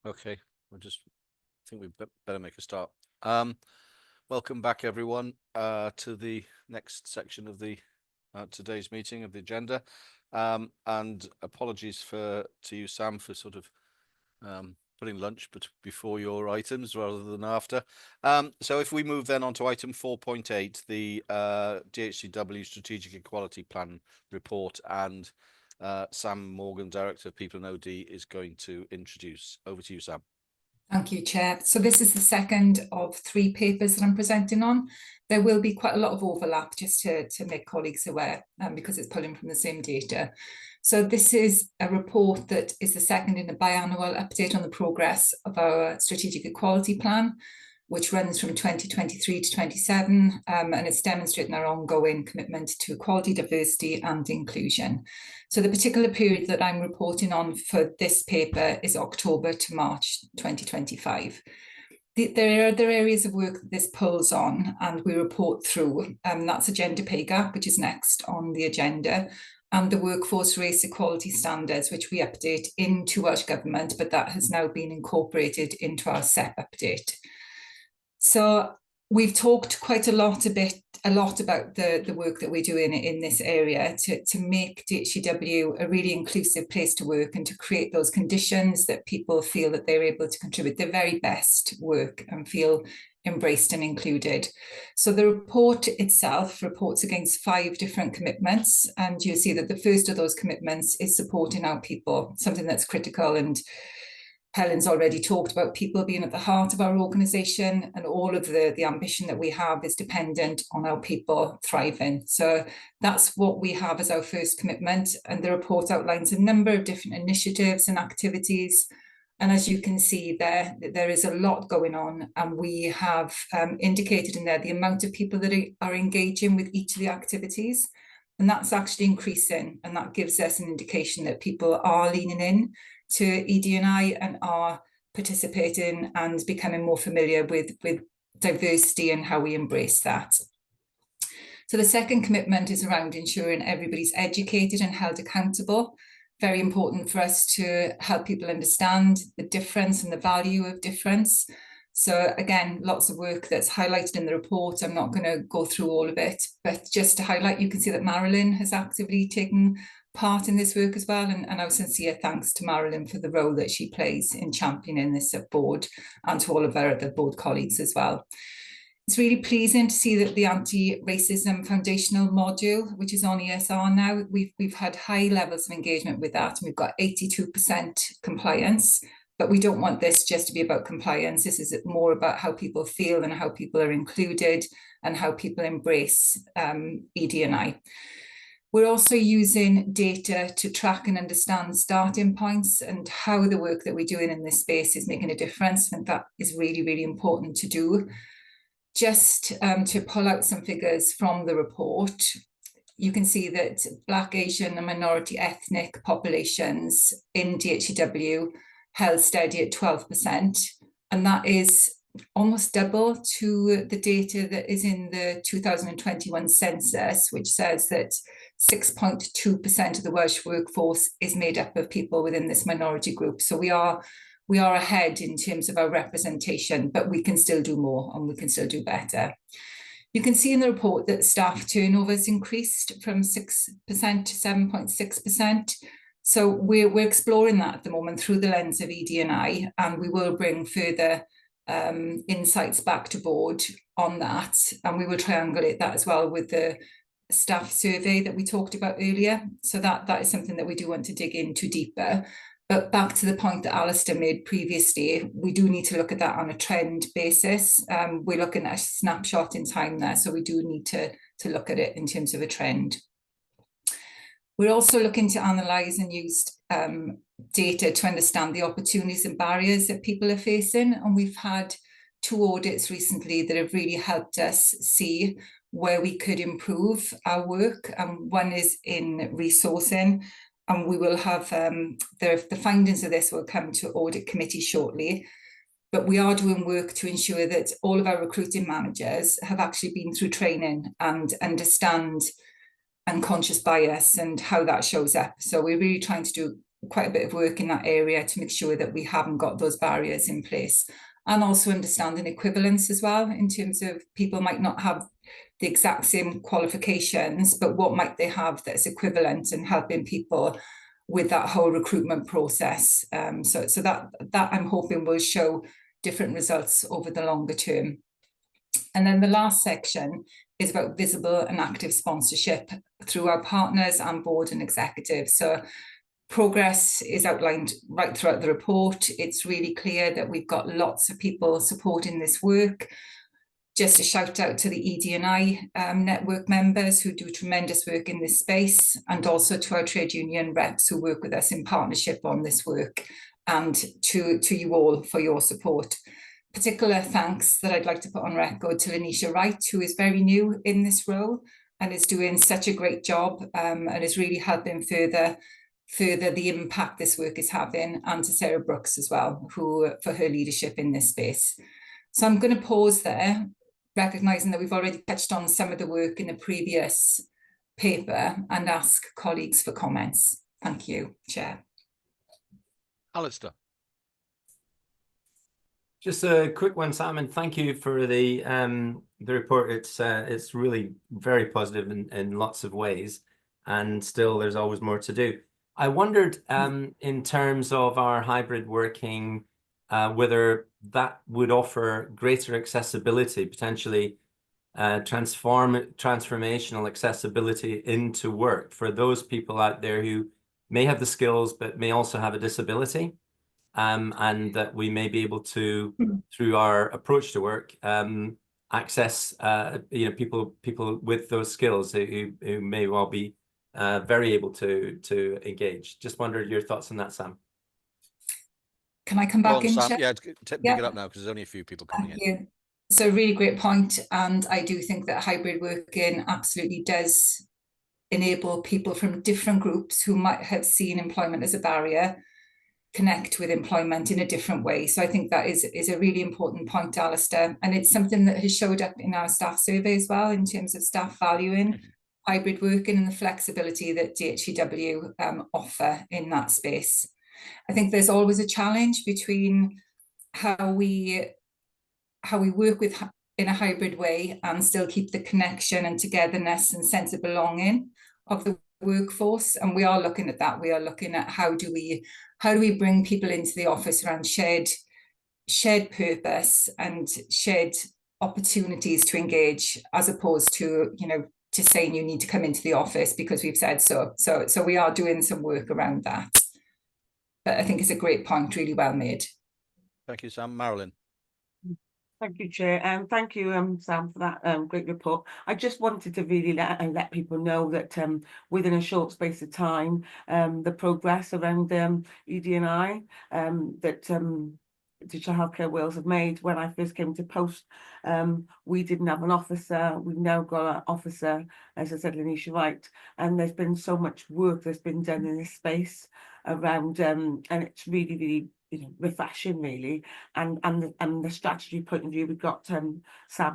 Okay, I think we better make a start. Welcome back, everyone, to the next section of the today's meeting of the agenda. And apologies to you, Sam, for sort of putting lunch before your items rather than after. So if we move then on to item 4.8, the DHCW Strategic Equality Plan report, and Sam Morgan, Director of People and OD, is going to introduce. Over to you, Sam. Thank you, Chair. So this is the second of 3 papers that I'm presenting on. There will be quite a lot of overlap, just to make colleagues aware, because it's pulling from the same data. So this is a report that is the second in a biannual update on the progress of our Strategic Equality Plan, which runs from 2023 to 27, and it's demonstrating our ongoing commitment to equality, diversity and inclusion. So the particular period that I'm reporting on for this paper is October to March 2025. There are other areas of work that this pulls on and we report through, that's a gender pay gap, which is next on the agenda, and the workforce race equality standards, which we update into Welsh Government, but that has now been incorporated into our SEP update. So we've talked quite a lot about the work that we're doing in this area to make DHCW a really inclusive place to work and to create those conditions that people feel that they're able to contribute their very best work and feel embraced and included. So the report itself reports against 5 different commitments, and you'll see that the first of those commitments is supporting our people, something that's critical, and Helen's already talked about people being at the heart of our organisation, and all of the ambition that we have is dependent on our people thriving. So that's what we have as our first commitment, and the report outlines a number of different initiatives and activities. And as you can see there is a lot going on, and we have indicated in there the amount of people that are engaging with each of the activities, and that's actually increasing, and that gives us an indication that people are leaning in to ED&I and are participating and becoming more familiar with diversity and how we embrace that. So the second commitment is around ensuring everybody's educated and held accountable. Very important for us to help people understand the difference and the value of difference. So again, lots of work that's highlighted in the report. I'm not going to go through all of it, but just to highlight, you can see that Marilyn has actively taken part in this work as well, and our sincere thanks to Marilyn for the role that she plays in championing this at board, and to all of our other board colleagues as well. It's really pleasing to see that the anti-racism foundational module, which is on ESR now, we've had high levels of engagement with that, and we've got 82% compliance. But we don't want this just to be about compliance. This is more about how people feel and how people are included and how people embrace ED&I. We're also using data to track and understand starting points and how the work that we're doing in this space is making a difference. And that is really, really important to do. Just to pull out some figures from the report, you can see that Black, Asian and minority ethnic populations in DHCW held steady at 12%. And that is almost double to the data that is in the 2021 census, which says that 6.2% of the Welsh workforce is made up of people within this minority group. So we are ahead in terms of our representation, but we can still do more and we can still do better. You can see in the report that staff turnover has increased from 6% to 7.6%. So we're exploring that at the moment through the lens of ED&I, and we will bring further insights back to board on that, and we will triangulate that as well with the staff survey that we talked about earlier. So that is something that we do want to dig into deeper. But back to the point that Alistair made previously, we do need to look at that on a trend basis. We're looking at a snapshot in time there, so we do need to look at it in terms of a trend. We're also looking to analyse and use data to understand the opportunities and barriers that people are facing. And we've had 2 audits recently that have really helped us see where we could improve our work. One is in resourcing, and we will have the findings of this will come to audit committee shortly. But we are doing work to ensure that all of our recruiting managers have actually been through training and understand unconscious bias and how that shows up. So we're really trying to do quite a bit of work in that area to make sure that we haven't got those barriers in place. And also understanding equivalence as well, in terms of people might not have the exact same qualifications, but what might they have that's equivalent, and helping people with that whole recruitment process. So that I'm hoping will show different results over the longer term. And then the last section is about visible and active sponsorship through our partners and board and executive. So progress is outlined right throughout the report. It's really clear that we've got lots of people supporting this work. Just a shout out to the ED&I network members who do tremendous work in this space, and also to our trade union reps who work with us in partnership on this work, and to you all for your support. Particular thanks that I'd like to put on record to Lanisha Wright, who is very new in this role and is doing such a great job, and is really helping further the impact this work is having, and to Sarah Brooks as well, who for her leadership in this space. So I'm going to pause there, recognising that we've already touched on some of the work in the previous paper, and ask colleagues for comments. Thank you, Chair. Alistair. Just a quick one, Sam, and thank you for the report. It's really very positive in lots of ways, and still there's always more to do. I wondered in terms of our hybrid working, whether that would offer greater accessibility, potentially transformational accessibility into work for those people out there who may have the skills but may also have a disability, and that we may be able to, through our approach to work, access people with those skills who may well be very able to engage. Just wondered your thoughts on that, Sam. Can I come back in, Sam? Chair? Yeah, pick it up now, because there's only a few people coming in. Thank you. So really great point, and I do think that hybrid working absolutely does enable people from different groups who might have seen employment as a barrier connect with employment in a different way. So I think that is a really important point, Alistair, and it's something that has showed up in our staff survey as well, in terms of staff valuing hybrid working and the flexibility that DHCW offer in that space. I think there's always a challenge between how we work with in a hybrid way and still keep the connection and togetherness and sense of belonging of the workforce, and we are looking at that. We are looking at how do we bring people into the office around shared purpose and shared opportunities to engage, as opposed to just saying you need to come into the office because we've said so. So we are doing some work around that, but I think it's a great point, really well made. Thank you, Sam. Marilyn. Thank you, Chair, and thank you, Sam, for that great report. I just wanted to really let people know that within a short space of time, the progress around ED&I that Digital Healthcare Wales have made. When I first came to post, we didn't have an officer. We've now got an officer, as I said, Lanisha Wright, and there's been so much work that's been done in this space around, and it's really, really refreshing, really, and the strategy point of view, we've got Sam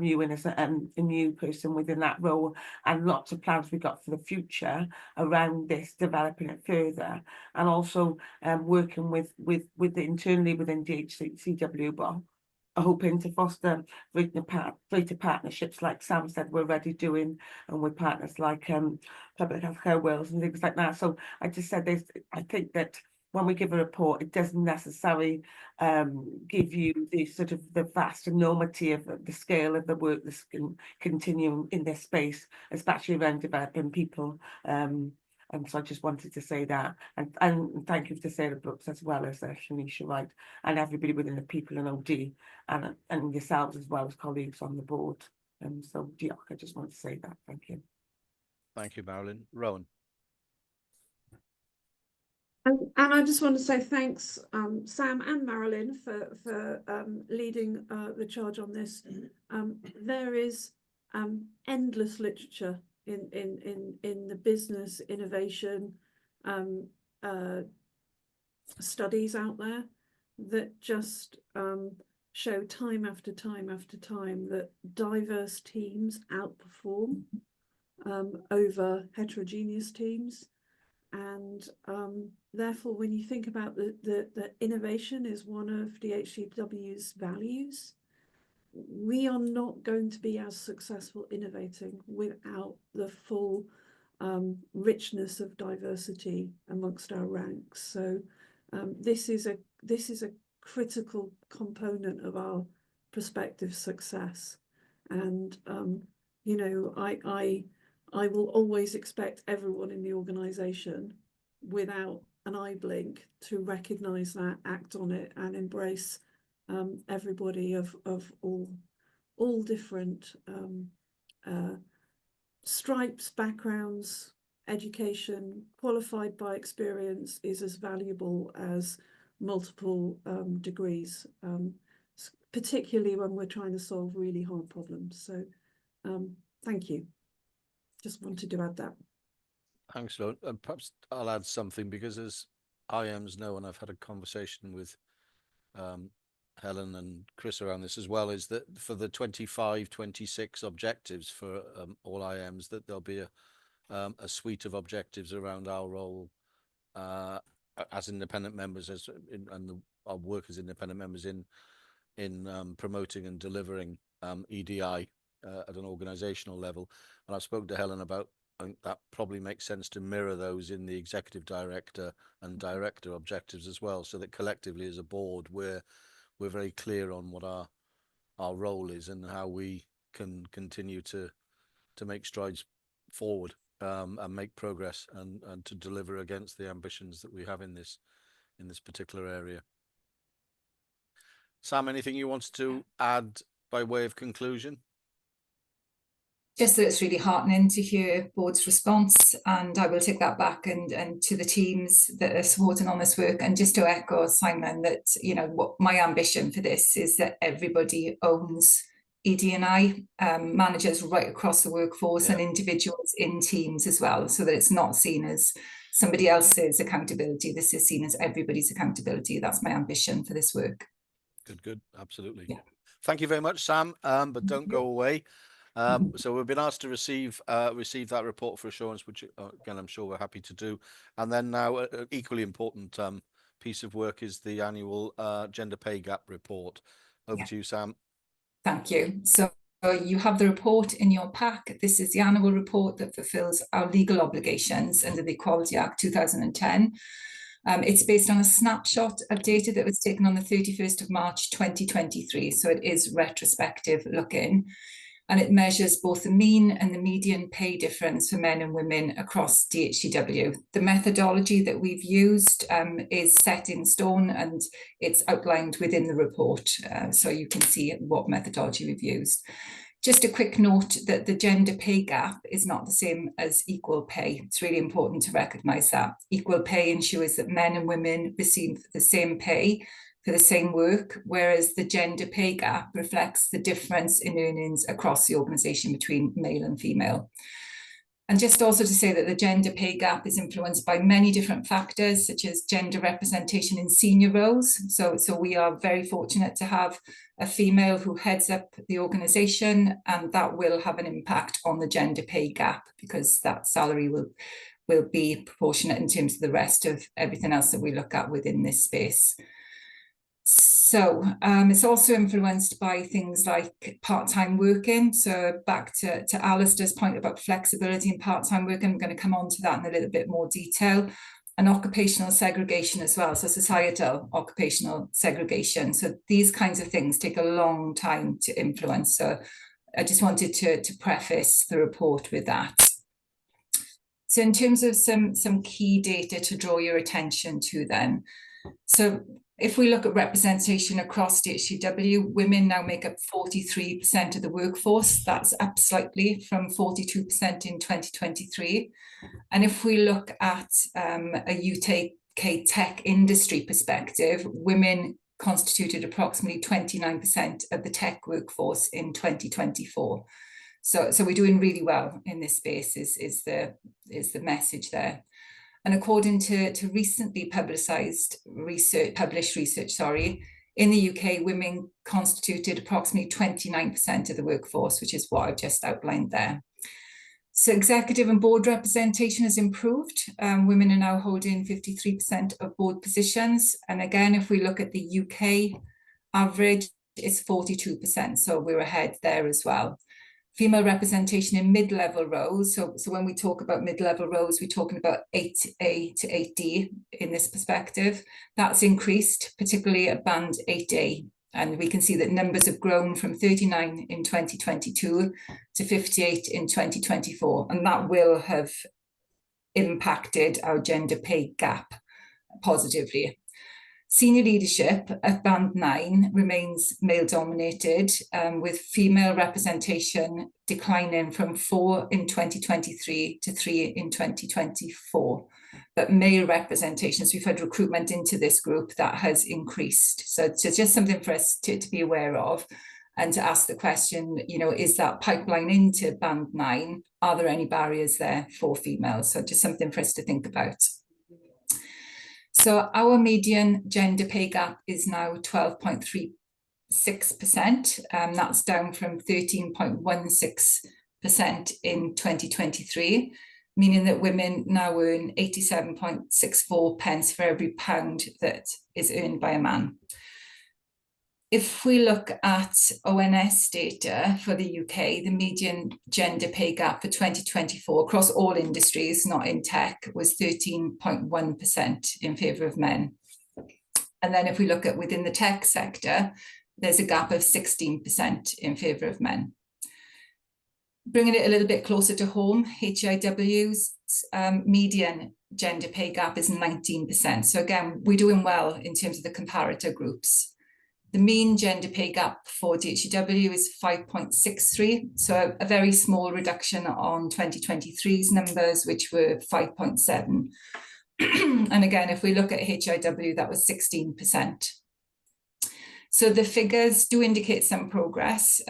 Ewan as a new person within that role, and lots of plans we've got for the future around this, developing it further, and also working with internally within DHCW, but hoping to foster greater partnerships, like Sam said, we're already doing, and with partners like Public Healthcare Wales and things like that. So I just said this, I think that when we give a report, it doesn't necessarily give you the sort of the vast enormity of the scale of the work that's continuing in this space, especially around developing people. And so I just wanted to say that, and thank you to Sarah Brooks as well as Lanisha Wright, and everybody within the people in OD, and yourselves as well as colleagues on the board. And so, I just want to say that. Thank you. Thank you, Marilyn. Rowan. And I just want to say thanks, Sam and Marilyn, for leading the charge on this. There is endless literature in the business innovation studies out there that just show time after time after time that diverse teams outperform over heterogeneous teams. And therefore, when you think about the innovation is one of DHCW's values, we are not going to be as successful innovating without the full richness of diversity amongst our ranks. So this is a critical component of our prospective success. And you know, I will always expect everyone in the organisation, without an eye blink, to recognise that, act on it, and embrace everybody of all different stripes, backgrounds, education. Qualified by experience is as valuable as multiple degrees, particularly when we're trying to solve really hard problems. So thank you. Just wanted to add that. Thanks, Lord. And perhaps I'll add something, because as IMs know, and I've had a conversation with Helen and Chris around this as well, is that for the 25-26 objectives for all IMs, that there'll be a suite of objectives around our role as independent members, our work as independent members in promoting and delivering EDI at an organizational level. And I've spoken to Helen about, I think that probably makes sense to mirror those in the executive director and director objectives as well, so that collectively as a board we're very clear on what our role is and how we can continue to make strides forward and make progress and to deliver against the ambitions that we have in this particular area. Sam, anything you want to add by way of conclusion? Just that it's really heartening to hear Board's response, and I will take that back and to the teams that are supporting on this work. And just to echo Simon, that, you know, what my ambition for this is that everybody owns ED&I, managers right across the workforce, and individuals in teams as well, so that it's not seen as somebody else's accountability. This is seen as everybody's accountability. That's my ambition for this work. Good, absolutely. Yeah. Thank you very much, Sam. But don't go away. So we've been asked to receive that report for assurance, which again I'm sure we're happy to do. And then now an equally important piece of work is the annual gender pay gap report. Over to you, Sam. Thank you. So you have the report in your pack. This is the annual report that fulfills our legal obligations under the Equality Act 2010. It's based on a snapshot of data that was taken on the 31st of March 2023. So it is retrospective looking. And it measures both the mean and the median pay difference for men and women across DHCW. The methodology that we've used is set in stone, and it's outlined within the report, so you can see what methodology we've used. Just a quick note that the gender pay gap is not the same as equal pay. It's really important to recognise that. Equal pay ensures that men and women receive the same pay for the same work, whereas the gender pay gap reflects the difference in earnings across the organisation between male and female. And just also to say that the gender pay gap is influenced by many different factors, such as gender representation in senior roles. So we are very fortunate to have a female who heads up the organisation, and that will have an impact on the gender pay gap, because that salary will be proportionate in terms of the rest of everything else that we look at within this space. So it's also influenced by things like part-time working. So back to Alistair's point about flexibility and part-time working, I'm going to come on to that in a little bit more detail. And occupational segregation as well, so societal occupational segregation. So these kinds of things take a long time to influence. So I just wanted to preface the report with that. So in terms of some key data to draw your attention to then. So if we look at representation across DHCW, women now make up 43% of the workforce. That's up slightly from 42% in 2023. And if we look at a UK tech industry perspective, women constituted approximately 29% of the tech workforce in 2024. So we're doing really well in this space is the message there. And according to recently published research, in the UK, women constituted approximately 29% of the workforce, which is what I've just outlined there. So executive and board representation has improved. Women are now holding 53% of board positions. And again, if we look at the UK average, it's 42%. So we're ahead there as well. Female representation in mid-level roles. So when we talk about mid-level roles, we're talking about 8A to 8D in this perspective. That's increased, particularly at band 8A. And we can see that numbers have grown from 39 in 2022 to 58 in 2024. And that will have impacted our gender pay gap positively. Senior leadership at band 9 remains male dominated, with female representation declining from 4 in 2023 to 3 in 2024. But male representations, we've had recruitment into this group that has increased. So it's just something for us to be aware of and to ask the question, you know, is that pipeline into band 9? Are there any barriers there for females? So just something for us to think about. So our median gender pay gap is now 12.36%. That's down from 13.16% in 2023, meaning that women now earn 87.64 pence for every pound that is earned by a man. If we look at ONS data for the UK, the median gender pay gap for 2024 across all industries, not in tech, was 13.1% in favour of men. And then if we look at within the tech sector, there's a gap of 16% in favour of men. Bringing it a little bit closer to home, HIW's median gender pay gap is 19%. So again, we're doing well in terms of the comparator groups. The mean gender pay gap for DHCW is 5.63, so a very small reduction on 2023's numbers, which were 5.7. And again, if we look at HIW, that was 16%. So the figures do indicate some progress.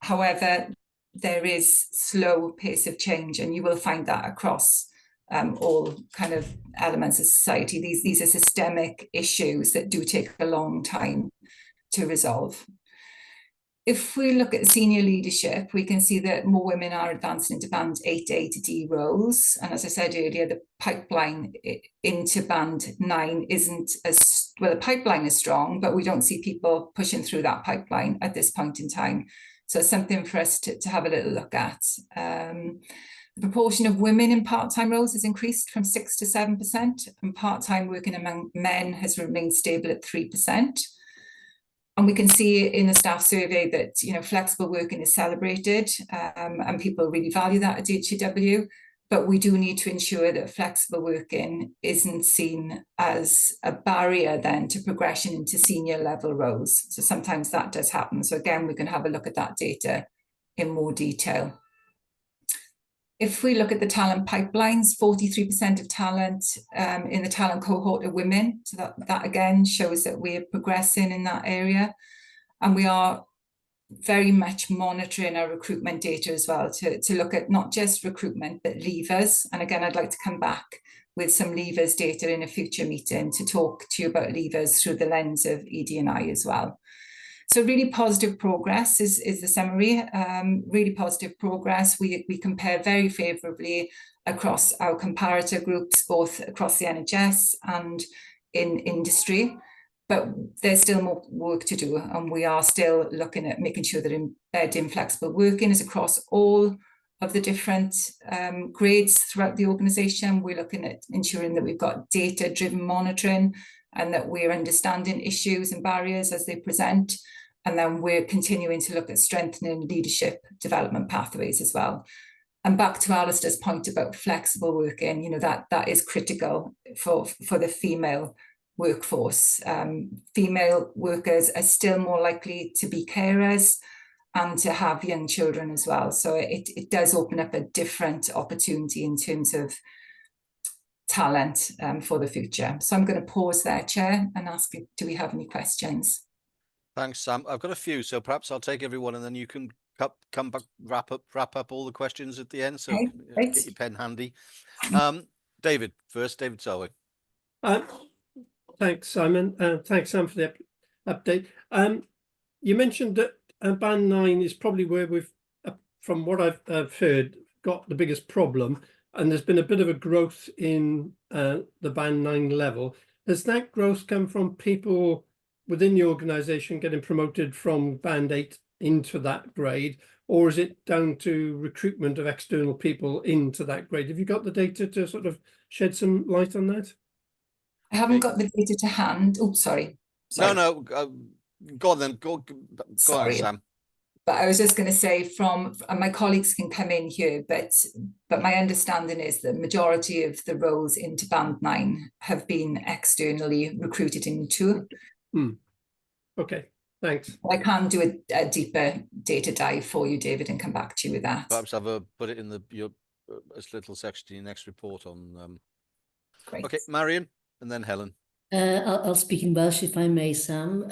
However, there is slow pace of change, and you will find that across all kind of elements of society. These are systemic issues that do take a long time to resolve. If we look at senior leadership, we can see that more women are advancing into band 8A to D roles. And as I said earlier, the pipeline into band 9 isn't as, well, the pipeline is strong, but we don't see people pushing through that pipeline at this point in time. So it's something for us to have a little look at. The proportion of women in part-time roles has increased from 6 to 7%, and part-time working among men has remained stable at 3%. And we can see in the staff survey that, you know, flexible working is celebrated, and people really value that at DHCW. But we do need to ensure that flexible working isn't seen as a barrier then to progression into senior level roles. So sometimes that does happen. So again, we can have a look at that data in more detail. If we look at the talent pipelines, 43% of talent in the talent cohort are women. So that again shows that we're progressing in that area. And we are very much monitoring our recruitment data as well to look at not just recruitment, but leavers. And again, I'd like to come back with some leavers data in a future meeting to talk to you about leavers through the lens of ED&I as well. So really positive progress is the summary, really positive progress. We compare very favourably across our comparator groups, both across the NHS and in industry, but there's still more work to do, and we are still looking at making sure that embedding flexible working is across all of the different grades throughout the organisation. We're looking at ensuring that we've got data-driven monitoring and that we're understanding issues and barriers as they present. And then we're continuing to look at strengthening leadership development pathways as well. And back to Alistair's point about flexible working, you know, that is critical for the female workforce. Female workers are still more likely to be carers and to have young children as well. So it does open up a different opportunity in terms of talent for the future. So I'm going to pause there, Chair, and ask if, do we have any questions? Thanks, Sam. I've got a few, so perhaps I'll take everyone and then you can come back, wrap up all the questions at the end. So Okay, get your pen handy. David, first, David Selway. Thanks, Simon. Thanks, Sam, for the update. You mentioned that band 9 is probably where we've, from what I've heard, got the biggest problem, and there's been a bit of a growth in the band 9 level. Has that growth come from people within the organisation getting promoted from band 8 into that grade, or is it down to recruitment of external people into that grade? Have you got the data to sort of shed some light on that? I haven't got the data to hand. Oh, sorry. No, go on then. Go on, Sam. But I was just going to say, and my colleagues can come in here, but my understanding is the majority of the roles into band 9 have been externally recruited into. Okay, thanks. I can do a deeper data dive for you, David, and come back to you with that. Perhaps put it in your little section in your next report on. Great. Okay, Marion, and then Helen. I'll speak in Welsh if I may, Sam.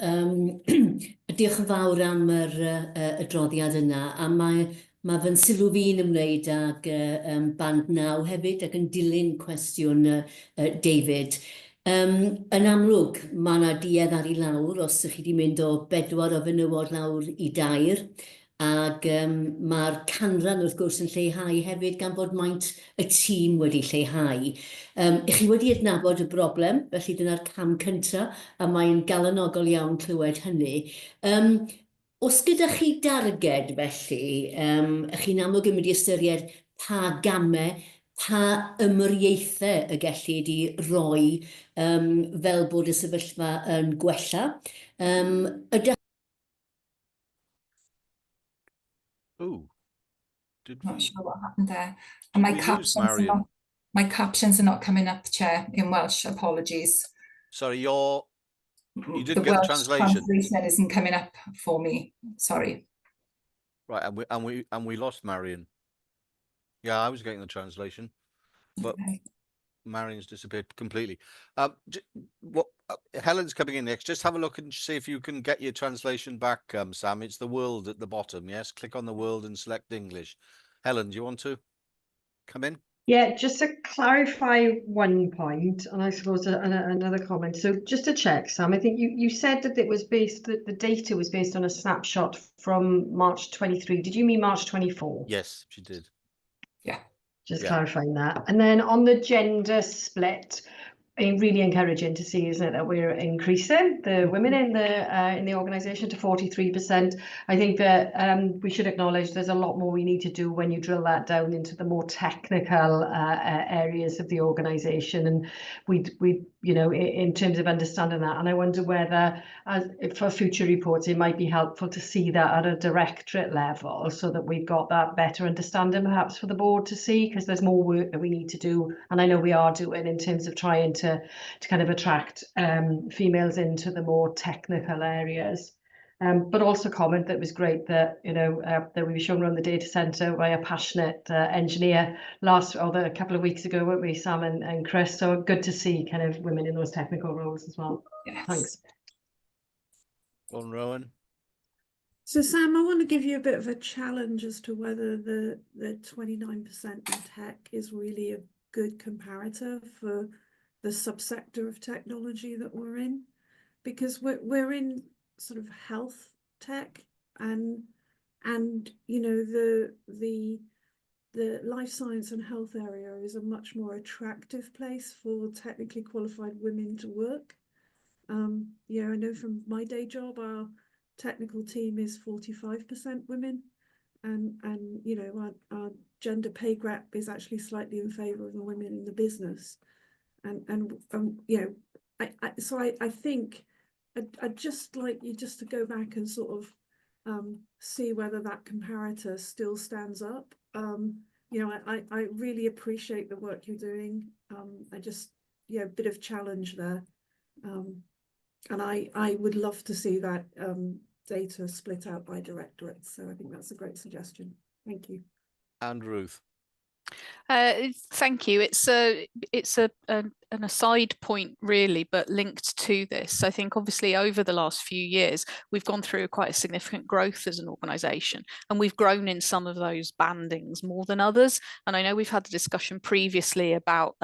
Diolch yn fawr am yr adroddiad yna, a mae fy'n sylw fi'n ymwneud ag band 9 hefyd, ac yn dilyn cwestiwn David. Yn amlwg, mae yna duedd ar ei lawr os ydych chi wedi mynd o 4 o fenywod lawr i 2, ac mae'r canran wrth gwrs yn lleihau hefyd gan bod maint y tîm wedi lleihau. Ych chi wedi adnabod y broblem, felly dyna'r cam cyntaf, a mae'n galonogol iawn clywed hynny. Os gyda chi darged felly, ych chi'n amlwg yn mynd i ystyried pa gamau, pa ymwriaethau y gellir di roi fel bod y sefyllfa yn gwella. Not sure what happened there. And my captions are not coming up, Chair, in Welsh. Apologies. Sorry, you didn't the get Welsh the translation. Translation isn't coming up for me. Sorry. Right, and we lost Marion. Yeah, I was getting the translation, but Marion's disappeared completely. Helen's coming in next. Just have a look and see if you can get your translation back, Sam. It's the world at the bottom. Yes, click on the world and select English. Helen, do you want to come in? Yeah, just to clarify one point, and I suppose another comment. So just to check, Sam, I think you said that the data was based on a snapshot from March 23. Did you mean March 24? Yes, she did. Yeah. Just clarifying that. And then on the gender split, really encouraging to see, isn't it, that we're increasing the women in the organisation to 43%. I think that we should acknowledge there's a lot more we need to do when you drill that down into the more technical areas of the organisation, and we in terms of understanding that. And I wonder whether, for future reports, it might be helpful to see that at a directorate level, so that we've got that better understanding, perhaps for the board to see, because there's more work that we need to do, and I know we are doing in terms of trying to kind of attract females into the more technical areas. But also comment that it was great that that we were shown around the data centre by a passionate engineer a couple of weeks ago, weren't we, Sam and Chris? So good to see kind of women in those technical roles as well. Yes. Thanks. On Rowan. So Sam, I want to give you a bit of a challenge as to whether the 29% in tech is really a good comparator for the subsector of technology that we're in, because we're in sort of health tech, and the life science and health area is a much more attractive place for technically qualified women to work. I know from my day job, our technical team is 45% women, and our gender pay gap is actually slightly in favour of the women in the business. I think I'd just like you just to go back and sort of see whether that comparator still stands up. I really appreciate the work you're doing. A bit of challenge there, and I would love to see that data split out by directorates. So I think that's a great suggestion. Thank you. And Ruth. Thank you. It's an aside point really, but linked to this. I think obviously over the last few years we've gone through quite a significant growth as an organisation, and we've grown in some of those bandings more than others. And I know we've had the discussion previously about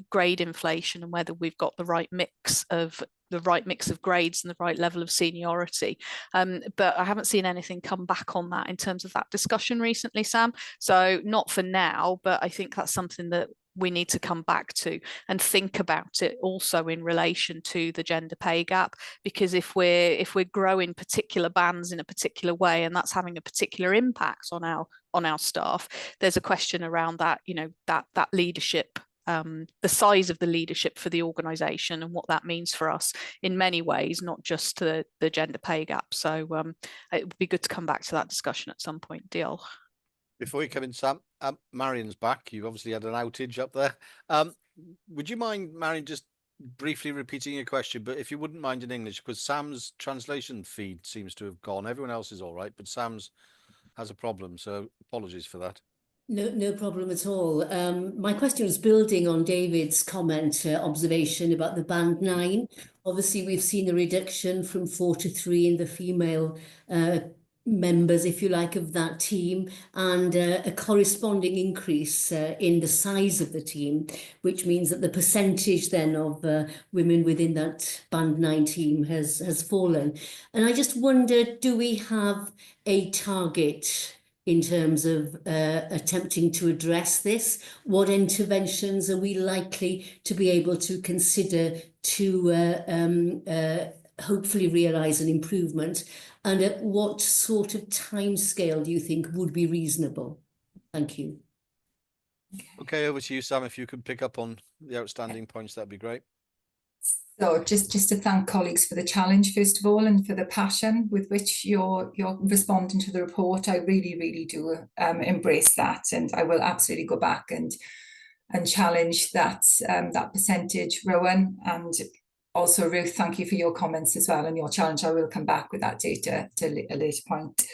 grade inflation and whether we've got the right mix of right mix of grades and the right level of seniority. But I haven't seen anything come back on that in terms of that discussion recently, Sam. So not for now, but I think that's something that we need to come back to and think about it also in relation to the gender pay gap, because if we're growing particular bands in a particular way and that's having a particular impact on our staff, there's a question around that, you know, that leadership, the size of the leadership for the organisation and what that means for us in many ways, not just the gender pay gap. So it would be good to come back to that discussion at some point. Deal. Before you come in, Sam, Marion's back. You obviously had an outage up there. Would you mind, Marion, just briefly repeating your question, but if you wouldn't mind in English, because Sam's translation feed seems to have gone. Everyone else is all right, but Sam's has a problem, so apologies for that. No problem at all. My question was building on David's comment, observation about the band 9. Obviously, we've seen a reduction from 4 to 3 in the female members, if you like, of that team, and a corresponding increase in the size of the team, which means that the percentage then of women within that band 9 team has fallen. And I just wondered, do we have a target in terms of attempting to address this? What interventions are we likely to be able to consider to hopefully realise an improvement? And at what sort of timescale do you think would be reasonable? Thank you. Okay, over to you, Sam. If you could pick up on the outstanding points, that'd be great. So just to thank colleagues for the challenge, first of all, and for the passion with which you're responding to the report. I really do embrace that, and I will absolutely go back and challenge that that percentage, Rowan, and also Ruth. Thank you for your comments as well and your challenge. I will come back with that data to a later point.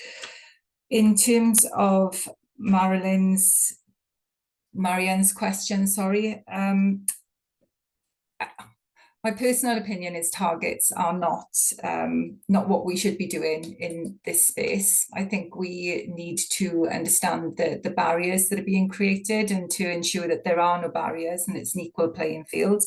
In terms of Marion's question, sorry. My personal opinion is targets are not what we should be doing in this space. I think we need to understand the barriers that are being created and to ensure that there are no barriers and it's an equal playing field.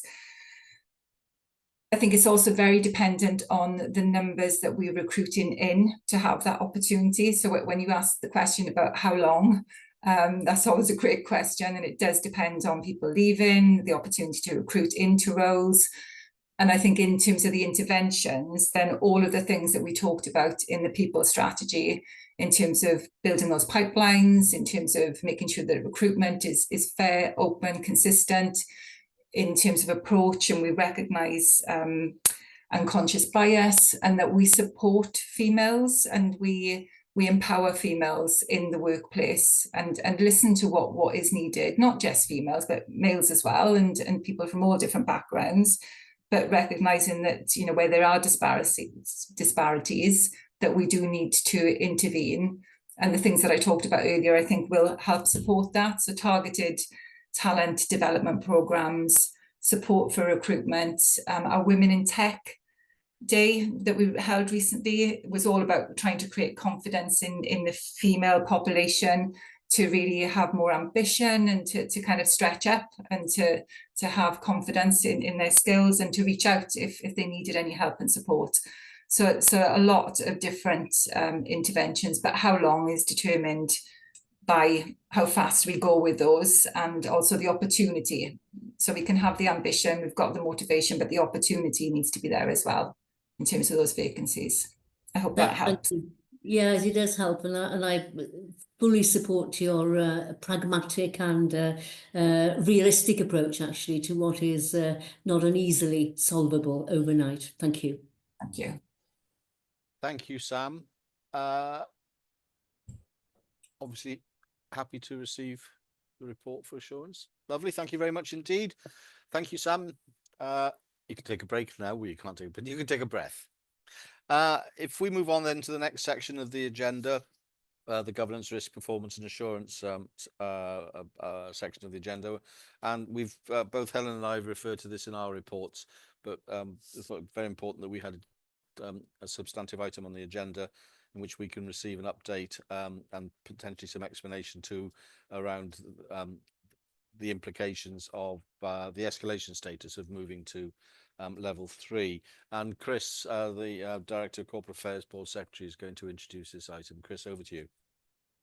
I think it's also very dependent on the numbers that we're recruiting in to have that opportunity. So when you ask the question about how long, that's always a great question, and it does depend on people leaving, the opportunity to recruit into roles. And I think in terms of the interventions, then all of the things that we talked about in the people strategy, in terms of building those pipelines, in terms of making sure that recruitment is fair, open, consistent, in terms of approach, and we recognise unconscious bias, and that we support females and we empower females in the workplace and listen to what is needed, not just females, but males as well, and people from all different backgrounds, but recognising that, you know, where there are disparities, that we do need to intervene. And the things that I talked about earlier, I think will help support that. So targeted talent development programmes, support for recruitment. Our Women in Tech Day that we held recently was all about trying to create confidence in the female population, to really have more ambition and to kind of stretch up and to have confidence in their skills and to reach out if they needed any help and support. So a lot of different interventions, but how long is determined by how fast we go with those, and also the opportunity. So we can have the ambition, we've got the motivation, but the opportunity needs to be there as well in terms of those vacancies. I hope that helps. Yes, it does help, and I fully support your pragmatic and realistic approach, actually, to what is not an easily solvable overnight. Thank you. Thank you. Thank you, Sam. Obviously, happy to receive the report for assurance. Lovely. Thank you very much indeed. Thank you, Sam. You can take a break now. Well, you can't take, but you can take a breath. If we move on then to the next section of the agenda, the governance, risk, performance and assurance section of the agenda, and we've both Helen and I have referred to this in our reports, but it's very important that we had a substantive item on the agenda in which we can receive an update and potentially some explanation too around the implications of the escalation status of moving to level 3. And Chris, the Director of Corporate Affairs Board Secretary, is going to introduce this item. Chris, over to you.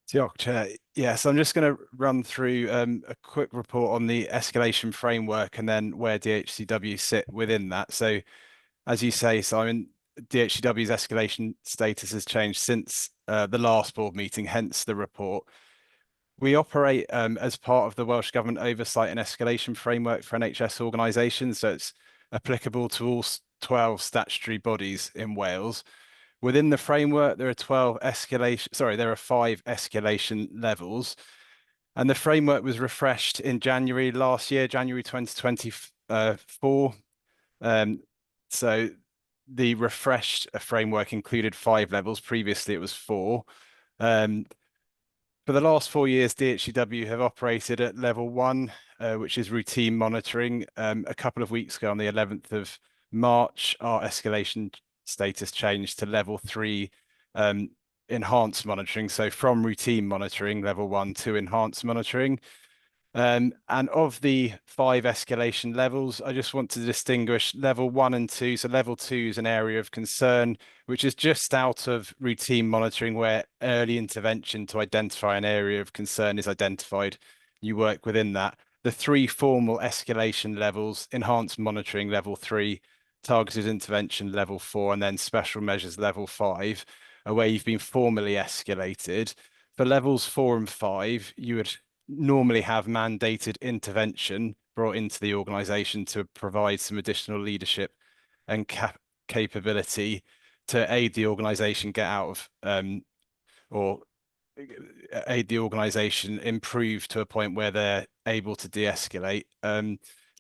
Diolch, Chair. Yes, I'm just going to run through a quick report on the escalation framework and then where DHCW sit within that. So, as you say, Simon, DHCW's escalation status has changed since the last board meeting, hence the report. We operate as part of the Welsh Government Oversight and Escalation Framework for NHS organisations, so it's applicable to all 12 statutory bodies in Wales. Within the framework, there are 5 escalation levels, and the framework was refreshed in January last year, January 2024. So the refreshed framework included 5 levels. Previously, it was 4. For the last 4 years, DHCW have operated at level 1, which is routine monitoring. A couple of weeks ago, on the 11th of March, our escalation status changed to level 3, enhanced monitoring. So from routine monitoring, level 1, to enhanced monitoring. And of the 5 escalation levels, I just want to distinguish level 1 and 2. So level 2 is an area of concern, which is just out of routine monitoring, where early intervention to identify an area of concern is identified. You work within that. The 3 formal escalation levels: enhanced monitoring level 3, targeted intervention level 4, and then special measures level 5, are where you've been formally escalated. For levels 4 and 5, you would normally have mandated intervention brought into the organisation to provide some additional leadership and capability to aid the organisation get out of or aid the organisation improve to a point where they're able to de-escalate.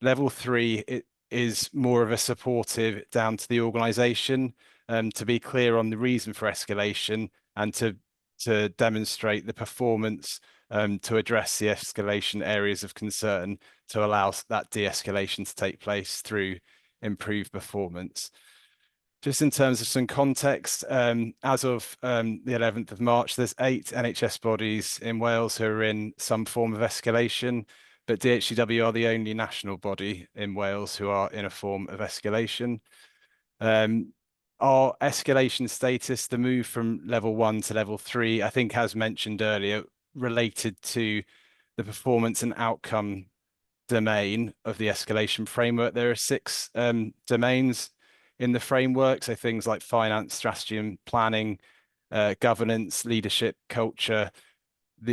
Level 3 is more of a supportive down to the organisation, to be clear on the reason for escalation and to demonstrate the performance to address the escalation areas of concern to allow that de-escalation to take place through improved performance. Just in terms of some context, as of the 11th of March, there's 8 NHS bodies in Wales who are in some form of escalation, but DHCW are the only national body in Wales who are in a form of escalation. Our escalation status, the move from level 1 to level 3, I think, as mentioned earlier, related to the performance and outcome domain of the escalation framework. There are 6 domains in the framework, so things like finance, strategy and planning, governance, leadership, culture.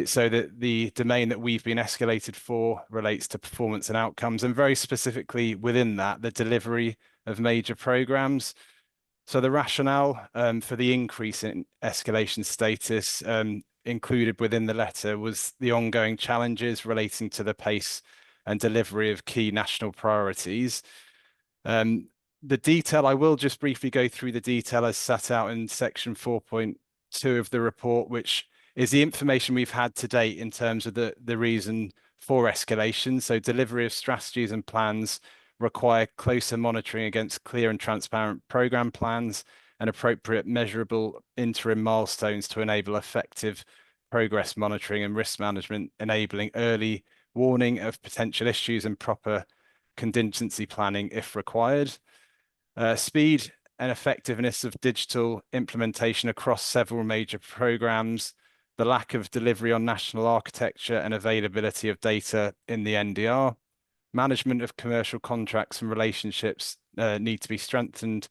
So that the domain that we've been escalated for relates to performance and outcomes, and very specifically within that, the delivery of major programs. So the rationale for the increase in escalation status included within the letter was the ongoing challenges relating to the pace and delivery of key national priorities. The detail, I will just briefly go through the detail as set out in section 4.2 of the report, which is the information we've had to date in terms of the reason for escalation. So delivery of strategies and plans require closer monitoring against clear and transparent programme plans and appropriate measurable interim milestones to enable effective progress monitoring and risk management, enabling early warning of potential issues and proper contingency planning if required. Speed and effectiveness of digital implementation across several major programmes, the lack of delivery on national architecture and availability of data in the NDR. Management of commercial contracts and relationships need to be strengthened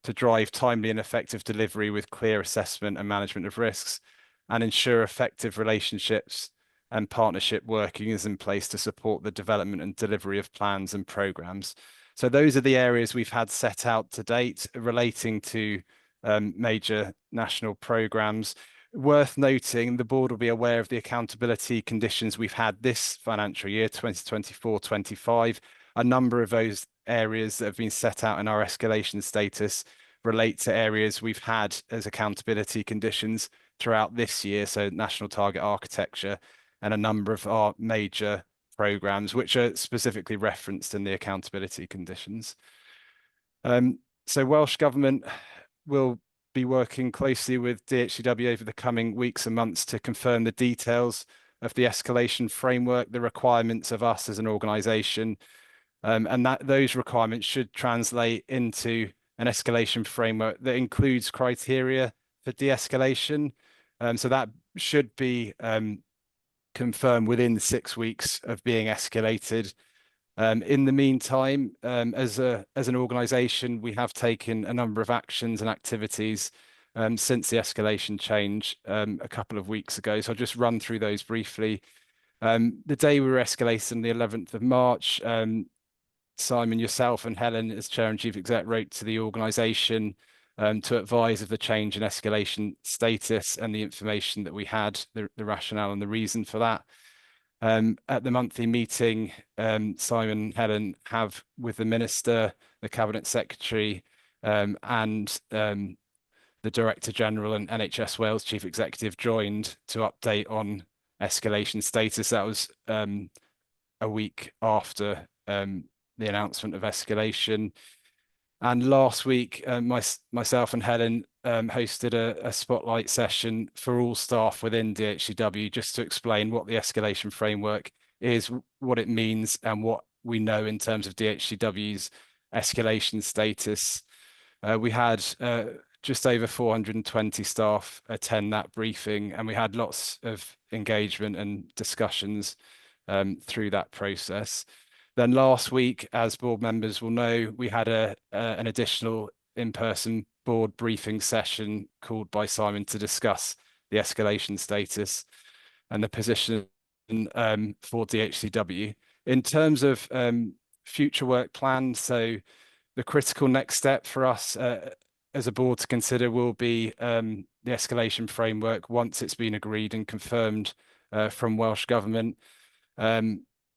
to drive timely and effective delivery with clear assessment and management of risks, and ensure effective relationships and partnership working is in place to support the development and delivery of plans and programmes. So those are the areas we've had set out to date relating to major national programmes. Worth noting, the board will be aware of the accountability conditions we've had this financial year, 2024-25. A number of those areas that have been set out in our escalation status relate to areas we've had as accountability conditions throughout this year, so national target architecture and a number of our major programmes, which are specifically referenced in the accountability conditions. So Welsh Government will be working closely with DHCW over the coming weeks and months to confirm the details of the escalation framework, the requirements of us as an organisation, And that those requirements should translate into an escalation framework that includes criteria for de-escalation. So that should be confirmed within 6 weeks of being escalated. In the meantime, as an organisation, we have taken a number of actions and activities since the escalation change a couple of weeks ago. So I'll just run through those briefly. The day we were escalating, the 11th of March, Simon, yourself and Helen, as Chair and Chief Exec, wrote to the organisation to advise of the change in escalation status and the information that we had, the rationale and the reason for that. At the monthly meeting, Simon and Helen have, with the Minister, the Cabinet Secretary and the Director General and NHS Wales Chief Executive joined to update on escalation status. That was a week after the announcement of escalation. And last week, myself and Helen hosted a spotlight session for all staff within DHCW just to explain what the escalation framework is, what it means, and what we know in terms of DHCW's escalation status. We had just over 420 staff attend that briefing, and we had lots of engagement and discussions through that process. Then last week, as board members will know, we had an additional in-person board briefing session called by Simon to discuss the escalation status and the position for DHCW. In terms of future work plans, so the critical next step for us as a board to consider will be the escalation framework once it's been agreed and confirmed from Welsh Government.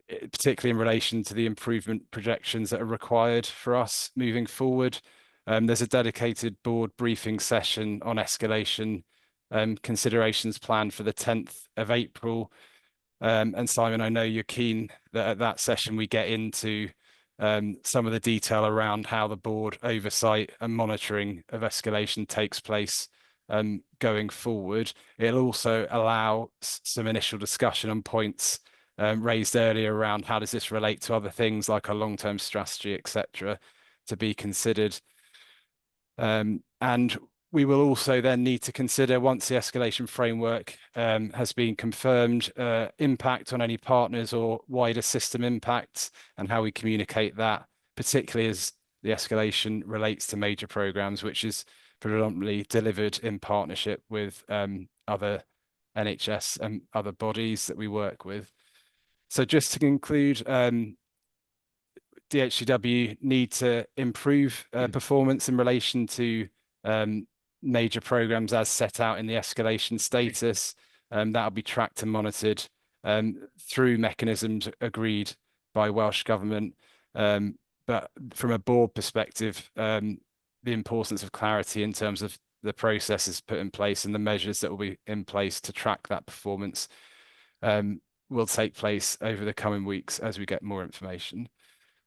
Particularly in relation to the improvement projections that are required for us moving forward. There's a dedicated board briefing session on escalation considerations planned for the 10th of April. And Simon, I know you're keen that at that session we get into some of the detail around how the board oversight and monitoring of escalation takes place going forward. It'll also allow some initial discussion on points raised earlier around how does this relate to other things like a long-term strategy, etc., to be considered. And we will also then need to consider, once the escalation framework has been confirmed, impact on any partners or wider system impacts and how we communicate that, particularly as the escalation relates to major programmes, which is predominantly delivered in partnership with other NHS and other bodies that we work with. So just to conclude, DHCW need to improve performance in relation to major programmes as set out in the escalation status. That'll be tracked and monitored through mechanisms agreed by Welsh Government. But from a board perspective, the importance of clarity in terms of the processes put in place and the measures that will be in place to track that performance will take place over the coming weeks as we get more information.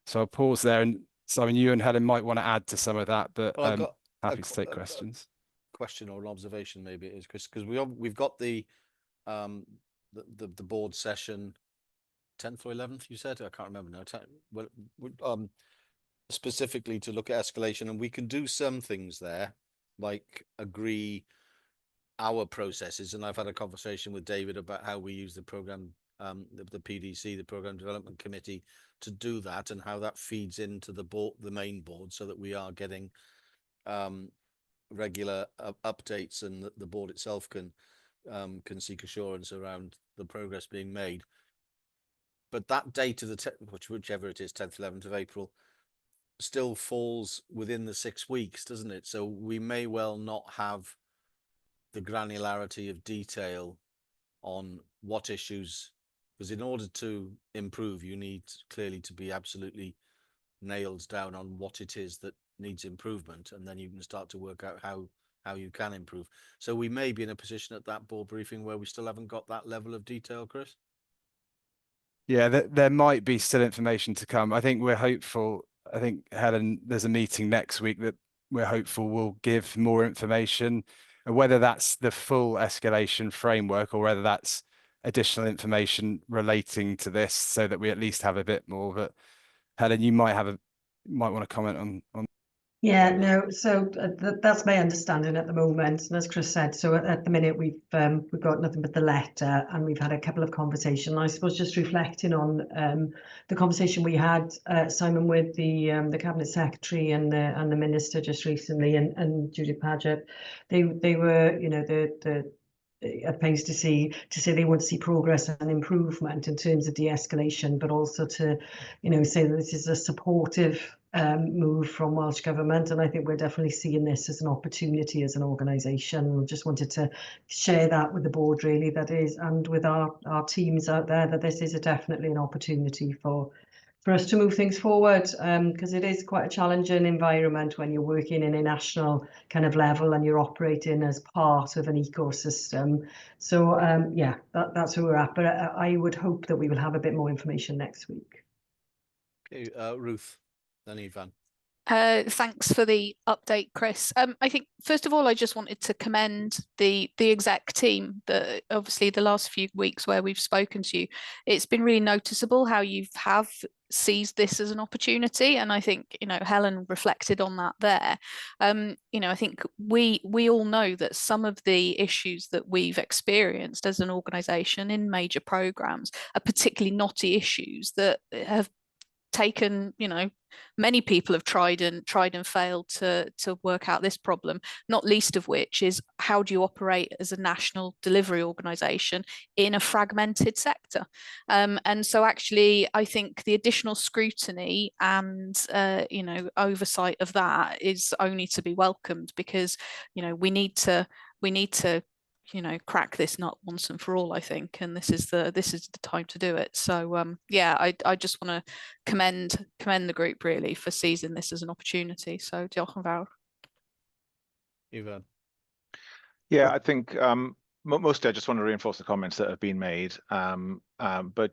So I'll pause there, and Simon, you and Helen might want to add to some of that, but well, happy to take questions. Question or an observation, maybe it is, Chris, because we've got the board session 10th or 11th. You said, I can't remember now. Well, specifically to look at escalation, and we can do some things there, like agree our processes. And I've had a conversation with David about how we use the program, the PDC, the Program Development Committee, to do that, and how that feeds into the board, the main board, so that we are getting regular updates, and the board itself can seek assurance around the progress being made. But that date of the whichever it is, 10th, 11th of April, still falls within the 6 weeks, doesn't it? So we may well not have the granularity of detail on what issues, because in order to improve, you need clearly to be absolutely nailed down on what it is that needs improvement, and then you can start to work out how you can improve. So we may be in a position at that board briefing where we still haven't got that level of detail, Chris. Yeah, there might be still information to come. I think we're hopeful. I think, Helen, there's a meeting next week that we're hopeful will give more information, and whether that's the full escalation framework or whether that's additional information relating to this, so that we at least have a bit more. But Helen, you might want to comment on. Yeah, no, so that's my understanding at the moment. And as Chris said, so at the minute we've got nothing but the letter, and we've had a couple of conversations. I suppose just reflecting on the conversation we had, Simon, with the Cabinet Secretary and the Minister just recently, and Judith Paget, they were, you know, the at pains to say they want to see progress and improvement in terms of de-escalation, but also to, you know, say that this is a supportive move from Welsh Government, and I think we're definitely seeing this as an opportunity as an organisation. We just wanted to share that with the board, really, that is, and with our teams out there, that this is definitely an opportunity for us to move things forward, because it is quite a challenging environment when you're working in a national kind of level and you're operating as part of an ecosystem. So yeah, that's where we're at, but I would hope that we will have a bit more information next week. Okay, Ruth, then Ivan. Thanks for the update, Chris. I think first of all, I just wanted to commend the exec team. That obviously the last few weeks where we've spoken to you, it's been really noticeable how you have seized this as an opportunity, and I think, you know, Helen reflected on that there. You know, I think we all know that some of the issues that we've experienced as an organisation in major programmes are particularly knotty issues that have taken, you know, many people have tried and failed to work out this problem, not least of which is how do you operate as a national delivery organisation in a fragmented sector. And so actually I think the additional scrutiny and you know, oversight of that is only to be welcomed, because, you know, we need to you know, crack this nut once and for all, I think, and this is the time to do it. So yeah, I just want to commend the group really for seizing this as an opportunity. So diolch yn fawr. Ivan. Yeah, I think mostly I just want to reinforce the comments that have been made, but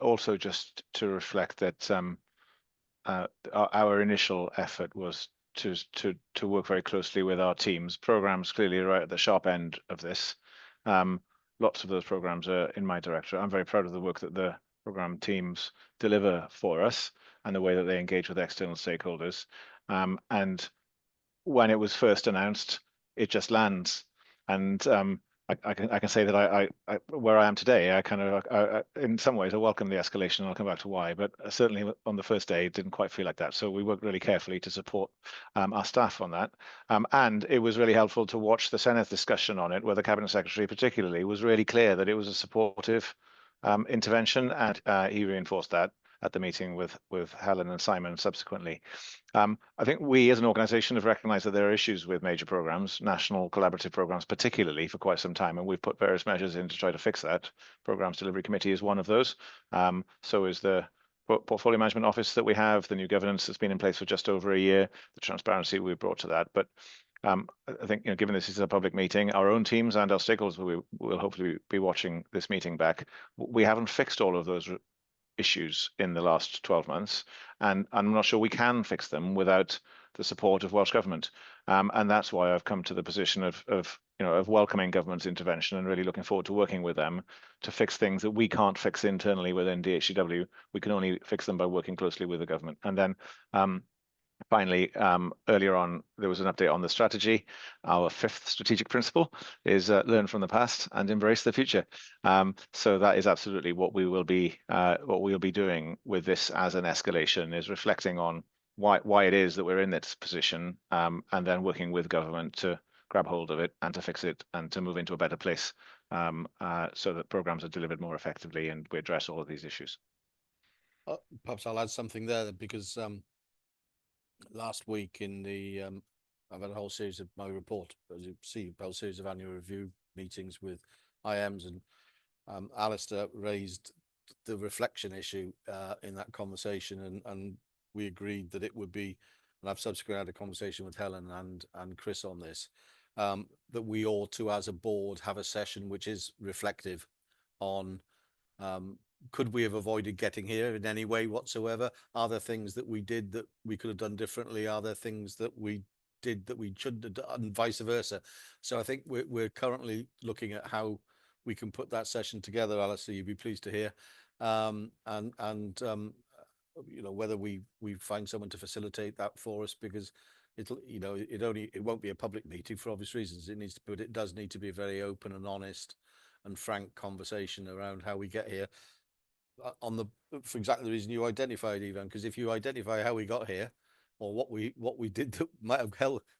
also just to reflect that our initial effort was to work very closely with our teams. Programs clearly right at the sharp end of this. Lots of those programs are in my directorate. I'm very proud of the work that the program teams deliver for us and the way that they engage with external stakeholders. And when it was first announced, it just lands. And I can say that I where I am today, I kind of in some ways I welcome the escalation, and I'll come back to why. But certainly on the first day, it didn't quite feel like that. So we worked really carefully to support our staff on that. And it was really helpful to watch the Senedd discussion on it, where the Cabinet Secretary particularly was really clear that it was a supportive intervention, and he reinforced that at the meeting with Helen and Simon subsequently. I think we as an organisation have recognised that there are issues with major programmes, national collaborative programmes particularly, for quite some time, and we've put various measures in to try to fix that. Programmes Delivery Committee is one of those. So is the Portfolio Management Office that we have, the new governance that's been in place for just over a year, the transparency we brought to that. But I think, you know, given this is a public meeting, our own teams and our stakeholders will hopefully be watching this meeting back. We haven't fixed all of those issues in the last 12 months, and I'm not sure we can fix them without the support of Welsh Government, and that's why I've come to the position of welcoming government's intervention and really looking forward to working with them to fix things that we can't fix internally within DHCW. We can only fix them by working closely with the government. And then finally, earlier on, there was an update on the strategy. Our fifth strategic principle is learn from the past and embrace the future. So that is absolutely what we will be doing with this as an escalation, is reflecting on why it is that we're in this position, and then working with government to grab hold of it and to fix it and to move into a better place, so that programs are delivered more effectively and we address all of these issues. Perhaps I'll add something there, because last week in the I've had a whole series of my report, as you see, a whole series of annual review meetings with IMs, and Alistair raised the reflection issue in that conversation, and we agreed that it would be, and I've subsequently had a conversation with Helen and Chris on this, that we ought to, as a board, have a session which is reflective on could we have avoided getting here in any way whatsoever? Are there things that we did that we could have done differently? Are there things that we did that we shouldn't have done, and vice versa? So I think we're currently looking at how we can put that session together. Alistair, you'd be pleased to hear, and you know, whether we find someone to facilitate that for us, because it'll, you know, it won't be a public meeting for obvious reasons. It needs to, but it does need to be a very open and honest and frank conversation around how we get here, for exactly the reason you identified, Ivan. Because if you identify how we got here, or what we did that might have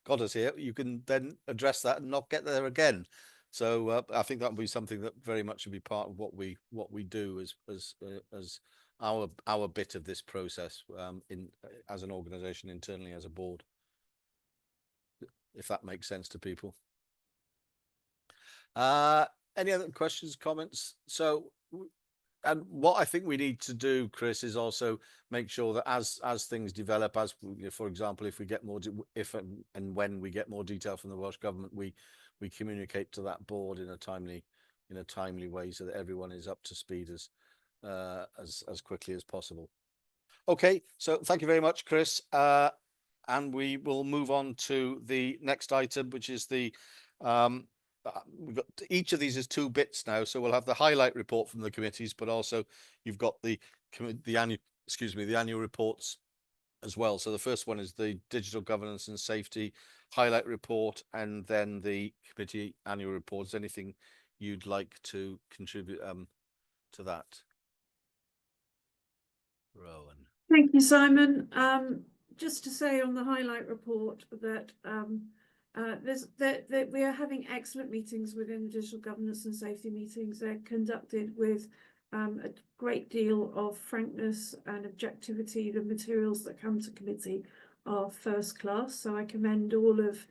got us here, you can then address that and not get there again. So I think that would be something that very much would be part of what we do as our bit of this process as an organisation, internally as a board, if that makes sense to people. Any other questions, comments? So, and what I think we need to do, Chris, is also make sure that as things develop, as for example, if we get more, if and when we get more detail from the Welsh Government, we communicate to that board in a timely way, so that everyone is up to speed as quickly as possible. Okay, so thank you very much, Chris, and we will move on to the next item, which is the we've got, each of these is 2 bits now, so we'll have the highlight report from the committees, but also you've got the annual reports as well. So the first one is the digital governance and safety highlight report, and then the committee annual reports. Anything you'd like to contribute to that, Rowan? Thank you, Simon. Just to say on the highlight report that we are having excellent meetings within the digital governance and safety meetings. They're conducted with a great deal of frankness and objectivity. The materials that come to committee are first class. So I commend all of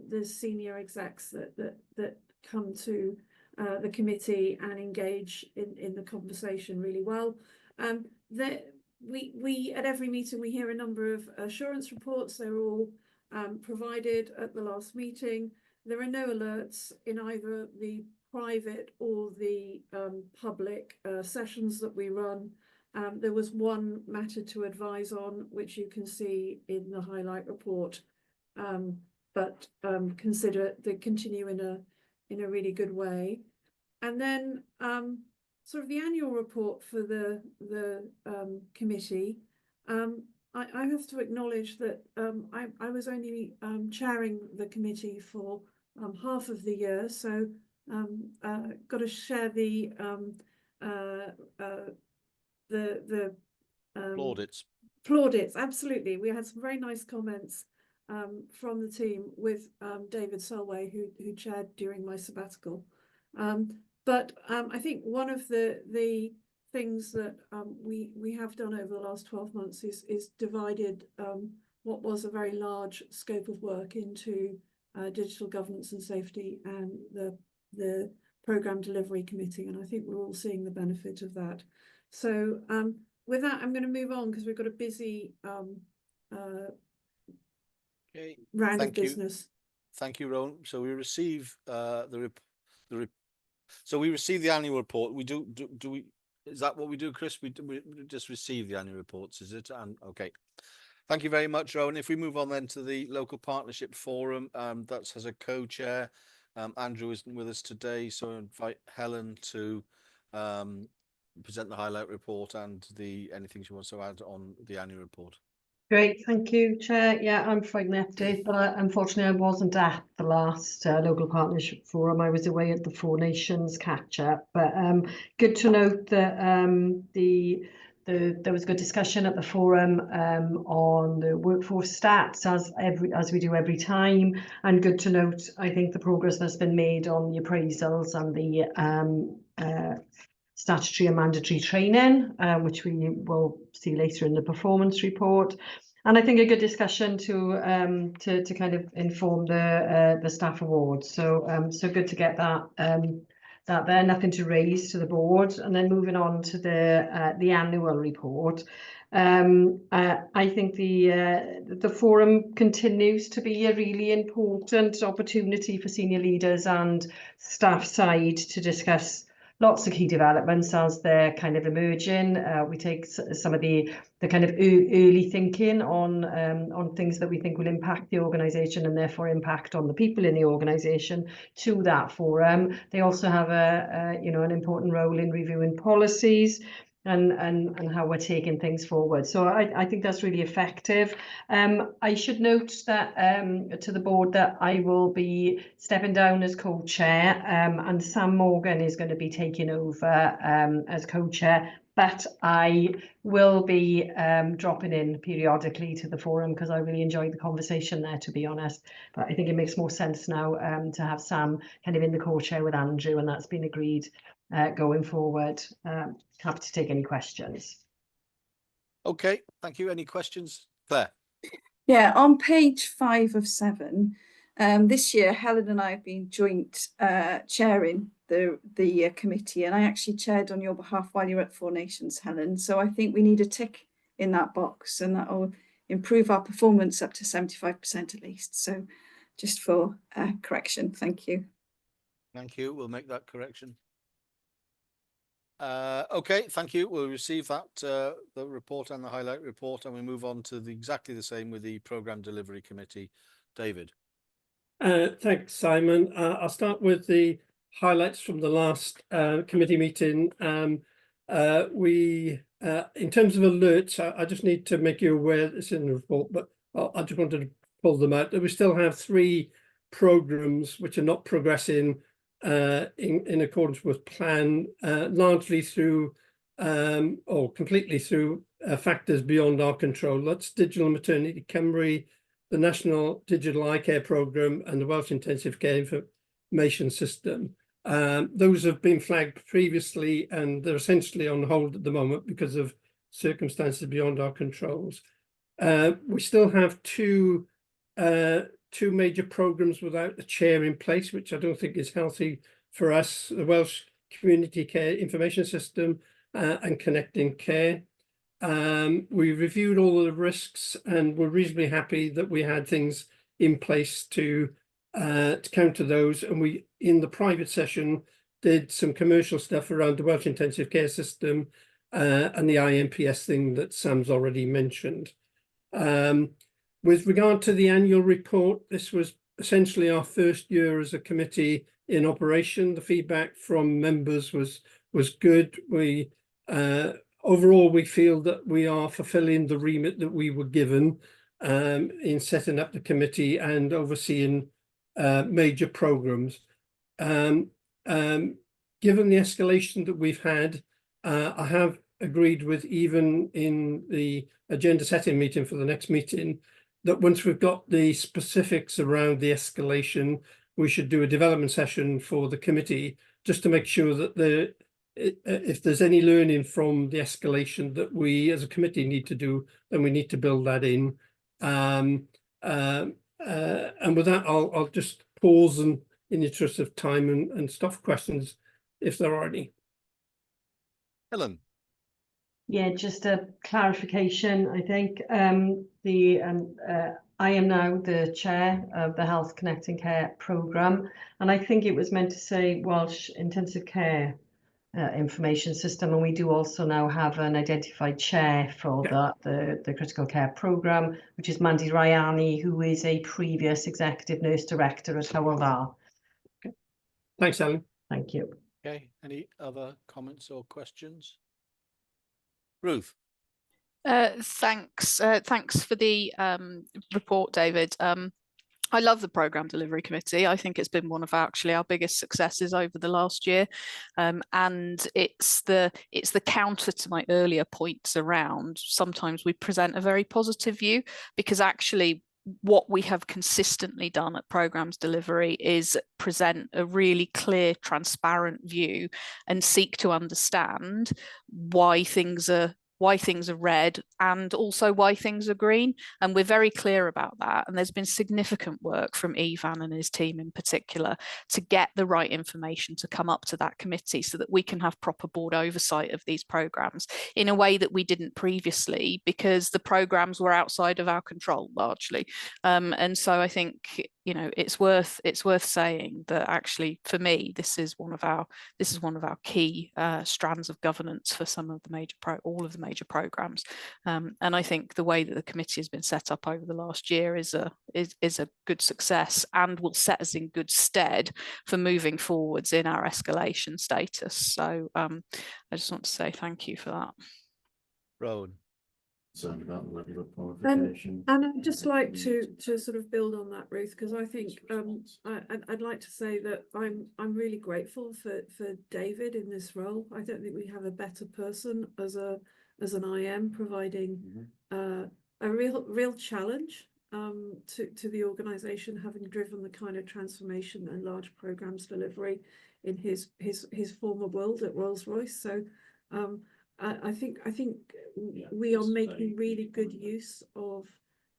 the senior execs that come to the committee and engage in the conversation really well. We at every meeting we hear a number of assurance reports. They're all provided at the last meeting. There are no alerts in either the private or the public sessions that we run. There was one matter to advise on, which you can see in the highlight report, but consider to continue in a really good way. And then sort of the annual report for the committee. I have to acknowledge that I was only chairing the committee for half of the year, so got to share the plaudits. Plaudits, absolutely. We had some very nice comments from the team with David Selway, who chaired during my sabbatical. But I think one of the things that we have done over the last 12 months is divided what was a very large scope of work into digital governance and safety and the programme delivery committee, and I think we're all seeing the benefit of that. So with that, I'm going to move on because we've got a busy round of business. Thank you, Rowan. So we receive so we receive the annual report. We do we? Is that what we do, Chris? We just receive the annual reports, is it? And okay, thank you very much, Rowan. If we move on then to the local partnership forum, that has a co-chair. Andrew isn't with us today, so I invite Helen to present the highlight report and anything she wants to add on the annual report. Great, thank you, Chair. Yeah, I'm providing the update, but unfortunately I wasn't at the last local partnership forum. I was away at the Four Nations catch-up, but good to note that there was good discussion at the forum on the workforce stats as we do every time, and good to note, I think, the progress that's been made on the appraisals and the statutory and mandatory training, which we will see later in the performance report. And I think a good discussion to kind of inform the staff awards. So so good to get that there. Nothing to raise to the board. And then moving on to the annual report. I think the forum continues to be a really important opportunity for senior leaders and staff side to discuss lots of key developments as they're kind of emerging. We take some of the kind of early thinking on things that we think will impact the organisation and therefore impact on the people in the organisation to that forum. They also have an important role in reviewing policies. and how we're taking things forward. So I think that's really effective. I should note that to the board that I will be stepping down as co-chair, and Sam Morgan is going to be taking over as co-chair. But I will be dropping in periodically to the forum because I really enjoyed the conversation there, to be honest. But I think it makes more sense now to have Sam kind of in the co-chair with Andrew, and that's been agreed going forward. Happy to take any questions. Okay, thank you. Any questions, Claire? Yeah, on page 5 of 7, this year Helen and I have been joint chairing the committee, and I actually chaired on your behalf while you were at Four Nations, Helen. So I think we need a tick in that box, and that will improve our performance up to 75% at least. So just for correction, thank you. Thank you. We'll make that correction. Okay, thank you. We'll receive that the report and the highlight report, and we move on to exactly the same with the Programme Delivery Committee. David. Thanks, Simon. I'll start with the highlights from the last committee meeting. In terms of alerts, I just need to make you aware it's in the report, but I just wanted to pull them out. That we still have 3 programmes which are not progressing in accordance with plan, largely through or completely through factors beyond our control. That's Digital Maternity Cymru, the National Digital Eye Care Programme, and the Welsh Intensive Care Information System. Those have been flagged previously, and they're essentially on hold at the moment because of circumstances beyond our controls. We still have two major programmes without a chair in place, which I don't think is healthy for us: the Welsh Community Care Information System and Connecting Care. We reviewed all of the risks, and we're reasonably happy that we had things in place to counter those. And we, in the private session, did some commercial stuff around the Welsh Intensive Care System and the IMPS thing that Sam's already mentioned. With regard to the annual report, this was essentially our first year as a committee in operation. The feedback from members was good. We overall, we feel that we are fulfilling the remit that we were given in setting up the committee and overseeing major programmes. Given the escalation that we've had, I have agreed with, even in the agenda setting meeting for the next meeting, that once we've got the specifics around the escalation, we should do a development session for the committee just to make sure that if there's any learning from the escalation that we as a committee need to do, then we need to build that in. And with that, I'll just pause and, in the interest of time, and stop questions if there are any. Helen. Yeah, just a clarification. I think I am now the chair of the Health Connecting Care programme, and I think it was meant to say Welsh Intensive Care Information System, and we do also now have an identified chair for the critical care programme, which is Mandy Ryani, who is a previous executive nurse director at Hywel Dda. Okay. Thanks, Helen. Thank you. Okay, any other comments or questions? Ruth. Thanks for the report, David. I love the Programme Delivery Committee. I think it's been one of our biggest successes over the last year, and it's the counter to my earlier points around sometimes we present a very positive view, because actually what we have consistently done at Programmes Delivery is present a really clear, transparent view and seek to understand why things are red and also why things are green. And we're very clear about that. And there's been significant work from Ivan and his team in particular to get the right information to come up to that committee so that we can have proper board oversight of these programmes in a way that we didn't previously, because the programmes were outside of our control largely. And so I think, you know, it's worth saying that actually for me this is one of our key strands of governance for some of the all of the major programs, and I think the way that the committee has been set up over the last year is a good success and will set us in good stead for moving forwards in our escalation status. So I just want to say thank you for that. Rowan. And I'd just like to sort of build on that, Ruth, because I think I'd like to say that I'm really grateful for David in this role. I don't think we have a better person as an IM providing a real challenge to the organisation, having driven the kind of transformation and large programmes delivery in his former world at Rolls-Royce. So I think we are making really good use of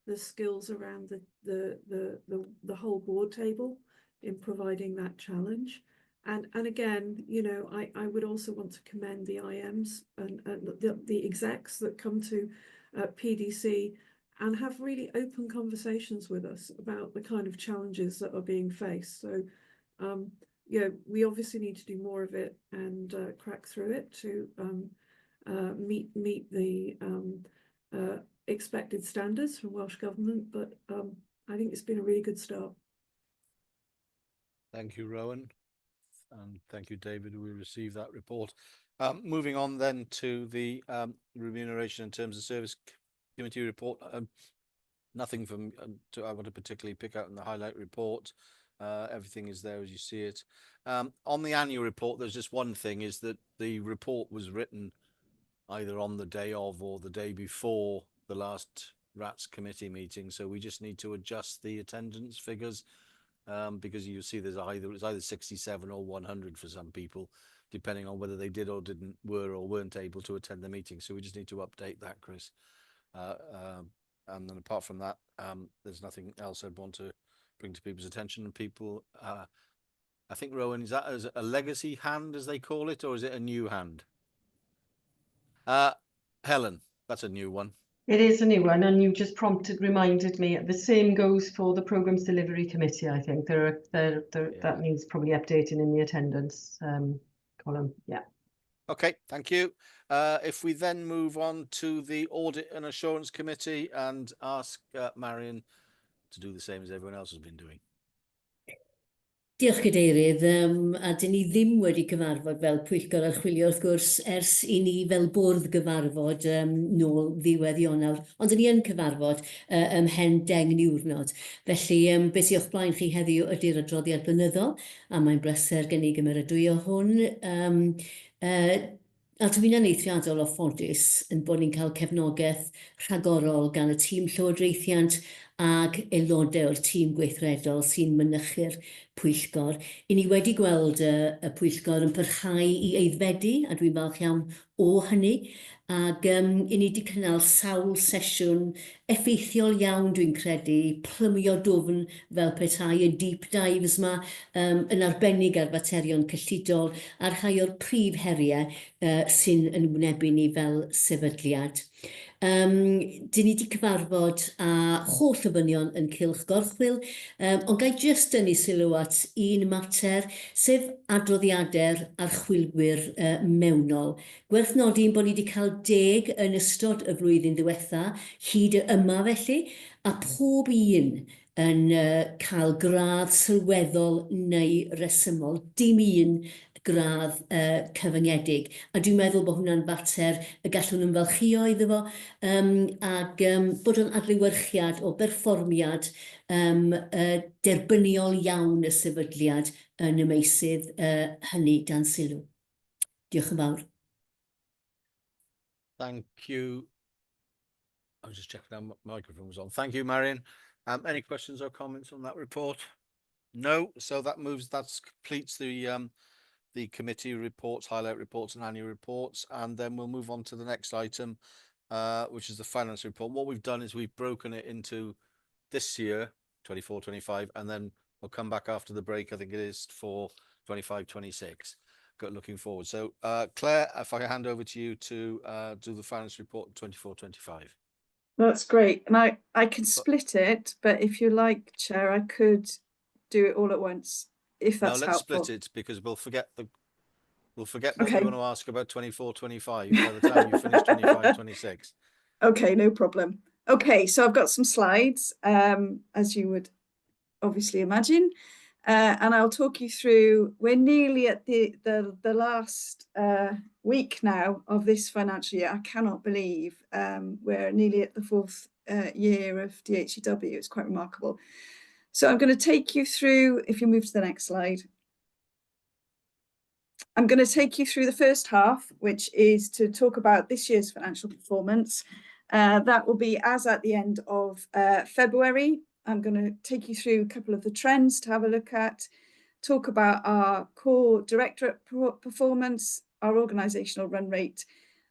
the skills around the whole board table in providing that challenge. And again, you know, I would also want to commend the IMs and the execs that come to PDC and have really open conversations with us about the kind of challenges that are being faced. So, you know, we obviously need to do more of it and crack through it to meet the expected standards from Welsh Government, but I think it's been a really good start. Thank you, Rowan, and thank you, David. We received that report. Moving on then to the remuneration and terms of service committee report. Nothing from I want to particularly pick out in the highlight report. Everything is there as you see it. On the annual report, there's just one thing, is that the report was written either on the day of or the day before the last RATS committee meeting, so we just need to adjust the attendance figures, because you see it's either 67 or 100 for some people, depending on whether they did or were or weren't able to attend the meeting. So we just need to update that, Chris. And then apart from that, there's nothing else I'd want to bring to people's attention. And people, I think, Rowan, is that as a legacy hand, as they call it, or is it a new hand? Helen, that's a new one. It is a new one, and you just reminded me. The same goes for the Programmes Delivery Committee. I think that needs probably updating in the attendance column. Yeah. Okay, thank you. If we then move on to the Audit and Assurance Committee and ask Marion to do the same as everyone else has been doing. Diolch Cadeirydd, a dyn ni ddim wedi cyfarfod fel Pwyllgor Archwilio wrth gwrs ers I ni fel bwrdd gyfarfod nôl ddiwedd Ionawr, ond dyn ni yn cyfarfod ymhen 10 niwrnod. Felly beth sy'n o'ch blaen chi heddiw ydy'r adroddiad blynyddol, a mae'n bleser gen I gymeradwyo hwn. A dwi'n eithriadol o ffodus yn bod ni'n cael cefnogaeth rhagorol gan y tîm llywodraethiant ag aelodau o'r tîm gweithredol sy'n mynychu'r pwyllgor. I ni wedi gweld y pwyllgor yn parhau I aeddfedu, a dwi'n falch iawn o hynny. Ac I ni wedi cynnal sawl sesiwn effeithiol iawn, dwi'n credu, plymio dwfn fel petai y deep dives yma, yn arbennig ar faterion cyllidol a rhai o'r prif heriau sy'n yn wynebu ni fel sefydliad. Dyn ni wedi cyfarfod a holl ofynion yn cylch gorchwil, ond gai jyst dynnu sylw at un mater, sef adroddiadau'r archwilwyr mewnol. Gwerth nodi bod ni wedi cael 10 yn ystod y flwyddyn ddiwetha, hyd yma felly, a pob un yn cael gradd sylweddol neu resymol, dim un gradd cyfyngedig. A dwi'n meddwl bod hwnna'n fater y gallwn ymfalchio iddo fo, ac bod o'n adlewyrchiad o berfformiad derbyniol iawn y sefydliad yn y meysydd hynny dan sylw. Diolch yn fawr. Thank you. I was just checking our microphone was on. Thank you, Marion. Any questions or comments on that report? No. So that completes the committee reports, highlight reports and annual reports. And then we'll move on to the next item, which is the finance report. What we've done is we've broken it into this year, 24-25, and then we'll come back after the break, I think it is, for 25-26. Looking forward. So Claire, if I hand over to you to do the finance report 24-25. That's great. And I can split it, but if you like, Chair, I could do it all at once, if that's No, let's helpful. split it because we'll forget what Okay. we want to ask about 24-25 by the time you finish 25-26. Okay, no problem. Okay, so I've got some slides, as you would obviously imagine, and I'll talk you through. We're nearly at the last week now of this financial year. I cannot believe we're nearly at the fourth year of DHCW. It's quite remarkable. So I'm going to take you through, if you move to the next slide. I'm going to take you through the first half, which is to talk about this year's financial performance. That will be as at the end of February. I'm going to take you through a couple of the trends to have a look at, talk about our core directorate performance, our organisational run rate.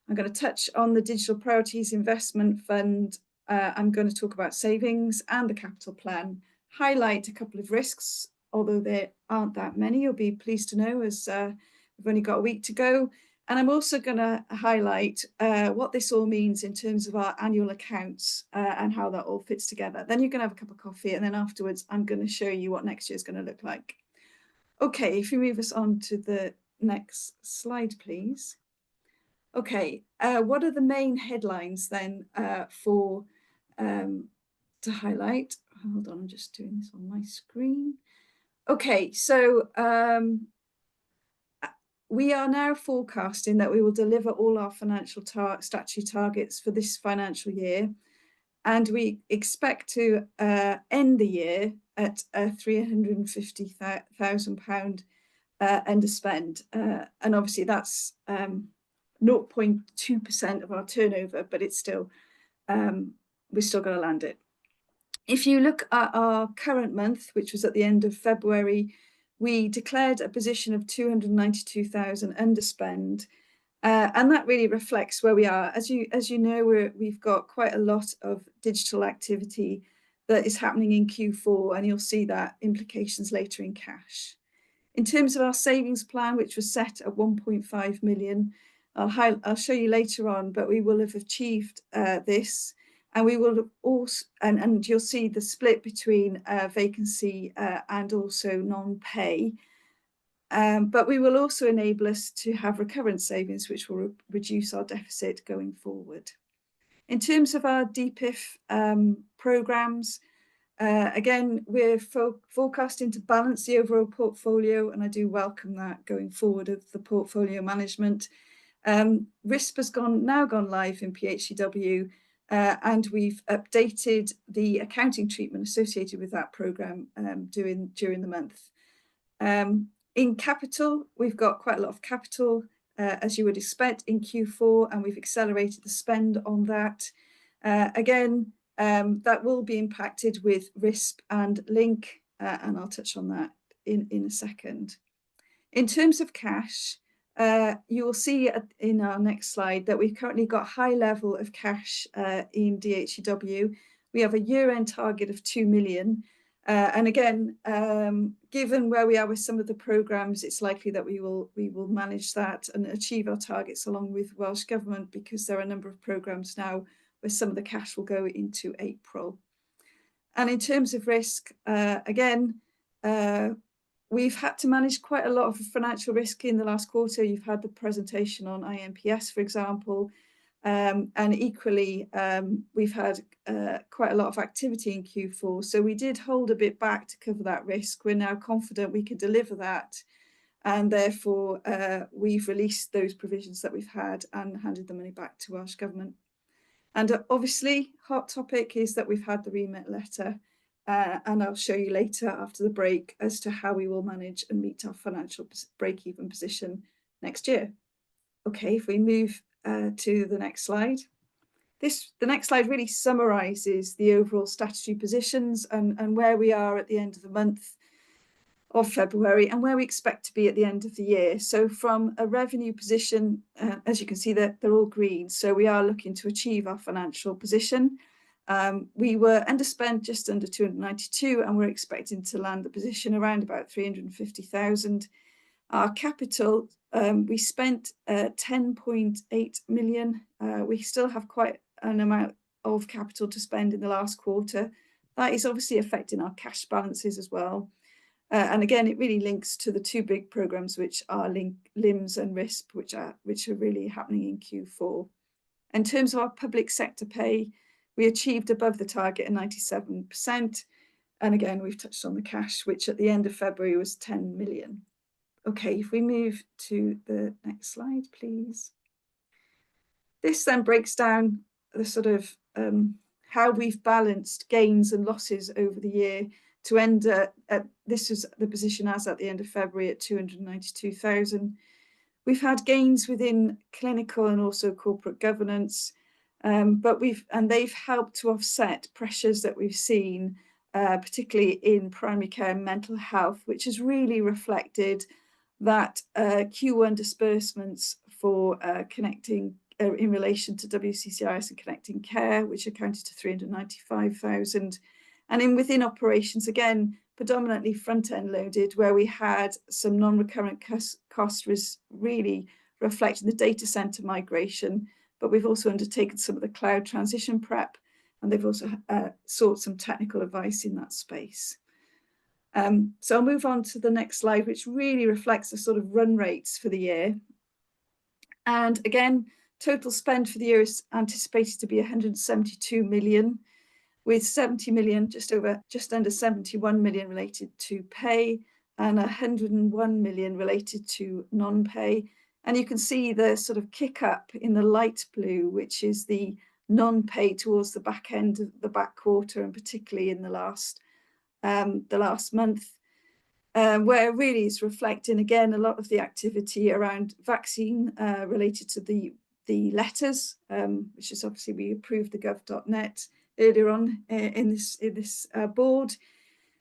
I'm going to touch on the Digital Priorities Investment Fund. I'm going to talk about savings and the capital plan, highlight a couple of risks, although there aren't that many, you'll be pleased to know, as we've only got a week to go. And I'm also going to highlight what this all means in terms of our annual accounts and how that all fits together. Then you're going to have a cup of coffee, and then afterwards I'm going to show you what next year is going to look like. Okay, if you move us on to the next slide, please. Okay, what are the main headlines then to highlight? Hold on, I'm just doing this on my screen. Okay, so we are now forecasting that we will deliver all our financial statutory targets for this financial year, and we expect to end the year at a £350,000 underspend, and obviously that's 0.2% of our turnover, but it's still we're still going to land it. If you look at our current month, which was at the end of February, we declared a position of 292,000 underspend, and that really reflects where we are. As you know, we've got quite a lot of digital activity that is happening in Q4, and you'll see that implications later in cash. In terms of our savings plan, which was set at 1.5 million, I'll show you later on, but we will have achieved this. And we will also, and you'll see the split between vacancy and also non-pay. But we will also enable us to have recurrent savings, which will reduce our deficit going forward. In terms of our DPIF programmes, again, we're forecasting to balance the overall portfolio, and I do welcome that going forward of the portfolio management. RISP has now gone live in PHCW, and we've updated the accounting treatment associated with that programme during the month. In capital, we've got quite a lot of capital, as you would expect, in Q4, and we've accelerated the spend on that. Again, that will be impacted with RISP and Link, and I'll touch on that in a second. In terms of cash, you will see in our next slide that we've currently got high level of cash in DHCW. We have a year-end target of 2 million. And again, given where we are with some of the programmes, it's likely that we will manage that and achieve our targets along with Welsh Government, because there are a number of programmes now where some of the cash will go into April. And in terms of risk, again, we've had to manage quite a lot of financial risk in the last quarter. You've had the presentation on IMPS, for example, and equally, we've had quite a lot of activity in Q4. So we did hold a bit back to cover that risk. We're now confident we can deliver that. And therefore, we've released those provisions that we've had and handed the money back to Welsh Government. And obviously, hot topic is that we've had the remit letter. And I'll show you later after the break as to how we will manage and meet our financial break-even position next year. Okay, if we move to the next slide. The next slide really summarises the overall statutory positions and where we are at the end of the month of February and where we expect to be at the end of the year. So from a revenue position, as you can see, they're all green. So we are looking to achieve our financial position. We were underspent just under 292, and we're expecting to land the position around about 350,000. Our capital, we spent 10.8 million. We still have quite an amount of capital to spend in the last quarter. That is obviously affecting our cash balances as well. And again, it really links to the two big programs, which are LIMS and RISP, which are really happening in Q4. In terms of our public sector pay, we achieved above the target at 97%. And again, we've touched on the cash, which at the end of February was 10 million. Okay, if we move to the next slide, please. This then breaks down the sort of how we've balanced gains and losses over the year to end at this was the position as at the end of February at 292,000. We've had gains within clinical and also corporate governance, but they've helped to offset pressures that we've seen, particularly in primary care and mental health, which has really reflected that Q1 disbursements for connecting in relation to WCCIS and Connecting Care, which accounted to 395,000. And within operations, again, predominantly front-end loaded, where we had some non-recurrent costs really reflecting the data center migration, but we've also undertaken some of the cloud transition prep, and they've also sought some technical advice in that space. So I'll move on to the next slide, which really reflects the sort of run rates for the year. And again, total spend for the year is anticipated to be 172 million, with 70 million, just under 71 million related to pay and 101 million related to non-pay. And you can see the sort of kick up in the light blue, which is the non-pay towards the back end of the back quarter, and particularly in the last month, where it really is reflecting again a lot of the activity around vaccine related to the letters, which is obviously we approved the gov.net earlier on in this board,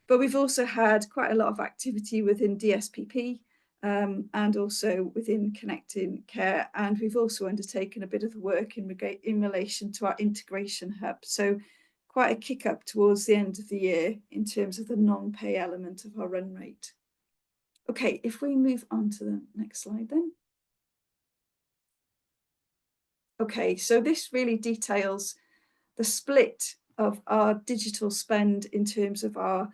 but we've also had quite a lot of activity within DSPP and also within Connecting Care, and we've also undertaken a bit of the work in relation to our integration hub. So quite a kick up towards the end of the year in terms of the non-pay element of our run rate. Okay, if we move on to the next slide then. Okay, so this really details the split of our digital spend in terms of our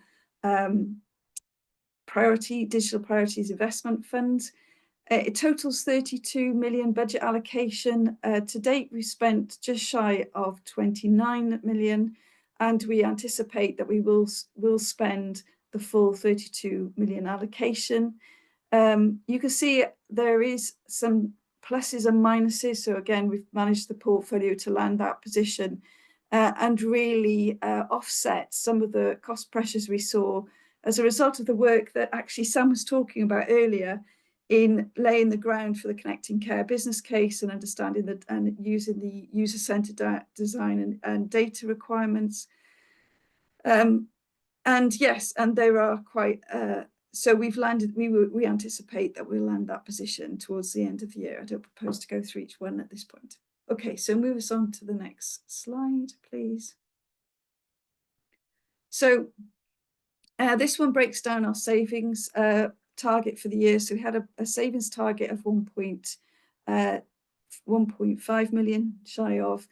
digital priorities investment funds. It totals 32 million budget allocation. To date, we've spent just shy of 29 million, and we anticipate that we will spend the full 32 million allocation. You can see there is some pluses and minuses. So again, we've managed the portfolio to land that position and really offset some of the cost pressures we saw as a result of the work that actually Sam was talking about earlier in laying the ground for the Connecting Care business case and understanding that and using the user-centered design and data requirements. And yes, and there are quite, so we've landed, we anticipate that we'll land that position towards the end of the year. I don't propose to go through each one at this point. Okay, so move us on to the next slide, please. So this one breaks down our savings target for the year. So we had a savings target of 1.5 million shy of.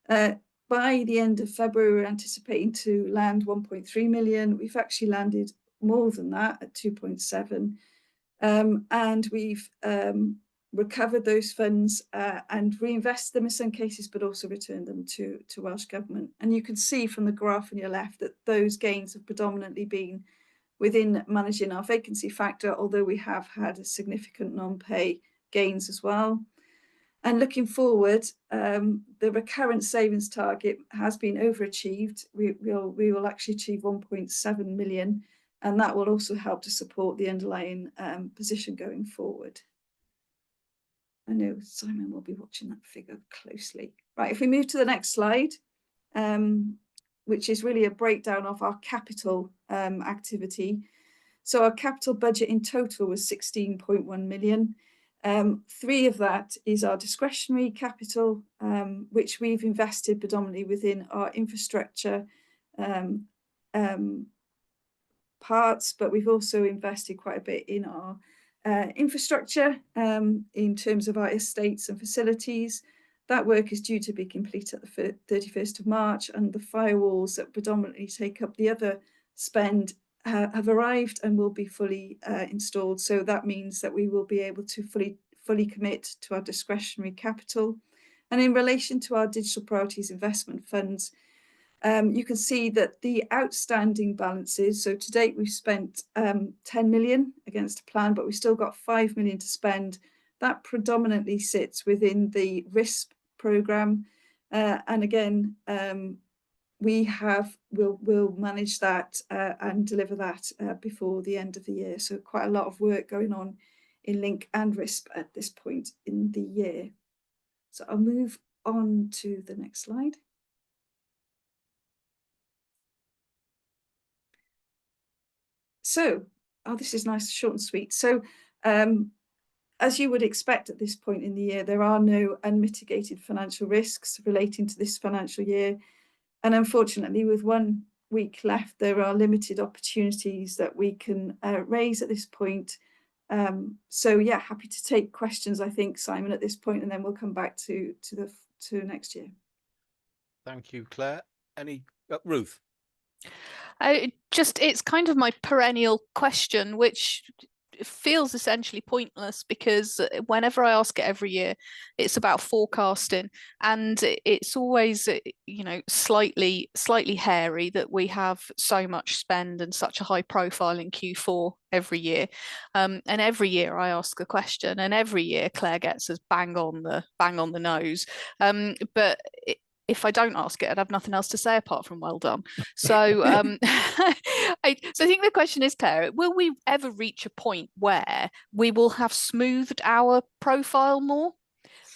By the end of February, we're anticipating to land 1.3 million. We've actually landed more than that at 2.7. And we've recovered those funds and reinvest them in some cases, but also returned them to Welsh Government. And you can see from the graph on your left that those gains have predominantly been within managing our vacancy factor, although we have had a significant non-pay gains as well. And looking forward, the recurrent savings target has been overachieved. We will actually achieve 1.7 million, and that will also help to support the underlying position going forward. I know Simon will be watching that figure closely. Right, if we move to the next slide, which is really a breakdown of our capital activity. So our capital budget in total was 16.1 million. 3 of that is our discretionary capital, which we've invested predominantly within our infrastructure parts, but we've also invested quite a bit in our infrastructure in terms of our estates and facilities. That work is due to be complete at the 31st of March, and the firewalls that predominantly take up the other spend have arrived and will be fully installed. So that means that we will be able to fully commit to our discretionary capital. And in relation to our digital priorities investment funds, you can see that the outstanding balances, so to date we've spent 10 million against a plan, but we've still got 5 million to spend. That predominantly sits within the RISP programme, and again we'll manage that and deliver that before the end of the year. So quite a lot of work going on in Link and RISP at this point in the year. So I'll move on to the next slide. So, this is nice, short and sweet. So, as you would expect at this point in the year, there are no unmitigated financial risks relating to this financial year. And unfortunately, with 1 week left, there are limited opportunities that we can raise at this point. So yeah, happy to take questions, I think, Simon, at this point, and then we'll come back to next year. Thank you, Claire. Any Ruth? It's kind of my perennial question, which feels essentially pointless, because whenever I ask it every year, it's about forecasting, and it's always, you know, slightly hairy that we have so much spend and such a high profile in Q4 every year. And every year I ask the question, and every year Claire gets us bang on the nose. But if I don't ask it, I'd have nothing else to say apart from well done. So, I think the question is, Claire, will we ever reach a point where we will have smoothed our profile more?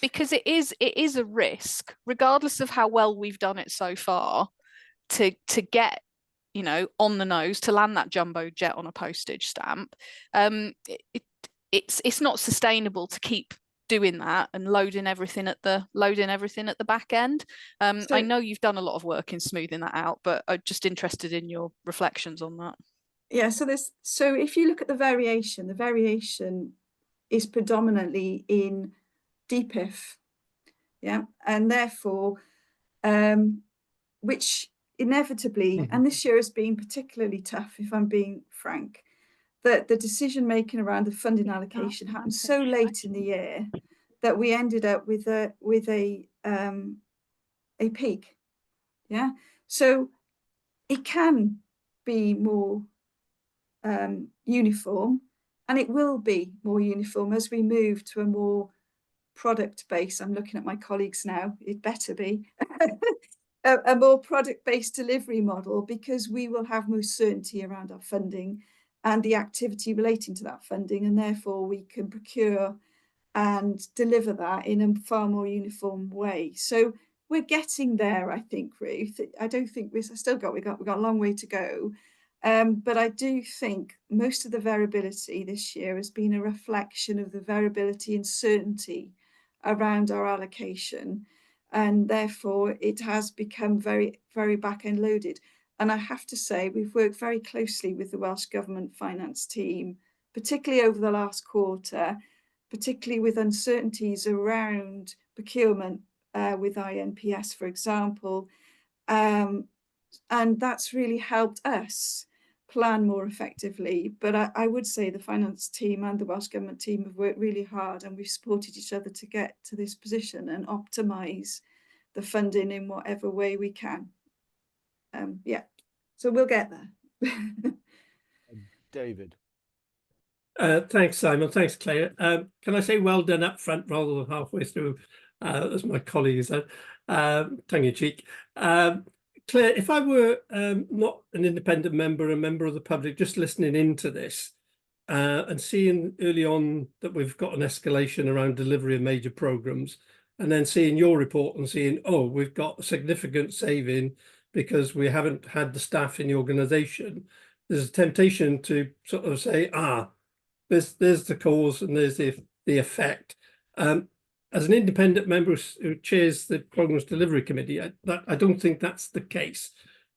Because it is a risk, regardless of how well we've done it so far, to get, you know, on the nose, to land that jumbo jet on a postage stamp. It's not sustainable to keep doing that and loading everything at the back end. I know you've done a lot of work in smoothing that out, but I'm just interested in your reflections on that. Yeah, so if you look at the variation is predominantly in DPIF, yeah, and therefore which inevitably, and this year has been particularly tough, if I'm being frank, that the decision making around the funding allocation happened so late in the year that we ended up with a peak. Yeah, so it can be more uniform, and it will be more uniform as we move to a more product based. I'm looking at my colleagues now. It better be a more product based delivery model, because we will have more certainty around our funding and the activity relating to that funding, and therefore we can procure and deliver that in a far more uniform way. So we're getting there, I think, Ruth. I don't think we've got a long way to go, but I do think most of the variability this year has been a reflection of the variability and certainty around our allocation, and therefore it has become very, very back end loaded. And I have to say, we've worked very closely with the Welsh Government finance team, particularly over the last quarter, particularly with uncertainties around procurement with INPS, for example. And that's really helped us plan more effectively. But I would say the finance team and the Welsh Government team have worked really hard, and we've supported each other to get to this position and optimise the funding in whatever way we can. Yeah, so we'll get there. David. Thanks, Simon. Thanks, Claire. Can I say well done up front rather than halfway through, as my colleague said, tongue in cheek. Claire, if I were not an independent member, a member of the public, just listening into this and seeing early on that we've got an escalation around delivery of major programmes, and then seeing your report and seeing, oh, we've got a significant saving because we haven't had the staff in the organisation, there's a temptation to sort of say, there's the cause and there's the effect. As an independent member who chairs the Programmes Delivery Committee, I don't think that's the case.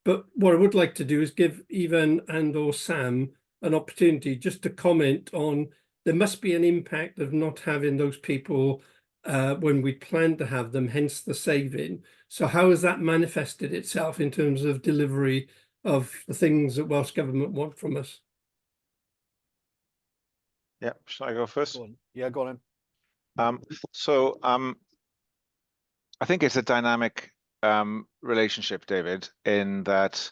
But what I would like to do is give Evan and or Sam an opportunity just to comment on, there must be an impact of not having those people when we planned to have them, hence the saving. So how has that manifested itself in terms of delivery of the things that Welsh Government want from us? Yeah, shall I go first? Go on. Yeah, go on. I think it's a dynamic relationship, David, in that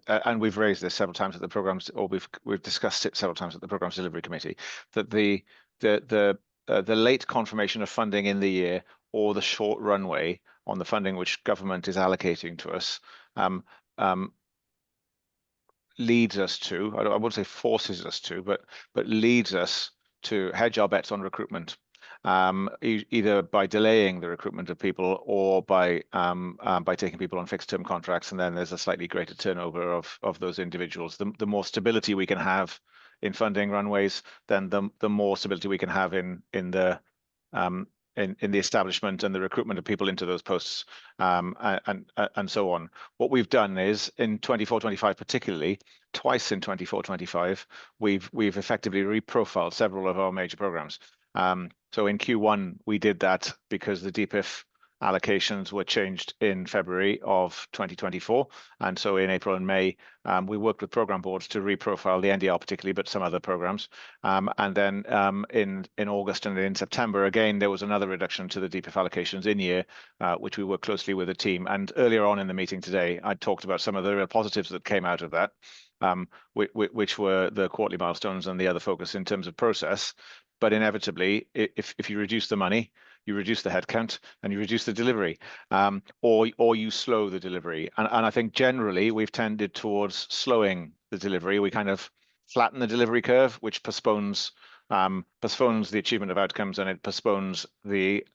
and we've raised this several times at the programs, or we've discussed it several times at the programs delivery committee, that the late confirmation of funding in the year or the short runway on the funding which government is allocating to us leads us to, I wouldn't say forces us to, but leads us to hedge our bets on recruitment, either by delaying the recruitment of people or by taking people on fixed term contracts, and then there's a slightly greater turnover of those individuals. The more stability we can have in funding runways, then the more stability we can have in the establishment and the recruitment of people into those posts, and so on. What we've done is in 24-25 particularly, twice in 24-25, we've effectively reprofiled several of our major programs. So in Q1 we did that because the DPIF allocations were changed in February of 2024, and so in April and May we worked with program boards to reprofile the NDR particularly, but some other programs, and then in August and in September again there was another reduction to the DPIF allocations in year, which we worked closely with the team. And earlier on in the meeting today I talked about some of the real positives that came out of that, which were the quarterly milestones and the other focus in terms of process. But inevitably, if you reduce the money, you reduce the headcount and you reduce the delivery, or you slow the delivery. And I think generally we've tended towards slowing the delivery. We kind of flatten the delivery curve, which postpones the achievement of outcomes, and it postpones the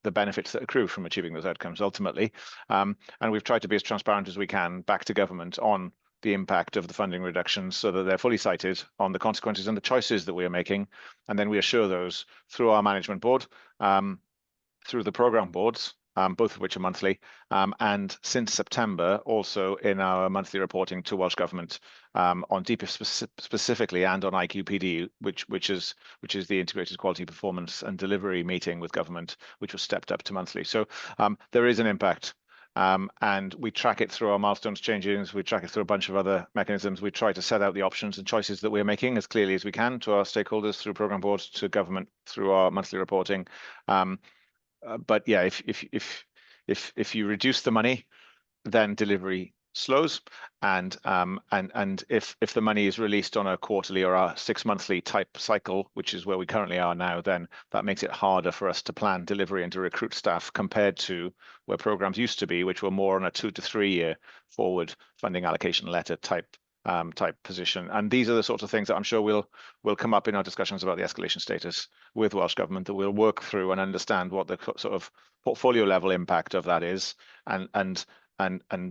benefits that accrue from achieving those outcomes ultimately. And we've tried to be as transparent as we can back to government on the impact of the funding reductions so that they're fully cited on the consequences and the choices that we are making. And then we assure those through our management board, through the program boards, both of which are monthly, and since September also in our monthly reporting to Welsh Government on DPIF specifically, and on IQPD, which is the Integrated Quality Performance and Delivery meeting with government, which was stepped up to monthly. So there is an impact. And we track it through our milestones changes, we track it through a bunch of other mechanisms. We try to set out the options and choices that we're making as clearly as we can to our stakeholders through program boards, to government through our monthly reporting. But yeah, if you reduce the money, then delivery slows, and if the money is released on a quarterly or a 6 monthly type cycle, which is where we currently are now, then that makes it harder for us to plan delivery and to recruit staff compared to where programs used to be, which were more on a 2 to 3 year forward funding allocation letter type position. And these are the sorts of things that I'm sure will come up in our discussions about the escalation status with Welsh Government, that we'll work through and understand what the sort of portfolio level impact of that is, and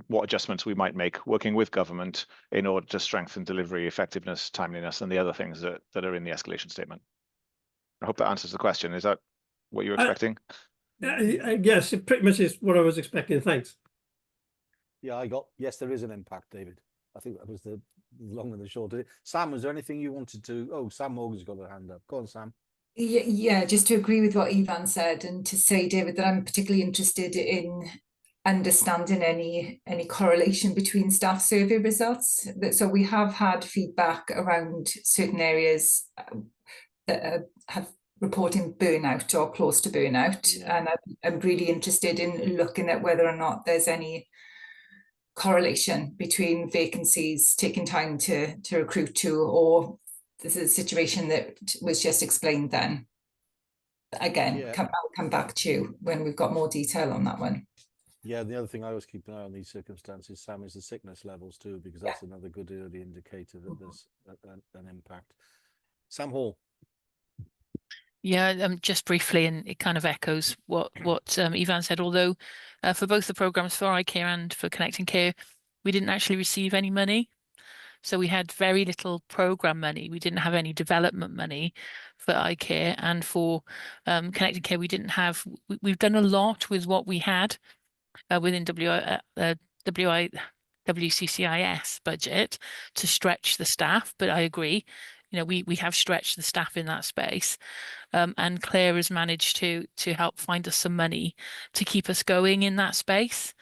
what adjustments we might make working with government in order to strengthen delivery effectiveness, timeliness, and the other things that are in the escalation statement. I hope that answers the question. Is that what you were expecting? Yes, it pretty much is what I was expecting. Thanks. Yeah, yes, there is an impact, David. I think that was the long and the short of it. Sam, was there anything you wanted to? Oh, Sam Morgan's got a hand up. Go on, Sam. Yeah, just to agree with what Ivan said, and to say, David, that I'm particularly interested in understanding any correlation between staff survey results. So we have had feedback around certain areas that have reporting burnout or close to burnout, and I'm really interested in looking at whether or not there's any correlation between vacancies taking time to recruit to, or this is a situation that was just explained then. Again, I'll come back to you when we've got more detail on that one. Yeah, the other thing I always keep an eye on these circumstances, Sam, is the sickness levels too, because that's another good early indicator that there's an impact. Sam Hall. Yeah, just briefly, and it kind of echoes what Ivan said, although for both the programs, for iCare and for Connecting Care, we didn't actually receive any money. So we had very little program money. We didn't have any development money for iCare, and for Connecting Care, we didn't have. We've done a lot with what we had within WCCIS budget to stretch the staff, but I agree, You know, we have stretched the staff in that space, and Claire has managed to help find us some money to keep us going in that space.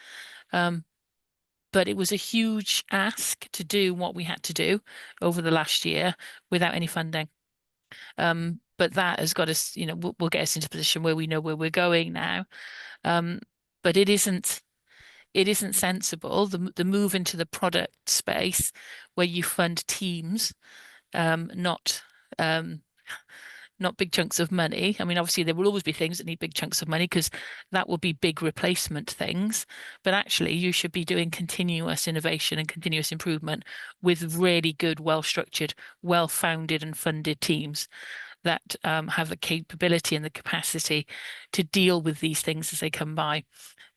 But it was a huge ask to do what we had to do over the last year without any funding. But that has got us, you know, will get us into a position where we know where we're going now. But it isn't sensible, the move into the product space where you fund teams, not big chunks of money. I mean, obviously there will always be things that need big chunks of money because that will be big replacement things. But actually you should be doing continuous innovation and continuous improvement with really good, well-structured, well-founded and funded teams that have the capability and the capacity to deal with these things as they come by.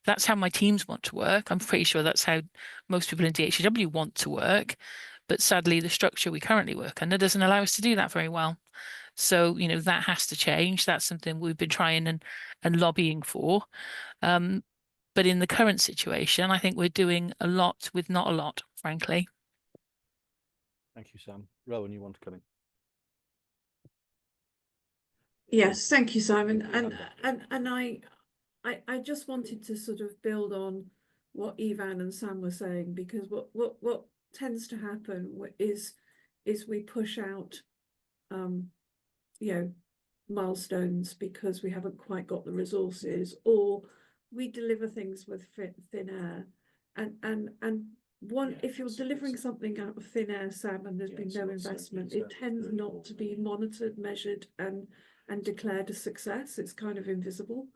That's how my teams want to work. I'm pretty sure that's how most people in DHCW want to work. But sadly, the structure we currently work under doesn't allow us to do that very well. So, you know, that has to change. That's something we've been trying and lobbying for. But in the current situation, I think we're doing a lot with not a lot, frankly. Thank you, Sam. Rowan, you want to come in? Yes, thank you, Simon. And I just wanted to sort of build on what Evan and Sam were saying, because what tends to happen is we push out you know, milestones because we haven't quite got the resources, or we deliver things with thin air. And if you're delivering something out of thin air, Sam, and there's been no investment, it tends not to be monitored, measured, and declared a success. It's kind of invisible.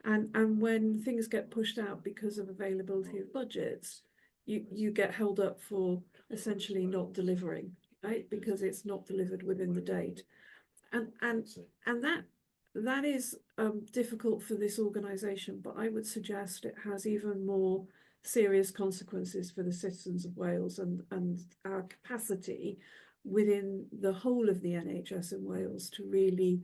And when things get pushed out because of availability of budgets, you get held up for essentially not delivering, right? Because it's not delivered within the date. And that is difficult for this organisation, but I would suggest it has even more serious consequences for the citizens of Wales and our capacity within the whole of the NHS in Wales to really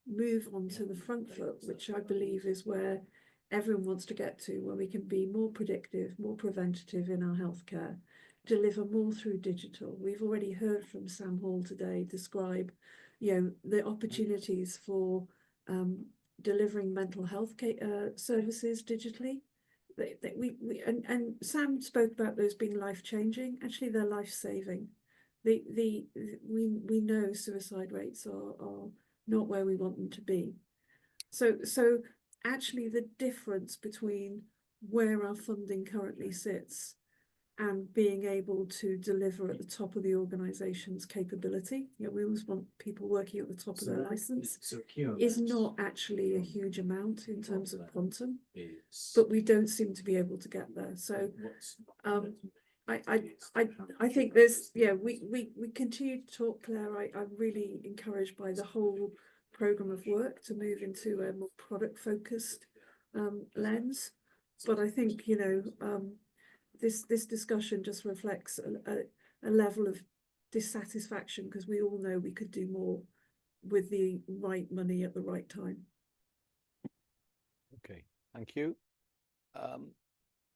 move onto the front foot, which I believe is where everyone wants to get to, where we can be more predictive, more preventative in our healthcare, deliver more through digital. We've already heard from Sam Hall today describe, you know, the opportunities for delivering mental health services digitally. And Sam spoke about those being life-changing. Actually, they're life-saving. We know suicide rates are not where we want them to be. So actually the difference between where our funding currently sits and being able to deliver at the top of the organisation's capability, you know, we always want people working at the top of their licence, is not actually a huge amount in terms of quantum, but we don't seem to be able to get there. So I think there's, yeah, we continue to talk, Claire. I'm really encouraged by the whole programme of work to move into a more product focused lens, but I think, you know, this discussion just reflects a level of dissatisfaction, because we all know we could do more with the right money at the right time. Okay, thank you.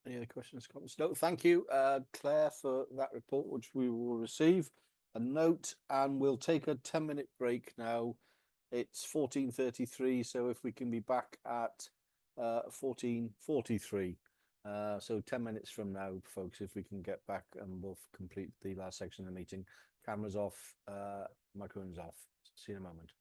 Any other questions, comments? No, thank you, Claire, for that report, which we will receive a note, and we'll take a 10-minute break now. It's 14:33, so if we can be back at 14:43. So 10 minutes from now, folks, if we can get back, and we'll complete the last section of the meeting. Cameras off, microphones off. See you in a moment.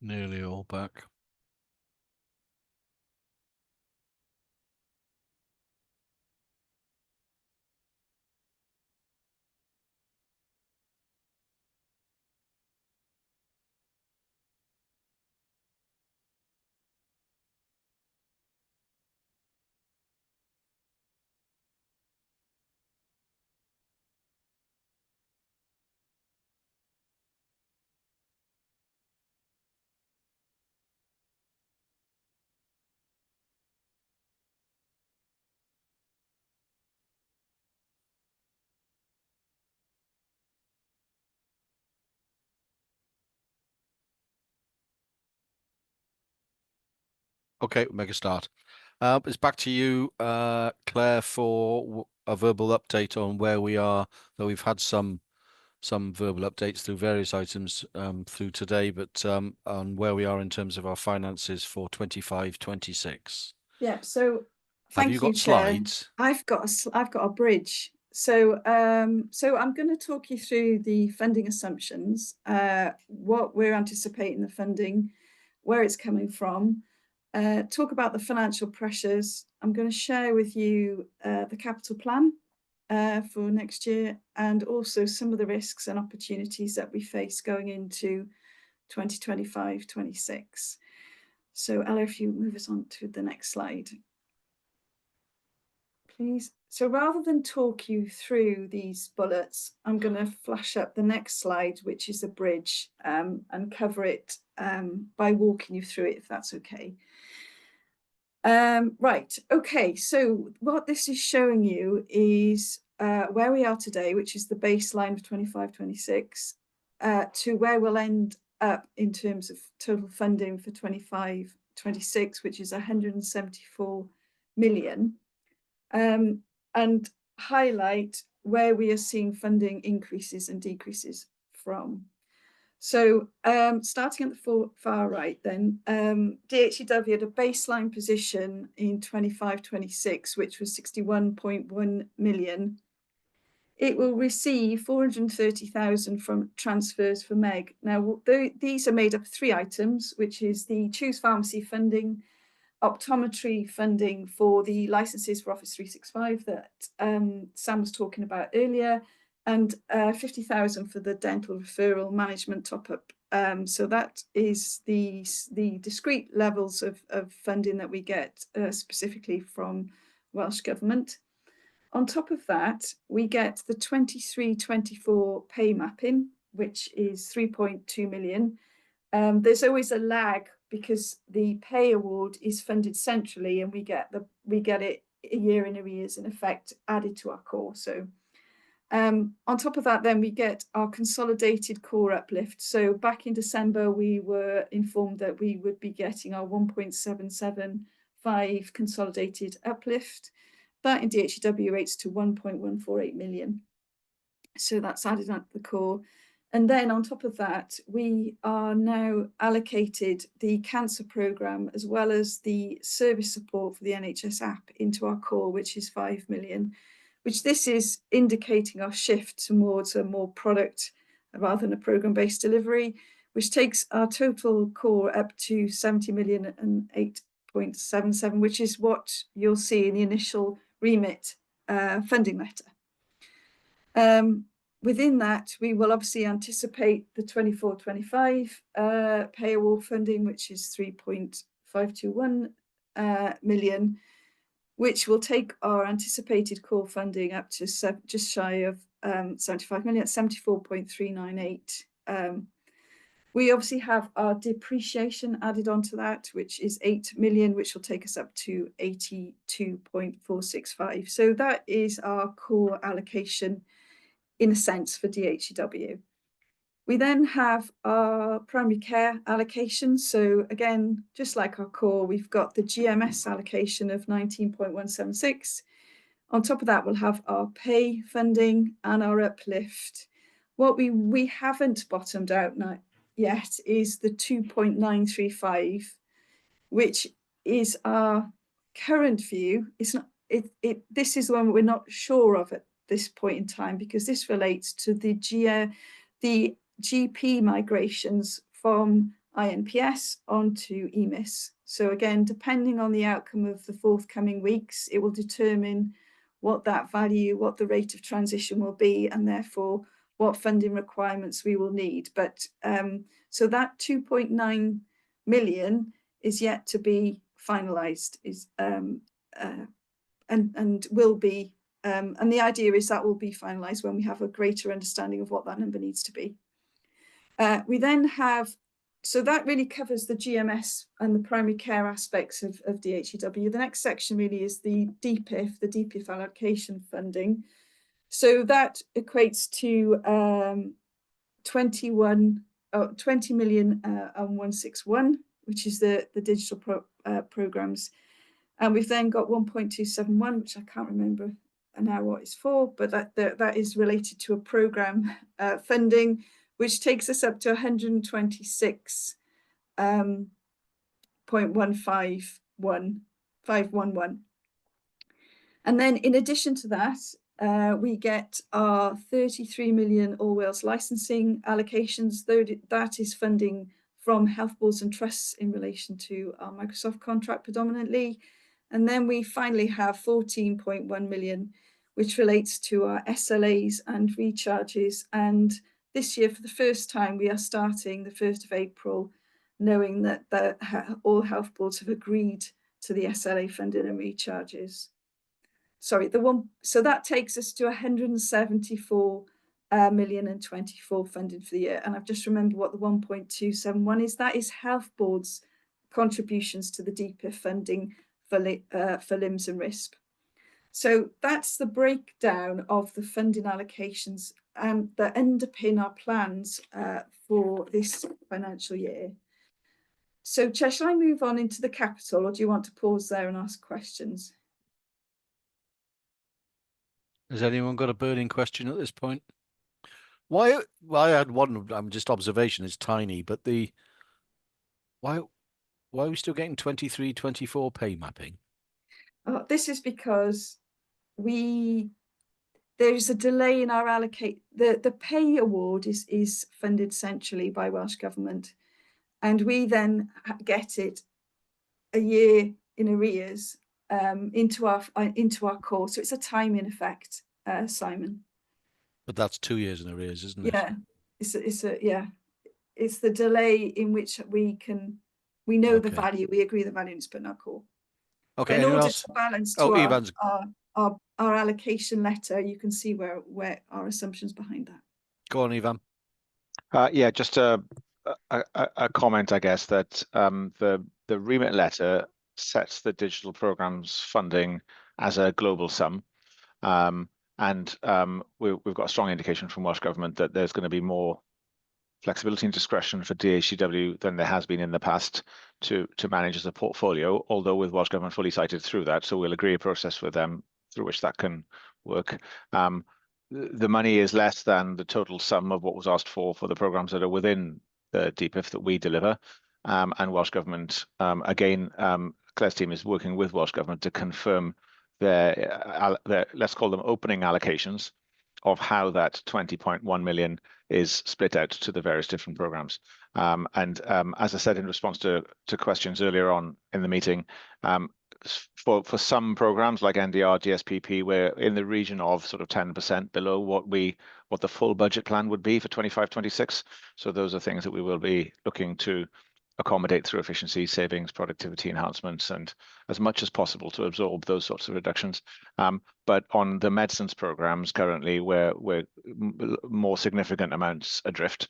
Nearly all back. Okay, we'll make a start. It's back to you, Claire, for a verbal update on where we are, though we've had some verbal updates through various items through today, but on where we are in terms of our finances for 25-26. Yeah, so Have thank you you, got Chair. slides? I've got a bridge. So I'm going to talk you through the funding assumptions, what we're anticipating the funding, where it's coming from, talk about the financial pressures. I'm going to share with you the capital plan for next year, and also some of the risks and opportunities that we face going into 2025-26. So Ella, if you move us on to the next slide, please. So rather than talk you through these bullets, I'm going to flash up the next slide, which is a bridge, and cover it by walking you through it, if that's okay. Right, okay, so what this is showing you is where we are today, which is the baseline of 25-26, to where we'll end up in terms of total funding for 25-26, which is 174 million, and highlight where we are seeing funding increases and decreases from. So starting at the far right then, DHCW had a baseline position in 25-26, which was 61.1 million. It will receive 430,000 from transfers for MEG. Now, these are made up of 3 items, which is the Choose Pharmacy funding, optometry funding for the licenses for Office 365 that Sam was talking about earlier, and 50,000 for the dental referral management top-up. So that is the discrete levels of funding that we get specifically from Welsh Government. On top of that, we get the 23-24 pay mapping, which is 3.2 million. There's always a lag because the pay award is funded centrally, and we get it a year in arrears, in effect, added to our core. So on top of that, then we get our consolidated core uplift. So back in December, we were informed that we would be getting our 1.775 consolidated uplift. That in DHCW rates to 1.148 million. So that's added at the core. And then on top of that, we are now allocated the cancer programme as well as the service support for the NHS app into our core, which is 5 million, which this is indicating our shift towards a more product rather than a programme-based delivery, which takes our total core up to 70 million and 8.77, which is what you'll see in the initial remit funding letter. Within that, we will obviously anticipate the 24-25 pay award funding, which is 3.521 million, which will take our anticipated core funding up to just shy of 75 million, at 74.398. We obviously have our depreciation added onto that, which is 8 million, which will take us up to 82.465. So that is our core allocation in a sense for DHCW. We then have our primary care allocation. So again, just like our core, we've got the GMS allocation of 19.176. On top of that, we'll have our pay funding and our uplift. What we haven't bottomed out yet is the 2.935, which is our current view. It's not. This is the one we're not sure of at this point in time, because this relates to the GP migrations from INPS onto EMIS. So again, depending on the outcome of the forthcoming weeks, it will determine what that value, what the rate of transition will be, and therefore what funding requirements we will need. But so that 2.9 million is yet to be finalised, and will be, and the idea is that will be finalised when we have a greater understanding of what that number needs to be. We then have, so that really covers the GMS and the primary care aspects of DHCW. The next section really is the DPIF allocation funding. So that equates to 20,161,000, which is the digital programs. And we've then got 1.271, which I can't remember now what it's for, but that is related to a program funding, which takes us up to 126.511. And then in addition to that, we get our 33 million All Wales licensing allocations, though that is funding from health boards and trusts in relation to our Microsoft contract predominantly. And then we finally have 14.1 million, which relates to our SLAs and recharges. And this year, for the first time, we are starting the 1st of April, knowing that all health boards have agreed to the SLA funding and recharges. Sorry, so that takes us to 174 million and 24 funding for the year. And I've just remembered what the 1.271 is. That is health boards' contributions to the DPIF funding for LIMS and RISP. So that's the breakdown of the funding allocations that underpin our plans for this financial year. So, Chair, shall I move on into the capital, or do you want to pause there and ask questions? Has anyone got a burning question at this point? Why I had one, just observation, is tiny, but why are we still getting 23-24 pay mapping? This is because there's a delay in our the pay award is funded centrally by Welsh Government, and we then get it a year in arrears into our core. So it's a timing effect, Simon. But that's 2 years in arrears, isn't it? Yeah, it's the delay in which we know the value, we agree the value, and it's put in our core. Okay. In order to balance to our allocation letter, you can see where our assumptions behind that. Go on, Ivan. Yeah, just a comment, I guess, that the remit letter sets the digital programs funding as a global sum, and we've got a strong indication from Welsh Government that there's going to be more flexibility and discretion for DHCW than there has been in the past to manage as a portfolio, although with Welsh Government fully cited through that. So we'll agree a process with them through which that can work. The money is less than the total sum of what was asked for the programs that are within the DPIF that we deliver. And Welsh Government, again, Claire's team is working with Welsh Government to confirm their let's call them opening allocations of how that 20.1 million is split out to the various different programs. And as I said in response to questions earlier on in the meeting, for some programs like NDR, GSPP, we're in the region of sort of 10% below what the full budget plan would be for 25-26. So those are things that we will be looking to accommodate through efficiency, savings, productivity enhancements, and as much as possible to absorb those sorts of reductions. But on the medicines programs currently, we're more significant amounts adrift.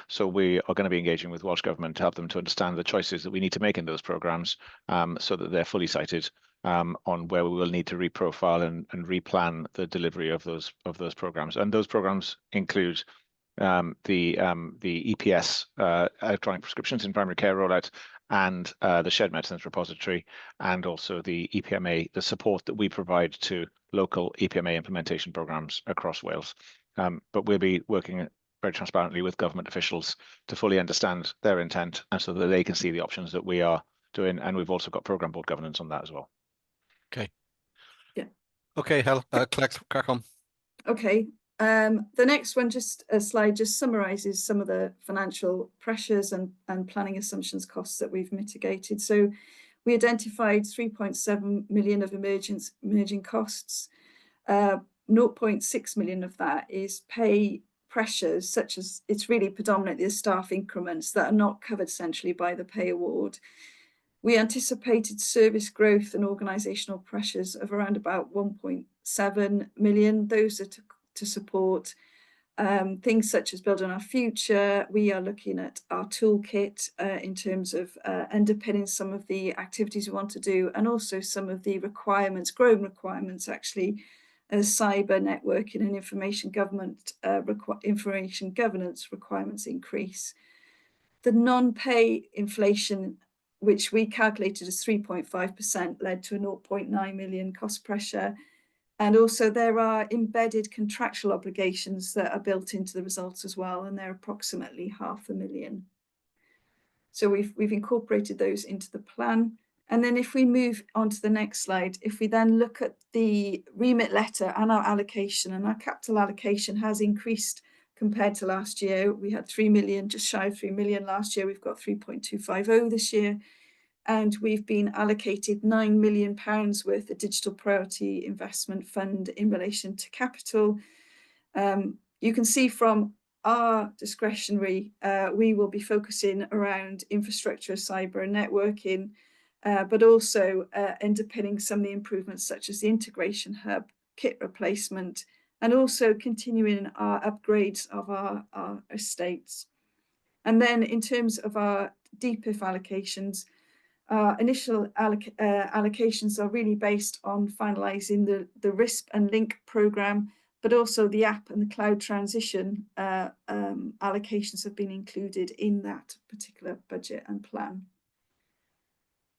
So we are going to be engaging with Welsh Government to help them to understand the choices that we need to make in those programs, so that they're fully cited on where we will need to reprofile and replan the delivery of those programs. And those programs include the EPS, electronic prescriptions in primary care rollout, and the shared medicines repository, and also the EPMA, the support that we provide to local EPMA implementation programs across Wales. But we'll be working very transparently with government officials to fully understand their intent, and so that they can see the options that we are doing. And we've also got program board governance on that as well. Okay. Yeah. Okay, Hel, crack on. Okay. The next one, just a slide, just summarises some of the financial pressures and planning assumptions costs that we've mitigated. So we identified 3.7 million of emerging costs. 0.6 million of that is pay pressures, such as it's really predominantly the staff increments that are not covered essentially by the pay award. We anticipated service growth and organisational pressures of around about 1.7 million. Those are to support things such as building our future. We are looking at our toolkit in terms of underpinning some of the activities we want to do, and also some of the requirements, growing requirements actually, as cyber networking and information governance requirements increase. The non-pay inflation, which we calculated as 3.5%, led to a 0.9 million cost pressure. And also there are embedded contractual obligations that are built into the results as well, and they're approximately 500,000. So we've incorporated those into the plan. And then if we move on to the next slide, if we then look at the remit letter and our allocation, and our capital allocation has increased compared to last year. We had 3 million, just shy of 3 million last year. We've got 3.250 this year. And we've been allocated £9 million worth of digital priority investment fund in relation to capital. You can see from our discretionary, we will be focusing around infrastructure, cyber and networking, but also underpinning some of the improvements such as the integration hub, kit replacement, and also continuing our upgrades of our estates. And then in terms of our DPIF allocations, our initial allocations are really based on finalising the RISP and LINK programme, but also the app and the cloud transition allocations have been included in that particular budget and plan.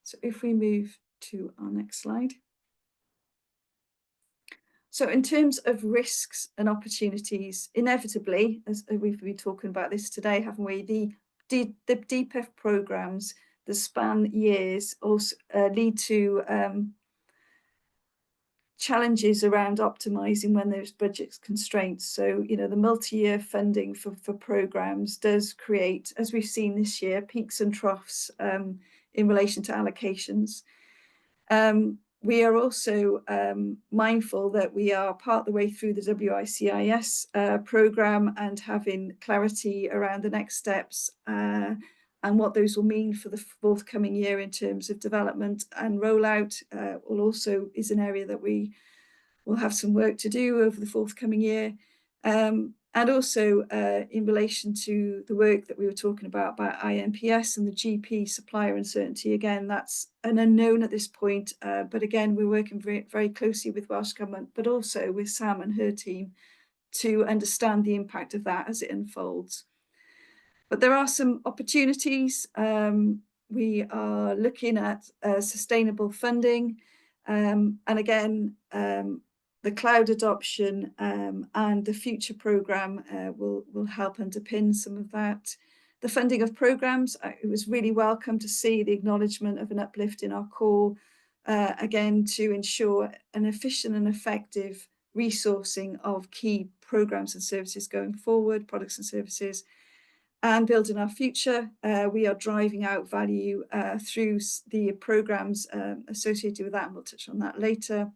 So if we move to our next slide. So in terms of risks and opportunities, inevitably, as we've been talking about this today, haven't we, the DPIF programmes that span years also lead to challenges around optimising when there's budget constraints. So, you know, the multi-year funding for programmes does create, as we've seen this year, peaks and troughs in relation to allocations. We are also mindful that we are part of the way through the WICIS programme and having clarity around the next steps and what those will mean for the forthcoming year in terms of development and rollout. Will also is an area that we will have some work to do over the forthcoming year. And also in relation to the work that we were talking about IMPS and the GP supplier uncertainty, again, that's an unknown at this point. But again, we're working very, very closely with Welsh Government, but also with Sam and her team to understand the impact of that as it unfolds. But there are some opportunities. We are looking at sustainable funding. And again, the cloud adoption and the future programme will help underpin some of that. The funding of programmes, it was really welcome to see the acknowledgement of an uplift in our core, again, to ensure an efficient and effective resourcing of key programmes and services going forward, products and services. And building our future, we are driving out value through the programmes associated with that, and we'll touch on that later.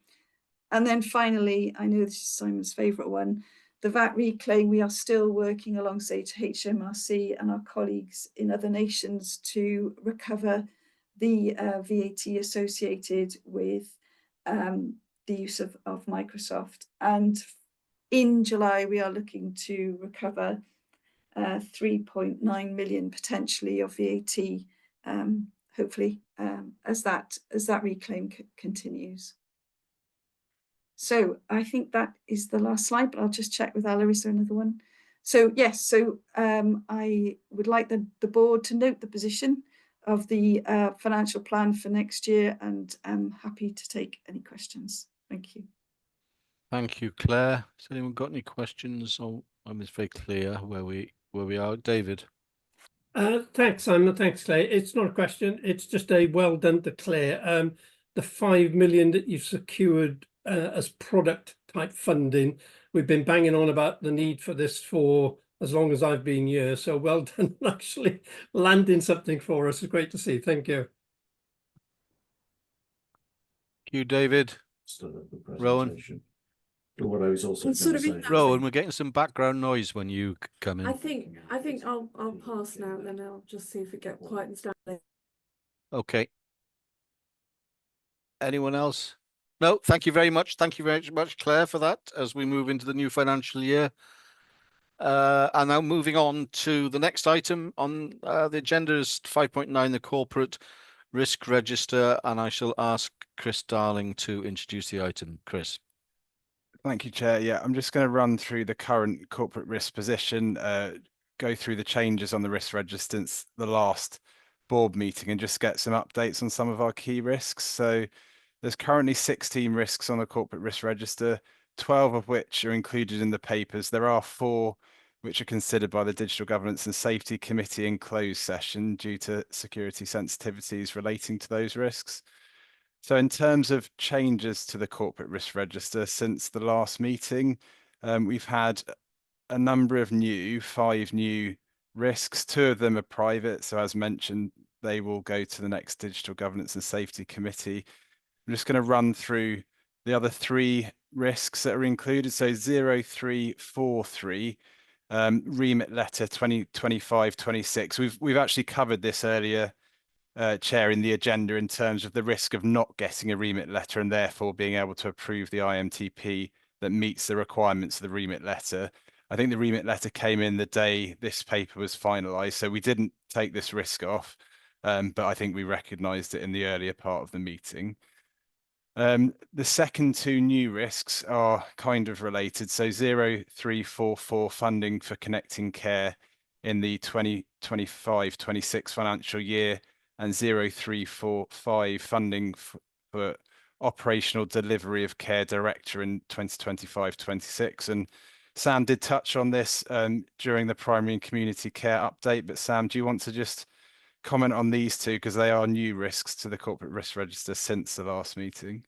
And then finally, I know this is Simon's favourite one, the VAT reclaim. We are still working alongside HMRC and our colleagues in other nations to recover the VAT associated with the use of Microsoft. And in July, we are looking to recover 3.9 million potentially of VAT, hopefully, as that reclaim continues. So I think that is the last slide, but I'll just check with Ella, is there another one? So yes, so I would like the board to note the position of the financial plan for next year, and I'm happy to take any questions. Thank you. Thank you, Claire. Has anyone got any questions? It's very clear where we are. David. Thanks, Simon. Thanks, Claire. It's not a question. It's just a well done to Claire. The 5 million that you've secured as product type funding, we've been banging on about the need for this for as long as I've been here. So well done on actually landing something for us. It's great to see. Thank you. Thank you, David. Rowan. What I was also sort of say. Rowan, we're getting some background noise when you come in. I think I'll pass now, and then I'll just see if it gets quiet and stand there. Okay. Anyone else? No, thank you very much. Thank you very much, Claire, for that as we move into the new financial year. And now moving on to the next item on the agenda is 5.9, the corporate risk register, and I shall ask Chris Darling to introduce the item. Chris. Thank you, Chair. Yeah, I'm just going to run through the current corporate risk position, go through the changes on the risk register since the last board meeting, and just get some updates on some of our key risks. So there's currently 16 risks on the corporate risk register, 12 of which are included in the papers. There are 4 which are considered by the Digital Governance and Safety Committee in closed session due to security sensitivities relating to those risks. So in terms of changes to the corporate risk register since the last meeting, we've had a number of 5 new risks. 2 of them are private. So as mentioned, they will go to the next Digital Governance and Safety Committee. I'm just going to run through the other 3 risks that are included. So 0343, remit letter 2025-26. We've actually covered this earlier, Chair, in the agenda in terms of the risk of not getting a remit letter and therefore being able to approve the IMTP that meets the requirements of the remit letter. I think the remit letter came in the day this paper was finalised, so we didn't take this risk off, but I think we recognised it in the earlier part of the meeting. The second 2 new risks are kind of related. So 0344 funding for connecting care in the 2025-26 financial year, and 0345 funding for operational delivery of care director in 2025-26. And Sam did touch on this during the primary and community care update, but Sam, do you want to just comment on these 2 because they are new risks to the corporate risk register since the last meeting?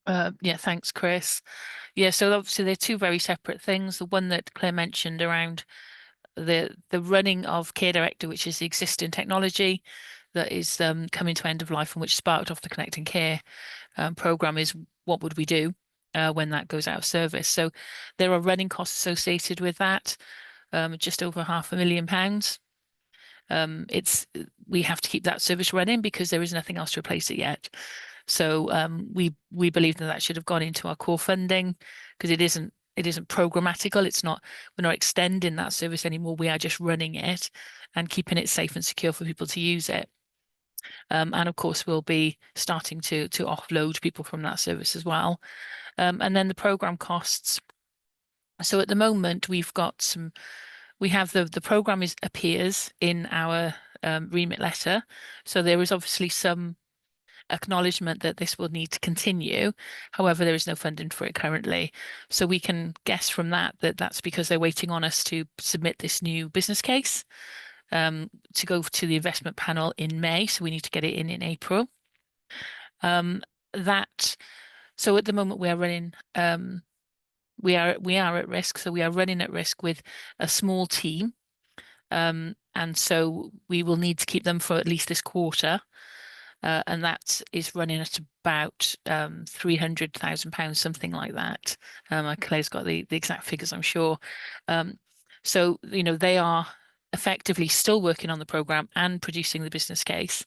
Yeah, thanks, Chris. Yeah, so obviously they're 2 very separate things. The one that Claire mentioned around the running of Care Director, which is the existing technology that is coming to end of life and which sparked off the Connecting Care programme, is what would we do when that goes out of service. So there are running costs associated with that, just over £500,000. We have to keep that service running because there is nothing else to replace it yet. So we believe that should have gone into our core funding because it isn't programmatical. We're not extending that service anymore. We are just running it and keeping it safe and secure for people to use it. And of course, we'll be starting to offload people from that service as well. And then the program costs. So at the moment, we have the program appears in our remit letter. So there is obviously some acknowledgement that this will need to continue. However, there is no funding for it currently. So we can guess from that's because they're waiting on us to submit this new business case to go to the investment panel in May. So we need to get it in April. So at the moment we are running, we are at risk. So we are running at risk with a small team. And so we will need to keep them for at least this quarter. And that is running at about £300,000, something like that. Claire's got the exact figures, I'm sure. So, they are effectively still working on the programme and producing the business case.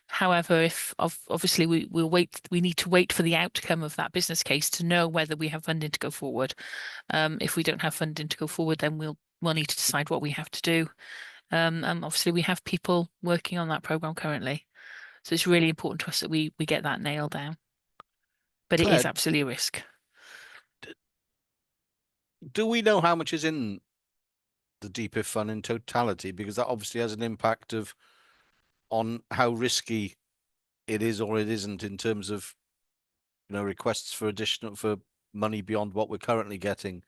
However, obviously we need to wait for the outcome of that business case to know whether we have funding to go forward. If we don't have funding to go forward, then we'll need to decide what we have to do. And obviously we have people working on that programme currently. So it's really important to us that we get that nailed down. But Claire, it is absolutely a risk. Do we know how much is in the DPIF fund in totality? Because that obviously has an impact on how risky it is or it isn't in terms of requests for money beyond what we're currently getting.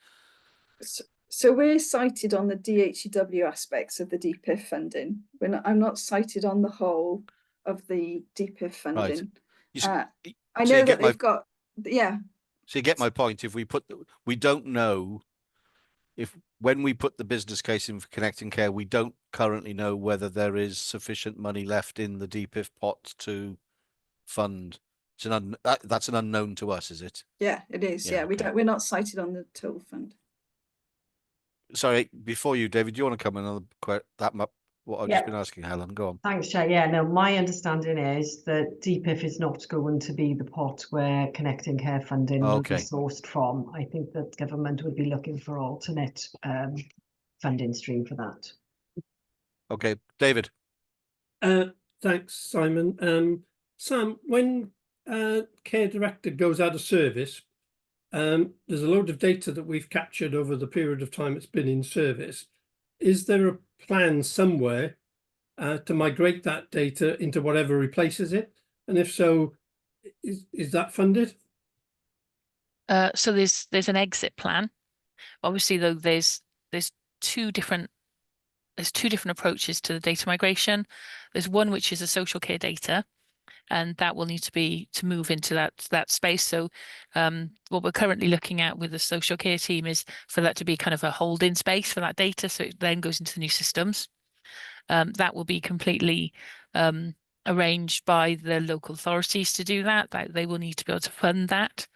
So we're cited on the DHCW aspects of the DPIF funding. I'm not cited on the whole of the DPIF funding. Right. I know that they've got, yeah. So you get my point. If we we don't know if when we put the business case in for Connecting Care, we don't currently know whether there is sufficient money left in the DPIF pot to fund. That's an unknown to us, is it? Yeah, it is. Yeah, okay. we're not cited on the total fund. Sorry, before you, David, do you want to come in on what I've just been asking Helen? Go on. Thanks, Chair. Yeah, no, my understanding is that DPIF is not going to be the pot where Connecting Care funding will be sourced from. I think that government would be looking for alternate funding stream for that. Okay, David. Thanks, Simon. Sam, when Care Director goes out of service, there's a load of data that we've captured over the period of time it's been in service. Is there a plan somewhere to migrate that data into whatever replaces it? And if so, is that funded? So there's an exit plan. Obviously, though, there's two different approaches to the data migration. There's one which is a social care data, and that will need to move into that space. So what we're currently looking at with the social care team is for that to be kind of a hold-in space for that data, so it then goes into the new systems. That will be completely arranged by the local authorities to do that. They will need to be able to fund that.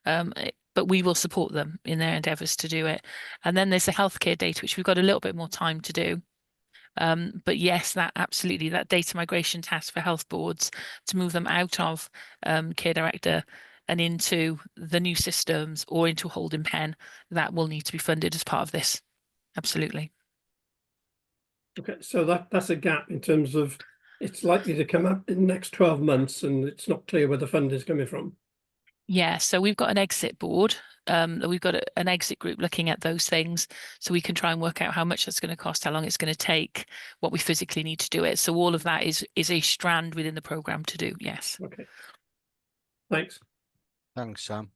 But we will support them in their endeavours to do it. And then there's the healthcare data, which we've got a little bit more time to do. But yes, that data migration task for health boards to move them out of Care Director and into the new systems or into a holding pen, that will need to be funded as part of this. Absolutely. Okay, so that's a gap in terms of it's likely to come up in the next 12 months and it's not clear where the fund is coming from. Yeah, so we've got an exit board. We've got an exit group looking at those things, so we can try and work out how much that's going to cost, how long it's going to take, what we physically need to do it. So all of that is a strand within the programme to do, yes. Okay. Thanks. Thanks, Sam.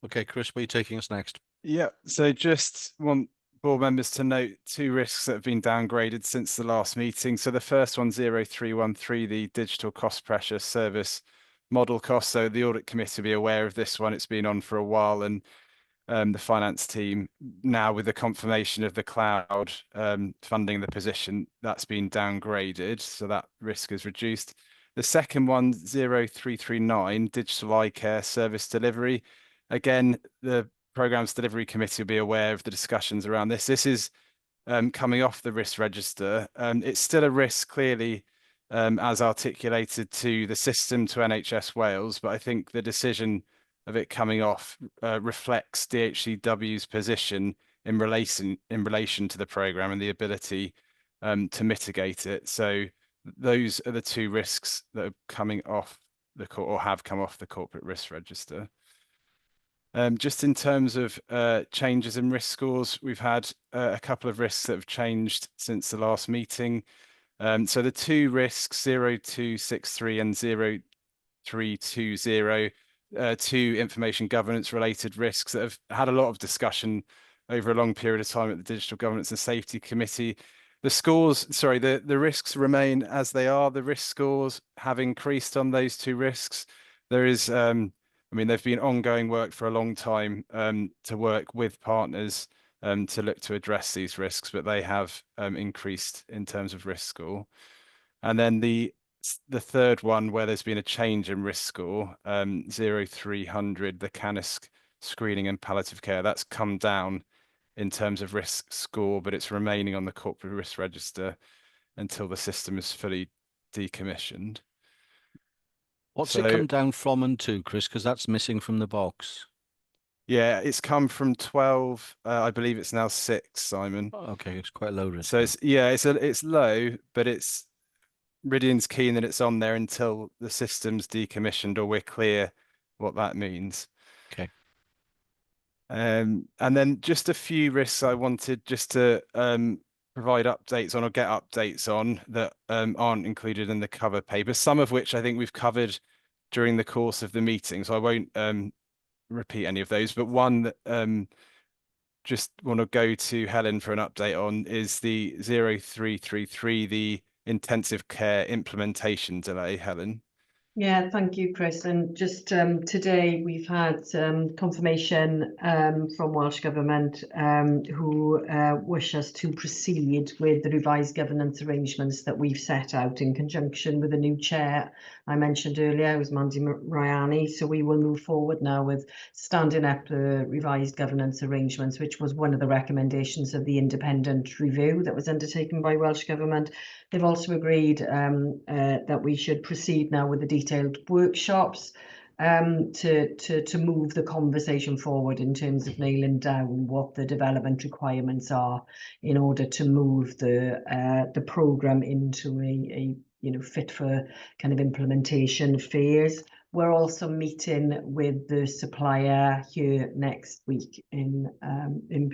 Okay, Chris, where are you taking us next? Yeah, so just want board members to note two risks that have been downgraded since the last meeting. So the first one, 0313, the digital cost pressure service model cost. So the audit committee will be aware of this one. It's been on for a while, and the finance team, now with the confirmation of the cloud funding the position, that's been downgraded. So that risk is reduced. The second one, 0339, digital eye care service delivery. Again, the Programmes Delivery Committee will be aware of the discussions around this. This is coming off the risk register. It's still a risk, clearly, as articulated to the system, to NHS Wales, but I think the decision of it coming off reflects DHCW's position in relation to the programme and the ability to mitigate it. So those are the two risks that are coming off or have come off the corporate risk register. Just in terms of changes in risk scores, we've had a couple of risks that have changed since the last meeting. So the two risks, 0263 and 0320, two information governance related risks that have had a lot of discussion over a long period of time at the Digital Governance and Safety Committee. The scores, sorry, the risks remain as they are. The risk scores have increased on those two risks. There is, I mean, there've been ongoing work for a long time to work with partners to look to address these risks, but they have increased in terms of risk score. And then the third one, where there's been a change in risk score, 0300, the CANISC screening and palliative care, that's come down in terms of risk score, but it's remaining on the corporate risk register until the system is fully decommissioned. What's it come down from and to, Chris? Because that's missing from the box. Yeah, it's come from 12. I believe it's now 6, Simon. Okay, it's quite low risk. So it's low, but it's Ridian's keen that it's on there until the system's decommissioned or we're clear what that means. Okay. And then just a few risks I wanted just to provide updates on or get updates on that aren't included in the cover paper, some of which I think we've covered during the course of the meeting, so I won't repeat any of those, but one that just want to go to Helen for an update on is the 0333, the intensive care implementation delay, Helen. Yeah, thank you, Chris. And just today we've had confirmation from Welsh Government who wish us to proceed with the revised governance arrangements that we've set out in conjunction with the new chair I mentioned earlier, was Mandy Rayani. So we will move forward now with standing up the revised governance arrangements, which was one of the recommendations of the independent review that was undertaken by Welsh Government. They've also agreed that we should proceed now with the detailed workshops to move the conversation forward in terms of nailing down what the development requirements are in order to move the programme into a fit for kind of implementation phase. We're also meeting with the supplier here next week in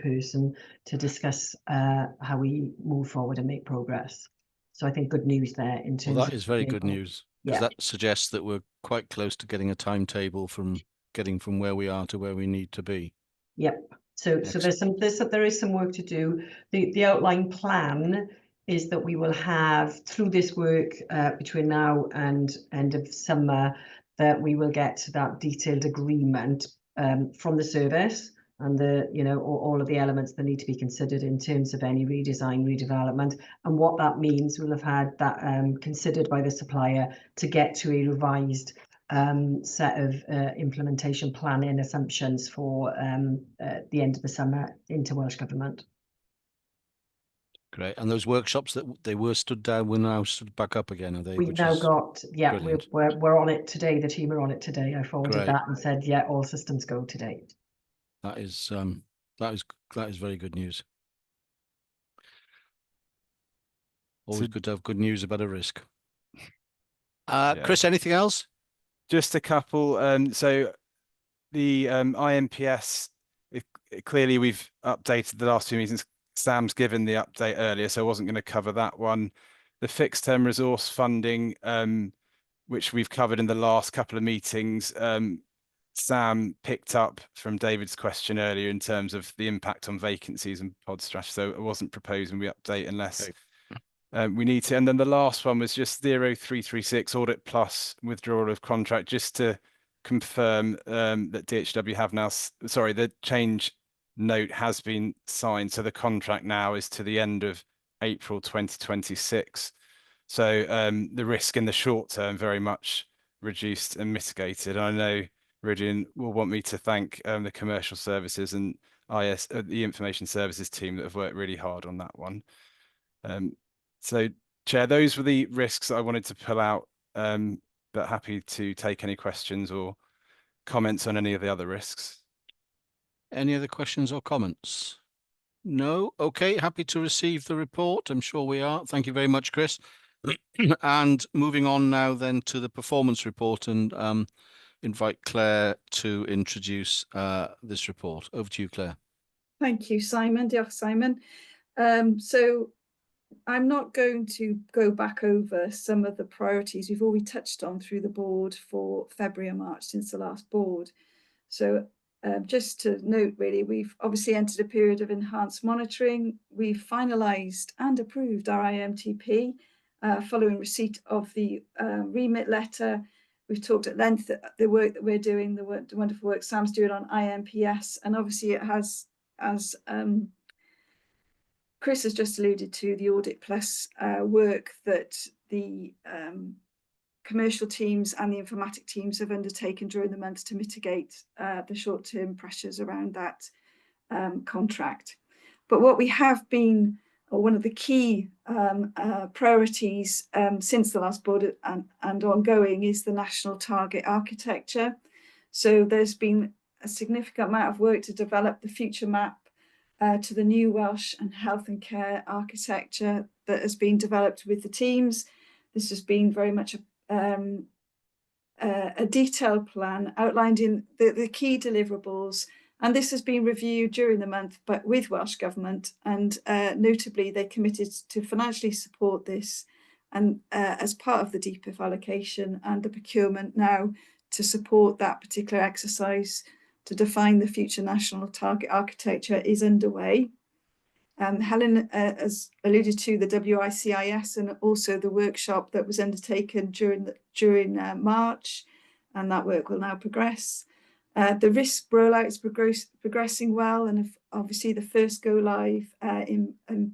person to discuss how we move forward and make progress. So I think good news there in terms Well, of that is very good news, because that suggests that we're quite close to getting a timetable from getting from where we are to where we need to be. Yep. So there is some work to do. The outline plan is that we will have, through this work between now and end of summer, that we will get to that detailed agreement from the service, and all of the elements that need to be considered in terms of any redesign, redevelopment, and what that means. We'll have had that considered by the supplier to get to a revised set of implementation planning assumptions for the end of the summer into Welsh Government. Great. And those workshops that they were stood down, we're now stood back up again, are they? We've now got, yeah, we're on it today. The team are on it today. I forwarded that and said, yeah, all systems go today. That is very good news. Always good to have good news about a risk. Chris, anything else? Just a couple. So the IMPS, clearly we've updated the last two meetings. Sam's given the update earlier, so I wasn't going to cover that one. The fixed term resource funding, which we've covered in the last couple of meetings, Sam picked up from David's question earlier in terms of the impact on vacancies and pod strategy. So I wasn't proposing we update unless we need to. And then the last one was just 0336 audit plus withdrawal of contract, just to confirm that DHCW have now, sorry, the change note has been signed. So the contract now is to the end of April 2026. So the risk in the short term very much reduced and mitigated. I know Ridian will want me to thank the commercial services and the information services team that have worked really hard on that one. So Chair, those were the risks that I wanted to pull out, but happy to take any questions or comments on any of the other risks. Any other questions or comments? No? Okay, happy to receive the report. I'm sure we are. Thank you very much, Chris. And moving on now then to the performance report, and invite Claire to introduce this report. Over to you, Claire. Thank you, Simon. Diolch, Simon. So I'm not going to go back over some of the priorities we've already touched on through the board for February and March since the last board. So just to note, really, we've obviously entered a period of enhanced monitoring. We've finalised and approved our IMTP following receipt of the remit letter. We've talked at length the work that we're doing, the wonderful work Sam's doing on IMPS, and obviously it has, as Chris has just alluded to, the Audit Plus work that the commercial teams and the informatic teams have undertaken during the month to mitigate the short-term pressures around that contract. But what we have been, or one of the key priorities since the last board and ongoing, is the national target architecture. So there's been a significant amount of work to develop the future map to the new Welsh and health and care architecture that has been developed with the teams. This has been very much a detailed plan outlined in the key deliverables, and this has been reviewed during the month but with Welsh Government, and notably they committed to financially support this, and as part of the DPIF allocation and the procurement now to support that particular exercise to define the future national target architecture is underway. Helen has alluded to the WICIS and also the workshop that was undertaken during March, and that work will now progress. The risk rollout is progressing well, and obviously the first go live in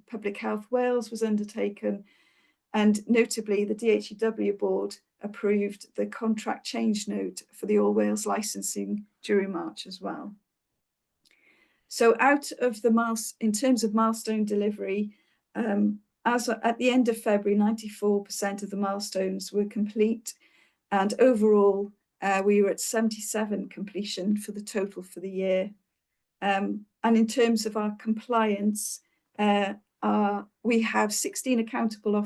Public Health Wales was undertaken, and notably the DHCW board approved the contract change note for the All Wales licensing during March as well. So out of the in terms of milestone delivery, as at the end of February, 94% of the milestones were complete, and overall we were at 77 completion for the total for the year. And in terms of our compliance, we have 16 accountable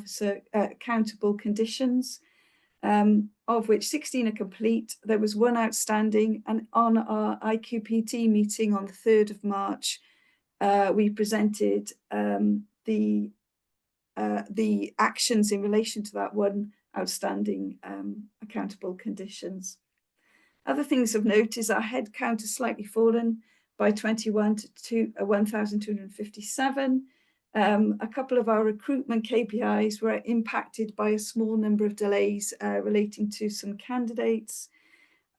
conditions, of which 16 are complete. There was one outstanding, and on our IQPT meeting on the 3rd of March, we presented the actions in relation to that one outstanding accountable conditions. Other things of note is our head count has slightly fallen by 21 to 1,257. A couple of our recruitment KPIs were impacted by a small number of delays relating to some candidates.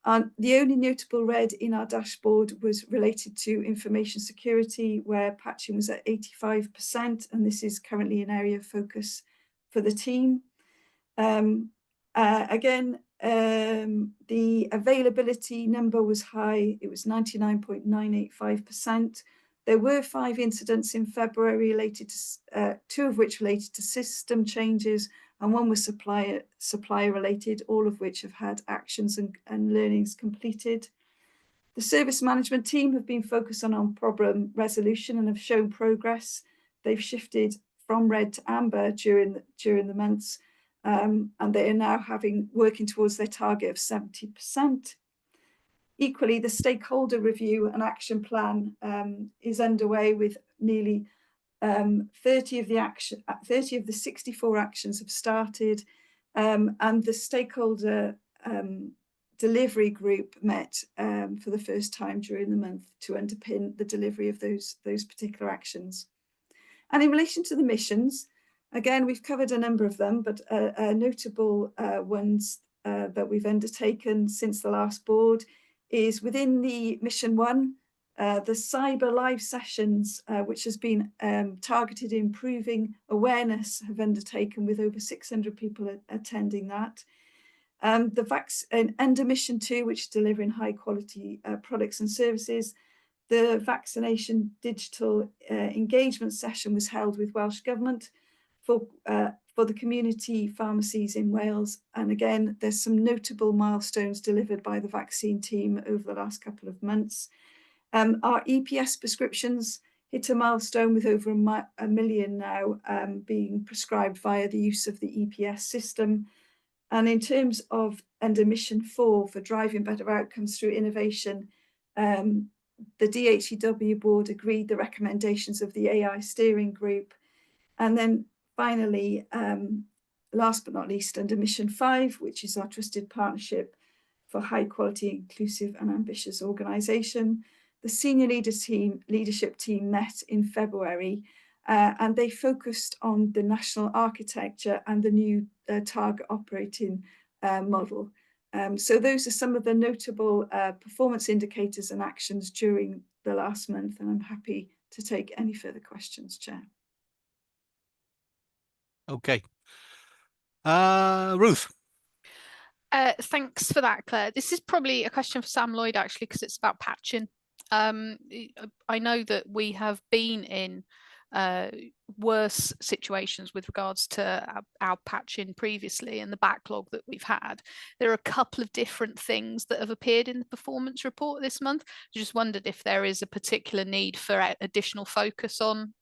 The only notable red in our dashboard was related to information security, where patching was at 85%, and this is currently an area of focus for the team. Again, the availability number was high. It was 99.985%. There were 5 incidents in February related to 2 of which related to system changes, and 1 was supplier related, all of which have had actions and learnings completed. The service management team have been focused on problem resolution and have shown progress. They've shifted from red to amber during the months, and they are now working towards their target of 70%. Equally, the stakeholder review and action plan is underway, with nearly 30 of the 64 actions have started, and the stakeholder delivery group met for the first time during the month to underpin the delivery of those particular actions. And in relation to the missions, again, we've covered a number of them, but notable ones that we've undertaken since the last board is within the mission 1, the cyber live sessions, which has been targeted improving awareness, have undertaken with over 600 people attending that. Under mission 2, which is delivering high quality products and services, the vaccination digital engagement session was held with Welsh Government for the community pharmacies in Wales. And again, there's some notable milestones delivered by the vaccine team over the last couple of months. Our EPS prescriptions hit a milestone with over 1 million now being prescribed via the use of the EPS system. And in terms of under mission 4 for driving better outcomes through innovation, the DHCW board agreed the recommendations of the AI steering group. And then finally, last but not least, under mission 5, which is our trusted partnership for high quality, inclusive and ambitious organisation, the senior leadership team met in February, and they focused on the national architecture and the new target operating model. So those are some of the notable performance indicators and actions during the last month, and I'm happy to take any further questions, Chair. Okay. Ruth. Thanks for that, Claire. This is probably a question for Sam Lloyd, actually, because it's about patching. I know that we have been in worse situations with regards to our patching previously and the backlog that we've had. There are a couple of different things that have appeared in the performance report this month. I just wondered if there is a particular need for additional focus on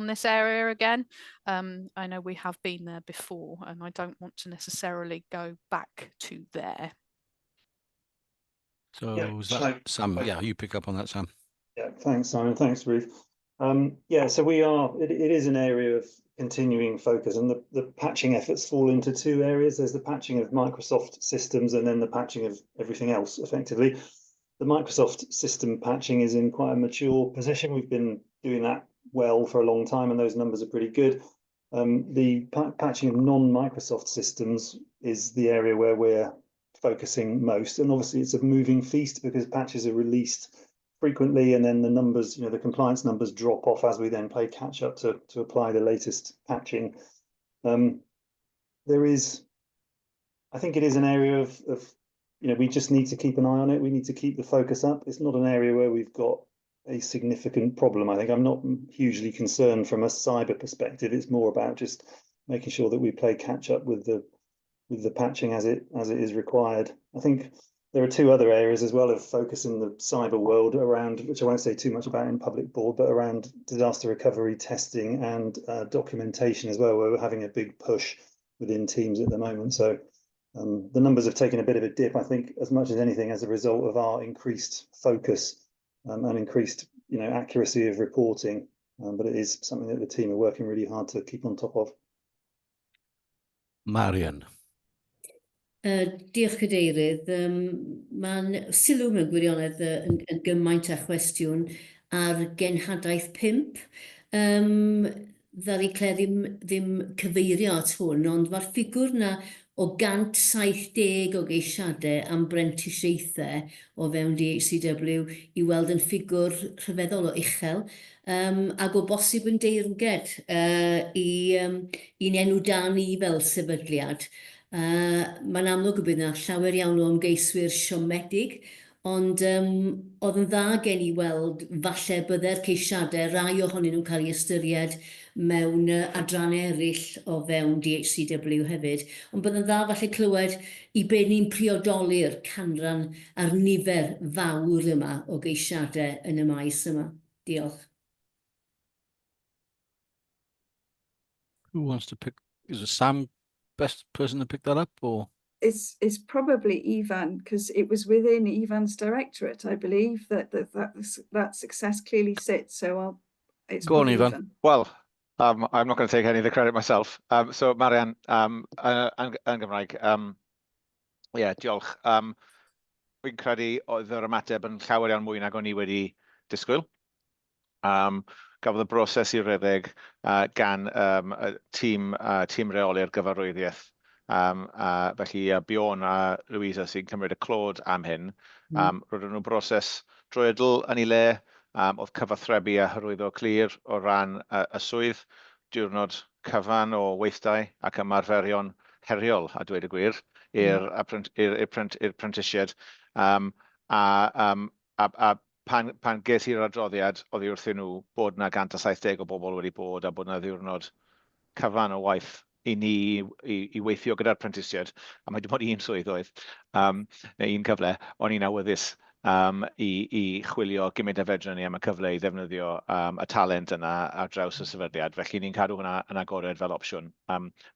this area again. I know we have been there before, and I don't want to necessarily go back to there. So is that Sam? Yeah, you pick up on that, Sam. Yeah, thanks, Simon. Thanks, Ruth. Yeah, so it is an area of continuing focus, and the patching efforts fall into 2 areas. There's the patching of Microsoft systems and then the patching of everything else, effectively. The Microsoft system patching is in quite a mature position. We've been doing that well for a long time, and those numbers are pretty good. The patching of non-Microsoft systems is the area where we're focusing most, and obviously it's a moving feast because patches are released frequently, and then the numbers, the compliance numbers drop off as we then play catch up to apply the latest patching. I think it is an area of we just need to keep an eye on it. We need to keep the focus up. It's not an area where we've got a significant problem. I think I'm not hugely concerned from a cyber perspective. It's more about just making sure that we play catch up with the patching as it is required. I think there are two other areas as well of focus in the cyber world around, which I won't say too much about in public board, but around disaster recovery testing and documentation as well, where we're having a big push within teams at the moment. So the numbers have taken a bit of a dip, I think, as much as anything as a result of our increased focus and increased, accuracy of reporting. But it is something that the team are working really hard to keep on top of. Marian. Diolch Cadeirydd. Mae'n sylw mewn gwirionedd yn gymaint â cwestiwn ar genhadaeth 5. Ddari Claire ddim cyfeirio at hwn, ond mae'r ffigwr na o 170 o geisiadau am brentisiaethau o fewn DHCW i weld yn ffigwr rhyfeddol o uchel, ac o bosib yn deyrnged i'n enw da ni fel sefydliad. Mae'n amlwg y bydd yna llawer iawn o ymgeiswyr siomedig, ond oedd yn dda gen I weld falle bydde'r ceisiadau, rai ohonyn nhw'n cael ei ystyried mewn adrannau eraill o fewn DHCW hefyd. Ond bydd yn dda falle clywed I be ni'n priodoli'r canran a'r nifer fawr yma o geisiadau yn y maes yma. Diolch. Who wants to pick? Is it Sam best person to pick that up, or? It's probably Ivan, because it was within Ivan's directorate, I believe, that success clearly sits. So it's Go on, Ivan. Well, I'm not going to take any of the credit myself. So Marian, yn Gymraeg, diolch. Fi'n credu oedd yr ymateb yn llawer iawn mwy nag o'n I wedi disgwyl. Gafodd y broses I rhedeg gan tîm reoli'r gyfarwyddiaeth. Felly Bjorn a Louisa sy'n cymryd y clod am hyn. Roedden nhw'n broses drwyadl yn ei le, oedd cyfathrebu a hyrwyddo clir o ran y swydd, diwrnod cyfan o weithdai ac ymarferion heriol, a dweud y gwir, i'r prentisiad. A pan ges i'r adroddiad, oedd I wrthyn nhw bod na 170 o bobl wedi bod a bod na ddiwrnod cyfan o waith I ni I weithio gyda'r prentisiad, a mae dim ond un swydd oedd, neu un cyfle, o'n i'n awyddus I chwilio gymryd a fedrwn ni am y cyfle I ddefnyddio y talent yna ar draws y sefydliad. Felly ni'n cadw hwnna yn agored fel opsiwn.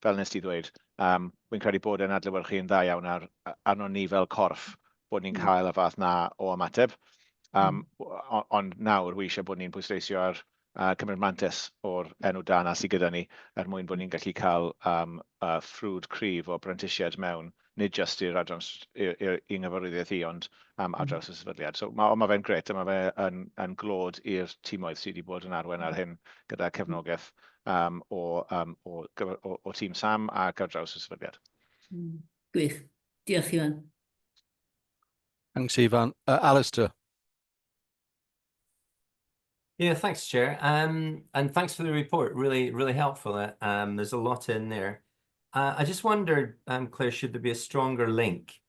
Fel nes ti ddweud, wy'n credu bod yn adlewyrchu yn dda iawn arno ni fel corff bod ni'n cael y fath na o ymateb. Ond nawr wi eisiau bod ni'n pwysleisio ar cymryd mantis o'r enw da na sydd gyda ni mwyn bod ni'n gallu cael ffrwd cryf o brentisiad mewn, nid jyst i'r nghyfarwyddiaeth I, ond ar draws y sefydliad. So mae fe'n gret, mae fe yn glod i'r tîmoedd sydd wedi bod yn arwen ar hyn gyda cefnogaeth o tîm Sam ac ar draws y sefydliad. Gwych. Diolch Iwan. Thanks, Ivan. Alistair. Yeah, thanks, Chair. And thanks for the report. Really, really helpful. There's a lot in there. I just wondered, Claire, should there be a stronger link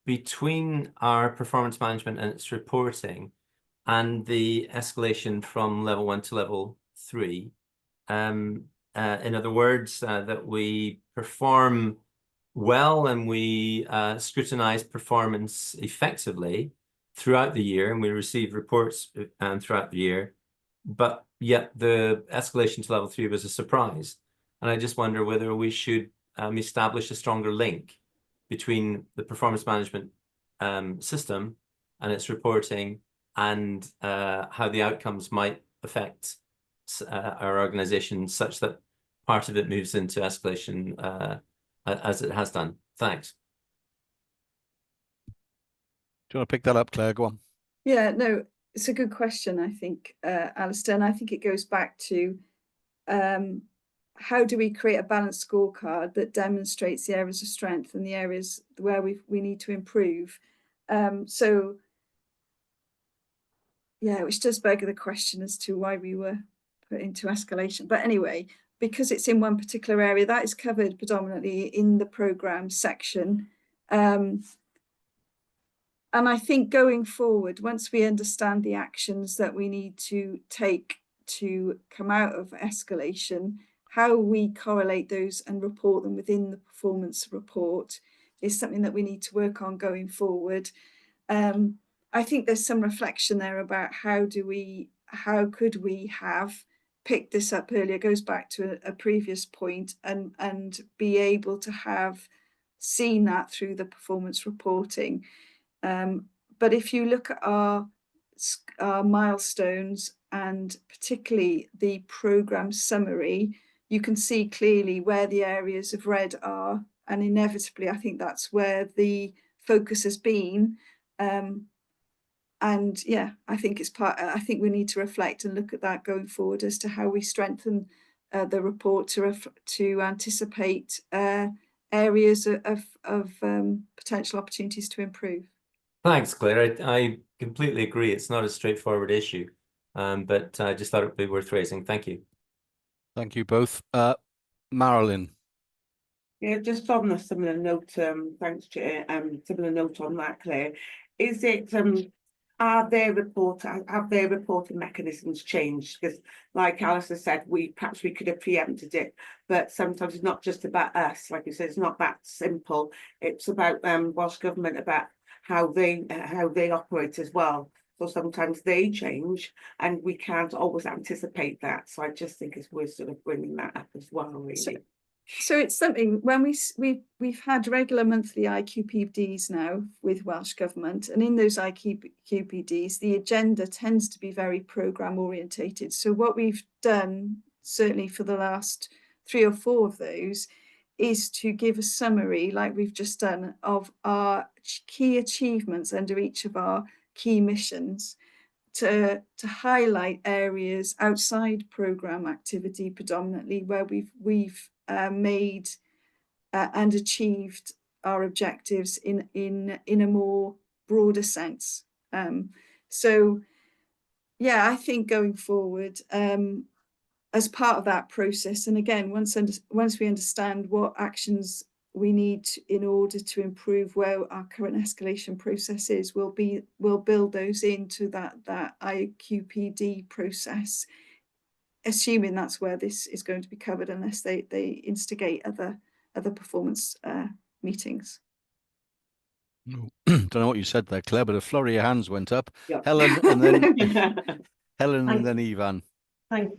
between our performance management and its reporting and the escalation from level 1 to level 3? In other words, that we perform well and we scrutinize performance effectively throughout the year, and we receive reports throughout the year, but yet the escalation to level 3 was a surprise. And I just wonder whether we should establish a stronger link between the performance management system and its reporting and how the outcomes might affect our organization such that part of it moves into escalation as it has done. Thanks. Do you want to pick that up, Claire? Go on. Yeah, no, It's a good question, I think, Alistair, and I think it goes back to how do we create a balanced scorecard that demonstrates the areas of strength and the areas where we need to improve. So, yeah, which does beg the question as to why we were put into escalation. But anyway, because it's in one particular area, that is covered predominantly in the programme section. And I think going forward, once we understand the actions that we need to take to come out of escalation, how we correlate those and report them within the performance report is something that we need to work on going forward. I think there's some reflection there about how could we have picked this up earlier. It goes back to a previous point and be able to have seen that through the performance reporting. But if you look at our milestones and particularly the programme summary, you can see clearly where the areas of red are, and inevitably I think that's where the focus has been. And yeah, I think I think we need to reflect and look at that going forward as to how we strengthen the report to anticipate areas of potential opportunities to improve. Thanks, Claire. I completely agree. It's not a straightforward issue, but I just thought it would be worth raising. Thank you. Thank you both. Marilyn. Yeah, just on a similar note, thanks, Chair. Similar note on that, Claire. Is it have their reporting mechanisms changed? Because, like Alistair said, perhaps we could have preempted it, but sometimes it's not just about us. Like you said, it's not that simple. It's about Welsh Government, about how they operate as well. So sometimes they change, and we can't always anticipate that. So I just think it's worth sort of bringing that up as well, really. So it's something when we've had regular monthly IQPDs now with Welsh Government, and in those IQPDs, the agenda tends to be very programme orientated. So what we've done, certainly for the last 3 or 4 of those, is to give a summary, like we've just done, of our key achievements under each of our key missions, to highlight areas outside programme activity predominantly where we've made and achieved our objectives in a more broader sense. So yeah, I think going forward, as part of that process, and again, once we understand what actions we need in order to improve where our current escalation process is, we'll build those into that IQPD process, assuming that's where this is going to be covered, unless they instigate other performance meetings. Don't know what you said there, Claire, but a flurry of hands went up. Yep. Helen, and then Helen, and then Ivan.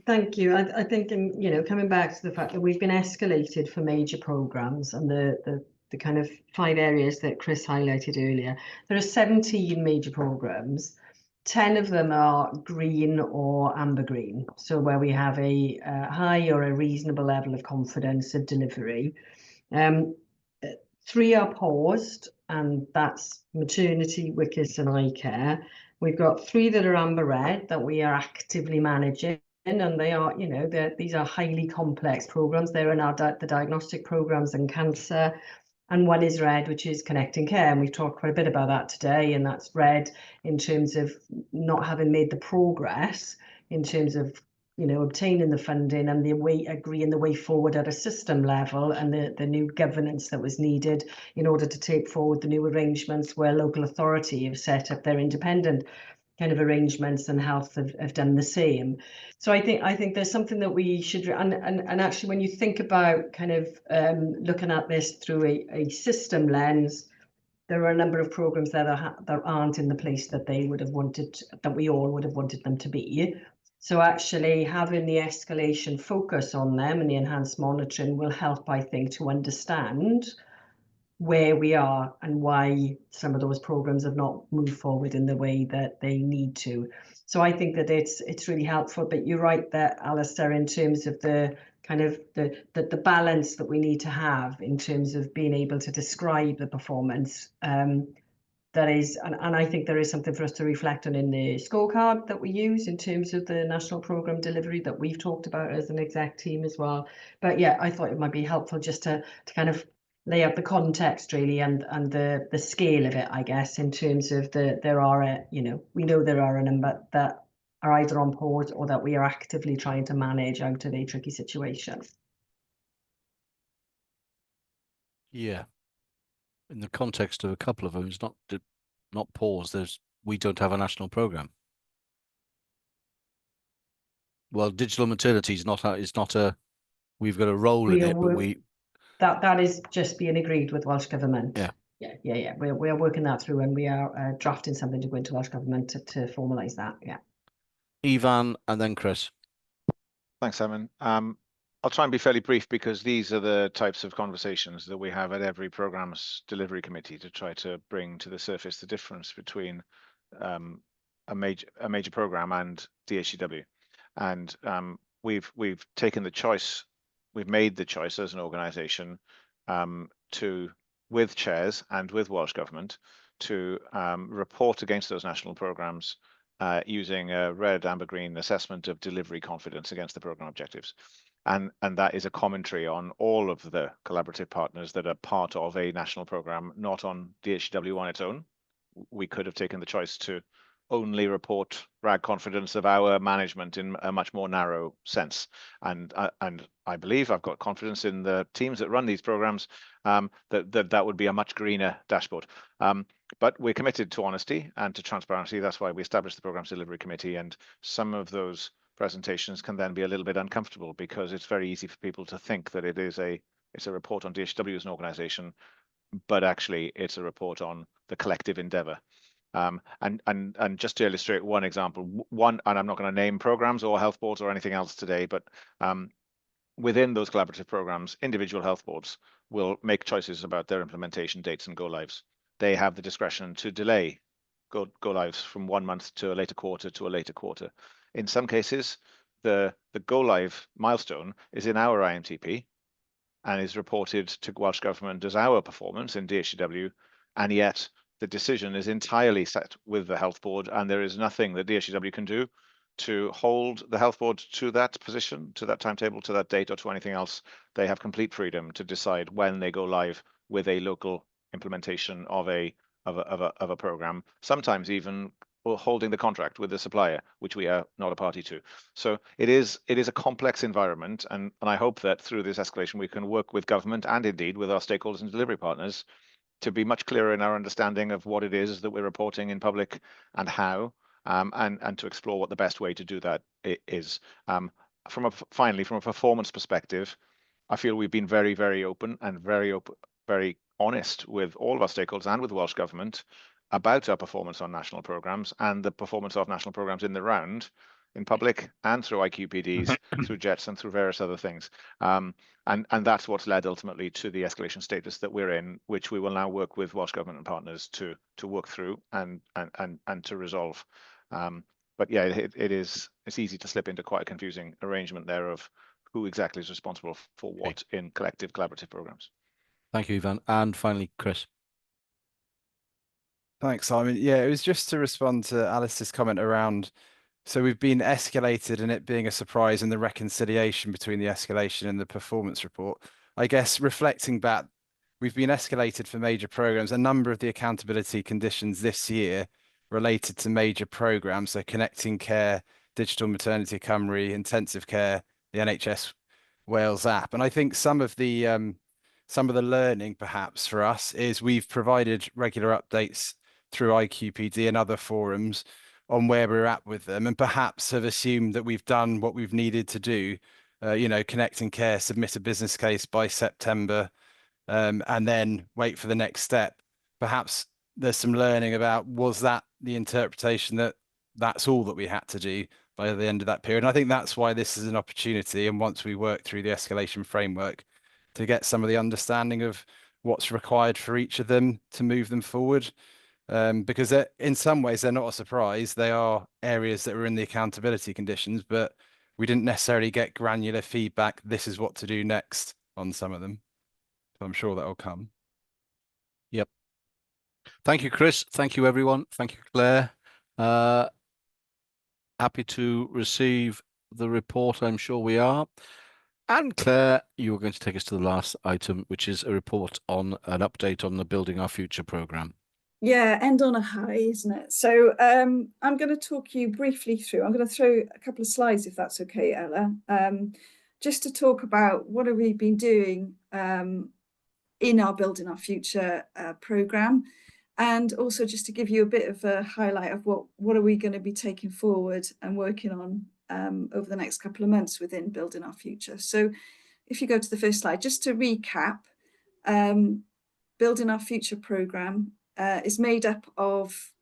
Thank you. I think, coming back to the fact that we've been escalated for major programmes and the kind of 5 areas that Chris highlighted earlier, there are 17 major programmes. 10 of them are green or amber green, so where we have a high or a reasonable level of confidence of delivery. 3 are paused, and that's maternity, WICIS and eye care. We've got 3 that are amber red that we are actively managing, and they are, these are highly complex programmes. They're in the diagnostic programmes and cancer. And 1 is red, which is connecting care. And we've talked quite a bit about that today. And that's red in terms of not having made the progress in terms of, obtaining the funding and agreeing the way forward at a system level, and the new governance that was needed in order to take forward the new arrangements where local authority have set up their independent kind of arrangements, and health have done the same. So I think there's something that we should, and actually when you think about kind of looking at this through a system lens, there are a number of programs that aren't in the place that they would have wanted, that we all would have wanted them to be. So actually having the escalation focus on them and the enhanced monitoring will help, I think, to understand where we are and why some of those programs have not moved forward in the way that they need to. So I think that it's really helpful. But you're right there, Alistair, in terms of the kind of the balance that we need to have in terms of being able to describe the performance. there is, and I think there is something for us to reflect on in the scorecard that we use in terms of the national programme delivery that we've talked about as an exec team as well. But yeah, I thought it might be helpful just to kind of lay out the context really and the scale of it, I guess, in terms of there are we know there are a number that are either on pause or that we are actively trying to manage out of a tricky situation. Yeah. In the context of a couple of them, it's not pause. We don't have a national programme. Well, digital maternity is not a. We've got a role in it, but that is just being agreed with Welsh Government. Yeah. We're working that through, and we are drafting something to go into Welsh Government to formalise that. Yeah. Ivan and then Chris. Thanks, Simon. I'll try and be fairly brief because these are the types of conversations that we have at every programme's delivery committee to try to bring to the surface the difference between a major programme and DHCW. And we've taken the choice, we've made the choice as an organisation with chairs and with Welsh Government to report against those national programmes using a red, amber, green assessment of delivery confidence against the programme objectives. And that is a commentary on all of the collaborative partners that are part of a national programme, not on DHCW on its own. We could have taken the choice to only report RAG confidence of our management in a much more narrow sense. And I believe I've got confidence in the teams that run these programmes that would be a much greener dashboard. But we're committed to honesty and to transparency. That's why we established the Programmes Delivery Committee, and some of those presentations can then be a little bit uncomfortable because it's very easy for people to think that it's a report on DHCW as an organisation, but actually it's a report on the collective endeavour. And just to illustrate one example, and I'm not going to name programmes or health boards or anything else today, but within those collaborative programmes, individual health boards will make choices about their implementation dates and go lives. They have the discretion to delay go lives from 1 month to a later quarter to a later quarter. In some cases, the go live milestone is in our IMTP and is reported to Welsh Government as our performance in DHCW, and yet the decision is entirely set with the health board, and there is nothing that DHCW can do to hold the health board to that position, to that timetable, to that date, or to anything else. They have complete freedom to decide when they go live with a local implementation of a program, sometimes even holding the contract with the supplier, which we are not a party to. So it is a complex environment, and I hope that through this escalation we can work with government and indeed with our stakeholders and delivery partners to be much clearer in our understanding of what it is that we're reporting in public and how, and to explore what the best way to do that is. Finally, from a performance perspective, I feel we've been very, very open and very honest with all of our stakeholders and with Welsh Government about our performance on national programmes and the performance of national programmes in the round, in public and through IQPDs, through JETs and through various other things. And that's what's led ultimately to the escalation status that we're in, which we will now work with Welsh Government and partners to work through and to resolve. But yeah, it's easy to slip into quite a confusing arrangement there of who exactly is responsible for what in collective collaborative programmes. Thank you, Ivan. And finally, Chris. Thanks, Simon. Yeah, it was just to respond to Alice's comment around, so we've been escalated and it being a surprise and the reconciliation between the escalation and the performance report. I guess reflecting back, we've been escalated for major programs. A number of the accountability conditions this year related to major programs, so Connecting Care, Digital Maternity Cymru, Intensive Care, the NHS Wales app. And I think some of the learning perhaps for us is we've provided regular updates through IQPD and other forums on where we're at with them, and perhaps have assumed that we've done what we've needed to do. Connecting Care, submit a business case by September, and then wait for the next step. Perhaps there's some learning about, was that the interpretation that that's all that we had to do by the end of that period? And I think that's why this is an opportunity, and once we work through the escalation framework, to get some of the understanding of what's required for each of them to move them forward. Because in some ways they're not a surprise. They are areas that were in the accountability conditions, but we didn't necessarily get granular feedback. This is what to do next on some of them. So I'm sure that'll come. Yep. Thank you, Chris. Thank you, everyone. Thank you, Claire. Happy to receive the report, I'm sure we are. And Claire, you're going to take us to the last item, which is a report on an update on the Building Our Future programme. Yeah, end on a high, isn't it? So I'm going to talk you briefly through. I'm going to throw a couple of slides, if that's okay, Ella, just to talk about what have we been doing in our Building Our Future programme, and also just to give you a bit of a highlight of what are we going to be taking forward and working on over the next couple of months within Building Our Future. So if you go to the first slide, just to recap, Building Our Future programme is made up of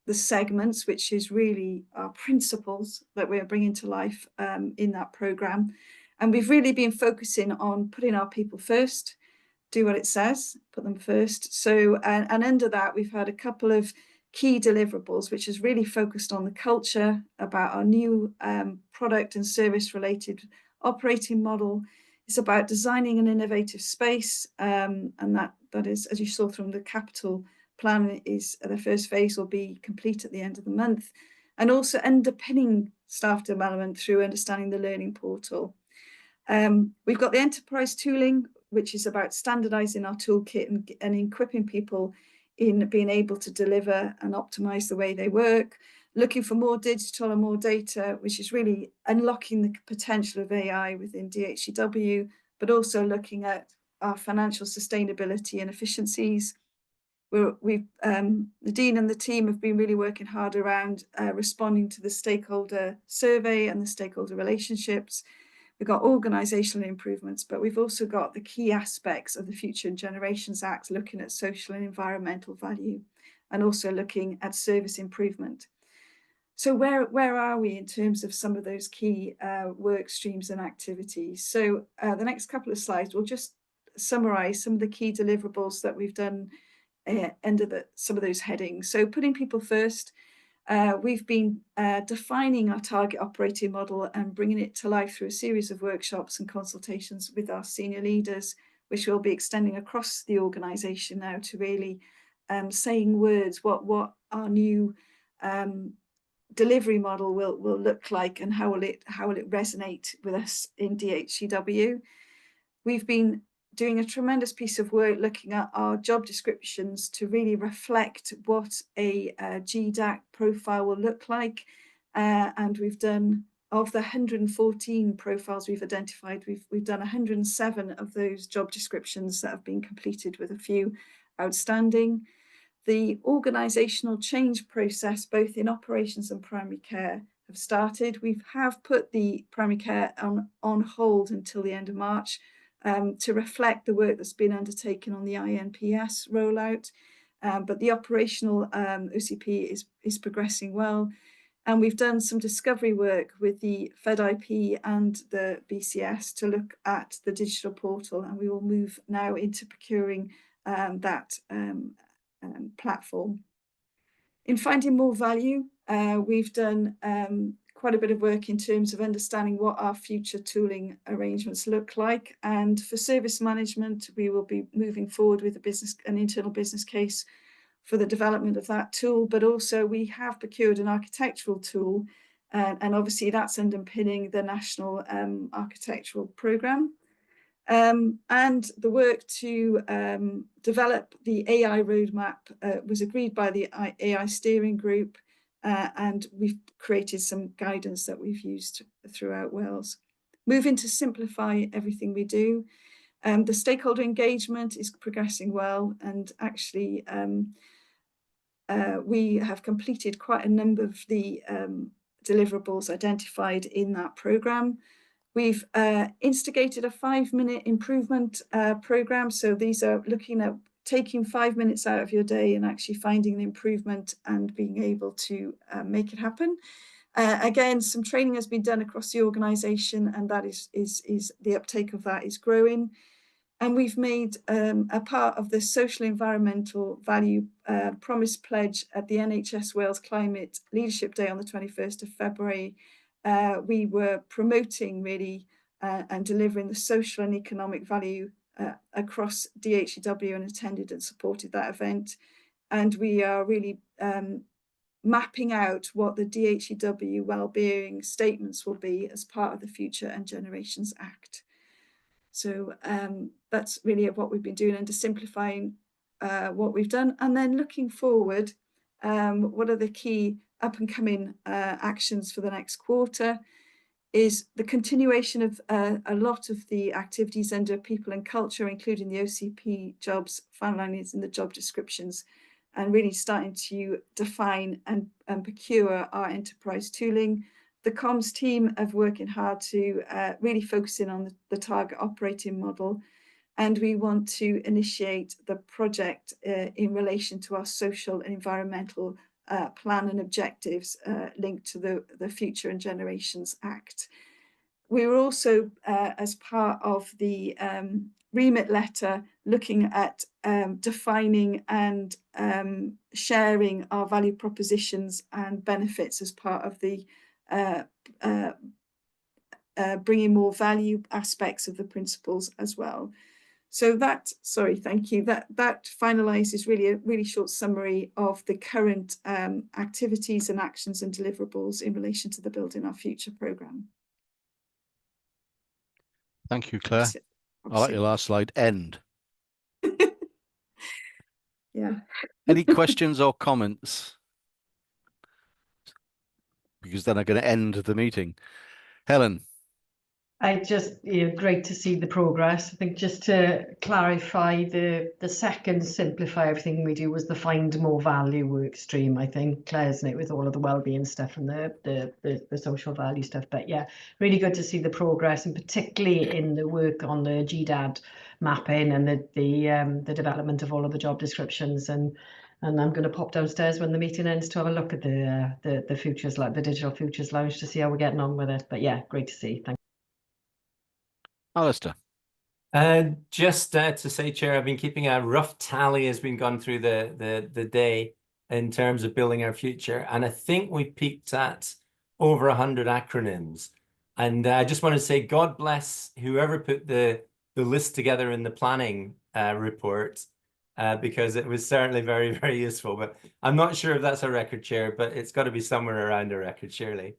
the segments, which is really our principles that we're bringing to life in that programme. And we've really been focusing on putting our people first, do what it says, put them first. So, and under that, we've had a couple of key deliverables, which is really focused on the culture, about our new product and service related operating model. It's about designing an innovative space, and that is, as you saw from the capital plan, is the first phase will be complete at the end of the month, and also underpinning staff development through understanding the learning portal. We've got the enterprise tooling, which is about standardizing our toolkit and equipping people in being able to deliver and optimize the way they work, looking for more digital and more data, which is really unlocking the potential of AI within DHCW, but also looking at our financial sustainability and efficiencies. The Dean and the team have been really working hard around responding to the stakeholder survey and the stakeholder relationships. We've got organisational improvements, but we've also got the key aspects of the Future Generations Act, looking at social and environmental value, and also looking at service improvement. So where are we in terms of some of those key work streams and activities? So the next couple of slides will just summarise some of the key deliverables that we've done under some of those headings. So putting people first. We've been defining our target operating model and bringing it to life through a series of workshops and consultations with our senior leaders, which we'll be extending across the organisation now to really saying words what our new delivery model will look like, and how will it resonate with us in DHCW. We've been doing a tremendous piece of work looking at our job descriptions to really reflect what a GDAC profile will look like. And we've done, of the 114 profiles we've identified, we've done 107 of those job descriptions that have been completed, with a few outstanding. The organisational change process, both in operations and primary care, have started. We have put the primary care on hold until the end of March, to reflect the work that's been undertaken on the INPS rollout, but the operational OCP is progressing well, and we've done some discovery work with the FedIP and the BCS to look at the digital portal, and we will move now into procuring that platform. In finding more value, we've done quite a bit of work in terms of understanding what our future tooling arrangements look like. And for service management, we will be moving forward with an internal business case for the development of that tool. But also we have procured an architectural tool, and obviously that's underpinning the national architectural programme. And the work to develop the AI roadmap was agreed by the AI steering group, and we've created some guidance that we've used throughout Wales. Moving to simplify everything we do. The stakeholder engagement is progressing well, and actually we have completed quite a number of the deliverables identified in that programme. We've instigated a 5-minute improvement programme. So these are looking at taking 5 minutes out of your day and actually finding an improvement and being able to make it happen. Again, some training has been done across the organisation, and that is the uptake of that is growing. And we've made a part of the social environmental value promise pledge at the NHS Wales Climate Leadership Day on the 21st of February. We were promoting really and delivering the social and economic value across DHCW, and attended and supported that event. and we are really mapping out what the DHCW wellbeing statements will be as part of the Future and Generations Act. So that's really what we've been doing, and just simplifying what we've done, and then looking forward, what are the key up and coming actions for the next quarter is the continuation of a lot of the activities under people and culture, including the OCP jobs, finalising in the job descriptions, and really starting to define and procure our enterprise tooling. The comms team are working hard to really focus in on the target operating model, and we want to initiate the project in relation to our social and environmental plan and objectives linked to the Future and Generations Act. We were also, as part of the remit letter, looking at defining and sharing our value propositions and benefits as part of the bringing more value aspects of the principles as well. So that, sorry, thank you. That finalises really a really short summary of the current activities and actions and deliverables in relation to the Building Our Future programme. Thank you, Claire. I like your last slide, end. Yeah. Any questions or comments? Because then I'm going to end the meeting. Helen. I just, great to see the progress. I think just to clarify, the second simplify everything we do was the find more value work stream. I think Claire's in it with all of the wellbeing stuff and the social value stuff. But yeah, really good to see the progress, and particularly in the work on the GDAD mapping and the development of all of the job descriptions. And I'm going to pop downstairs when the meeting ends to have a look at the futures, like the Digital Futures Lounge, to see how we're getting on with it. But yeah, great to see. Thank you. Alistair. Just to say, Chair, I've been keeping a rough tally as been gone through the day in terms of building our future, and I think we peaked at over 100 acronyms. And I just want to say, God bless whoever put the list together in the planning report, because it was certainly very, very useful. But I'm not sure if that's a record, Chair, but it's got to be somewhere around a record, surely.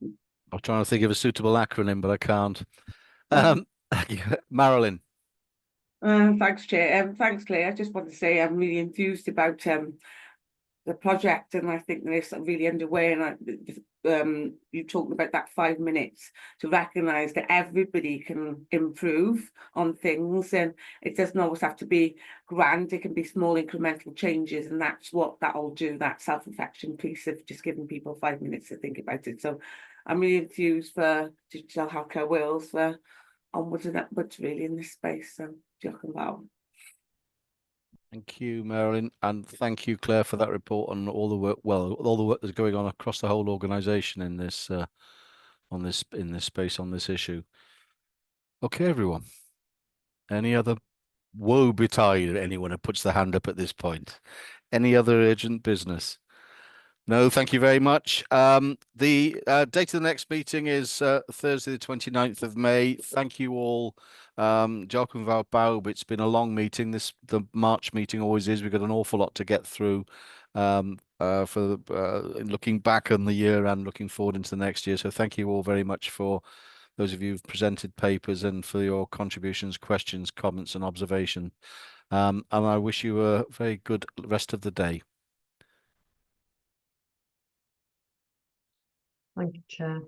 I'm trying to think of a suitable acronym, but I can't. Marilyn. Thanks, Chair. Thanks, Claire. I just want to say I'm really enthused about the project, and I think that it's really underway. And you talked about that 5 minutes to recognise that everybody can improve on things, and it doesn't always have to be grand. It can be small incremental changes, and that's what that'll do. That self-reflection piece of just giving people 5 minutes to think about it. So I'm really enthused for Digital Healthcare Wales for onwards and upwards really in this space. So diolch yn fawr. Thank you, Marilyn, and thank you, Claire, for that report on all the work. Well, all the work that's going on across the whole organisation in this, in this space on this issue. Okay, everyone. Any other woe betide anyone who puts their hand up at this point? Any other urgent business? No, thank you very much. The date of the next meeting is Thursday, the 29th of May. Thank you all. Diolch yn fawr bawb. It's been a long meeting. The March meeting always is. We've got an awful lot to get through for looking back on the year and looking forward into the next year. So thank you all very much for those of you who've presented papers and for your contributions, questions, comments and observation. And I wish you a very good rest of the day. Thank you, Chair.